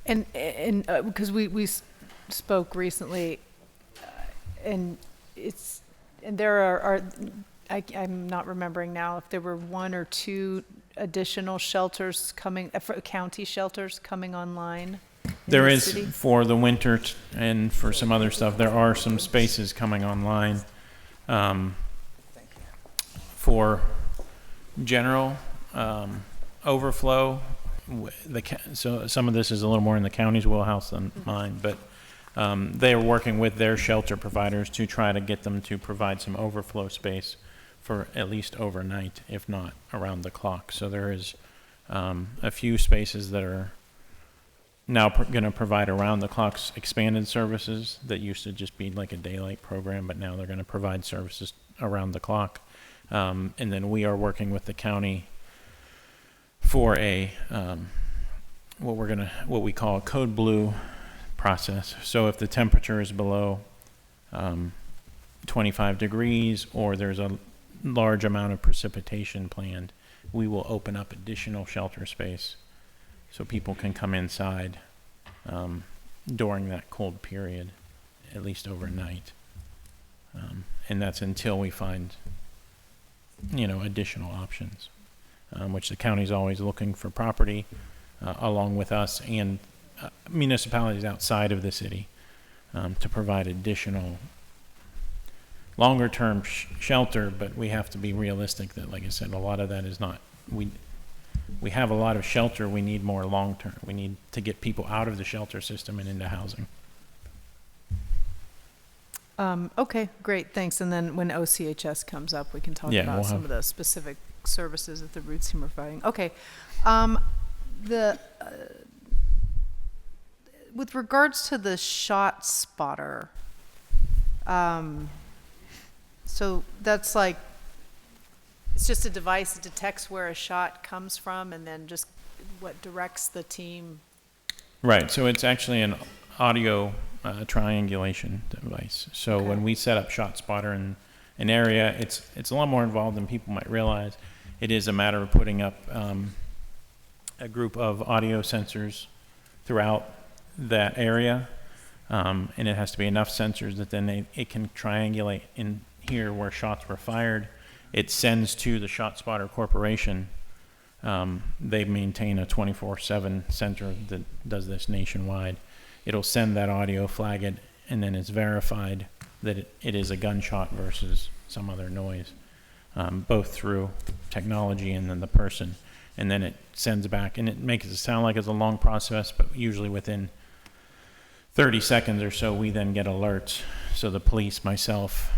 and because we spoke recently, and there are I'm not remembering now if there were 1 or 2 additional shelters coming, county shelters coming online. There is for the winter and for some other stuff. There are some spaces coming online for general overflow. So some of this is a little more in the county's wheelhouse than mine, but They are working with their shelter providers to try to get them to provide some overflow space for at least overnight, if not around the clock. So there is a few spaces that are now going to provide around the clock's expanded services that used to just be like a daylight program, but now they're going to provide services around the clock. And then we are working with the county for a what we call a code blue process. So if the temperature is below 25 degrees or there's a large amount of precipitation planned, we will open up additional shelter space so people can come inside during that cold period, at least overnight. And that's until we find, additional options, which the county's always looking for property along with us and municipalities outside of the city to provide additional longer-term shelter, but we have to be realistic that, like I said, a lot of that is not, we have a lot of shelter, we need more long-term. We need to get people out of the shelter system and into housing. Okay, great, thanks. And then when OCHS comes up, we can talk about some of the specific services that the Roots team are providing. Okay, with regards to the shot spotter, so that's like, it's just a device that detects where a shot comes from and then just what directs the team? Right, so it's actually an audio triangulation device. So when we set up Shot Spotter in an area, it's a lot more involved than people might realize. It is a matter of putting up a group of audio sensors throughout that area, and it has to be enough sensors that then it can triangulate in here where shots were fired. It sends to the Shot Spotter Corporation. They maintain a 24/7 center that does this nationwide. It'll send that audio, flag it, and then it's verified that it is a gunshot versus some other noise, both through technology and then the person. And then it sends back, and it makes it sound like it's a long process, but usually within 30 seconds or so, we then get alerts. So the police, myself,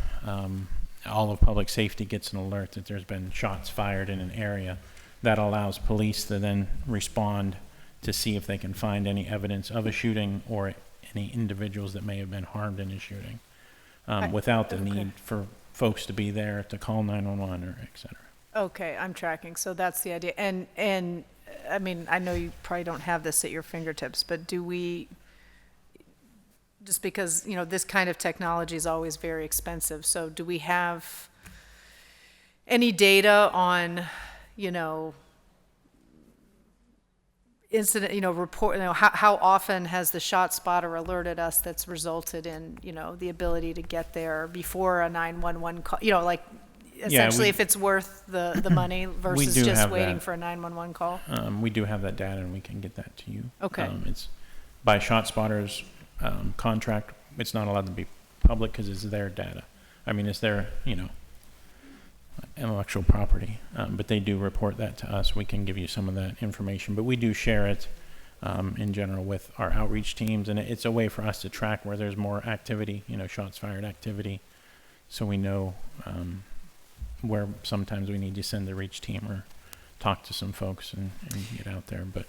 all of public safety gets an alert that there's been shots fired in an area. That allows police to then respond to see if they can find any evidence of a shooting or any individuals that may have been harmed in a shooting, without the need for folks to be there to call 911 or et cetera. Okay, I'm tracking. So that's the idea. And I mean, I know you probably don't have this at your fingertips, but do we, just because, this kind of technology is always very expensive. So do we have any data on, incident, report, how often has the Shot Spotter alerted us that's resulted in, the ability to get there before a 911 call, essentially if it's worth the money versus just waiting for a 911 call? We do have that data and we can get that to you. Okay. It's by Shot Spotter's contract. It's not allowed to be public because it's their data. I mean, it's their, intellectual property, but they do report that to us. We can give you some of that information, but we do share it in general with our outreach teams, and it's a way for us to track where there's more activity, shots fired activity, so we know where sometimes we need to send the reach team or talk to some folks and get out there. But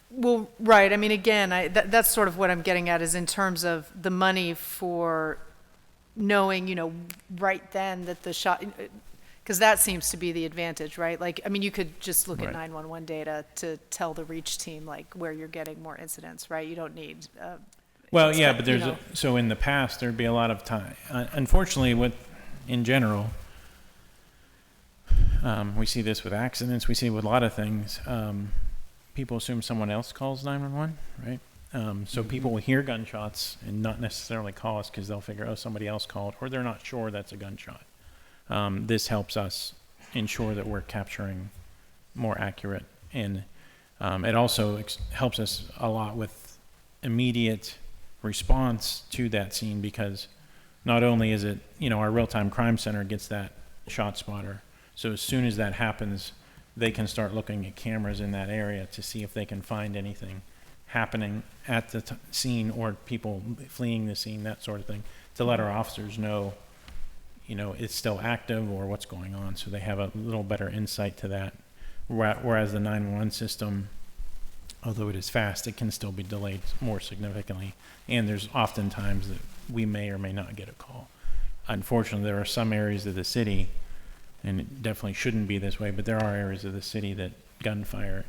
well, right. I mean, again, that's sort of what I'm getting at, is in terms of the money for knowing, right then that the shot, because that seems to be the advantage, right? Like, I mean, you could just look at 911 data to tell the reach team, like, where you're getting more incidents, right? You don't need... well, yeah, but there's... so in the past, there'd be a lot of time. Unfortunately, in general, we see this with accidents. We see it with a lot of things. People assume someone else calls 911, right? So people will hear gunshots and not necessarily call us because they'll figure, somebody else called, or they're not sure that's a gunshot. This helps us ensure that we're capturing more accurate, and it also helps us a lot with immediate response to that scene, because not only is it, our real-time crime center gets that Shot Spotter, so as soon as that happens, they can start looking at cameras in that area to see if they can find anything happening at the scene or people fleeing the scene, that sort of thing, to let our officers know, it's still active or what's going on, so they have a little better insight to that. Whereas the 911 system, although it is fast, it can still be delayed more significantly, and there's often times that we may or may not get a call. Unfortunately, there are some areas of the city, and it definitely shouldn't be this way, but there are areas of the city that gunfire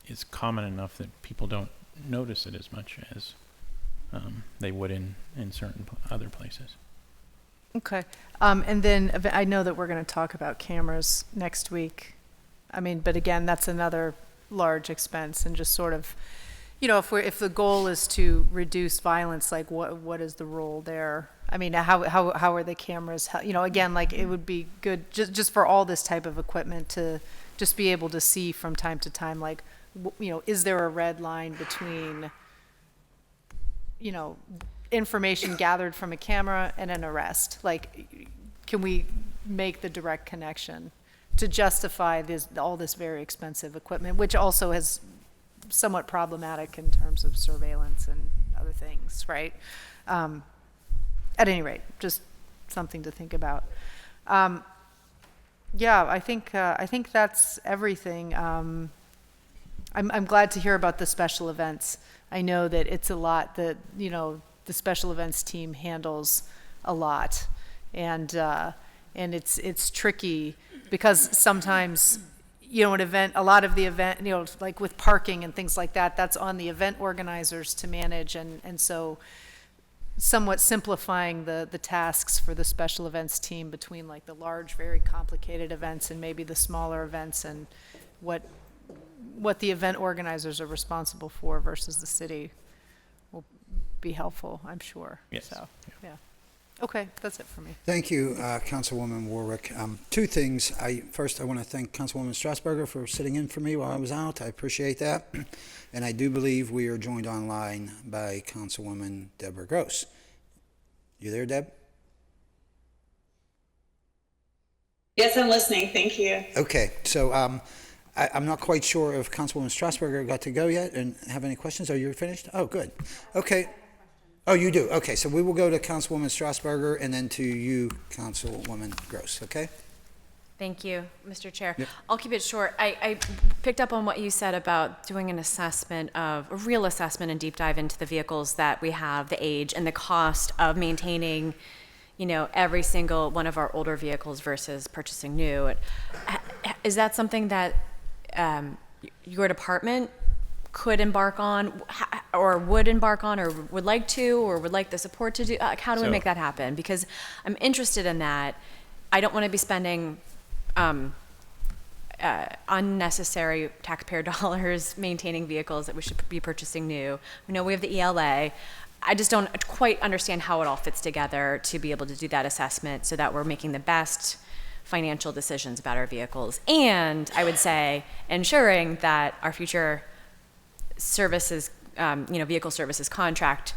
is common enough that people don't notice it as much as they would in certain other places. Okay. And then I know that we're going to talk about cameras next week. I mean, but again, that's another large expense, and just sort of, if the goal is to reduce violence, like what is the role there? I mean, how are the cameras? Again, like it would be good just for all this type of equipment to just be able to see from time to time, like, is there a red line between, information gathered from a camera and an arrest? Like, can we make the direct connection to justify all this very expensive equipment, which also is somewhat problematic in terms of surveillance and other things, right? At any rate, just something to think about. Yeah, I think that's everything. I'm glad to hear about the special events. I know that it's a lot that, the special events team handles a lot, and it's tricky because sometimes, an event, a lot of the event, like with parking and things like that, that's on the event organizers to manage, and so somewhat simplifying the tasks for the special events team between like the large, very complicated events and maybe the smaller events, and what the event organizers are responsible for versus the city will be helpful, I'm sure. Yes. So, yeah. Okay, that's it for me. Thank you, Councilwoman Warwick. Two things. First, I want to thank Councilwoman Strasburger for sitting in for me while I was out. I appreciate that. And I do believe we are joined online by Councilwoman Deborah Gross. You there, Deb? Yes, I'm listening. Thank you. Okay, so I'm not quite sure if Councilwoman Strasburger got to go yet and have any questions. Are you finished? Oh, good. Okay. Oh, you do? Okay, so we will go to Councilwoman Strasburger and then to you, Councilwoman Gross, okay? Thank you, Mr. Chair. Yep. I'll keep it short. I picked up on what you said about doing a real assessment and deep dive into the vehicles that we have, the age and the cost of maintaining, every single one of our older vehicles versus purchasing new. Is that something that your department could embark on, or would embark on, or would like to, or would like the support to do? How do we make that happen? Because I'm interested in that. I don't want to be spending unnecessary taxpayer dollars maintaining vehicles that we should be purchasing new. We know we have the ELA. I just don't quite understand how it all fits together to be able to do that assessment so that we're making the best financial decisions about our vehicles. And I would say ensuring that our future services, vehicle services contract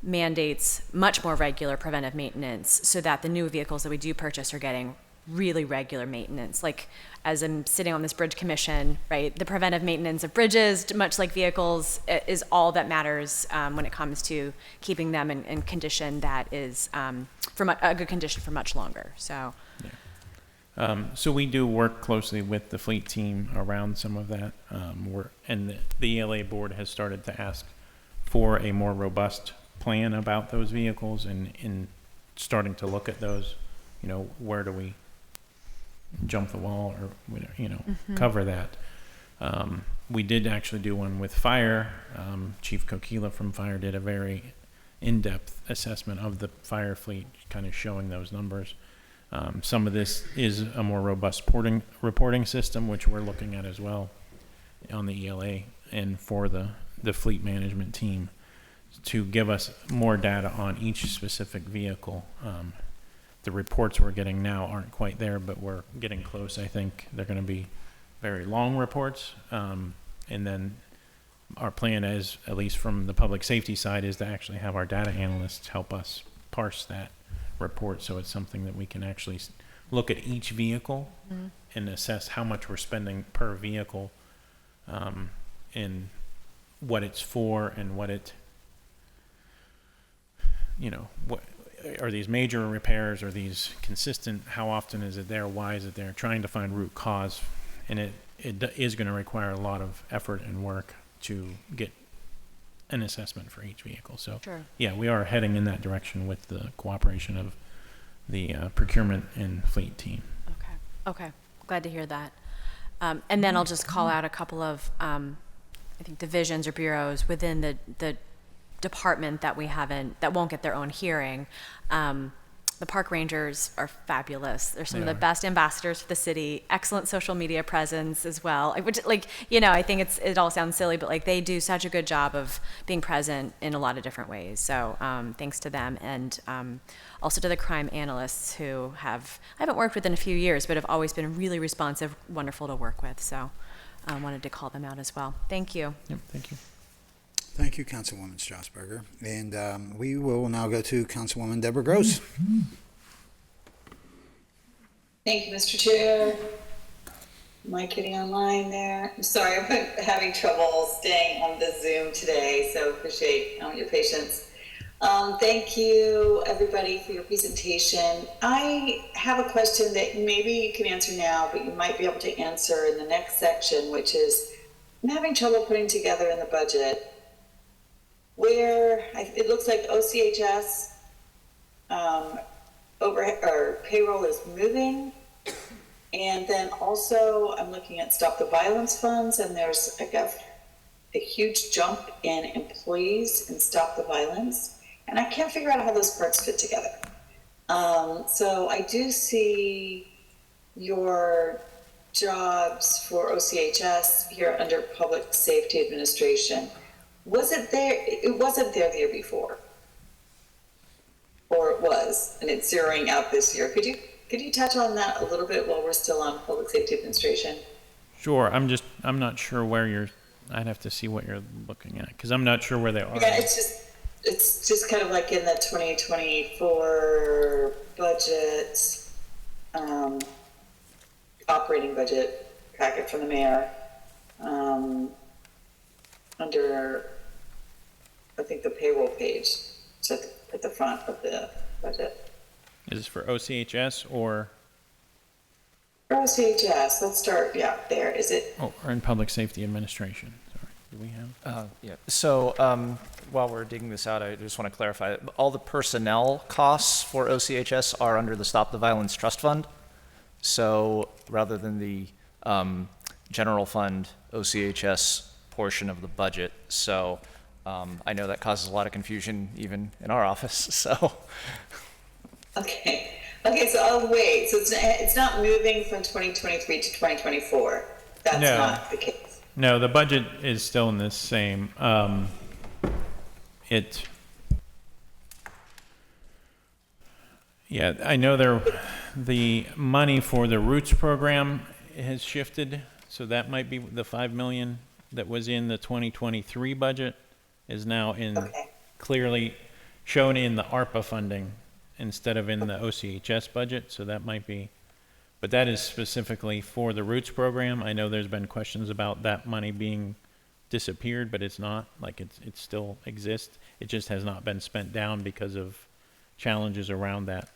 mandates much more regular preventive maintenance so that the new vehicles that we do purchase are getting really regular maintenance. Like, as I'm sitting on this bridge commission, right, the preventive maintenance of bridges, much like vehicles, is all that matters when it comes to keeping them in condition that is a good condition for much longer. So. Yeah. So we do work closely with the fleet team around some of that. And the ELA board has started to ask for a more robust plan about those vehicles, and in starting to look at those, where do we jump the wall or, cover that. We did actually do one with fire. Chief Kokila from fire did a very in-depth assessment of the fire fleet, kind of showing those numbers. Some of this is a more robust reporting system, which we're looking at as well on the ELA and for the fleet management team to give us more data on each specific vehicle. The reports we're getting now aren't quite there, but we're getting close. I think they're going to be very long reports. And then our plan is, at least from the public safety side, is to actually have our data analysts help us parse that report, so it's something that we can actually look at each vehicle and assess how much we're spending per vehicle, and what it's for and what it, what are these major repairs? Are these consistent? How often is it there? Why is it there? Trying to find root cause, and it is going to require a lot of effort and work to get an assessment for each vehicle. So, Sure. yeah, we are heading in that direction with the cooperation of the procurement and fleet team. Okay, glad to hear that. And then I'll just call out a couple of, I think, divisions or bureaus within the department that won't get their own hearing. The park rangers are fabulous. They're some of the best ambassadors for the city. Excellent social media presence as well. Which, I think it all sounds silly, but they do such a good job of being present in a lot of different ways. So thanks to them, and also to the crime analysts who I haven't worked with in a few years, but have always been really responsive, wonderful to work with. So I wanted to call them out as well. Thank you. Yep, thank you. Thank you, Councilwoman Strasburger. And we will now go to Councilwoman Deborah Gross. Thank you, Mr. Chair. Am I getting online there? I'm sorry, I'm having trouble staying on the Zoom today, so appreciate your patience. Thank you, everybody, for your presentation. I have a question that maybe you can answer now, but you might be able to answer in the next section, which is, I'm having trouble putting together in the budget where it looks like OCHS overhead or payroll is moving, and then also I'm looking at Stop the Violence funds, and there's a huge jump in employees in Stop the Violence, and I can't figure out how those parts fit together. So I do see your jobs for OCHS here under Public Safety Administration. Was it there? It wasn't there the year before, or it was, and it's zeroing out this year. Could you touch on that a little bit while we're still on Public Safety Administration? Sure. I'm not sure where I'd have to see what you're looking at, because I'm not sure where they are. Yeah, it's just kind of like in the 2024 budget, operating budget packet from the mayor, under, I think, the payroll page. It's at the front of the budget. Is this for OCHS or? For OCHS, let's start, there. Is it? Oh, or in Public Safety Administration. Sorry, do we have? Yeah. So while we're digging this out, I just want to clarify, all the personnel costs for OCHS are under the Stop the Violence Trust Fund. So rather than the general fund OCHS portion of the budget. So I know that causes a lot of confusion even in our office, so. Okay, so I'll wait. So it's not moving from 2023 to 2024. That's not the case. No, the budget is still in the same. I know the money for the Roots program has shifted, so that might be the $5 million that was in the 2023 budget is now clearly shown in the ARPA funding instead of in the OCHS budget, so that might be, but that is specifically for the Roots program. I know there's been questions about that money being disappeared, but it's not. It still exists. It just has not been spent down because of challenges around that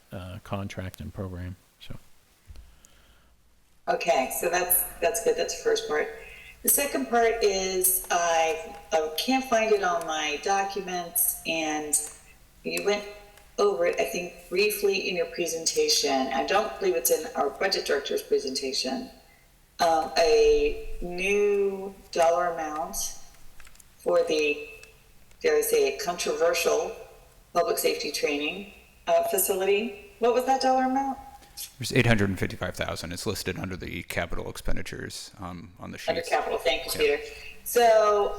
contract and program. So. Okay, so that's good. That's the first part. The second part is I can't find it on my documents, and you went over it, I think, briefly in your presentation. I don't believe it's in our budget director's presentation. A new dollar amount for the, dare I say, controversial public safety training facility. What was that dollar amount? There's $855,000. It's listed under the capital expenditures on the sheet. Under capital, thank you, Peter. So,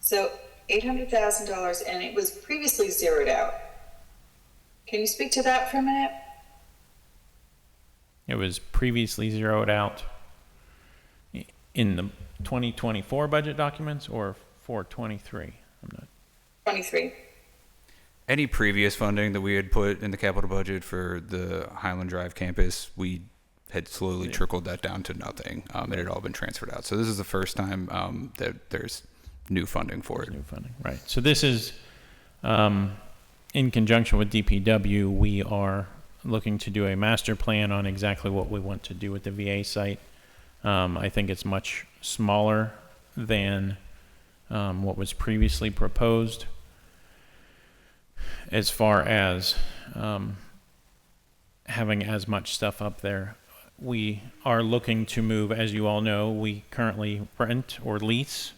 so $800,000, and it was previously zeroed out. Can you speak to that for a minute? It was previously zeroed out in the 2024 budget documents or for 23? I'm not. 23. Any previous funding that we had put in the capital budget for the Highland Drive campus, we had slowly trickled that down to nothing. It had all been transferred out. So this is the first time that there's new funding for it. New funding, right. So this is, in conjunction with DPW, we are looking to do a master plan on exactly what we want to do with the VA site. I think it's much smaller than what was previously proposed as far as having as much stuff up there. We are looking to move, as you all know, we currently rent or lease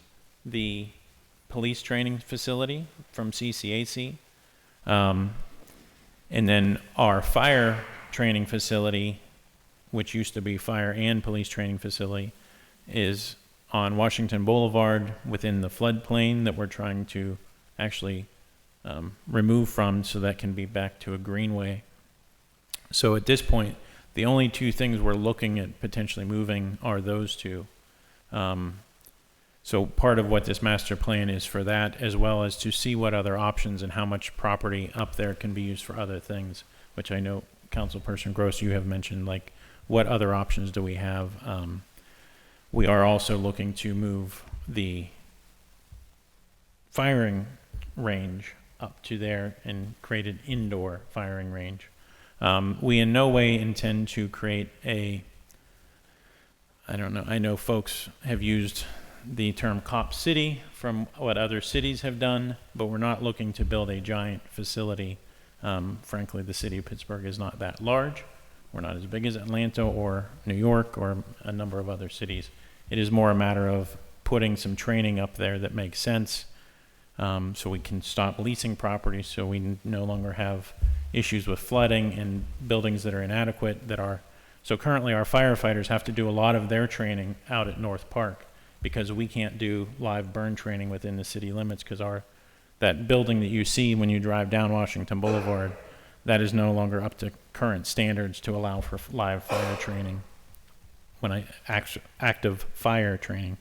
the police training facility from CCAC. And then our fire training facility, which used to be fire and police training facility, is on Washington Boulevard within the floodplain that we're trying to actually remove from so that can be back to a greenway. So at this point, the only two things we're looking at potentially moving are those two. So part of what this master plan is for that, as well as to see what other options and how much property up there can be used for other things, which I know Councilperson Gross, you have mentioned, like what other options do we have? We are also looking to move the firing range up to there and create an indoor firing range. We in no way intend to create a, I don't know, I know folks have used the term cop city from what other cities have done, but we're not looking to build a giant facility. Frankly, the city of Pittsburgh is not that large. We're not as big as Atlanta or New York or a number of other cities. It is more a matter of putting some training up there that makes sense, so we can stop leasing property, so we no longer have issues with flooding and buildings that are inadequate that are. So currently our firefighters have to do a lot of their training out at North Park because we can't do live burn training within the city limits because that building that you see when you drive down Washington Boulevard, that is no longer up to current standards to allow for live fire training, active fire training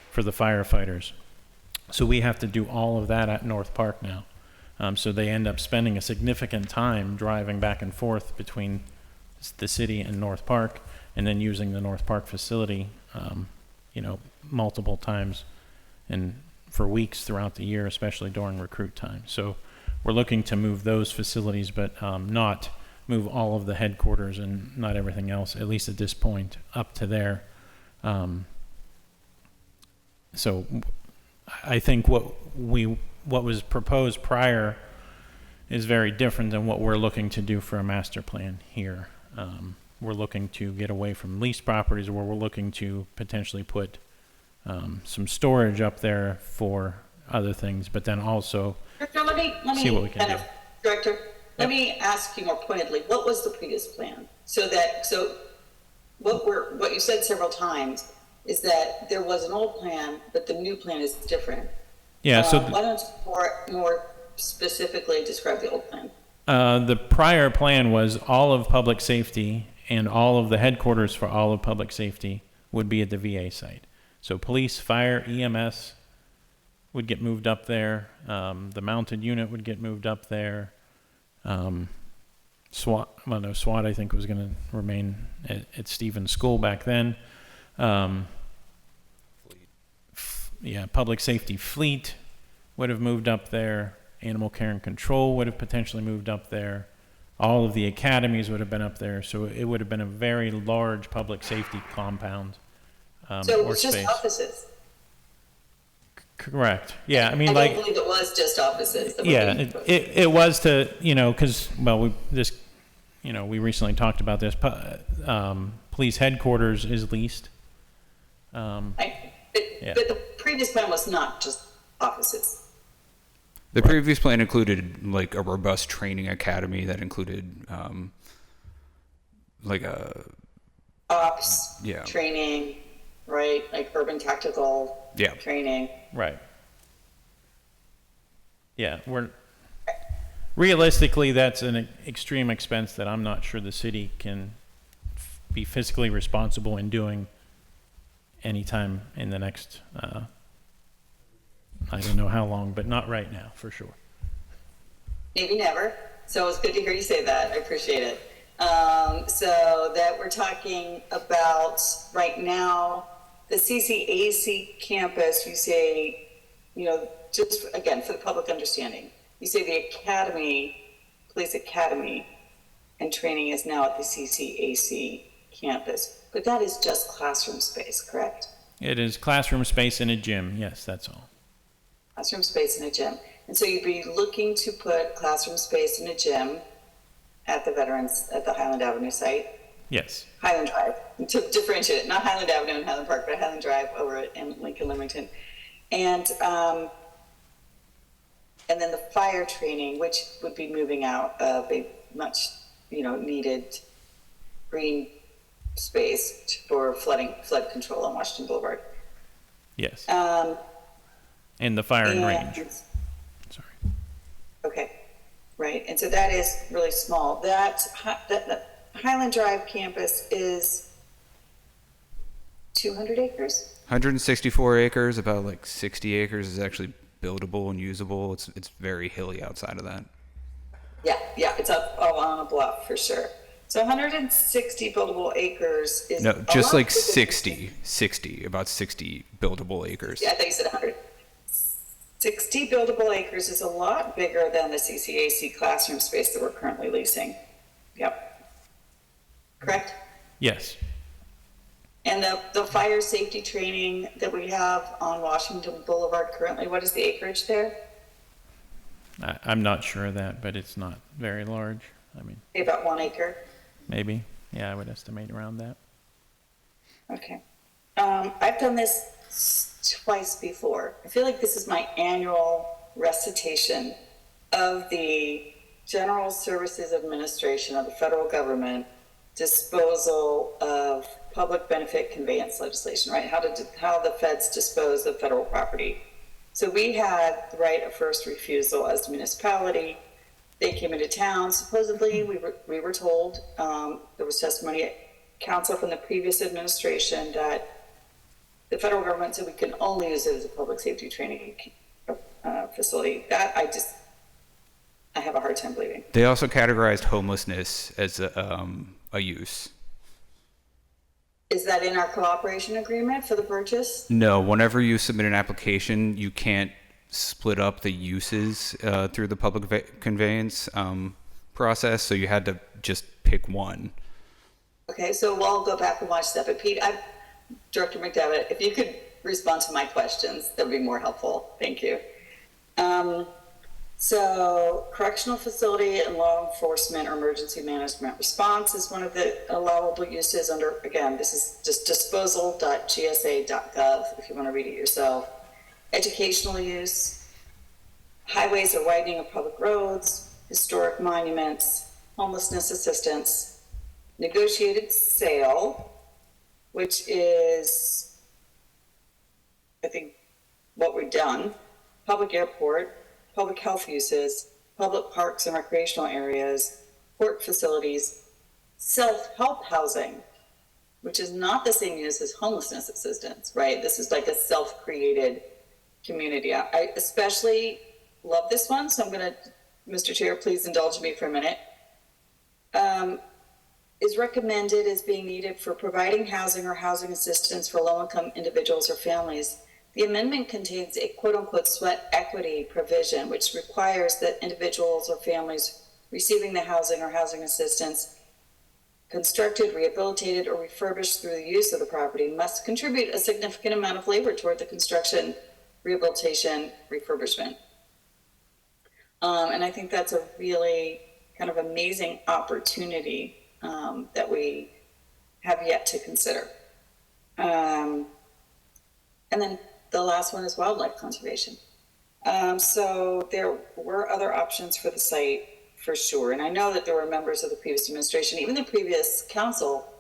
for the firefighters. So we have to do all of that at North Park now. So they end up spending a significant time driving back and forth between the city and North Park, and then using the North Park facility, multiple times and for weeks throughout the year, especially during recruit time. So we're looking to move those facilities, but not move all of the headquarters and not everything else, at least at this point, up to there. So I think what was proposed prior is very different than what we're looking to do for a master plan here. We're looking to get away from leased properties, where we're looking to potentially put some storage up there for other things, but then also see what we can do. Director, let me ask you more pointedly, what was the previous plan? So what you said several times is that there was an old plan, but the new plan is different. Yeah, so why don't you more specifically describe the old plan? The prior plan was all of public safety and all of the headquarters for all of public safety would be at the VA site. So police, fire, EMS would get moved up there. The mounted unit would get moved up there. SWAT I think was going to remain at Stevens School back then. Public safety fleet would have moved up there. Animal care and control would have potentially moved up there. All of the academies would have been up there. So it would have been a very large public safety compound. So it was just offices? Correct. Yeah, I mean, I don't believe it was just offices. Yeah, it was to, because, we recently talked about this. Police headquarters is leased. But the previous plan was not just offices. The previous plan included like a robust training academy that included ops training, right? Like urban tactical training. Right. Yeah, realistically, that's an extreme expense that I'm not sure the city can be fiscally responsible in doing anytime in the next, I don't know how long, but not right now, for sure. Maybe never. So it's good to hear you say that. I appreciate it. So that we're talking about right now, the CCAC campus, you say just again, for the public understanding, you say the academy, police academy, and training is now at the CCAC campus, but that is just classroom space, correct? It is classroom space in a gym. Yes, that's all. Classroom space in a gym. And so you'd be looking to put classroom space in a gym at the Highland Avenue site. Yes. Highland Drive, to differentiate it, not Highland Avenue and Highland Park, but Highland Drive over at Lincoln Limington. And then the fire training, which would be moving out of a much, needed green space for flood control on Washington Boulevard. Yes. And the fire and range. Sorry. Okay, right. And so that is really small. That Highland Drive campus is 200 acres? 164 acres, about like 60 acres is actually buildable and usable. It's very hilly outside of that. Yeah, it's up on a bluff for sure. So 160 buildable acres is No, just like 60, about 60 buildable acres. Yeah, I thought you said 100. 60 buildable acres is a lot bigger than the CCAC classroom space that we're currently leasing. Yep. Correct? Yes. And the fire safety training that we have on Washington Boulevard currently, what is the acreage there? I'm not sure of that, but it's not very large. I mean, About 1 acre. maybe. Yeah, I would estimate around that. Okay. I've done this twice before. I feel like this is my annual recitation of the General Services Administration of the federal government disposal of public benefit conveyance legislation, right? How the feds dispose of federal property. So we had the right of first refusal as a municipality. They came into town. Supposedly, we were told, there was testimony at council from the previous administration that the federal government said we can only use it as a public safety training facility. That I have a hard time believing. They also categorized homelessness as a use. Is that in our cooperation agreement for the purchase? No, whenever you submit an application, you can't split up the uses through the public conveyance process, so you had to just pick one. Okay, so we'll go back and watch that. But Pete, Director McDevitt, if you could respond to my questions, that would be more helpful. Thank you. So correctional facility and law enforcement or emergency management response is one of the allowable uses under, again, this is just disposal.gsa.gov if you want to read it yourself. Educational use, highways or widening of public roads, historic monuments, homelessness assistance, negotiated sale, which is, I think, what we've done, public airport, public health uses, public parks and recreational areas, port facilities, self-help housing, which is not the same use as homelessness assistance, right? This is like a self-created community. I especially love this one, so I'm going to, Mr. Chair, please indulge me for a minute. Is recommended as being needed for providing housing or housing assistance for low-income individuals or families. The amendment contains a quote-unquote sweat equity provision, which requires that individuals or families receiving the housing or housing assistance constructed, rehabilitated, or refurbished through the use of the property must contribute a significant amount of labor toward the construction, rehabilitation, refurbishment. And I think that's a really kind of amazing opportunity that we have yet to consider. And then the last one is wildlife conservation. So there were other options for the site for sure. And I know that there were members of the previous administration, even the previous council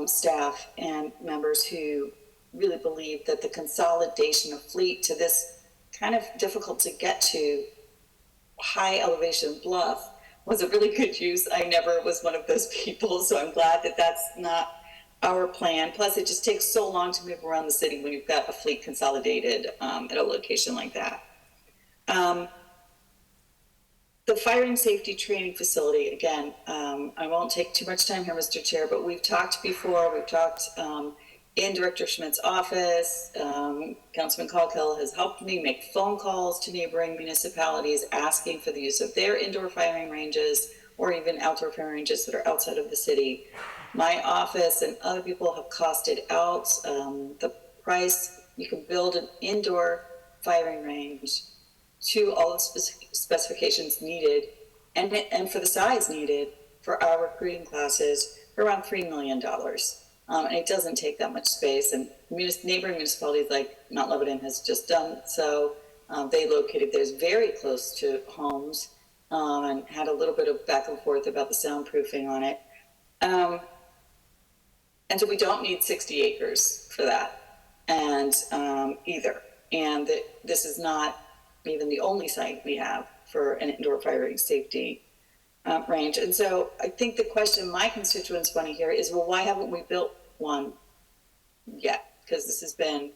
staff and members who really believed that the consolidation of fleet to this kind of difficult to get to high elevation bluff was a really good use. I never was one of those people, so I'm glad that that's not our plan. Plus, it just takes so long to move around the city when you've got a fleet consolidated at a location like that. The fire and safety training facility, again, I won't take too much time here, Mr. Chair, but we've talked before. We've talked in Director Schmidt's office. Councilman Coghill has helped me make phone calls to neighboring municipalities asking for the use of their indoor firing ranges or even outdoor firing ranges that are outside of the city. My office and other people have costed out the price. You can build an indoor firing range to all the specifications needed and for the size needed for our recruiting classes for around $3 million. And it doesn't take that much space. And neighboring municipalities like Mount Lebanon has just done so. They located theirs very close to homes and had a little bit of back and forth about the soundproofing on it. And so we don't need 60 acres for that, and either. And this is not even the only site we have for an indoor firing safety range. And so I think the question my constituents want to hear is, well, why haven't we built one yet? Because this has been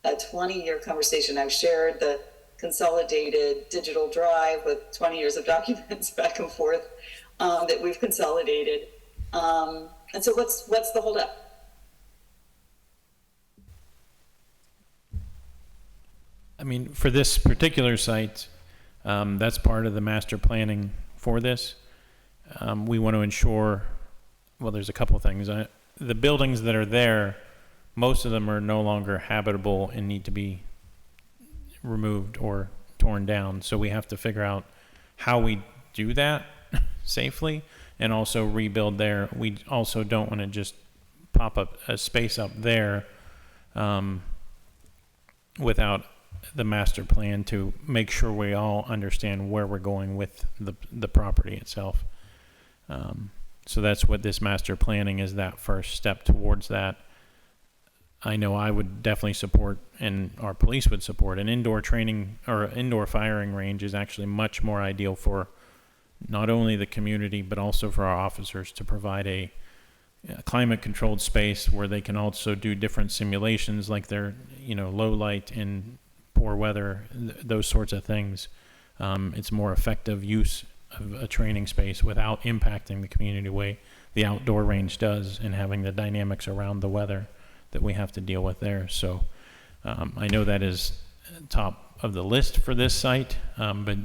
a 20-year conversation. I've shared the consolidated digital drive with 20 years of documents back and forth that we've consolidated. And so what's the holdup? I mean, for this particular site, that's part of the master planning for this. We want to ensure, well, there's a couple things. The buildings that are there, most of them are no longer habitable and need to be removed or torn down. So we have to figure out how we do that safely and also rebuild there. We also don't want to just pop up a space up there without the master plan to make sure we all understand where we're going with the property itself. So that's what this master planning is, that first step towards that. I know I would definitely support, and our police would support, an indoor training or indoor firing range is actually much more ideal for not only the community, but also for our officers to provide a climate controlled space where they can also do different simulations like their, low light and poor weather, those sorts of things. It's more effective use of a training space without impacting the community way the outdoor range does, and having the dynamics around the weather that we have to deal with there. So I know that is top of the list for this site, but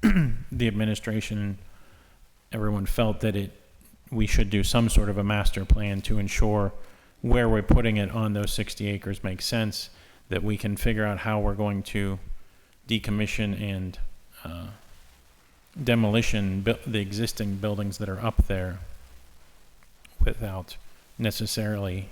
the administration, everyone felt that we should do some sort of a master plan to ensure where we're putting it on those 60 acres makes sense, that we can figure out how we're going to decommission and demolition the existing buildings that are up there without necessarily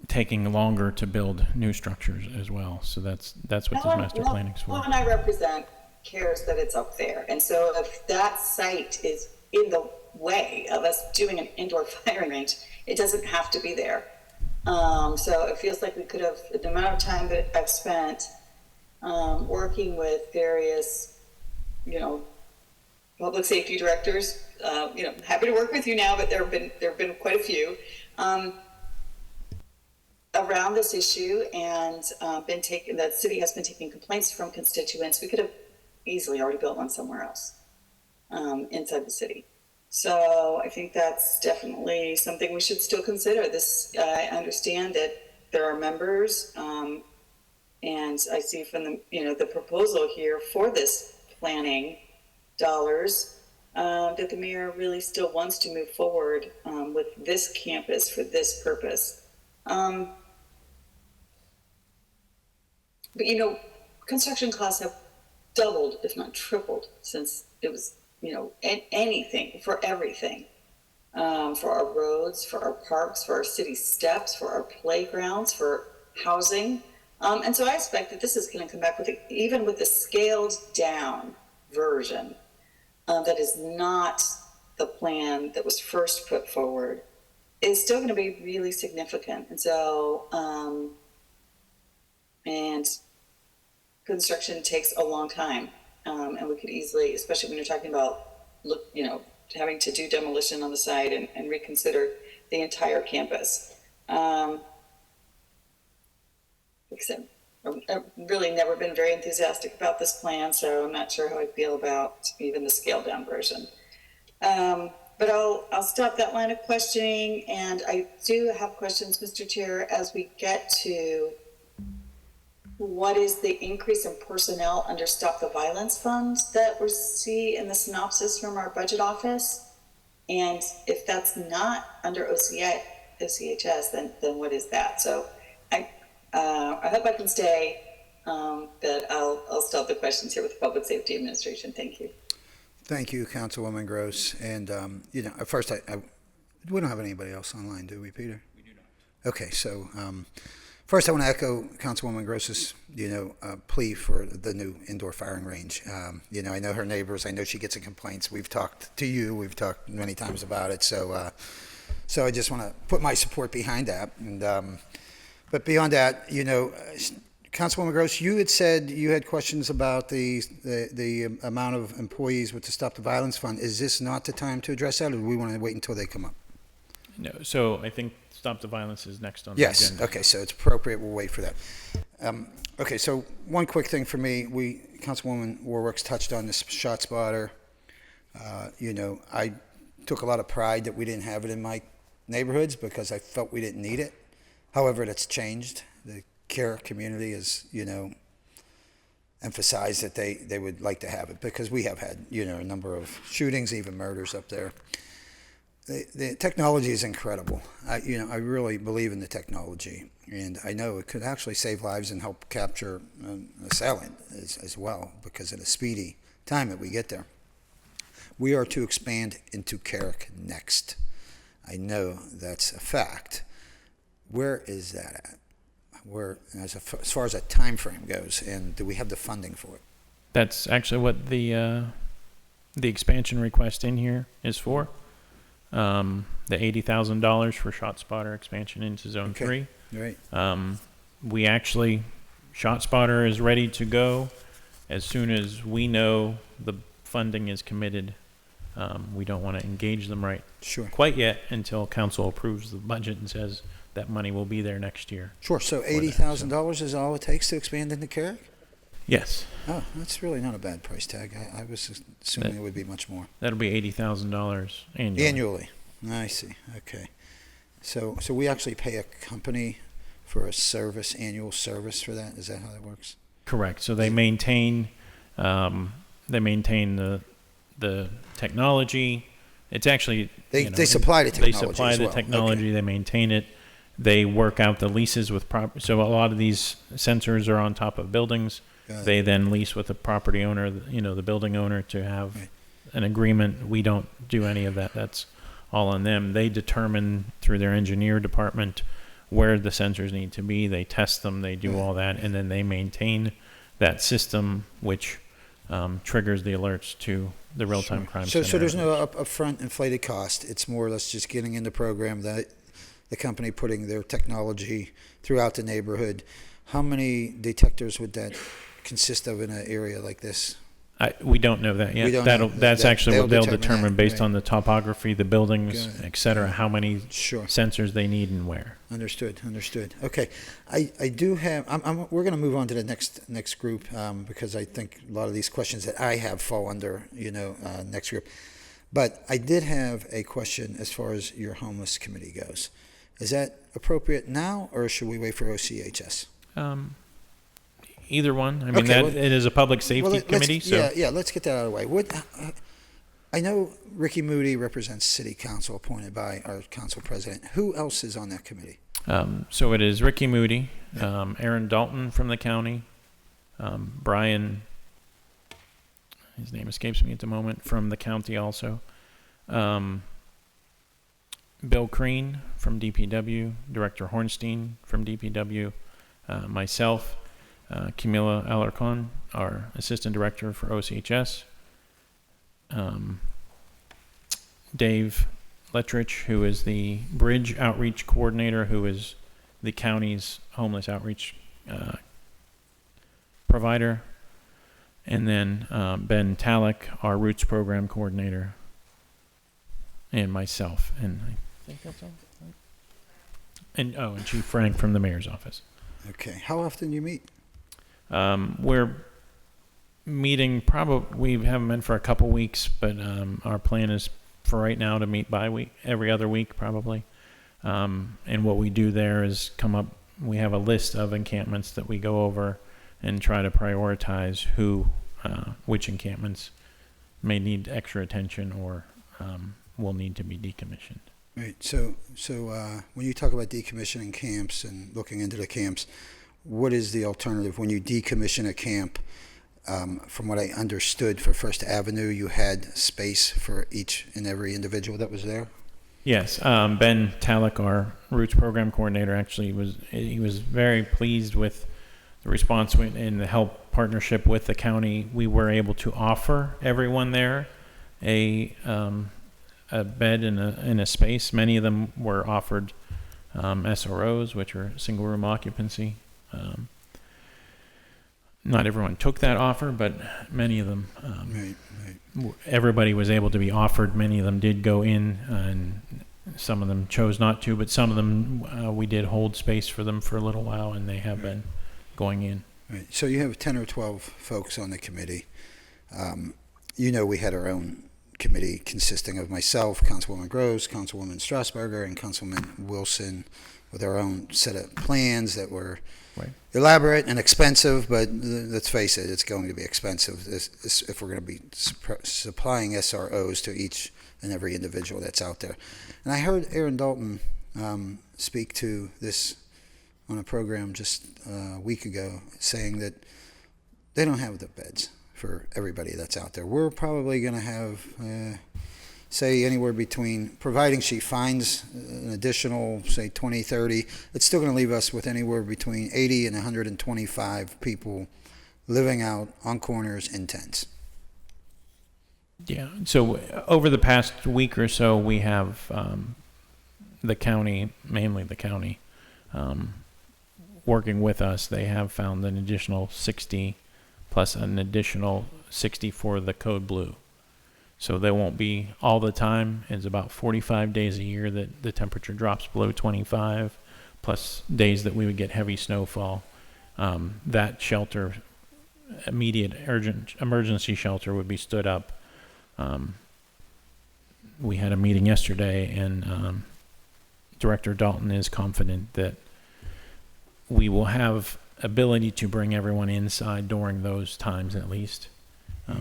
taking longer to build new structures as well. So that's what this master planning is for. One I represent cares that it's up there. And so if that site is in the way of us doing an indoor firing range, it doesn't have to be there. So it feels like we could have, the amount of time that I've spent working with various, public safety directors, happy to work with you now, but there have been quite a few around this issue, and the city has been taking complaints from constituents. We could have easily already built one somewhere else inside the city. So I think that's definitely something we should still consider. I understand that there are members, and I see from the proposal here for this planning dollars, that the mayor really still wants to move forward with this campus for this purpose. But construction costs have doubled, if not tripled, since it was, anything for everything, for our roads, for our parks, for our city steps, for our playgrounds, for housing. And so I expect that this is going to come back even with the scaled down version that is not the plan that was first put forward, is still going to be really significant. And so, and construction takes a long time. And we could easily, especially when you're talking about, having to do demolition on the site and reconsider the entire campus. Like I said, I've really never been very enthusiastic about this plan, so I'm not sure how I feel about even the scaled down version. But I'll stop that line of questioning, and I do have questions, Mr. Chair, as we get to what is the increase in personnel under Stop the Violence Fund that we see in the synopsis from our budget office? And if that's not under OCHS, then what is that? So I hope I can stay, but I'll stop the questions here with the Public Safety Administration. Thank you. Thank you, Councilwoman Gross. And, at first, we don't have anybody else online, do we, Peter? We do not. Okay, so first I want to echo Councilwoman Gross's, plea for the new indoor firing range. I know her neighbors. I know she gets the complaints. We've talked to you. We've talked many times about it. So I just want to put my support behind that. And but beyond that, Councilwoman Gross, you had said you had questions about the amount of employees with the Stop the Violence Fund. Is this not the time to address that, or do we want to wait until they come up? No, so I think Stop the Violence is next on the Yes, agenda. okay, so it's appropriate. We'll wait for that. Okay, so one quick thing for me. Councilwoman Warwick's touched on this shot spotter. I took a lot of pride that we didn't have it in my neighborhoods because I felt we didn't need it. However, that's changed. The care community has, emphasized that they would like to have it because we have had, a number of shootings, even murders up there. The technology is incredible. I really believe in the technology, and I know it could actually save lives and help capture an assailant as well because of the speedy time that we get there. We are to expand into Carrick next. I know that's a fact. Where is that at? As far as a time frame goes, and do we have the funding for it? That's actually what the expansion request in here is for. The $80,000 for ShotSpotter expansion into Zone 3. Right. We actually, ShotSpotter is ready to go as soon as we know the funding is committed. We don't want to engage them quite yet until council approves the budget and says that money will be there next year. Sure. So $80,000 is all it takes to expand into Carrick? Yes. Oh, that's really not a bad price tag. I was assuming it would be much more. That'll be $80,000 annually. Annually. I see. Okay. So we actually pay a company for a service, annual service for that? Is that how that works? Correct. So they maintain the technology. It's actually they supply the technology. They supply as the well. technology. Okay. They maintain it. They work out the leases with so a lot of these sensors are on top of buildings. They then lease with the property owner, the building owner, to have an agreement. We don't do any of that. That's all on them. They determine through their engineer department where the sensors need to be. They test them. They do all that, and then they maintain that system, which triggers the alerts to the real-time crime center. So there's no upfront inflated cost. It's more or less just getting in the program, that the company putting their technology throughout the neighborhood. How many detectors would that consist of in an area like this? We don't know that yet. That's actually what they'll determine based on the topography, the buildings, et cetera, how many sensors they need and where. Understood. Okay. I do have, we're going to move on to the next group because I think a lot of these questions that I have fall under, next group. But I did have a question as far as your homeless committee goes. Is that appropriate now, or should we wait for OCHS? Either one. I mean, it is a public safety committee. So let's get that out of the way. I know Ricky Moody represents City Council, appointed by our council president. Who else is on that committee? So it is Ricky Moody, Aaron Dalton from the county, Brian, his name escapes me at the moment, from the county also, Bill Crean from DPW, Director Hornstein from DPW, myself, Camila Alarcon, our Assistant Director for OCHS, Dave Lettrich, who is the Bridge Outreach Coordinator, who is the county's homeless outreach provider, and then Ben Talek, our Roots Program Coordinator, and myself. And I think that's all. And Chief Frank from the Mayor's Office. Okay. How often do you meet? We're meeting we haven't met for a couple weeks, but our plan is for right now to meet every other week probably. And what we do there is we have a list of encampments that we go over and try to prioritize which encampments may need extra attention or will need to be decommissioned. Right. So when you talk about decommissioning camps and looking into the camps, what is the alternative when you decommission a camp? From what I understood, for First Avenue, you had space for each and every individual that was there. Yes, Ben Talek, our Roots Program Coordinator, actually was very pleased with the response and the help partnership with the county. We were able to offer everyone there a bed in a space. Many of them were offered SROs, which are single room occupancy. Not everyone took that offer, but many of them, everybody was able to be offered. Many of them did go in, and some of them chose not to, but some of them we did hold space for them for a little while, and they have been going in. Right. So you have 10 or 12 folks on the committee. We had our own committee consisting of myself, Councilwoman Gross, Councilwoman Strasburger, and Councilman Wilson, with our own set of plans that were elaborate and expensive, but let's face it, it's going to be expensive if we're going to be supplying SROs to each and every individual that's out there. And I heard Aaron Dalton speak to this on a program just a week ago, saying that they don't have the beds for everybody that's out there. We're probably going to have, say, anywhere between, providing she finds an additional, say, 20, 30, it's still going to leave us with anywhere between 80 and 125 people living out on corners in tents. Yeah, so over the past week or so, we have the county, mainly the county, working with us. They have found an additional 60 plus an additional 60 for the Code Blue. So they won't be all the time. It's about 45 days a year that the temperature drops below 25, plus days that we would get heavy snowfall. That shelter, immediate urgent emergency shelter, would be stood up. We had a meeting yesterday, and Director Dalton is confident that we will have ability to bring everyone inside during those times, at least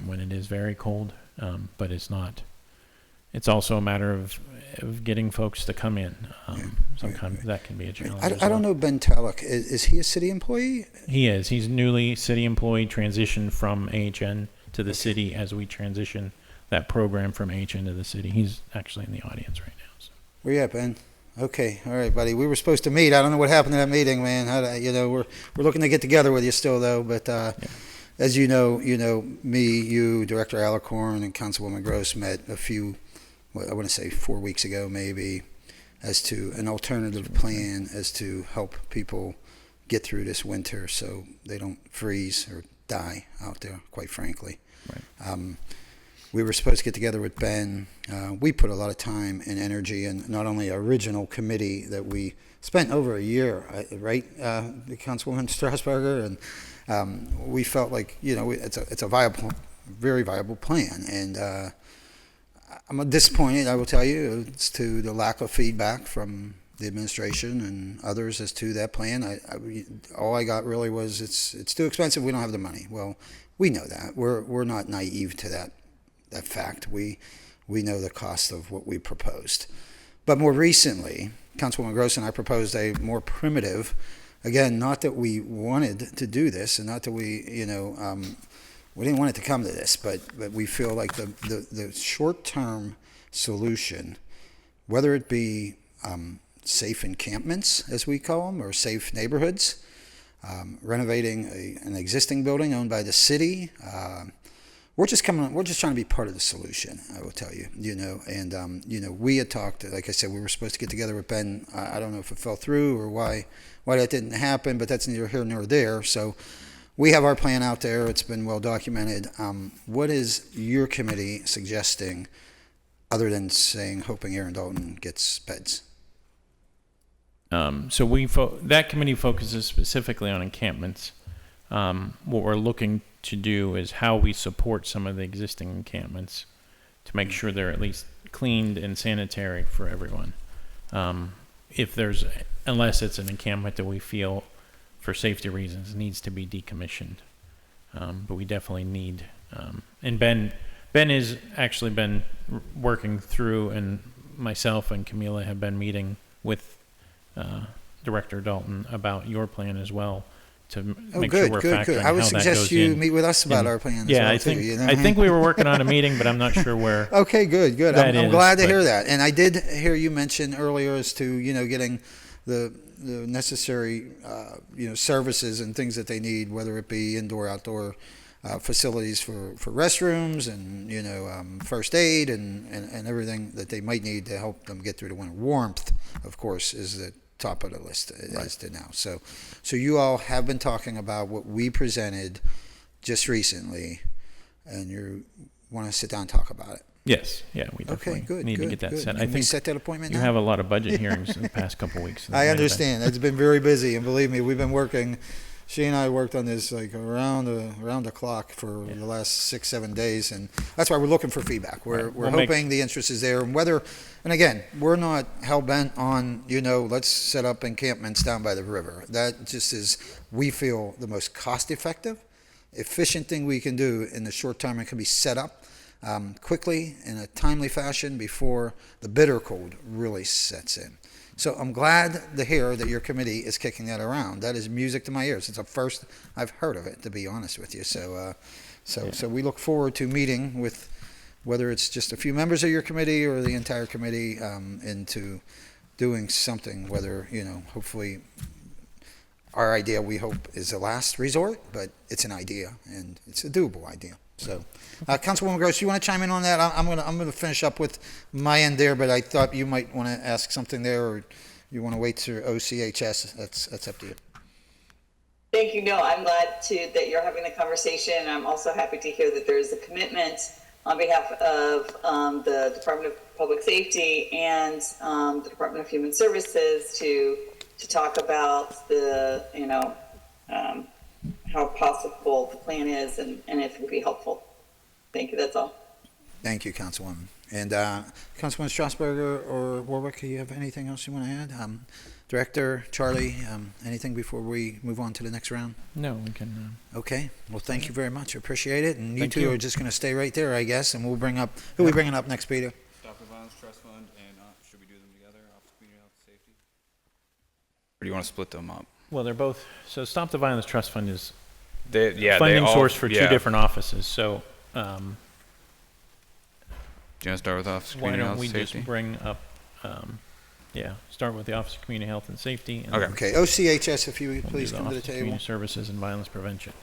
when it is very cold. But it's also a matter of getting folks to come in. Sometimes that can be a challenge. I don't know Ben Talek. Is he a city employee? He is. He's newly city employee, transitioned from AHN to the city as we transition that program from AHN to the city. He's actually in the audience right now. So. Where you at, Ben? Okay, all right, buddy. We were supposed to meet. I don't know what happened to that meeting, man. We're looking to get together with you still, though. But as you know, me, you, Director Alicorn, and Councilwoman Gross met a few, I want to say 4 weeks ago, maybe, as to an alternative plan as to help people get through this winter so they don't freeze or die out there, quite frankly. Right. We were supposed to get together with Ben. We put a lot of time and energy in not only our original committee that we spent over a year, right, the Councilwoman Strasburger, and we felt like, it's a viable, very viable plan. And I'm disappointed, I will tell you, as to the lack of feedback from the administration and others as to that plan. All I got really was it's too expensive. We don't have the money. Well, we know that. We're not naive to that fact. We know the cost of what we proposed. But more recently, Councilwoman Gross and I proposed a more primitive, again, not that we wanted to do this and not that we didn't want it to come to this, but we feel like the short-term solution, whether it be safe encampments, as we call them, or safe neighborhoods, renovating an existing building owned by the city, we're just trying to be part of the solution, I will tell you, and we had talked, like I said, we were supposed to get together with Ben. I don't know if it fell through or why that didn't happen, but that's neither here nor there. So we have our plan out there. It's been well documented. What is your committee suggesting other than hoping Aaron Dalton gets beds? So that committee focuses specifically on encampments. What we're looking to do is how we support some of the existing encampments to make sure they're at least cleaned and sanitary for everyone. Unless it's an encampment that we feel, for safety reasons, needs to be decommissioned. But we definitely need, and Ben has actually been working through, and myself and Camila have been meeting with Director Dalton about your plan as well, to make sure we're factoring I would how that suggest goes you in. meet with us about our plan as Yeah, well, I think too, you know? I think we were working on a meeting, but I'm not sure where. Okay, good. that I'm is, glad to but- hear that. And I did hear you mention earlier as to, getting the necessary, services and things that they need, whether it be indoor, outdoor facilities for restrooms and, first aid and everything that they might need to help them get through the winter. Warmth, of course, is the top of the list as to now. So you all have been talking about what we presented just recently, and you want to sit down and talk about it. Yes, yeah, we definitely need to get that set. Can we set that appointment you now? have a lot of budget hearings in the past couple of weeks. I understand. It's been very busy, and believe me, we've been working. She and I worked on this like around the clock for the last 6-7 days, and that's why we're looking for feedback. We're hoping the interest is there, and again, we're not hell bent on let's set up encampments down by the river. That just is, we feel, the most cost effective, efficient thing we can do in the short term. It can be set up quickly in a timely fashion before the bitter cold really sets in. So I'm glad to hear that your committee is kicking that around. That is music to my ears. It's the first I've heard of it, to be honest with you. So we look forward to meeting with, whether it's just a few members of your committee or the entire committee, into doing something, whether, hopefully our idea, we hope, is a last resort, but it's an idea, and it's a doable idea. So, Councilwoman Gross, you want to chime in on that? I'm gonna finish up with my end there, but I thought you might want to ask something there, or you want to wait to OCHS. That's up to you. Thank you. No, I'm glad that you're having the conversation. I'm also happy to hear that there is a commitment on behalf of the Department of Public Safety and the Department of Human Services to talk about the how possible the plan is and if it would be helpful. Thank you. That's all. Thank you, Councilwoman. And Councilwoman Strasburger or Warwick, do you have anything else you want to add? Director, Charlie, anything before we move on to the next round? No, we can. Okay. Well, thank you very much. I appreciate it. And you Thank two you. are just going to stay right there, I guess, and we'll bring up, who are we bringing up next, Peter? Stop the Violence Trust Fund and should we do them together? Office of Community Health and Safety? Or do you want to split them up? Well, they're both. So, Stop the Violence Trust Fund is funding source for two different offices. So, do you want to start with Office of why Community don't Health we and Safety? just bring up? Start with the Office of Community Health and Safety. And Okay. OCHS, if you would we'll please do come to the Office of table. Community Services and Violence Prevention.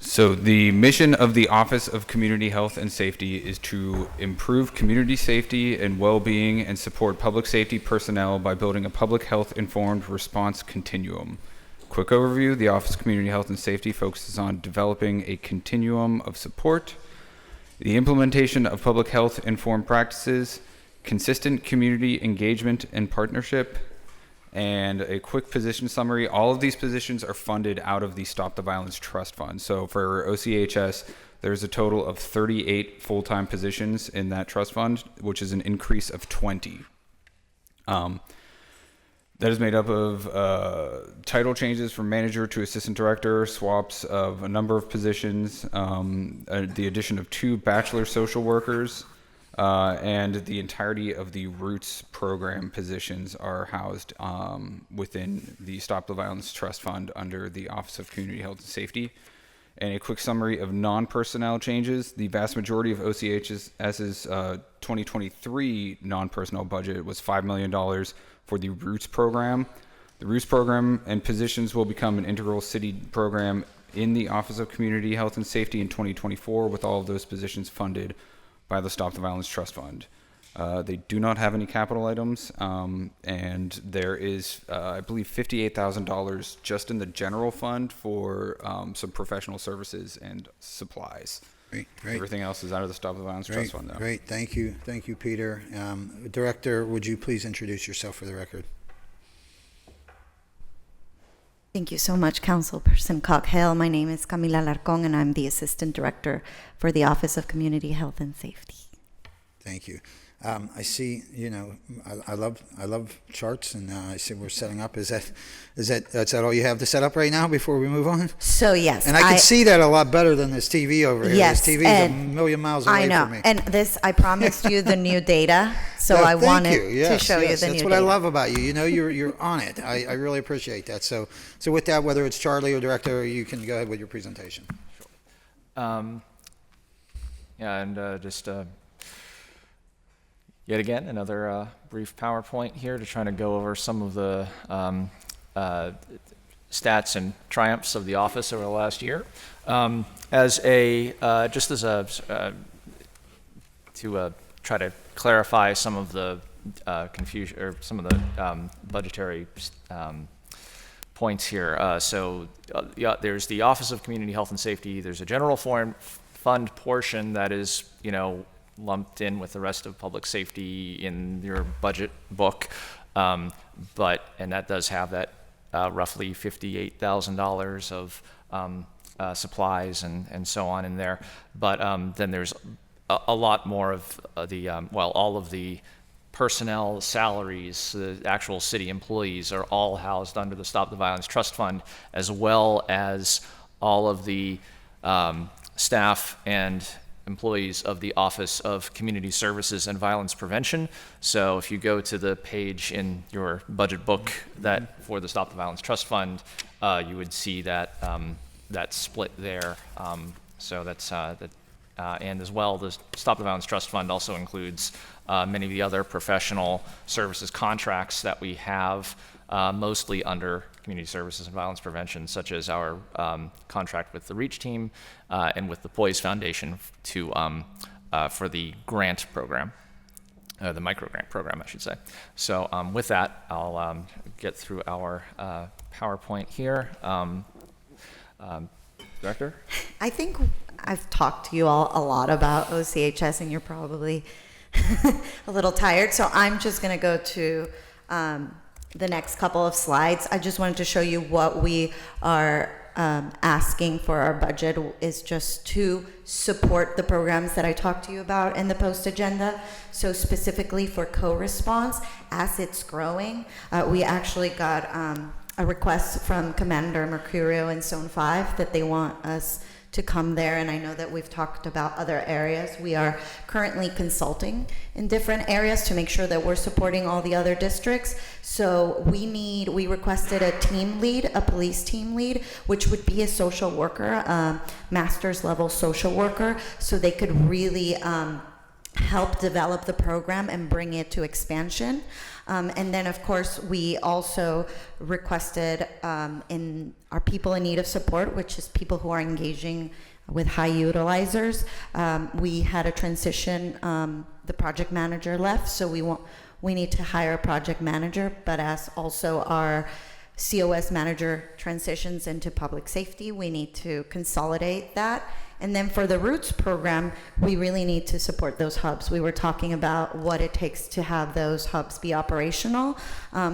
So the mission of the Office of Community Health and Safety is to improve community safety and well-being and support public safety personnel by building a public health informed response continuum. Quick overview, the Office of Community Health and Safety focuses on developing a continuum of support, the implementation of public health informed practices, consistent community engagement and partnership, and a quick position summary. All of these positions are funded out of the Stop the Violence Trust Fund. So for OCHS, there's a total of 38 full-time positions in that trust fund, which is an increase of 20. That is made up of title changes from manager to assistant director, swaps of a number of positions, the addition of 2 bachelor social workers, and the entirety of the Roots program positions are housed within the Stop the Violence Trust Fund under the Office of Community Health and Safety. And a quick summary of non-personnel changes. The vast majority of OCHS's 2023 non-personnel budget was $5 million for the Roots program. The Roots program and positions will become an integral city program in the Office of Community Health and Safety in 2024, with all of those positions funded by the Stop the Violence Trust Fund. They do not have any capital items, and there is, I believe, $58,000 just in the general fund for some professional services and supplies. Great. Everything else is out of the Stop the Violence Trust Fund, though. Great, thank you, Peter. Director, would you please introduce yourself for the record? Thank you so much, Councilperson Coghill. My name is Camila Larcon, and I'm the Assistant Director for the Office of Community Health and Safety. Thank you. I see, I love charts, and I see we're setting up. Is that all you have to set up right now before we move on? So yes, and I can see that a lot better than this TV over here. Yes, this TV is a million miles away I know. from me. And this, I promised you the new data, so Yeah, I thank wanted you. Yes, to show you yes, the new that's data. what I love about you. You're on it. I really appreciate that. So with that, whether it's Charlie or Director, you can go ahead with your presentation. Yet again, another brief PowerPoint here to try to go over some of the stats and triumphs of the office over the last year. To try to clarify some of the confusion or some of the budgetary points here. There's the Office of Community Health and Safety. There's a general fund portion that is, lumped in with the rest of public safety in your budget book, and that does have that roughly $58,000 of supplies and so on in there. But then there's a lot more of all of the personnel salaries, the actual city employees are all housed under the Stop the Violence Trust Fund, as well as all of the staff and employees of the Office of Community Services and Violence Prevention. So if you go to the page in your budget book that for the Stop the Violence Trust Fund, you would see that that split there. And as well, the Stop the Violence Trust Fund also includes many of the other professional services contracts that we have, mostly under Community Services and Violence Prevention, such as our contract with the REACH team and with the Poise Foundation for the grant program, the micro grant program, I should say. So with that, I'll get through our PowerPoint here. Director? I think I've talked to you all a lot about OCHS, and you're probably a little tired, so I'm just going to go to the next couple of slides. I just wanted to show you what we are asking for our budget is just to support the programs that I talked to you about in the post agenda. So specifically for co-response, as it's growing, we actually got a request from Commander Mercurio in Zone 5 that they want us to come there, and I know that we've talked about other areas. We are currently consulting in different areas to make sure that we're supporting all the other districts. So we requested a team lead, a police team lead, which would be a social worker, master's level social worker, so they could really help develop the program and bring it to expansion. And then, of course, we also requested in our people in need of support, which is people who are engaging with high utilizers. We had a transition. The project manager left, so we need to hire a project manager, but as also our COS manager transitions into public safety, we need to consolidate that. And then for the Roots program, we really need to support those hubs. We were talking about what it takes to have those hubs be operational,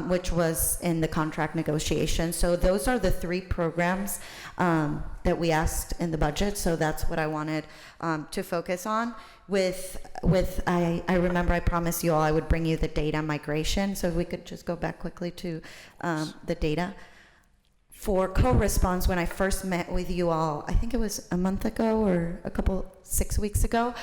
which was in the contract negotiation. So those are the three programs that we asked in the budget. So that's what I wanted to focus on. I remember I promised you all I would bring you the data migration. So if we could just go back quickly to the data. For co-response, when I first met with you all, I think it was a month ago or 6 weeks ago,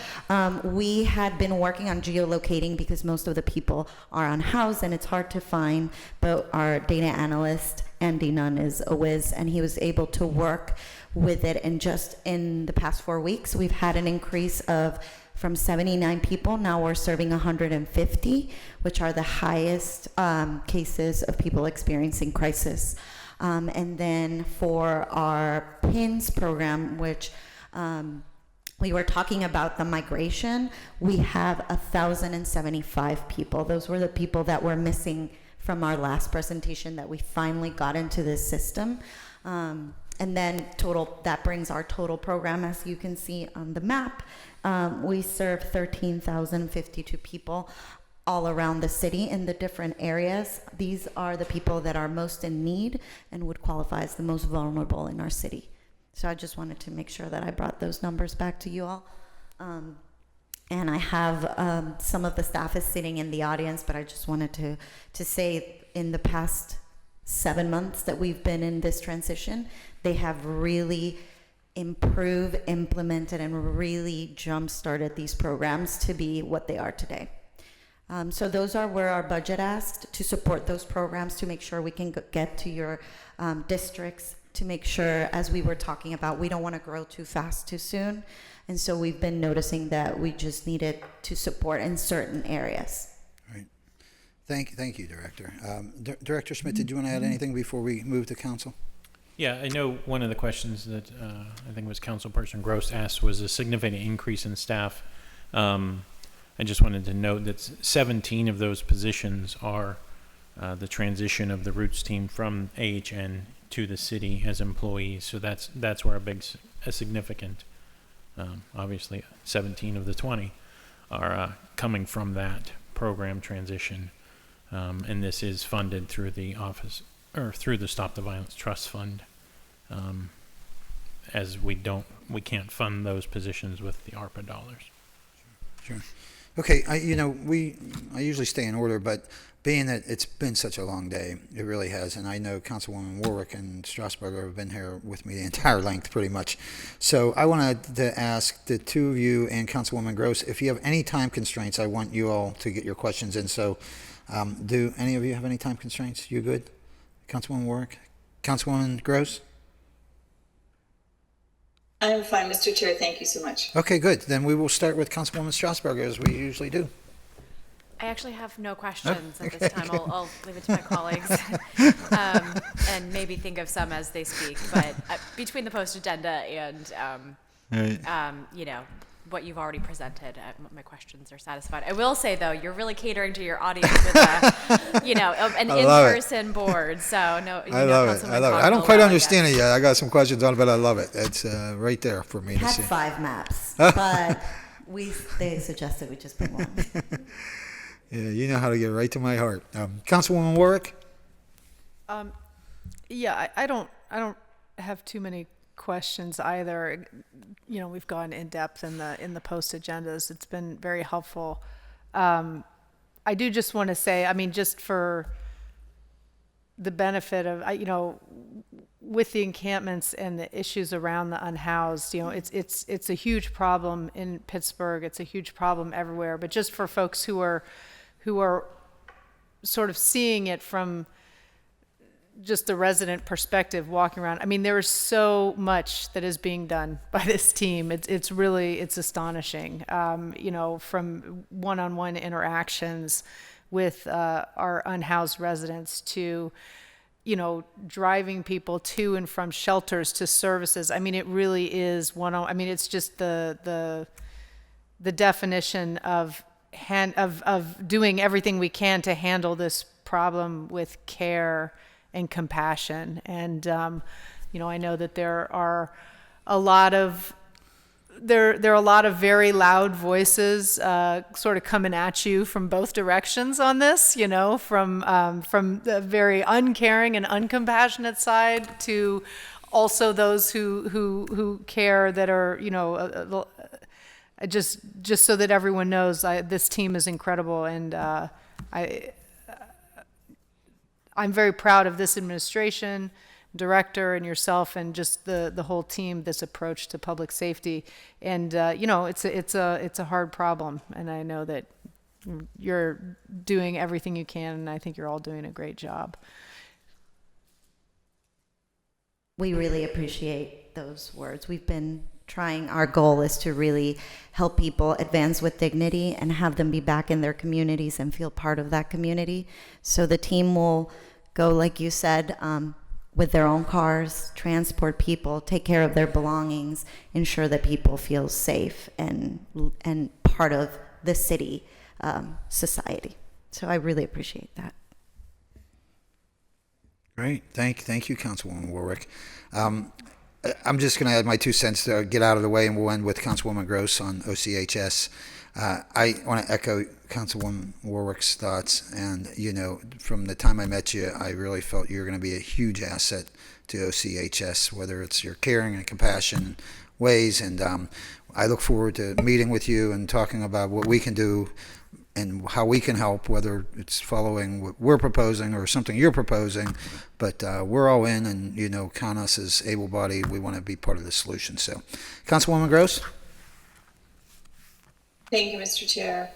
we had been working on geolocating because most of the people are unhoused and it's hard to find, but our data analyst, Andy Nunn, is a whiz, and he was able to work with it. And just in the past 4 weeks, we've had an increase from 79 people, now we're serving 150, which are the highest cases of people experiencing crisis. And then for our PINS program, which we were talking about the migration, we have 1,075 people. Those were the people that were missing from our last presentation that we finally got into this system. And then that brings our total program, as you can see on the map. We serve 13,052 people. all around the city in the different areas. These are the people that are most in need and would qualify as the most vulnerable in our city. So I just wanted to make sure that I brought those numbers back to you all. And I have some of the staff is sitting in the audience, but I just wanted to say in the past 7 months that we've been in this transition, they have really improved, implemented, and really jump-started these programs to be what they are today. So those are where our budget asked to support those programs, to make sure we can get to your districts, to make sure, as we were talking about, we don't want to grow too fast too soon. And so we've been noticing that we just needed to support in certain areas. Right. Thank you, Director. Director Schmidt, did you want to add anything before we move to council? Yeah, I know one of the questions that I think it was Councilperson Gross asked was a significant increase in staff. I just wanted to note that 17 of those positions are the transition of the Roots team from AHN to the city as employees. So that's where a significant, obviously 17 of the 20 are coming from that program transition. And this is funded through the office, or through the Stop the Violence Trust Fund, as we can't fund those positions with the ARPA dollars. Sure. Okay, I usually stay in order, but being that it's been such a long day, it really has, and I know Councilwoman Warwick and Strasburger have been here with me the entire length pretty much. So I wanted to ask the two of you and Councilwoman Gross, if you have any time constraints, I want you all to get your questions in. So do any of you have any time constraints? You good? Councilwoman Warwick? Councilwoman Gross? I'm fine, Mr. Chair. Thank you so much. Okay, good. Then we will start with Councilwoman Strasburger, as we usually do. I actually have no questions at this time. I'll leave it to my colleagues and maybe think of some as they speak. But between the post agenda and, what you've already presented, my questions are satisfied. I will say, though, you're really catering to your audience with an in-person board. So I love it. I don't quite understand it yet. I got some questions on it, but I love it. It's right there for me to see. Had 5 maps, but they suggested we just put one. Yeah, you know how to get right to my heart. Councilwoman Warwick? Yeah, I don't have too many questions either. We've gone in depth in the post agendas. It's been very helpful. I do just want to say, just for the benefit of, with the encampments and the issues around the unhoused, it's a huge problem in Pittsburgh. It's a huge problem everywhere. But just for folks who are sort of seeing it from just the resident perspective walking around. There is so much that is being done by this team. It's astonishing. From one-on-one interactions with our unhoused residents to, driving people to and from shelters to services. It really is it's just the definition of doing everything we can to handle this problem with care and compassion. And I know that there are a lot of very loud voices sort of coming at you from both directions on this, from the very uncaring and uncompassionate side to also those who care, that are just so that everyone knows, this team is incredible. And I'm very proud of this administration, director, and yourself, and just the whole team, this approach to public safety. And it's a hard problem, and I know that you're doing everything you can, and I think you're all doing a great job. We really appreciate those words. We've been trying. Our goal is to really help people advance with dignity and have them be back in their communities and feel part of that community. So the team will go, like you said, with their own cars, transport people, take care of their belongings, ensure that people feel safe and part of the city society. So I really appreciate that. Great. Thank you, Councilwoman Warwick. I'm just going to add my 2 cents to get out of the way, and we'll end with Councilwoman Gross on OCHS. I want to echo Councilwoman Warwick's thoughts, and from the time I met you, I really felt you were going to be a huge asset to OCHS, whether it's your caring and compassion ways, and I look forward to meeting with you and talking about what we can do and how we can help, whether it's following what we're proposing or something you're proposing, but we're all in, and count us as able-bodied. We want to be part of the solution. So, Councilwoman Gross. Thank you, Mr. Chair.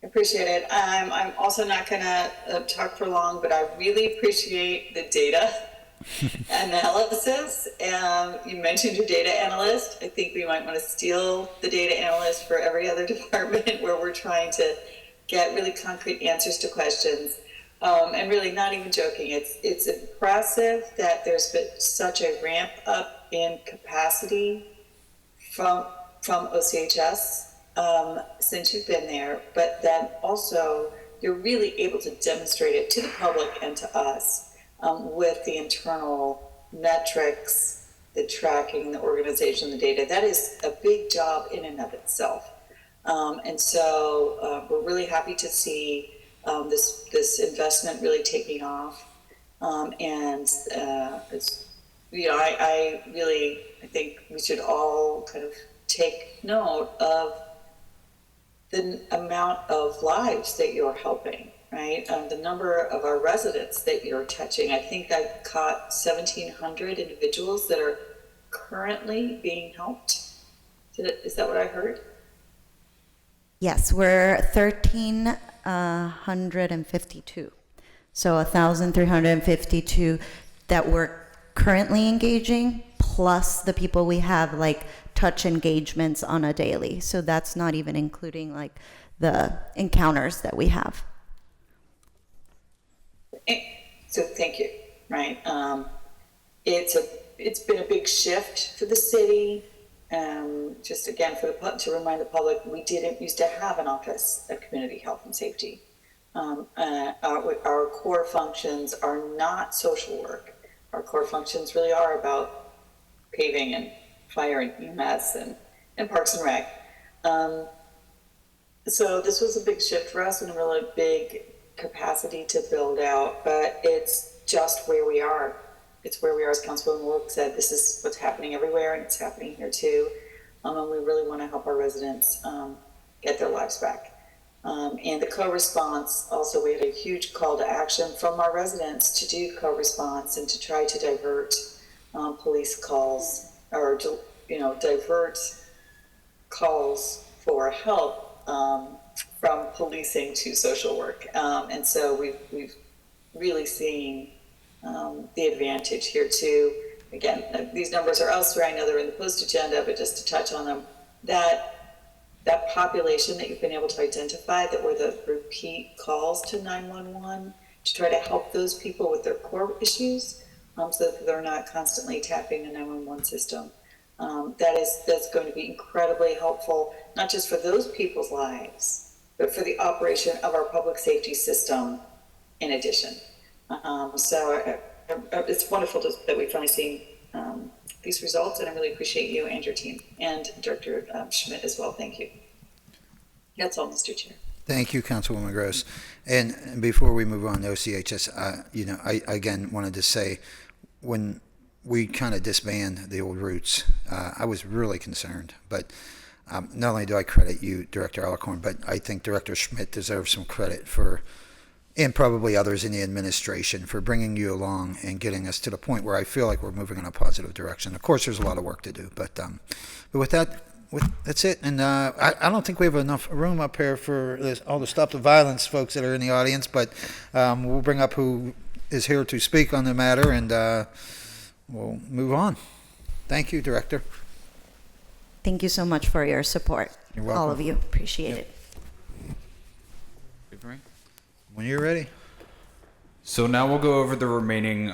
I appreciate it. I'm also not going to talk for long, but I really appreciate the data analysis. You mentioned your data analyst. I think we might want to steal the data analyst for every other department where we're trying to get really concrete answers to questions. And really, not even joking, it's impressive that there's been such a ramp up in capacity from OCHS since you've been there, but then also you're really able to demonstrate it to the public and to us with the internal metrics, the tracking, the organization, the data. That is a big job in and of itself. And so we're really happy to see this investment really taking off. It's, I think we should all kind of take note of the amount of lives that you're helping, right? The number of our residents that you're touching. I think I caught 1,700 individuals that are currently being helped. Is that what I heard? Yes, we're 1,352. So 1,352 that we're currently engaging, plus the people we have like touch engagements on a daily. So that's not even including like the encounters that we have. So thank you, right? It's been a big shift for the city. Just again, to remind the public, we didn't used to have an office of community health and safety. Our core functions are not social work. Our core functions really are about paving and fire and EMS and Parks and Rec. So this was a big shift for us and a really big capacity to build out, but it's just where we are. It's where we are, as Councilwoman Warwick said. This is what's happening everywhere, and it's happening here too. And we really want to help our residents get their lives back. And the co-response, also we had a huge call to action from our residents to do co-response and to try to divert police calls or divert calls for help from policing to social work. And so we've really seen the advantage here too. Again, these numbers are elsewhere. I know they're in the post agenda, but just to touch on them, that population that you've been able to identify that were the repeat calls to 911 to try to help those people with their core issues, so that they're not constantly tapping the 911 system. That's going to be incredibly helpful, not just for those people's lives, but for the operation of our public safety system in addition. So it's wonderful that we've finally seen these results, and I really appreciate you and your team, and Director Schmidt as well. Thank you. That's all, Mr. Chair. Thank you, Councilwoman Gross. And before we move on to OCHS, I again wanted to say, when we kind of disband the old routes, I was really concerned. But not only do I credit you, Director Alcorn, but I think Director Schmidt deserves some credit for, and probably others in the administration, for bringing you along and getting us to the point where I feel like we're moving in a positive direction. Of course, there's a lot of work to do, but with that, that's it. And I don't think we have enough room up here for all the Stop the Violence folks that are in the audience, but we'll bring up who is here to speak on the matter, and we'll move on. Thank you, Director. Thank you so much for your support. You're welcome. All of you. Appreciate it. When you're ready. So now we'll go over the remaining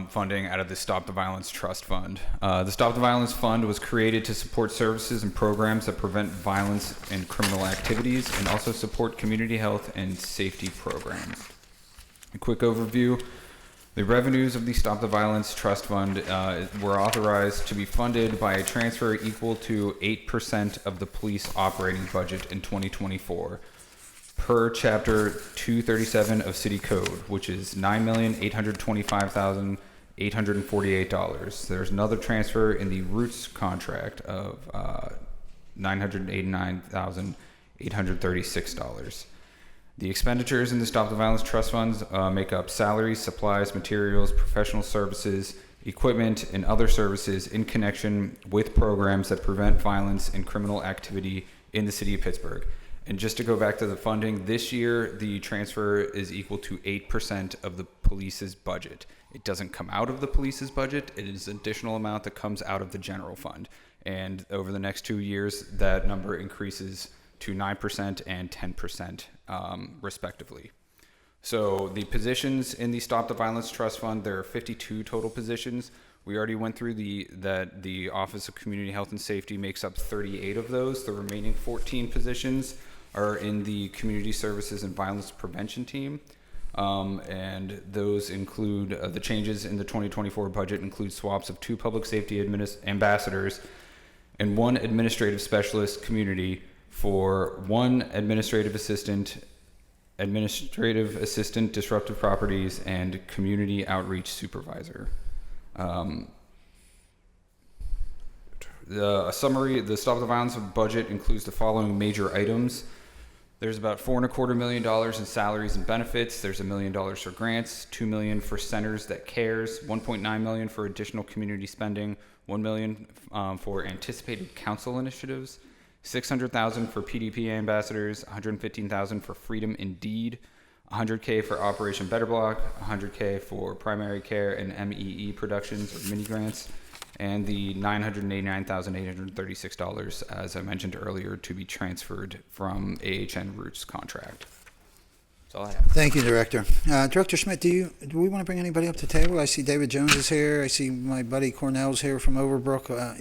funding out of the Stop the Violence Trust Fund. The Stop the Violence Fund was created to support services and programs that prevent violence and criminal activities, and also support community health and safety programs. A quick overview. The revenues of the Stop the Violence Trust Fund were authorized to be funded by a transfer equal to 8% of the police operating budget in 2024, per Chapter 237 of City Code, which is $9,825,848. There's another transfer in the Roots contract of $989,836. The expenditures in the Stop the Violence Trust Funds make up salaries, supplies, materials, professional services, equipment, and other services in connection with programs that prevent violence and criminal activity in the city of Pittsburgh. And just to go back to the funding, this year the transfer is equal to 8% of the police's budget. It doesn't come out of the police's budget. It is an additional amount that comes out of the general fund. And over the next 2 years, that number increases to 9% and 10%, respectively. So the positions in the Stop the Violence Trust Fund, there are 52 total positions. We already went through that the Office of Community Health and Safety makes up 38 of those. The remaining 14 positions are in the Community Services and Violence Prevention team. And those include the changes in the 2024 budget include swaps of 2 public safety ambassadors and 1 administrative specialist community for 1 administrative assistant, disruptive properties, and community outreach supervisor. A summary, the Stop the Violence budget includes the following major items. There's about $4.25 million in salaries and benefits. There's $1 million for grants, $2 million for Centers That Cares, $1.9 million for additional community spending, $1 million for anticipated council initiatives, $600,000 for PDP ambassadors, $115,000 for Freedom Indeed, $100K for Operation Better Block, $100K for primary care and MEE productions or mini grants, and the $989,836, as I mentioned earlier, to be transferred from AHN Roots contract. That's all I have. Thank you, Director. Director Schmidt, do we want to bring anybody up to the table? I see David Jones is here. I see my buddy Cornell's here from Overbrook. Are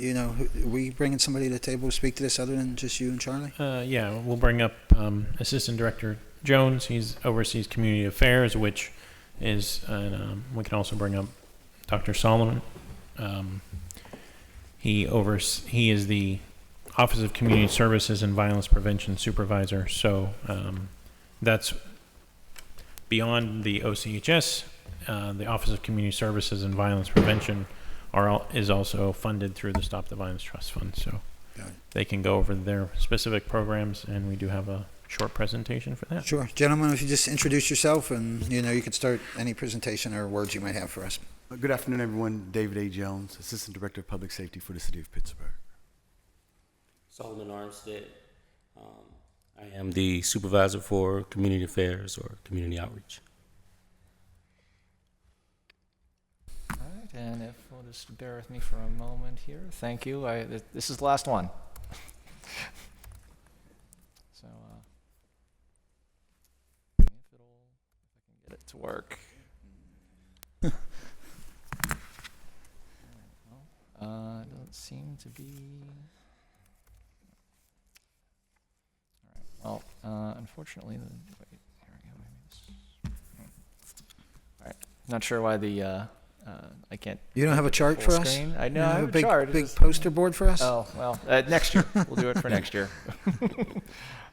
we bringing somebody to the table to speak to this other than just you and Charlie? Yeah, we'll bring up Assistant Director Jones. He's oversees community affairs, which is, and we can also bring up Dr. Solomon. He is the Office of Community Services and Violence Prevention Supervisor. So that's beyond the OCHS. The Office of Community Services and Violence Prevention is also funded through the Stop the Violence Trust Fund. So they can go over their specific programs, and we do have a short presentation for that. Sure. Gentlemen, if you just introduce yourself and, you can start any presentation or words you might have for us. Good afternoon, everyone. David A. Jones, Assistant Director of Public Safety for the City of Pittsburgh. Solomon Armstead. I am the Supervisor for Community Affairs or Community Outreach. All right, and if we'll just bear with me for a moment here. Thank you. This is the last one. So, if I can get it to work. Doesn't seem to be. All right. Well, unfortunately, wait. Here we go. All right. Not sure why I can't. You don't have a chart for us? Screen. I know. You I have have a big, chart. big poster board for us? Oh well, next year we'll do it for next year.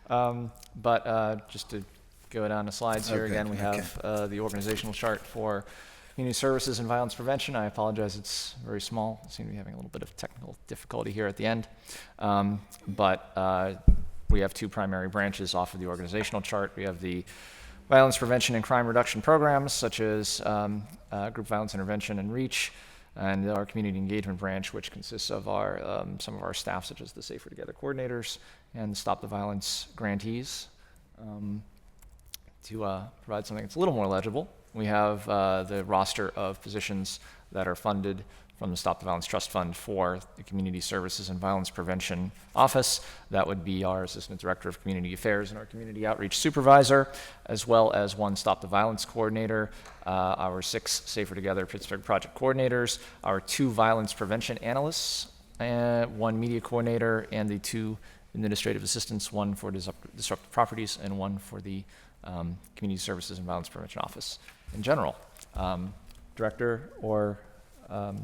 But just to go down the slides here again, we have the organizational chart for Community Services and Violence Prevention. I apologize, it's very small. I seem to be having a little bit of technical difficulty here at the end. But we have 2 primary branches off of the organizational chart. We have the violence prevention and crime reduction programs, such as group violence intervention and REACH, and our community engagement branch, which consists of our some of our staff, such as the Safer Together coordinators and the Stop the Violence grantees. To provide something that's a little more legible, we have the roster of positions that are funded from the Stop the Violence Trust Fund for the Community Services and Violence Prevention Office. That would be our Assistant Director of Community Affairs and our Community Outreach Supervisor, as well as 1 Stop the Violence Coordinator, our 6 Safer Together Pittsburgh Project Coordinators, our 2 Violence Prevention Analysts, 1 Media Coordinator, and the 2 Administrative Assistants, 1 for Disruptive Properties and 1 for the Community Services and Violence Prevention Office in general. Director or Dr.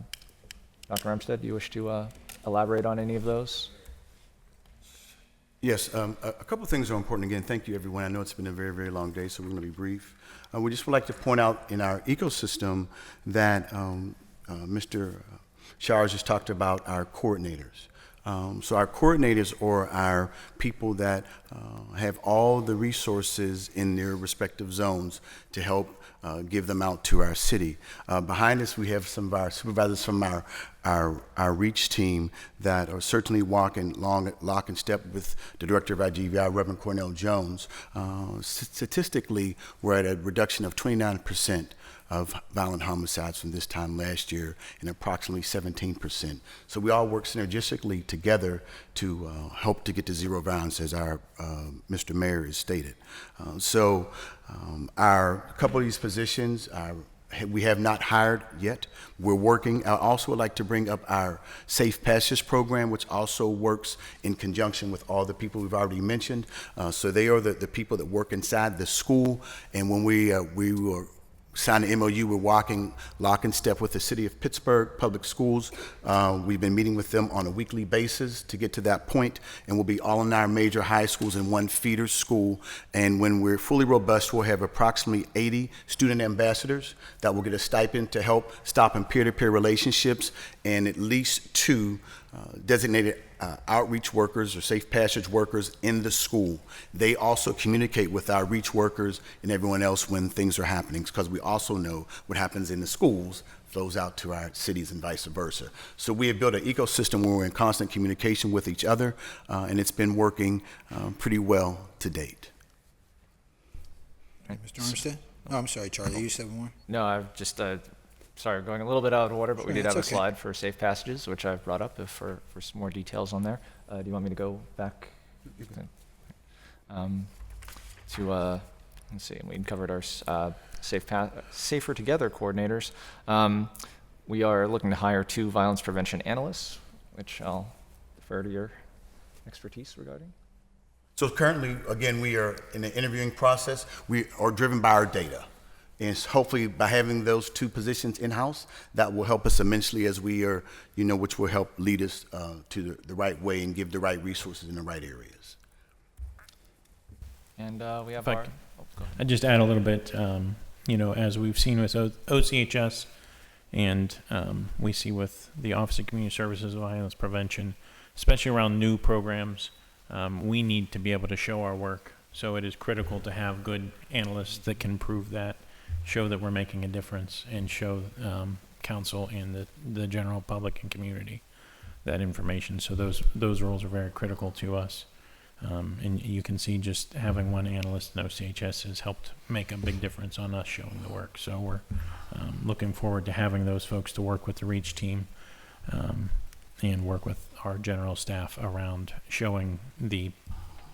Armstead, do you wish to elaborate on any of those? Yes, a couple of things are important. Again, thank you, everyone. I know it's been a very, very long day, so we're going to be brief. We just would like to point out in our ecosystem that Mr. Showers just talked about our coordinators. So our coordinators are our people that have all the resources in their respective zones to help give them out to our city. Behind us, we have some of our supervisors from our REACH team that are certainly walking lock and step with the director of our GVI, Reverend Cornell Jones. Statistically, we're at a reduction of 29% of violent homicides from this time last year, and approximately 17%. So we all work synergistically together to help to get to zero violence, as our Mr. Mayor has stated. A couple of these positions we have not hired yet. We're working. I also would like to bring up our Safe Passage program, which also works in conjunction with all the people we've already mentioned. So they are the people that work inside the school, and when we were signed an MOU, we're walking lock and step with the City of Pittsburgh Public Schools. We've been meeting with them on a weekly basis to get to that point, and we'll be all in our major high schools in one feeder school. And when we're fully robust, we'll have approximately 80 student ambassadors that will get a stipend to help stop in peer-to-peer relationships, and at least 2 designated outreach workers or safe passage workers in the school. They also communicate with our reach workers and everyone else when things are happening, because we also know what happens in the schools flows out to our cities and vice versa. So we have built an ecosystem where we're in constant communication with each other, and it's been working pretty well to date. Mr. Armstead? Oh, I'm sorry, Charlie, you said more? No, I've just, sorry, going a little bit out of order, but we Sure, did have a that's okay. slide for safe passages, which I've brought up for some more details on there. Do you want me to go back to, let's see, we covered our Safer Together coordinators. We are looking to hire 2 violence prevention analysts, which I'll defer to your expertise regarding. So currently, again, we are in the interviewing process. We are driven by our data. And hopefully by having those 2 positions in-house, that will help us immensely as we are, which will help lead us to the right way and give the right resources in the right areas. And we have If I I'd just add a little bit, as we've seen with OCHS and we see with the Office of Community Services Violence Prevention, especially around new programs, we need to be able to show our work. So it is critical to have good analysts that can prove that, show that we're making a difference, and show council and the general public and community that information. So those roles are very critical to us. And you can see just having one analyst in OCHS has helped make a big difference on us showing the work. So we're looking forward to having those folks to work with the REACH team and work with our general staff around showing the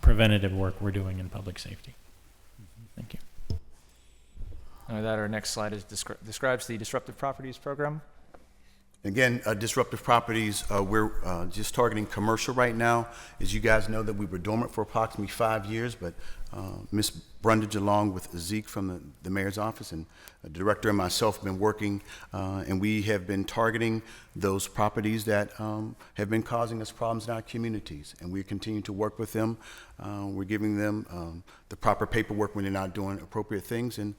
preventative work we're doing in public safety. Thank you. With that, our next slide describes the Disruptive Properties Program. Again, Disruptive Properties, we're just targeting commercial right now. As you guys know, that we were dormant for approximately 5 years, but Ms. Brundage, along with Zeke from the mayor's office and the director and myself, have been working, and we have been targeting those properties that have been causing us problems in our communities, and we continue to work with them. We're giving them the proper paperwork when they're not doing appropriate things, and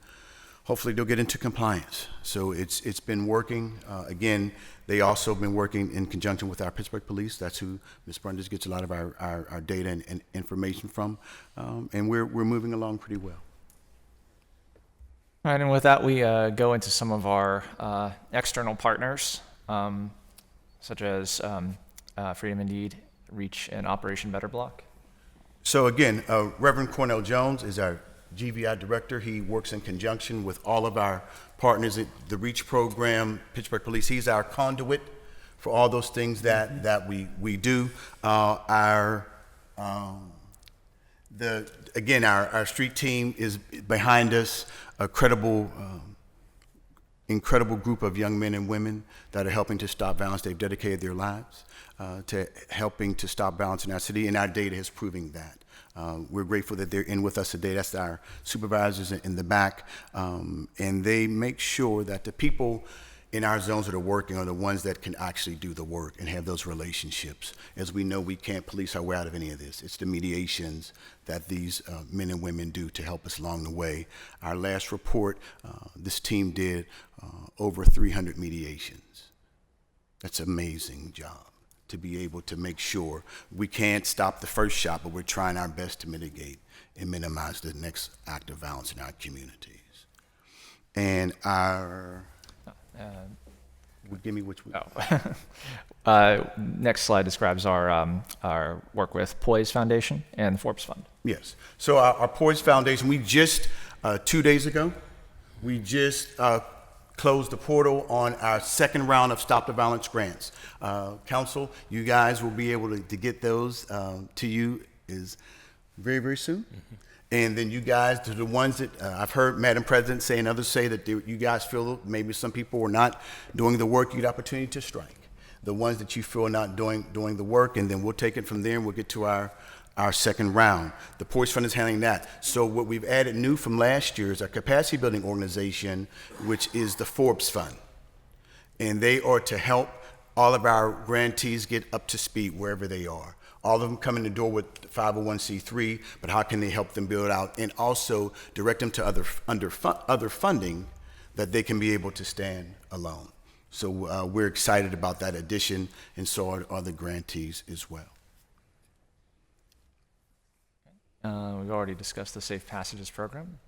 hopefully they'll get into compliance. So it's been working. Again, they also have been working in conjunction with our Pittsburgh police. That's who Ms. Brundage gets a lot of our data and information from. And we're moving along pretty well. All right, and with that, we go into some of our external partners, such as Freedom Indeed, REACH, and Operation Better Block. So again, Reverend Cornell Jones is our GVI director. He works in conjunction with all of our partners at the REACH program, Pittsburgh Police. He's our conduit for all those things that we do. Our street team is behind us, a incredible group of young men and women that are helping to stop violence. They've dedicated their lives to helping to stop violence in our city, and our data is proving that. We're grateful that they're in with us today. That's our supervisors in the back. And they make sure that the people in our zones that are working are the ones that can actually do the work and have those relationships. As we know, we can't police our way out of any of this. It's the mediations that these men and women do to help us along the way. Our last report, this team did over 300 mediations. That's an amazing job to be able to make sure we can't stop the first shot, but we're trying our best to mitigate and minimize the next act of violence in our communities. And our give me which one. Next slide describes our work with Poise Foundation and the Forbes Fund. Yes. So our Poise Foundation, we just 2 days ago, we just closed the portal on our second round of Stop the Violence grants. Council, you guys will be able to get those to you is very, very soon. Mm-hmm. And then you guys, to the ones that I've heard Madam President say and others say that you guys feel maybe some people were not doing the work, you get opportunity to strike. The ones that you feel are not doing the work, and then we'll take it from there and we'll get to our second round. The Poise Fund is handling that. So what we've added new from last year is our capacity building organization, which is the Forbes Fund. And they are to help all of our grantees get up to speed wherever they are. All of them come in the door with 501c3, but how can they help them build out and also direct them to other funding that they can be able to stand alone. So we're excited about that addition, and so are the grantees as well. We've already discussed the Safe Passages program.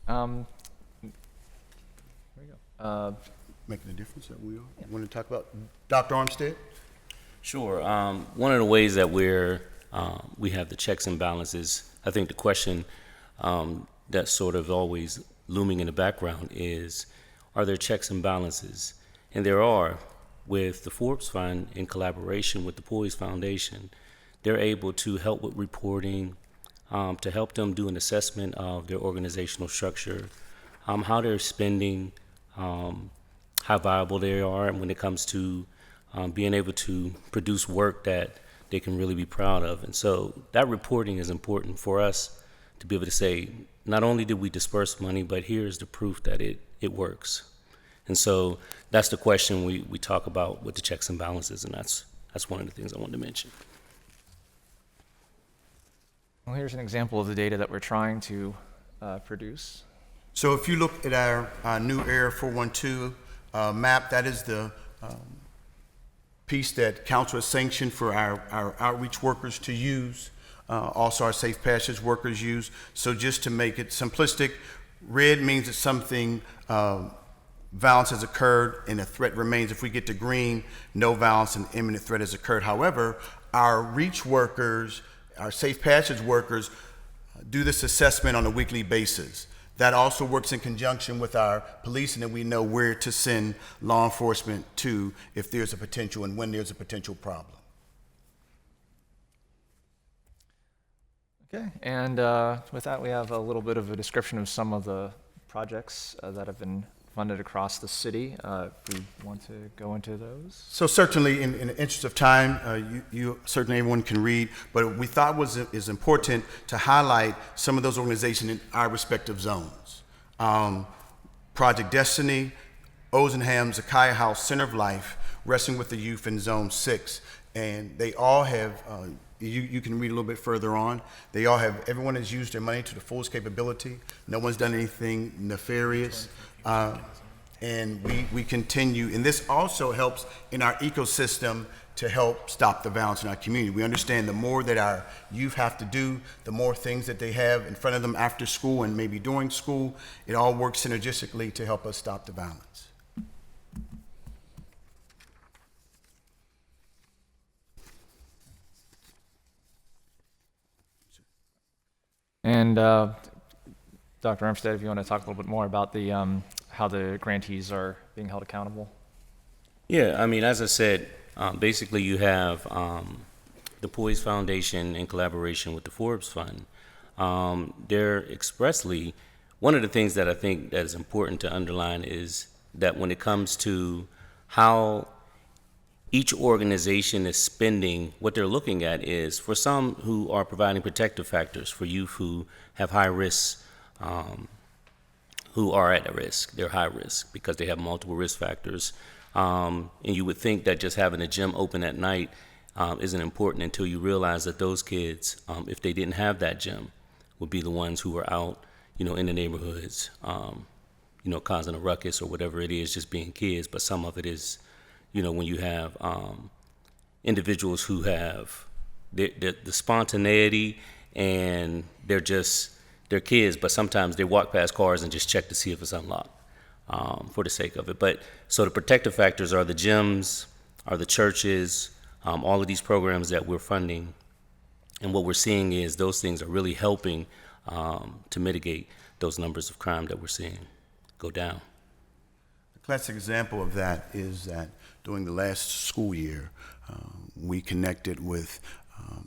There we go. Making a difference that we are. Yeah. You want to talk about Dr. Armstead? Sure. One of the ways that we have the checks and balances, I think the question that's sort of always looming in the background is, are there checks and balances? And there are. With the Forbes Fund, in collaboration with the Poise Foundation, they're able to help with reporting, to help them do an assessment of their organizational structure, how they're spending, how viable they are, and when it comes to being able to produce work that they can really be proud of. And so that reporting is important for us to be able to say, not only did we disperse money, but here's the proof that it works. And so that's the question we talk about with the checks and balances, and that's one of the things I wanted to mention. Well, here's an example of the data that we're trying to produce. So if you look at our new Area 412 map, that is the piece that council has sanctioned for our outreach workers to use, also our Safe Passage workers use. So just to make it simplistic, red means that something violence has occurred and a threat remains. If we get to green, no violence and imminent threat has occurred. However, our reach workers, our Safe Passage workers do this assessment on a weekly basis. That also works in conjunction with our police, and then we know where to send law enforcement to if there's a potential and when there's a potential problem. Okay, and with that, we have a little bit of a description of some of the projects that have been funded across the city. If we want to go into those. So certainly, in the interest of time, you certainly everyone can read, but we thought is important to highlight some of those organizations in our respective zones. Project Destiny, Ozenham, Zakiah House, Center of Life, Wrestling with the Youth in Zone 6, and they all have, you can read a little bit further on, they all have, everyone has used their money to the fullest capability. No one's done anything nefarious. And we continue, and this also helps in our ecosystem to help stop the violence in our community. We understand the more that our youth have to do, the more things that they have in front of them after school and maybe during school, it all works synergistically to help us stop the violence. And Dr. Armstead, if you want to talk a little bit more about the how the grantees are being held accountable. Yeah, I mean, as I said, basically you have the Poise Foundation in collaboration with the Forbes Fund. They're expressly, one of the things that I think that is important to underline is that when it comes to how each organization is spending, what they're looking at is, for some who are providing protective factors for youth who have high risks, who are at risk, they're high risk because they have multiple risk factors. And you would think that just having a gym open at night isn't important until you realize that those kids, if they didn't have that gym, would be the ones who are out, in the neighborhoods, causing a ruckus or whatever it is, just being kids. But some of it is, when you have individuals who have the spontaneity and they're kids, but sometimes they walk past cars and just check to see if it's unlocked for the sake of it. But so the protective factors are the gyms, are the churches, all of these programs that we're funding. And what we're seeing is those things are really helping to mitigate those numbers of crime that we're seeing go down. A classic example of that is that during the last school year, we connected with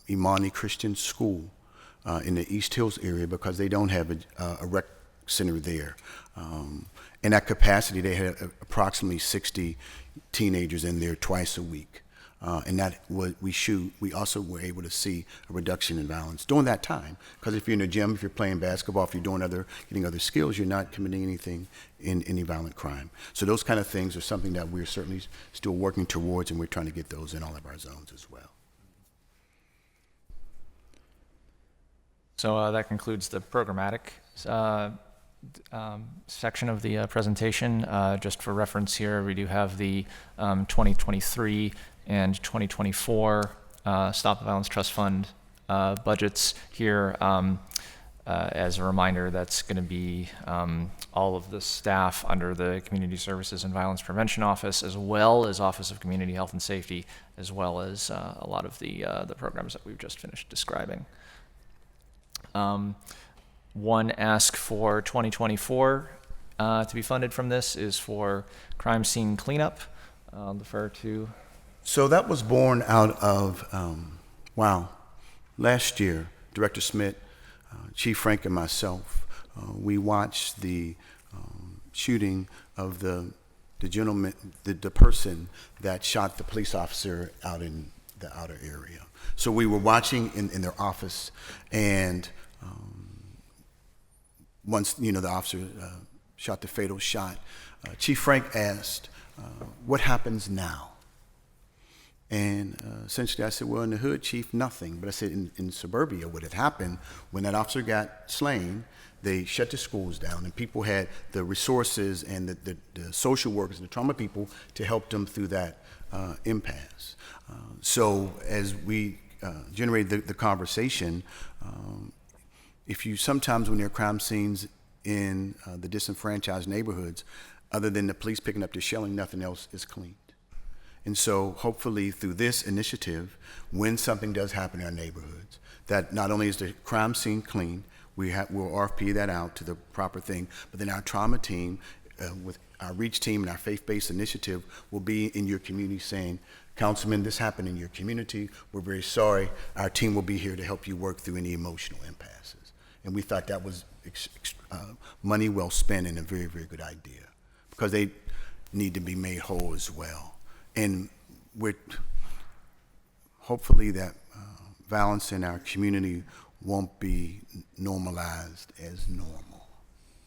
Imani Christian School in the East Hills area because they don't have a rec center there. In that capacity, they had approximately 60 teenagers in there twice a week. And that we also were able to see a reduction in violence during that time. Because if you're in the gym, if you're playing basketball, if you're getting other skills, you're not committing anything in any violent crime. So those kind of things are something that we're certainly still working towards, and we're trying to get those in all of our zones as well. So that concludes the programmatic section of the presentation. Just for reference here, we do have the 2023 and 2024 Stop the Violence Trust Fund budgets here. As a reminder, that's going to be all of the staff under the Community Services and Violence Prevention Office, as well as Office of Community Health and Safety, as well as a lot of the programs that we've just finished describing. One ask for 2024 to be funded from this is for crime scene cleanup. I'll defer to. So that was born out of, last year, Director Smith, Chief Frank, and myself, we watched the shooting of the gentleman, the person that shot the police officer out in the outer area. So we were watching in their office, and once the officer shot the fatal shot, Chief Frank asked, "What happens now?" And essentially I said, well, in the hood, Chief, nothing. But I said, in suburbia, what had happened when that officer got slain, they shut the schools down, and people had the resources and the social workers and the trauma people to help them through that impasse. So as we generated the conversation, sometimes when there are crime scenes in the disenfranchised neighborhoods, other than the police picking up the shelling, nothing else is cleaned. And so hopefully through this initiative, when something does happen in our neighborhoods, that not only is the crime scene clean, we'll RFP that out to the proper thing, but then our trauma team, with our REACH team and our faith-based initiative, will be in your community saying, Councilman, this happened in your community. We're very sorry. Our team will be here to help you work through any emotional impasses. And we thought that was money well spent and a very, very good idea, because they need to be made whole as well. And hopefully that violence in our community won't be normalized as normal.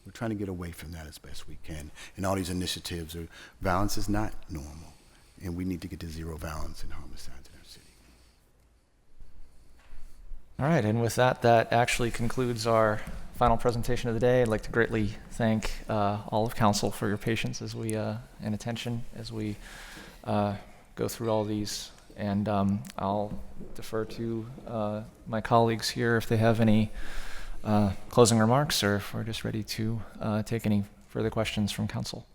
We're trying to get away from that as best we can. And all these initiatives violence is not normal. And we need to get to zero violence and homicides in our city. All right, and with that actually concludes our final presentation of the day. I'd like to greatly thank all of council for your patience and attention as we go through all these, and I'll defer to my colleagues here if they have any closing remarks, or if we're just ready to take any further questions from council.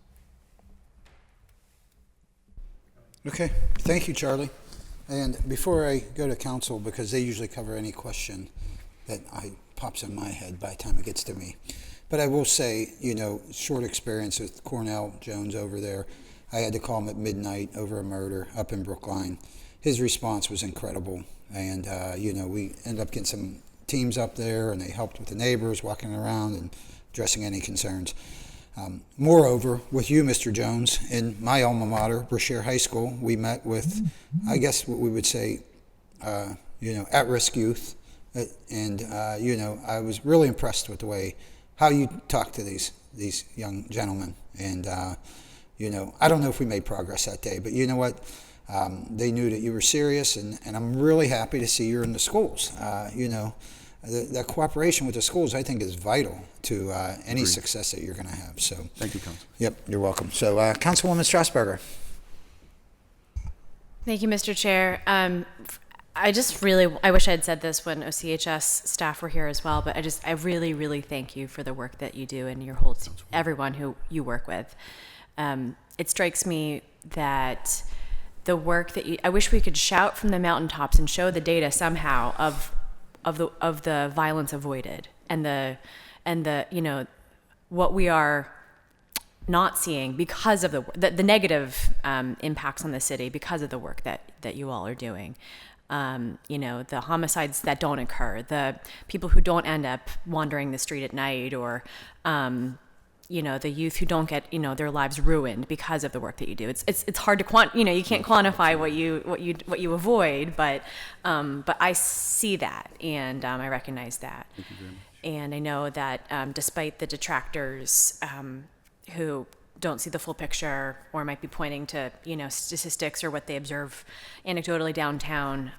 Okay, thank you, Charlie. And before I go to council, because they usually cover any question that pops in my head by the time it gets to me, but I will say, short experience with Cornell Jones over there. I had to call him at midnight over a murder up in Brookline. His response was incredible. And, we ended up getting some teams up there, and they helped with the neighbors walking around and addressing any concerns. Moreover, with you, Mr. Jones, in my alma mater, Brashear High School, we met with, I guess what we would say, at-risk youth. And I was really impressed with the way how you talk to these young gentlemen. And, I don't know if we made progress that day, but you know what? They knew that you were serious, and I'm really happy to see you're in the schools. The cooperation with the schools, I think, is vital to any success that you're going to have. So, thank you, Council. Yep, you're welcome. So, Councilwoman Strasburger. Thank you, Mr. Chair. I wish I had said this when OCHS staff were here as well, but I really, really thank you for the work that you do and everyone who you work with. It strikes me that the work that I wish we could shout from the mountaintops and show the data somehow of the violence avoided and the what we are not seeing because of the negative impacts on the city because of the work that you all are doing. The homicides that don't occur, the people who don't end up wandering the street at night, or the youth who don't get their lives ruined because of the work that you do. It's hard to you can't quantify what you avoid, but I see that and I recognize that. Thank you very much. And I know that despite the detractors who don't see the full picture or might be pointing to statistics or what they observe anecdotally downtown,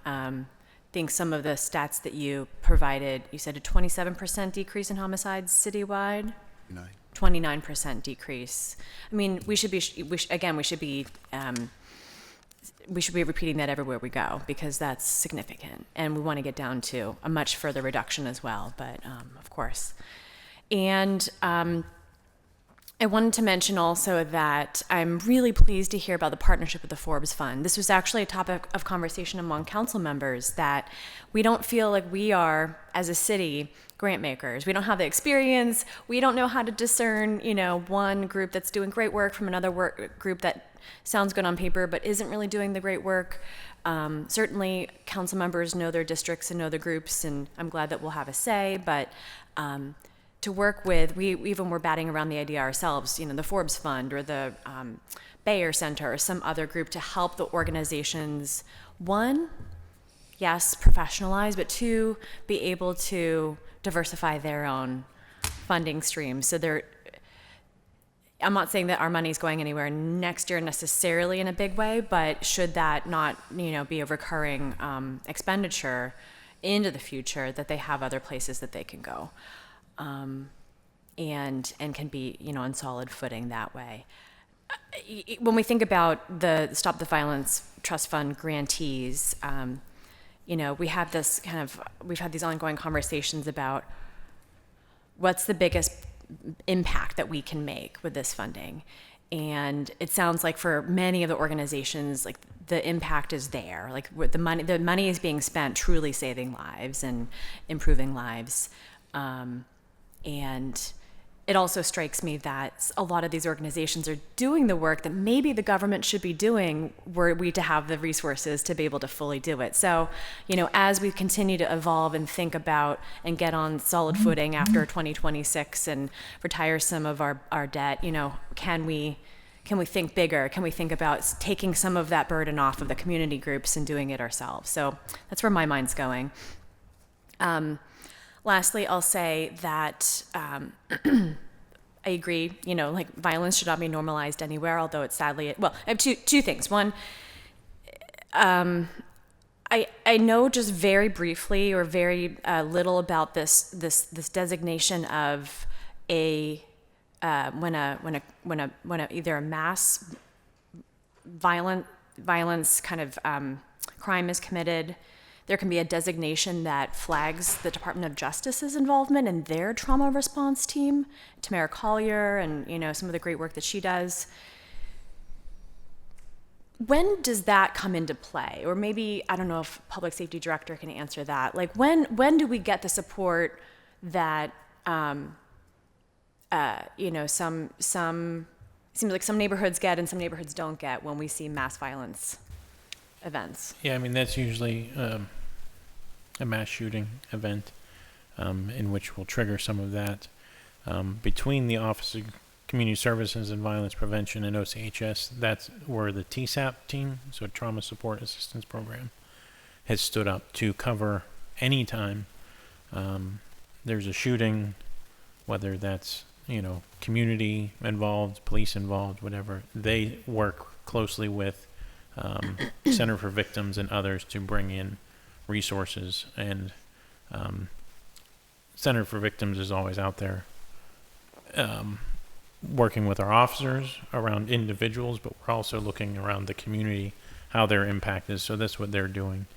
think some of the stats that you provided, you said a 27% decrease in homicides citywide. 29% decrease. I mean, we should be repeating that everywhere we go because that's significant, and we want to get down to a much further reduction as well. But of course, and I wanted to mention also that I'm really pleased to hear about the partnership with the Forbes Fund. This was actually a topic of conversation among council members, that we don't feel like we are, as a city, grant makers. We don't have the experience. We don't know how to discern, one group that's doing great work from another group that sounds good on paper but isn't really doing the great work. Certainly, council members know their districts and know the groups, and I'm glad that we'll have a say, but to work with, we even were batting around the idea ourselves, the Forbes Fund or the Bayer Center or some other group to help the organizations, one, yes, professionalize, but two, be able to diversify their own funding streams. So I'm not saying that our money's going anywhere next year necessarily in a big way, but should that not, be a recurring expenditure into the future, that they have other places that they can go. And can be, on solid footing that way. When we think about the Stop the Violence Trust Fund grantees, we have we've had these ongoing conversations about what's the biggest impact that we can make with this funding. And it sounds like for many of the organizations, like the impact is there, like the money is being spent truly saving lives and improving lives. And it also strikes me that a lot of these organizations are doing the work that maybe the government should be doing were we to have the resources to be able to fully do it. So, as we continue to evolve and think about and get on solid footing after 2026 and retire some of our debt, can we think bigger? Can we think about taking some of that burden off of the community groups and doing it ourselves? So that's where my mind's going. Lastly, I'll say that I agree, violence should not be normalized anywhere, although it's sadly, I have two things. One, I know just very briefly or very little about this designation of when either a mass violence kind of crime is committed. There can be a designation that flags the Department of Justice's involvement in their trauma response team, Tamara Collier, and some of the great work that she does. When does that come into play? Or maybe, I don't know if Public Safety Director can answer that. Like when do we get the support that some seems like some neighborhoods get and some neighborhoods don't get when we see mass violence events? Yeah, that's usually a mass shooting event in which will trigger some of that. Between the Office of Community Services and Violence Prevention and OCHS, that's where the TSAP team, so Trauma Support Assistance Program, has stood up to cover any time there's a shooting, whether that's, community involved, police involved, whatever. They work closely with Center for Victims and others to bring in resources, and Center for Victims is always out there working with our officers around individuals, but we're also looking around the community, how their impact is. So that's what they're doing.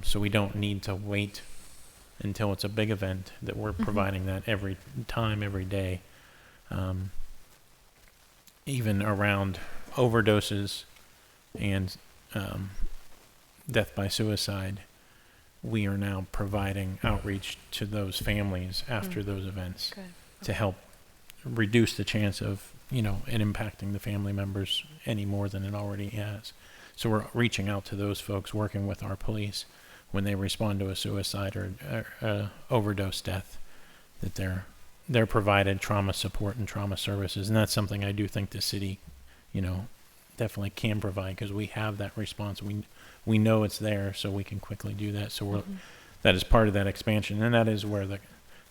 So we don't need to wait until it's a big event, that we're providing that every time, every day. Even around overdoses and death by suicide, we are now providing outreach to those families after those events to help reduce the chance of, it impacting the family members any more than it already has. So we're reaching out to those folks, working with our police when they respond to a suicide or overdose death, that they're provided trauma support and trauma services. And that's something I do think the city, definitely can provide, because we have that response. We know it's there, so we can quickly do that. So that is part of that expansion, and that is where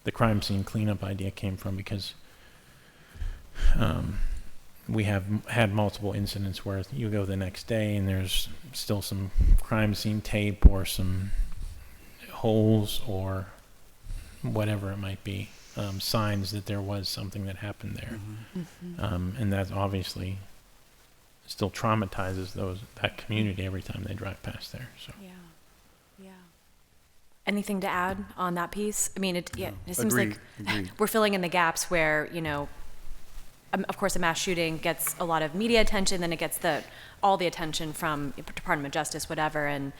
the crime scene cleanup idea came from, because we have had multiple incidents where you go the next day and there's still some crime scene tape or some holes or whatever it might be, signs that there was something that happened there. And that obviously still traumatizes that community every time they drive past there. So yeah. Anything to add on that piece? I mean, it seems like we're filling in the gaps where, of course, a mass shooting gets a lot of media attention, then it gets all the attention from Department of Justice, whatever, and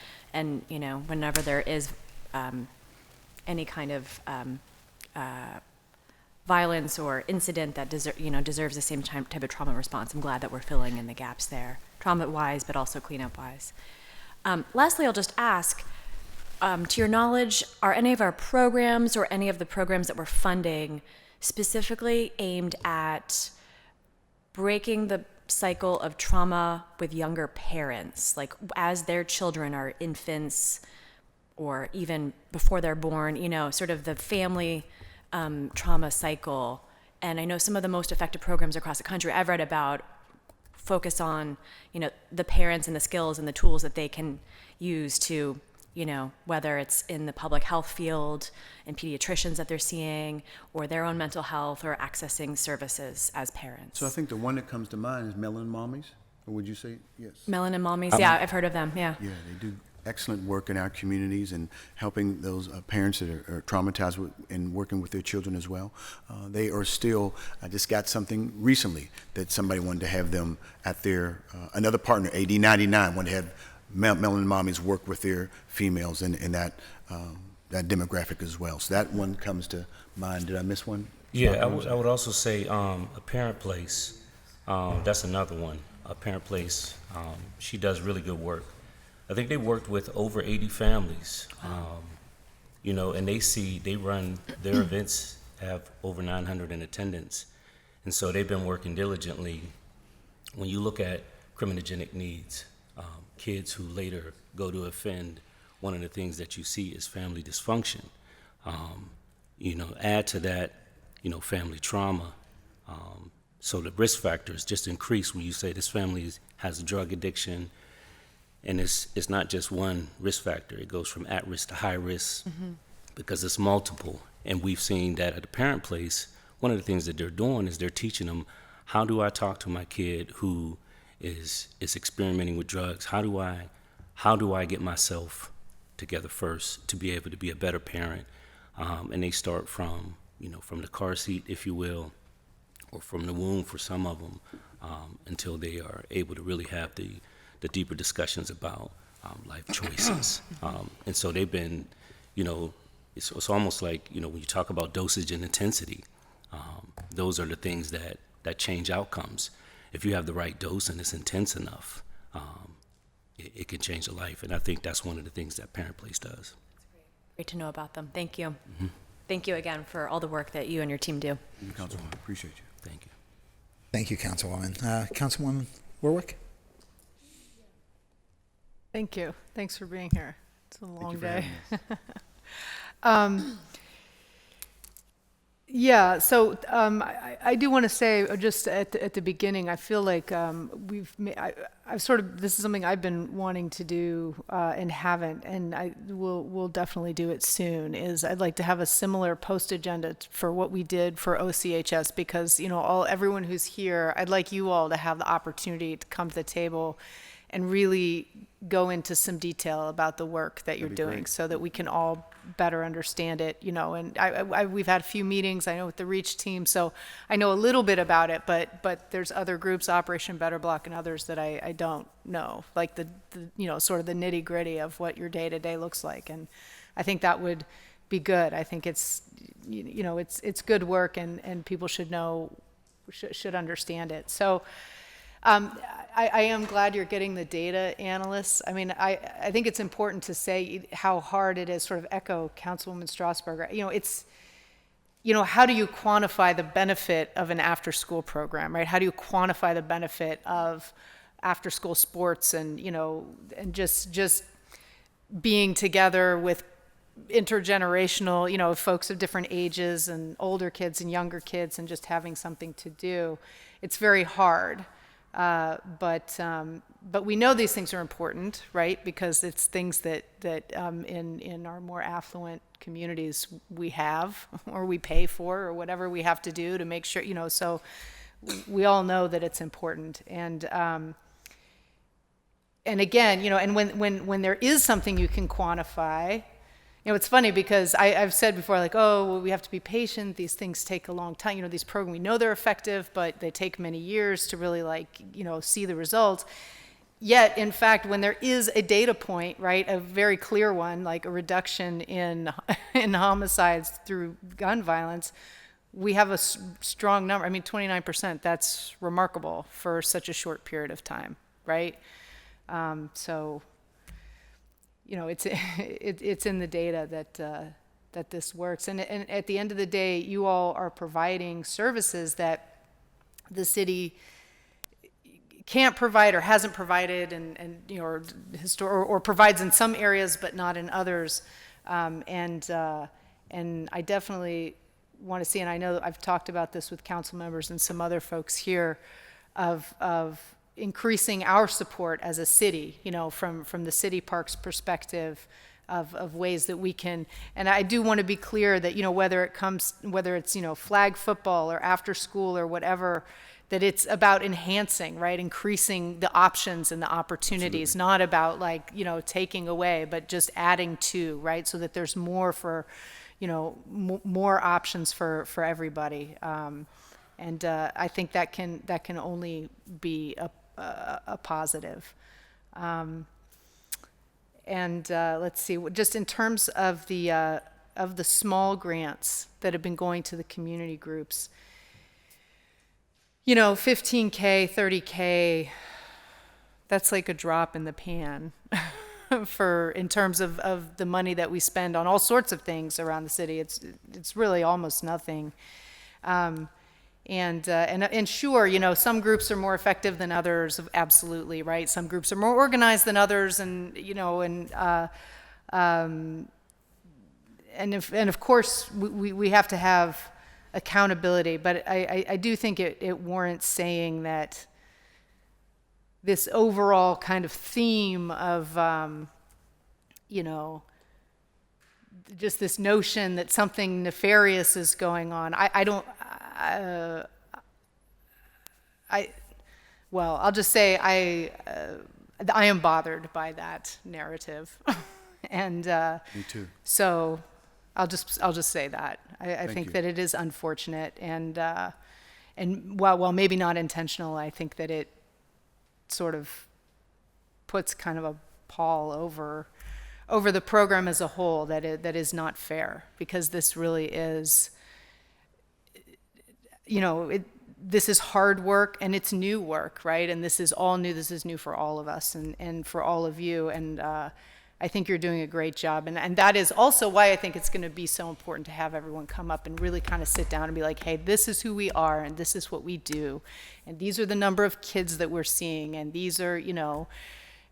whenever there is any kind of violence or incident that deserves the same type of trauma response, I'm glad that we're filling in the gaps there, trauma-wise, but also cleanup-wise. Lastly, I'll just ask, to your knowledge, are any of our programs or any of the programs that we're funding specifically aimed at breaking the cycle of trauma with younger parents, like as their children are infants or even before they're born, sort of the family trauma cycle? And I know some of the most effective programs across the country I've read about focus on, the parents and the skills and the tools that they can use to, whether it's in the public health field and pediatricians that they're seeing, or their own mental health, or accessing services as parents. So I think the one that comes to mind is Melanin Mommies, or would you say yes? Melanin Mommies, yeah, I've heard of them, yeah. Yeah, they do excellent work in our communities and helping those parents that are traumatized and working with their children as well. They are still, I just got something recently that somebody wanted to have them at their, another partner, AD 99, wanted to have Melanin Mommies work with their females in that demographic as well. So that one comes to mind. Did I miss one? Yeah, I would also say a Parent Place. That's another one. A Parent Place. She does really good work. I think they worked with over 80 families. And they run their events, have over 900 in attendance, and so they've been working diligently. When you look at criminogenic needs, kids who later go to offend, one of the things that you see is family dysfunction. Add to that, family trauma. So the risk factors just increase when you say this family has a drug addiction, and it's not just one risk factor. It goes from at risk to high risk because it's multiple. And we've seen that at the Parent Place, one of the things that they're doing is they're teaching them, how do I talk to my kid who is experimenting with drugs? How do I get myself together first to be able to be a better parent? And they start from the car seat, if you will, or from the womb for some of them, until they are able to really have the deeper discussions about life choices. And so they've been, it's almost like, when you talk about dosage and intensity, those are the things that change outcomes. If you have the right dose and it's intense enough, it can change a life. And I think that's one of the things that Parent Place does. Great to know about them. Thank you. Thank you again for all the work that you and your team do. Councilwoman, appreciate you. Thank you. Thank you, Councilwoman. Councilwoman Warwick? Thank you. Thanks for being here. It's a long you for day. having Yeah, so I do want to say just at the beginning, I feel like I've sort of, this is something I've been wanting to do and haven't, and I will definitely do it soon, is I'd like to have a similar post agenda for what we did for OCHS, because, you know, everyone who's here, I'd like you all to have the opportunity to come to the table and really go into some detail about the work that you're doing, great. so that we can all better understand it, you know. And we've had a few meetings, I know, with the REACH team, so I know a little bit about it, but there's other groups, Operation Better Block and others, that I don't know, like the you know, sort of the nitty gritty of what your day to day looks like. And I think that would be good. I think it's, you know, it's good work, and people should know, should understand it. So I am glad you're getting the data analysts. I mean, I think it's important to say how hard it is, sort of echo Councilwoman Strasburger. You know, it's, you know, how do you quantify the benefit of an after-school program, right? How do you quantify the benefit of after-school sports, and, you know, and just being together with intergenerational, you know, folks of different ages, and older kids and younger kids, and just having something to do. It's very hard. But we know these things are important, right? Because it's things that in our more affluent communities we have, or we pay for, or whatever we have to do to make sure, you know. So we all know that it's important. And again, you know, and when there is something you can quantify. You know, it's funny because I've said before, like, oh, well, we have to be patient. These things take a long time. You know, these programs, we know they're effective, but they take many years to really, like, you know, see the results. Yet, in fact, when there is a data point, right, a very clear one, like a reduction in homicides through gun violence, we have a strong number. I mean, 29%, that's remarkable for such a short period of time, right? So, you know, it's in the data that this works. And at the end of the day, you all are providing services that the city can't provide, or hasn't provided, and you know, or provides in some areas but not in others. And I definitely want to see, and I know I've talked about this with council members and some other folks here, of increasing our support as a city, you know, from the city parks perspective, of ways that we can. And I do want to be clear that, you know, whether it's, you know, flag football or after school or whatever, that it's about enhancing, right, increasing the options and the opportunities. Absolutely. Not about, like, you know, taking away, but just adding to, right, so that there's more for, you know, more options for everybody. And I think that can only be a positive. And let's see, just in terms of the small grants that have been going to the community groups, you know, $15K, $30K, that's like a drop in the pan in terms of the money that we spend on all sorts of things around the city. It's really almost nothing. And sure, you know, some groups are more effective than others, absolutely, right? Some groups are more organized than others, and, you know, and of course we have to have accountability. But I do think it warrants saying that this overall kind of theme of, you know, just this notion that something nefarious is going on. Well, I'll just say I am bothered by that narrative, and me too. So I'll just say that I think you. that it is unfortunate, and while maybe not intentional, I think that it sort of puts kind of a pall over the program as a whole that is not fair, because this really is, you know, this is hard work, and it's new work, right? And this is all new. This is new for all of us, and for all of you. And I think you're doing a great job. And that is also why I think it's going to be so important to have everyone come up and really kind of sit down and be like, hey, this is who we are and this is what we do. And these are the number of kids that we're seeing. And these are,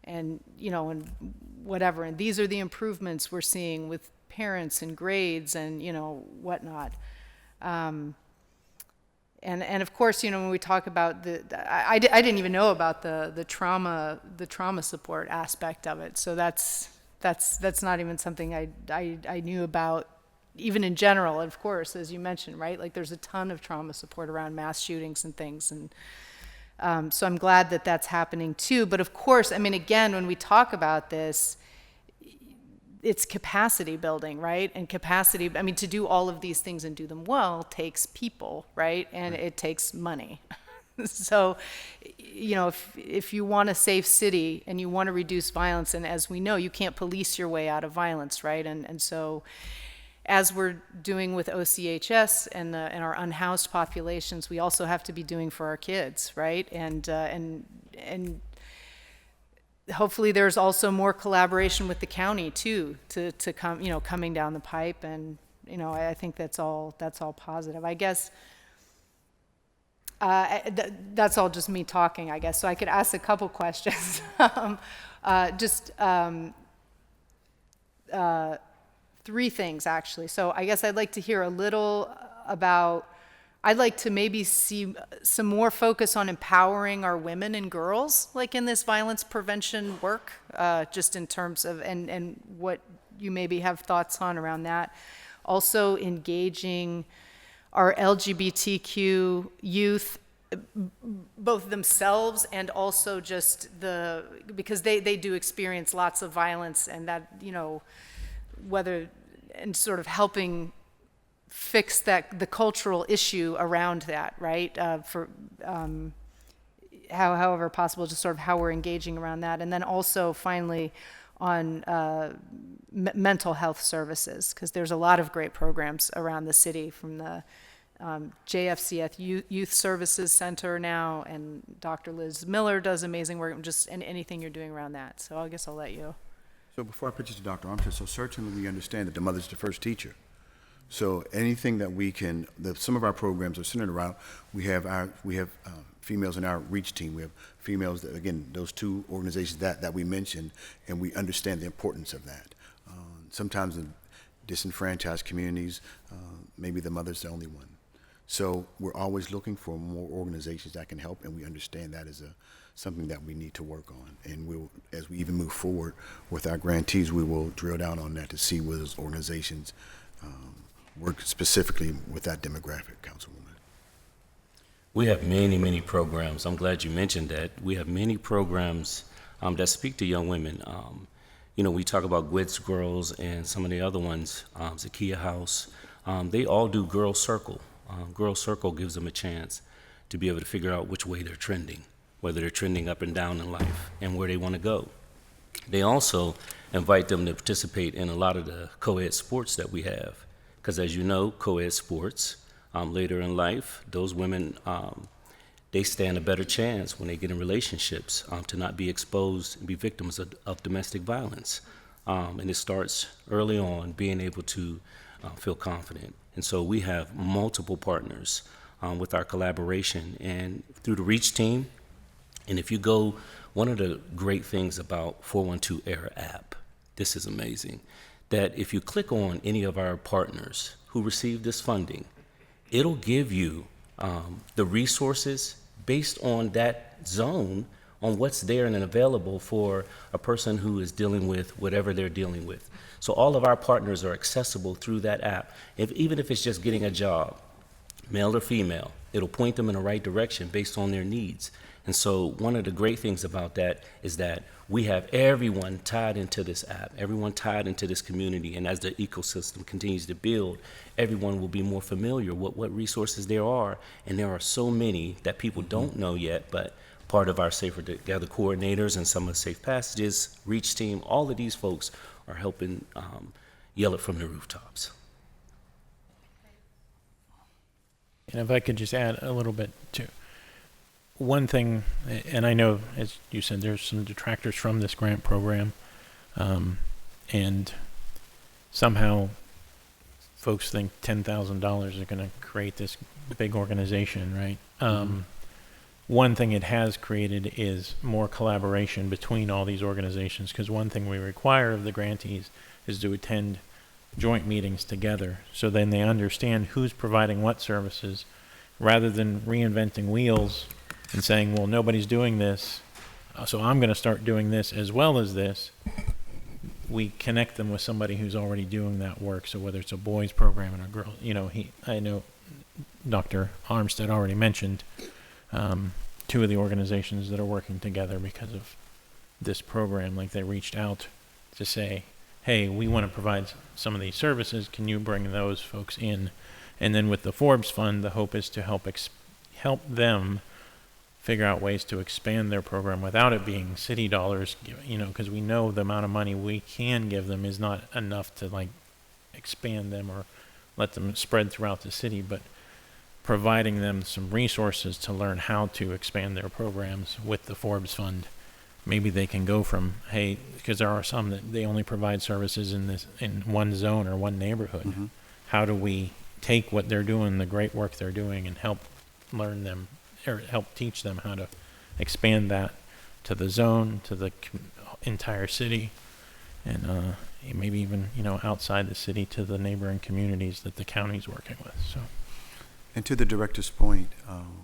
and whatever. And these are the improvements we're seeing with parents and grades and, whatnot. And of course, when we talk about I didn't even know about the trauma support aspect of it. So that's not even something I knew about, even in general. Of course, as you mentioned, right? Like there's a ton of trauma support around mass shootings and things, and so I'm glad that that's happening too. But of course, I mean, again, when we talk about this, it's capacity building, right? And capacity, I mean, to do all of these things and do them well takes people, right? And it takes money. So, if you want a safe city and you want to reduce violence, and as we know, you can't police your way out of violence, right? And so, as we're doing with OCHS and our unhoused populations, we also have to be doing for our kids, right? And hopefully there's also more collaboration with the county too, to come, coming down the pipe, and I think that's all positive. I guess that's all just me talking, I guess. So I could ask a couple questions. Three things actually. So I guess I'd like to hear a little about. I'd like to maybe see some more focus on empowering our women and girls, like in this violence prevention work, just in terms of, and what you maybe have thoughts on around that. Also engaging our LGBTQ youth, both themselves and also just because they do experience lots of violence, and that, whether, and sort of helping fix the cultural issue around that, right? For however possible, just sort of how we're engaging around that. And then also finally on mental health services, because there's a lot of great programs around the city, from the JFCF Youth Services Center now, and Dr. Liz Miller does amazing work, just anything you're doing around that. So I guess I'll let you. So before I pitch it to Dr. Armstead, so certainly we understand that the mother's the first teacher. So anything that we can, some of our programs are centered around, we have females in our REACH team. We have females that, again, those two organizations that we mentioned, and we understand the importance of that. Sometimes in disenfranchised communities, maybe the mother's the only one. So we're always looking for more organizations that can help, and we understand that is something that we need to work on. And as we even move forward with our grantees, we will drill down on that to see where those organizations work specifically with that demographic, Councilwoman. We have many, many programs. I'm glad you mentioned that. We have many programs that speak to young women. We talk about Gwit's Girls and some of the other ones, Zakiya House. They all do Girl Circle. Girl Circle gives them a chance to be able to figure out which way they're trending, whether they're trending up and down in life, and where they want to go. They also invite them to participate in a lot of the co-ed sports that we have. Because as you know, co-ed sports, later in life, those women, they stand a better chance when they get in relationships to not be exposed and be victims of domestic violence. And it starts early on, being able to feel confident. And so we have multiple partners with our collaboration and through the REACH team. And if you go, one of the great things about 412-ERA app, this is amazing, that if you click on any of our partners who receive this funding, it'll give you the resources based on that zone, on what's there and available for a person who is dealing with whatever they're dealing with. So all of our partners are accessible through that app. Even if it's just getting a job, male or female, it'll point them in the right direction based on their needs. And so one of the great things about that is that we have everyone tied into this app, everyone tied into this community, and as the ecosystem continues to build, everyone will be more familiar with what resources there are, and there are so many that people don't know yet, but part of our Safer Together coordinators and some of the Safe Passages, REACH team, all of these folks are helping yell it from the rooftops. And if I could just add a little bit too. One thing, and I know, as you said, there's some detractors from this grant program. and somehow folks think $10,000 are going to create this big organization, right? One thing it has created is more collaboration between all these organizations, because one thing we require of the grantees is to attend joint meetings together, so then they understand who's providing what services, rather than reinventing wheels and saying, well, nobody's doing this, so I'm going to start doing this as well as this. We connect them with somebody who's already doing that work. So whether it's a boys program and a girl, I know Dr. Armstead already mentioned two of the organizations that are working together because of this program. Like, they reached out to say, hey, we want to provide some of these services. Can you bring those folks in? And then with the Forbes Fund, the hope is to help them figure out ways to expand their program without it being city dollars, because we know the amount of money we can give them is not enough to like expand them or let them spread throughout the city, but providing them some resources to learn how to expand their programs with the Forbes Fund. Maybe they can go from, hey, because there are some that they only provide services in one zone or one neighborhood. Mm-hmm. How do we take what they're doing, the great work they're doing, and help learn them or help teach them how to expand that to the zone, to the entire city, and maybe even outside the city to the neighboring communities that the county's working with. So. And to the director's point,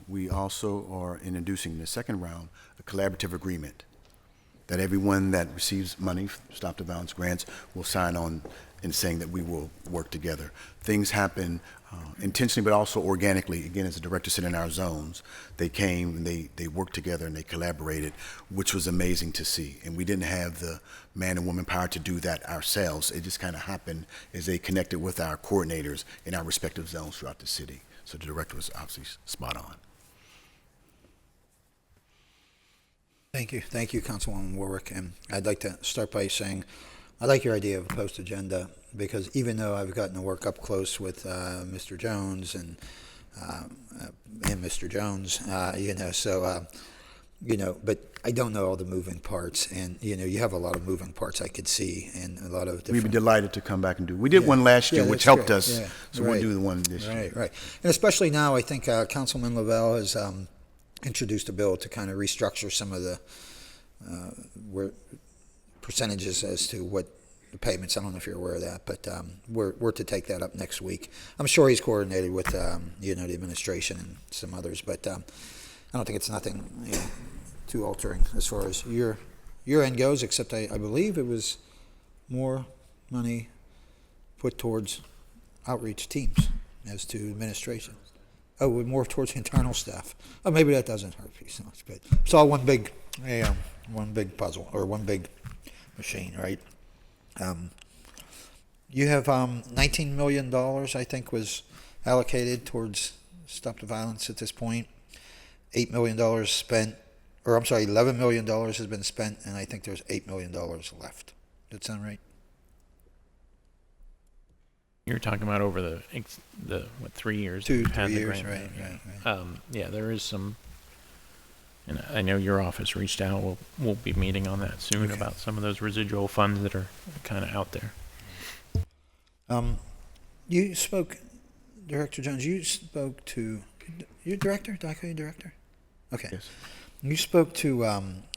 we also are introducing in the second round a collaborative agreement that everyone that receives money, Stop the Violence grants, will sign on in saying that we will work together. Things happen intentionally, but also organically. Again, as the director said, in our zones, they came and they worked together and they collaborated, which was amazing to see. And we didn't have the man and woman power to do that ourselves. It just kind of happened as they connected with our coordinators in our respective zones throughout the city. So the director was obviously spot on. Thank you, Councilwoman Warwick. And I'd like to start by saying I like your idea of a post agenda, because even though I've gotten to work up close with Mr. Jones and Mr. Jones, but I don't know all the moving parts, and you have a lot of moving parts I could see, and a lot of different. We'd be delighted to come back and do. We did one last year, which helped us, so we'll do the one this year. Right, and especially now, I think Councilman Lavelle has introduced a bill to kind of restructure some of the percentages as to what the payments. I don't know if you're aware of that, but we're to take that up next week. I'm sure he's coordinated with the administration and some others, but I don't think it's nothing too altering as far as your end goes. Except I believe it was more money put towards outreach teams as to administration. Oh, more towards internal staff. Oh, maybe that doesn't hurt you so much, but it's all one big puzzle or one big machine, right? You have $19 million, I think, was allocated towards Stop the Violence at this point. $8 million spent, or I'm sorry, $11 million has been spent, and I think there's $8 million left. Does that sound right? You're talking about over the 3 years? 2 years, right. Yeah, there is some, and I know your office reached out. We'll be meeting on that soon about some of those residual funds that are kind of out there. You spoke, Director Jones, you spoke to, you're director? Did I call you director? Okay. Yes. You spoke to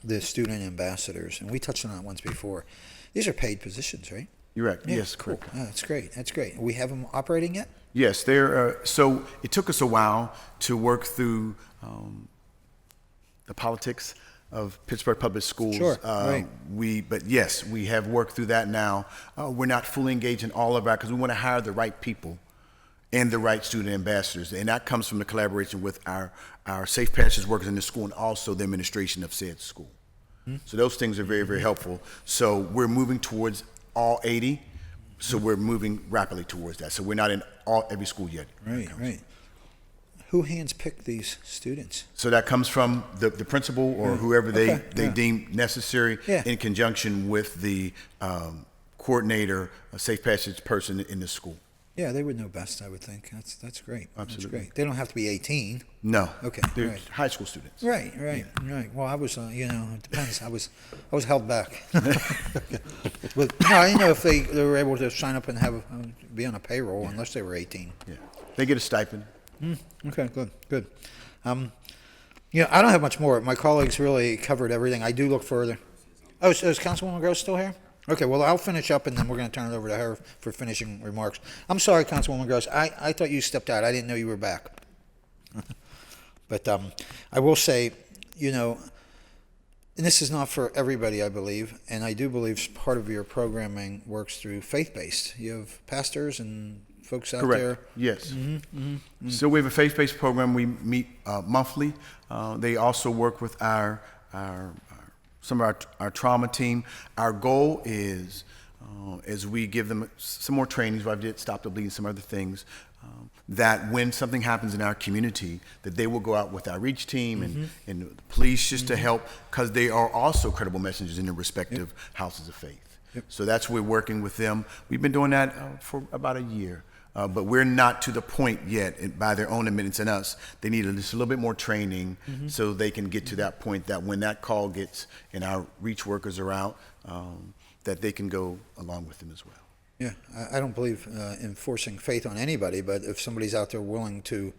the student ambassadors, and we touched on it once before. These are paid positions, right? You're right. Yeah, Yes, cool. correct. That's great. We have them operating yet? Yes, they're. So it took us a while to work through the politics of Pittsburgh Public Schools. Sure, right. But yes, we have worked through that now. We're not fully engaged in all of our, because we want to hire the right people and the right student ambassadors, and that comes from the collaboration with our Safe Passage workers in the school and also the administration of said school. Mm-hmm. So those things are very, very helpful. So we're moving towards all 80. So we're moving rapidly towards that. So we're not in every school yet. Right. Who hands-pick these students? So that comes from the principal or whoever they deem necessary in conjunction with the coordinator, a Safe Passage person in the school. Yeah, they would know best, I would think. That's great. Absolutely. That's great. They don't have to be 18. No. Okay, They're right. high school students. Right. Well, I was, it depends. I was held back. But no, I didn't know if they were able to sign up and be on a payroll unless they were 18. Yeah. They get a stipend. Okay, good. I don't have much more. My colleagues really covered everything. I do look further. Oh, is Councilwoman Gross still here? Okay, well, I'll finish up, and then we're going to turn it over to her for finishing remarks. I'm sorry, Councilwoman Gross. I thought you stepped out. I didn't know you were back. But I will say, and this is not for everybody, I believe, and I do believe part of your programming works through faith-based. You have pastors and folks out Correct. there. Yes. So we have a faith-based program. We meet monthly. They also work with some of our trauma team. Our goal is, as we give them some more trainings, I did Stop the Bleeding, some other things, that when something happens in our community, that they will go out with our reach team and the police just to help, because they are also credible messengers in their respective houses of faith. So that's where we're working with them. We've been doing that for about a year. But we're not to the point yet, and by their own admittance and us, they need just a little bit more training so they can get to that point that when that call gets and our reach workers are out, that they can go along with them as well. Yeah, I don't believe in forcing faith on anybody, but if somebody's out there willing to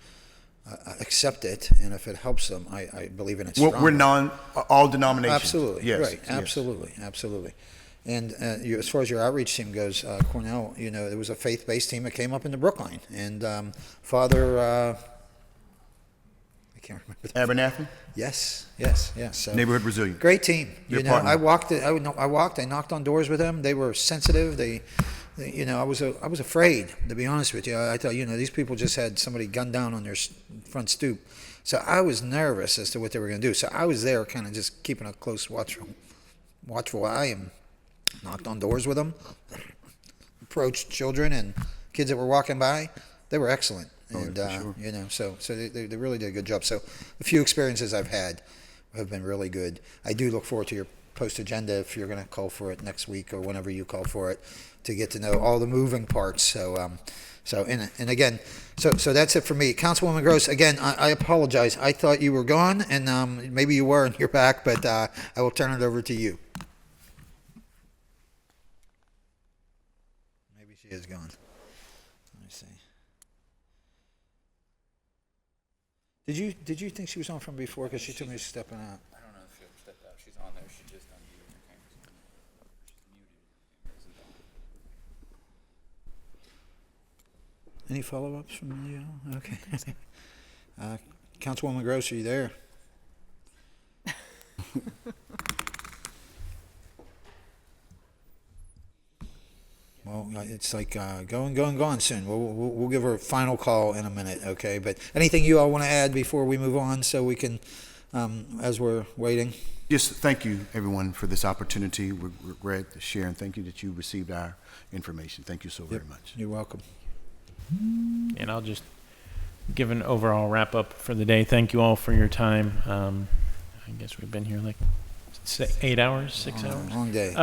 accept it, and if it helps them, I believe in it strongly. We're all denominations. Absolutely, yes, right, yes. absolutely. And as far as your outreach team goes, Cornell, there was a faith-based team that came up into Brookline, and Father, I can't remember. Abernathy? Yes. So, Neighborhood Brazilian. Great team. Your partner. I walked. I knocked on doors with them. They were sensitive. I was afraid, to be honest with you. I thought, these people just had somebody gunned down on their front stoop, so I was nervous as to what they were going to do. So I was there, kind of just keeping a close watchful eye, and knocked on doors with them, approached children and kids that were walking by. They were excellent, and sure. So they really did a good job. So the few experiences I've had have been really good. I do look forward to your post agenda if you're going to call for it next week or whenever you call for it, to get to know all the moving parts. So again, that's it for me. Councilwoman Gross, again, I apologize. I thought you were gone, and maybe you were and you're back, but I will turn it over to you. She is gone. Let me see. Did you think she was on from before? Because she told me she's stepping out. I don't know if she stepped out. She's on there. She just unmuted her camera. She's muted. Any follow-ups from you? Okay. Councilwoman Gross, are you there? Well, it's like going soon. We'll give her a final call in a minute, okay? But anything you all want to add before we move on, so we can, as we're waiting? Just thank you, everyone, for this opportunity. We're glad to share, and thank you that you received our information. Thank you so very much. You're welcome. And I'll just give an overall wrap up for the day. Thank you all for your time. I guess we've been here like 8 hours, 6 hours. Long day.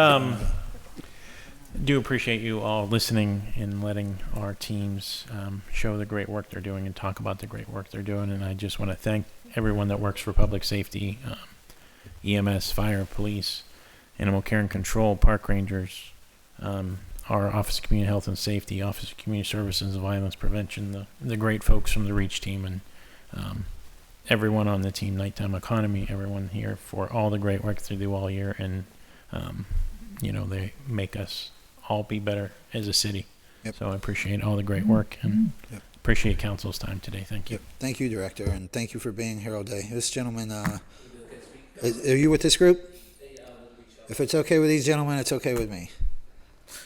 Do appreciate you all listening and letting our teams show the great work they're doing and talk about the great work they're doing. And I just want to thank everyone that works for public safety, EMS, fire, police, animal care and control, park rangers, our Office of Community Health and Safety, Office of Community Services and Violence Prevention, the great folks from the REACH team, and everyone on the team, Nighttime Economy, everyone here for all the great work they do all year. And, they make us all be better as a city. Yep. So I appreciate all the great work and appreciate council's time today. Thank you. Yep. Thank you, Director, and thank you for being here all day. This gentleman, are you with this group? If it's okay with these gentlemen, it's okay with me.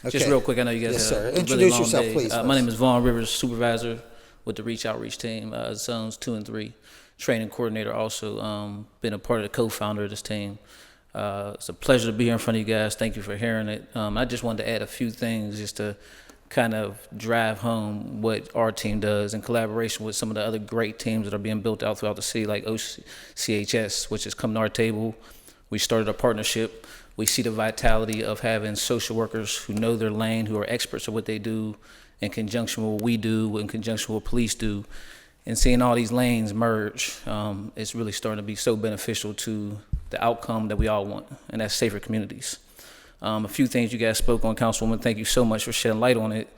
Okay. Just real quick, I know you guys yes, have sir. a really Introduce long yourself, day. please. My name is Vaughn Rivers, supervisor with the Reach Outreach team, Zones 2 and 3, training coordinator also, been a part of the co-founder of this team. It's a pleasure to be here in front of you guys. Thank you for hearing it. I just wanted to add a few things just to kind of drive home what our team does in collaboration with some of the other great teams that are being built out throughout the city, like OCHS, which has come to our table. We started a partnership. We see the vitality of having social workers who know their lane, who are experts at what they do, in conjunction with what we do, in conjunction with what police do, and seeing all these lanes merge, it's really starting to be so beneficial to the outcome that we all want, and that's safer communities. A few things you guys spoke on, Councilwoman, thank you so much for shedding light on it,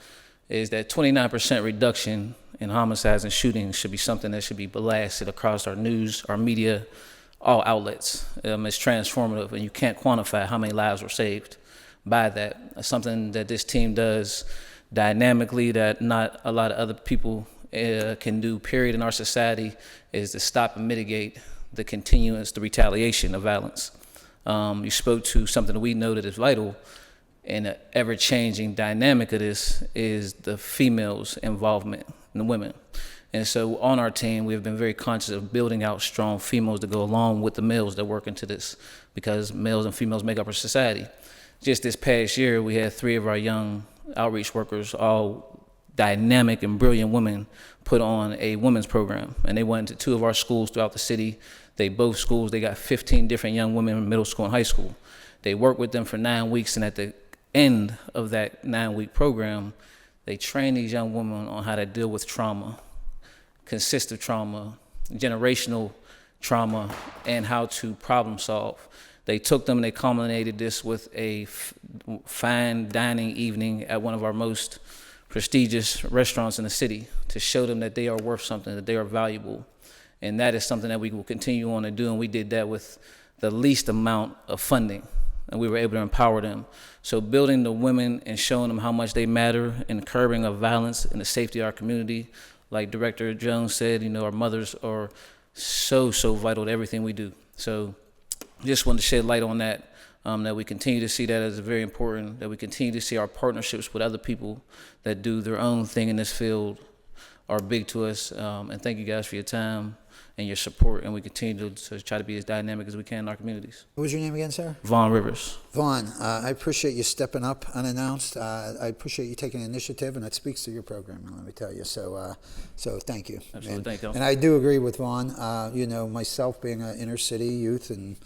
is that 29% reduction in homicides and shootings should be something that should be blasted across our news, our media, all outlets. It's transformative, and you can't quantify how many lives were saved by that. It's something that this team does dynamically that not a lot of other people can do, period, in our society, is to stop and mitigate the continuance, the retaliation of violence. You spoke to something that we know that is vital in the ever-changing dynamic of this is the females' involvement and the women. And so on our team, we've been very conscious of building out strong females to go along with the males that work into this, because males and females make up our society. Just this past year, we had 3 of our young outreach workers, all dynamic and brilliant women, put on a women's program. And they went to 2 of our schools throughout the city. They both schools, they got 15 different young women in middle school and high school. They worked with them for 9 weeks, and at the end of that 9-week program, they trained these young women on how to deal with trauma, consistent trauma, generational trauma, and how to problem solve. They took them and they culminated this with a fine dining evening at one of our most prestigious restaurants in the city to show them that they are worth something, that they are valuable. And that is something that we will continue on to do, and we did that with the least amount of funding, and we were able to empower them. So building the women and showing them how much they matter in curbing of violence and the safety of our community, like Director Jones said, our mothers are so vital to everything we do. So just wanted to shed light on that, that we continue to see that as very important, that we continue to see our partnerships with other people that do their own thing in this field are big to us. And thank you guys for your time and your support, and we continue to try to be as dynamic as we can in our communities. What was your name again, sir? Vaughn Rivers. Vaughn, I appreciate you stepping up unannounced. I appreciate you taking initiative, and that speaks to your program, let me tell you. So thank you. Absolutely, thank you. And I do agree with Vaughn. Myself being an inner city youth, and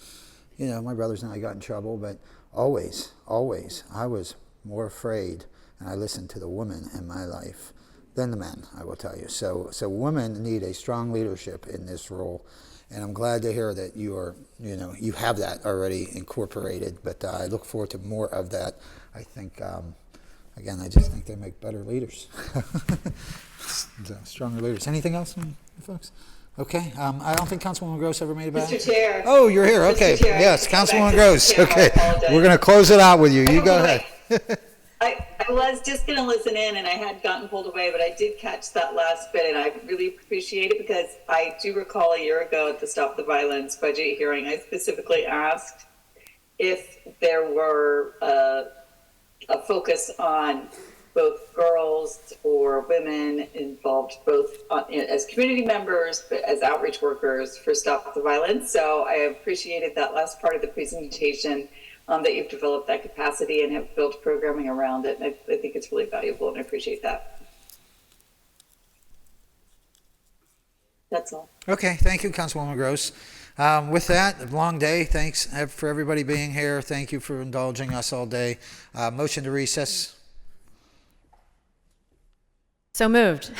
my brothers and I got in trouble, but always, I was more afraid, and I listened to the women in my life than the men, I will tell you. So women need a strong leadership in this role, and I'm glad to hear that you have that already incorporated, but I look forward to more of that. I think, again, I just think they make better leaders, stronger leaders. Anything else, folks? Okay, I don't think Councilwoman Gross ever made it back. Mr. Chair. Oh, you're here, okay. Mr. Chair, Yes, Councilwoman Gross, I okay. apologize. We're gonna close it out with you. You go ahead. I was just going to listen in, and I had gotten pulled away, but I did catch that last bit, and I really appreciate it, because I do recall a year ago at the Stop the Violence budget hearing, I specifically asked if there were a focus on both girls or women involved, both as community members, but as outreach workers for Stop the Violence. So I appreciated that last part of the presentation, that you've developed that capacity and have built programming around it. And I think it's really valuable, and I appreciate that. That's all. Okay, thank you, Councilwoman Gross. With that, long day. Thanks for everybody being here. Thank you for indulging us all day. Motion to recess. So moved.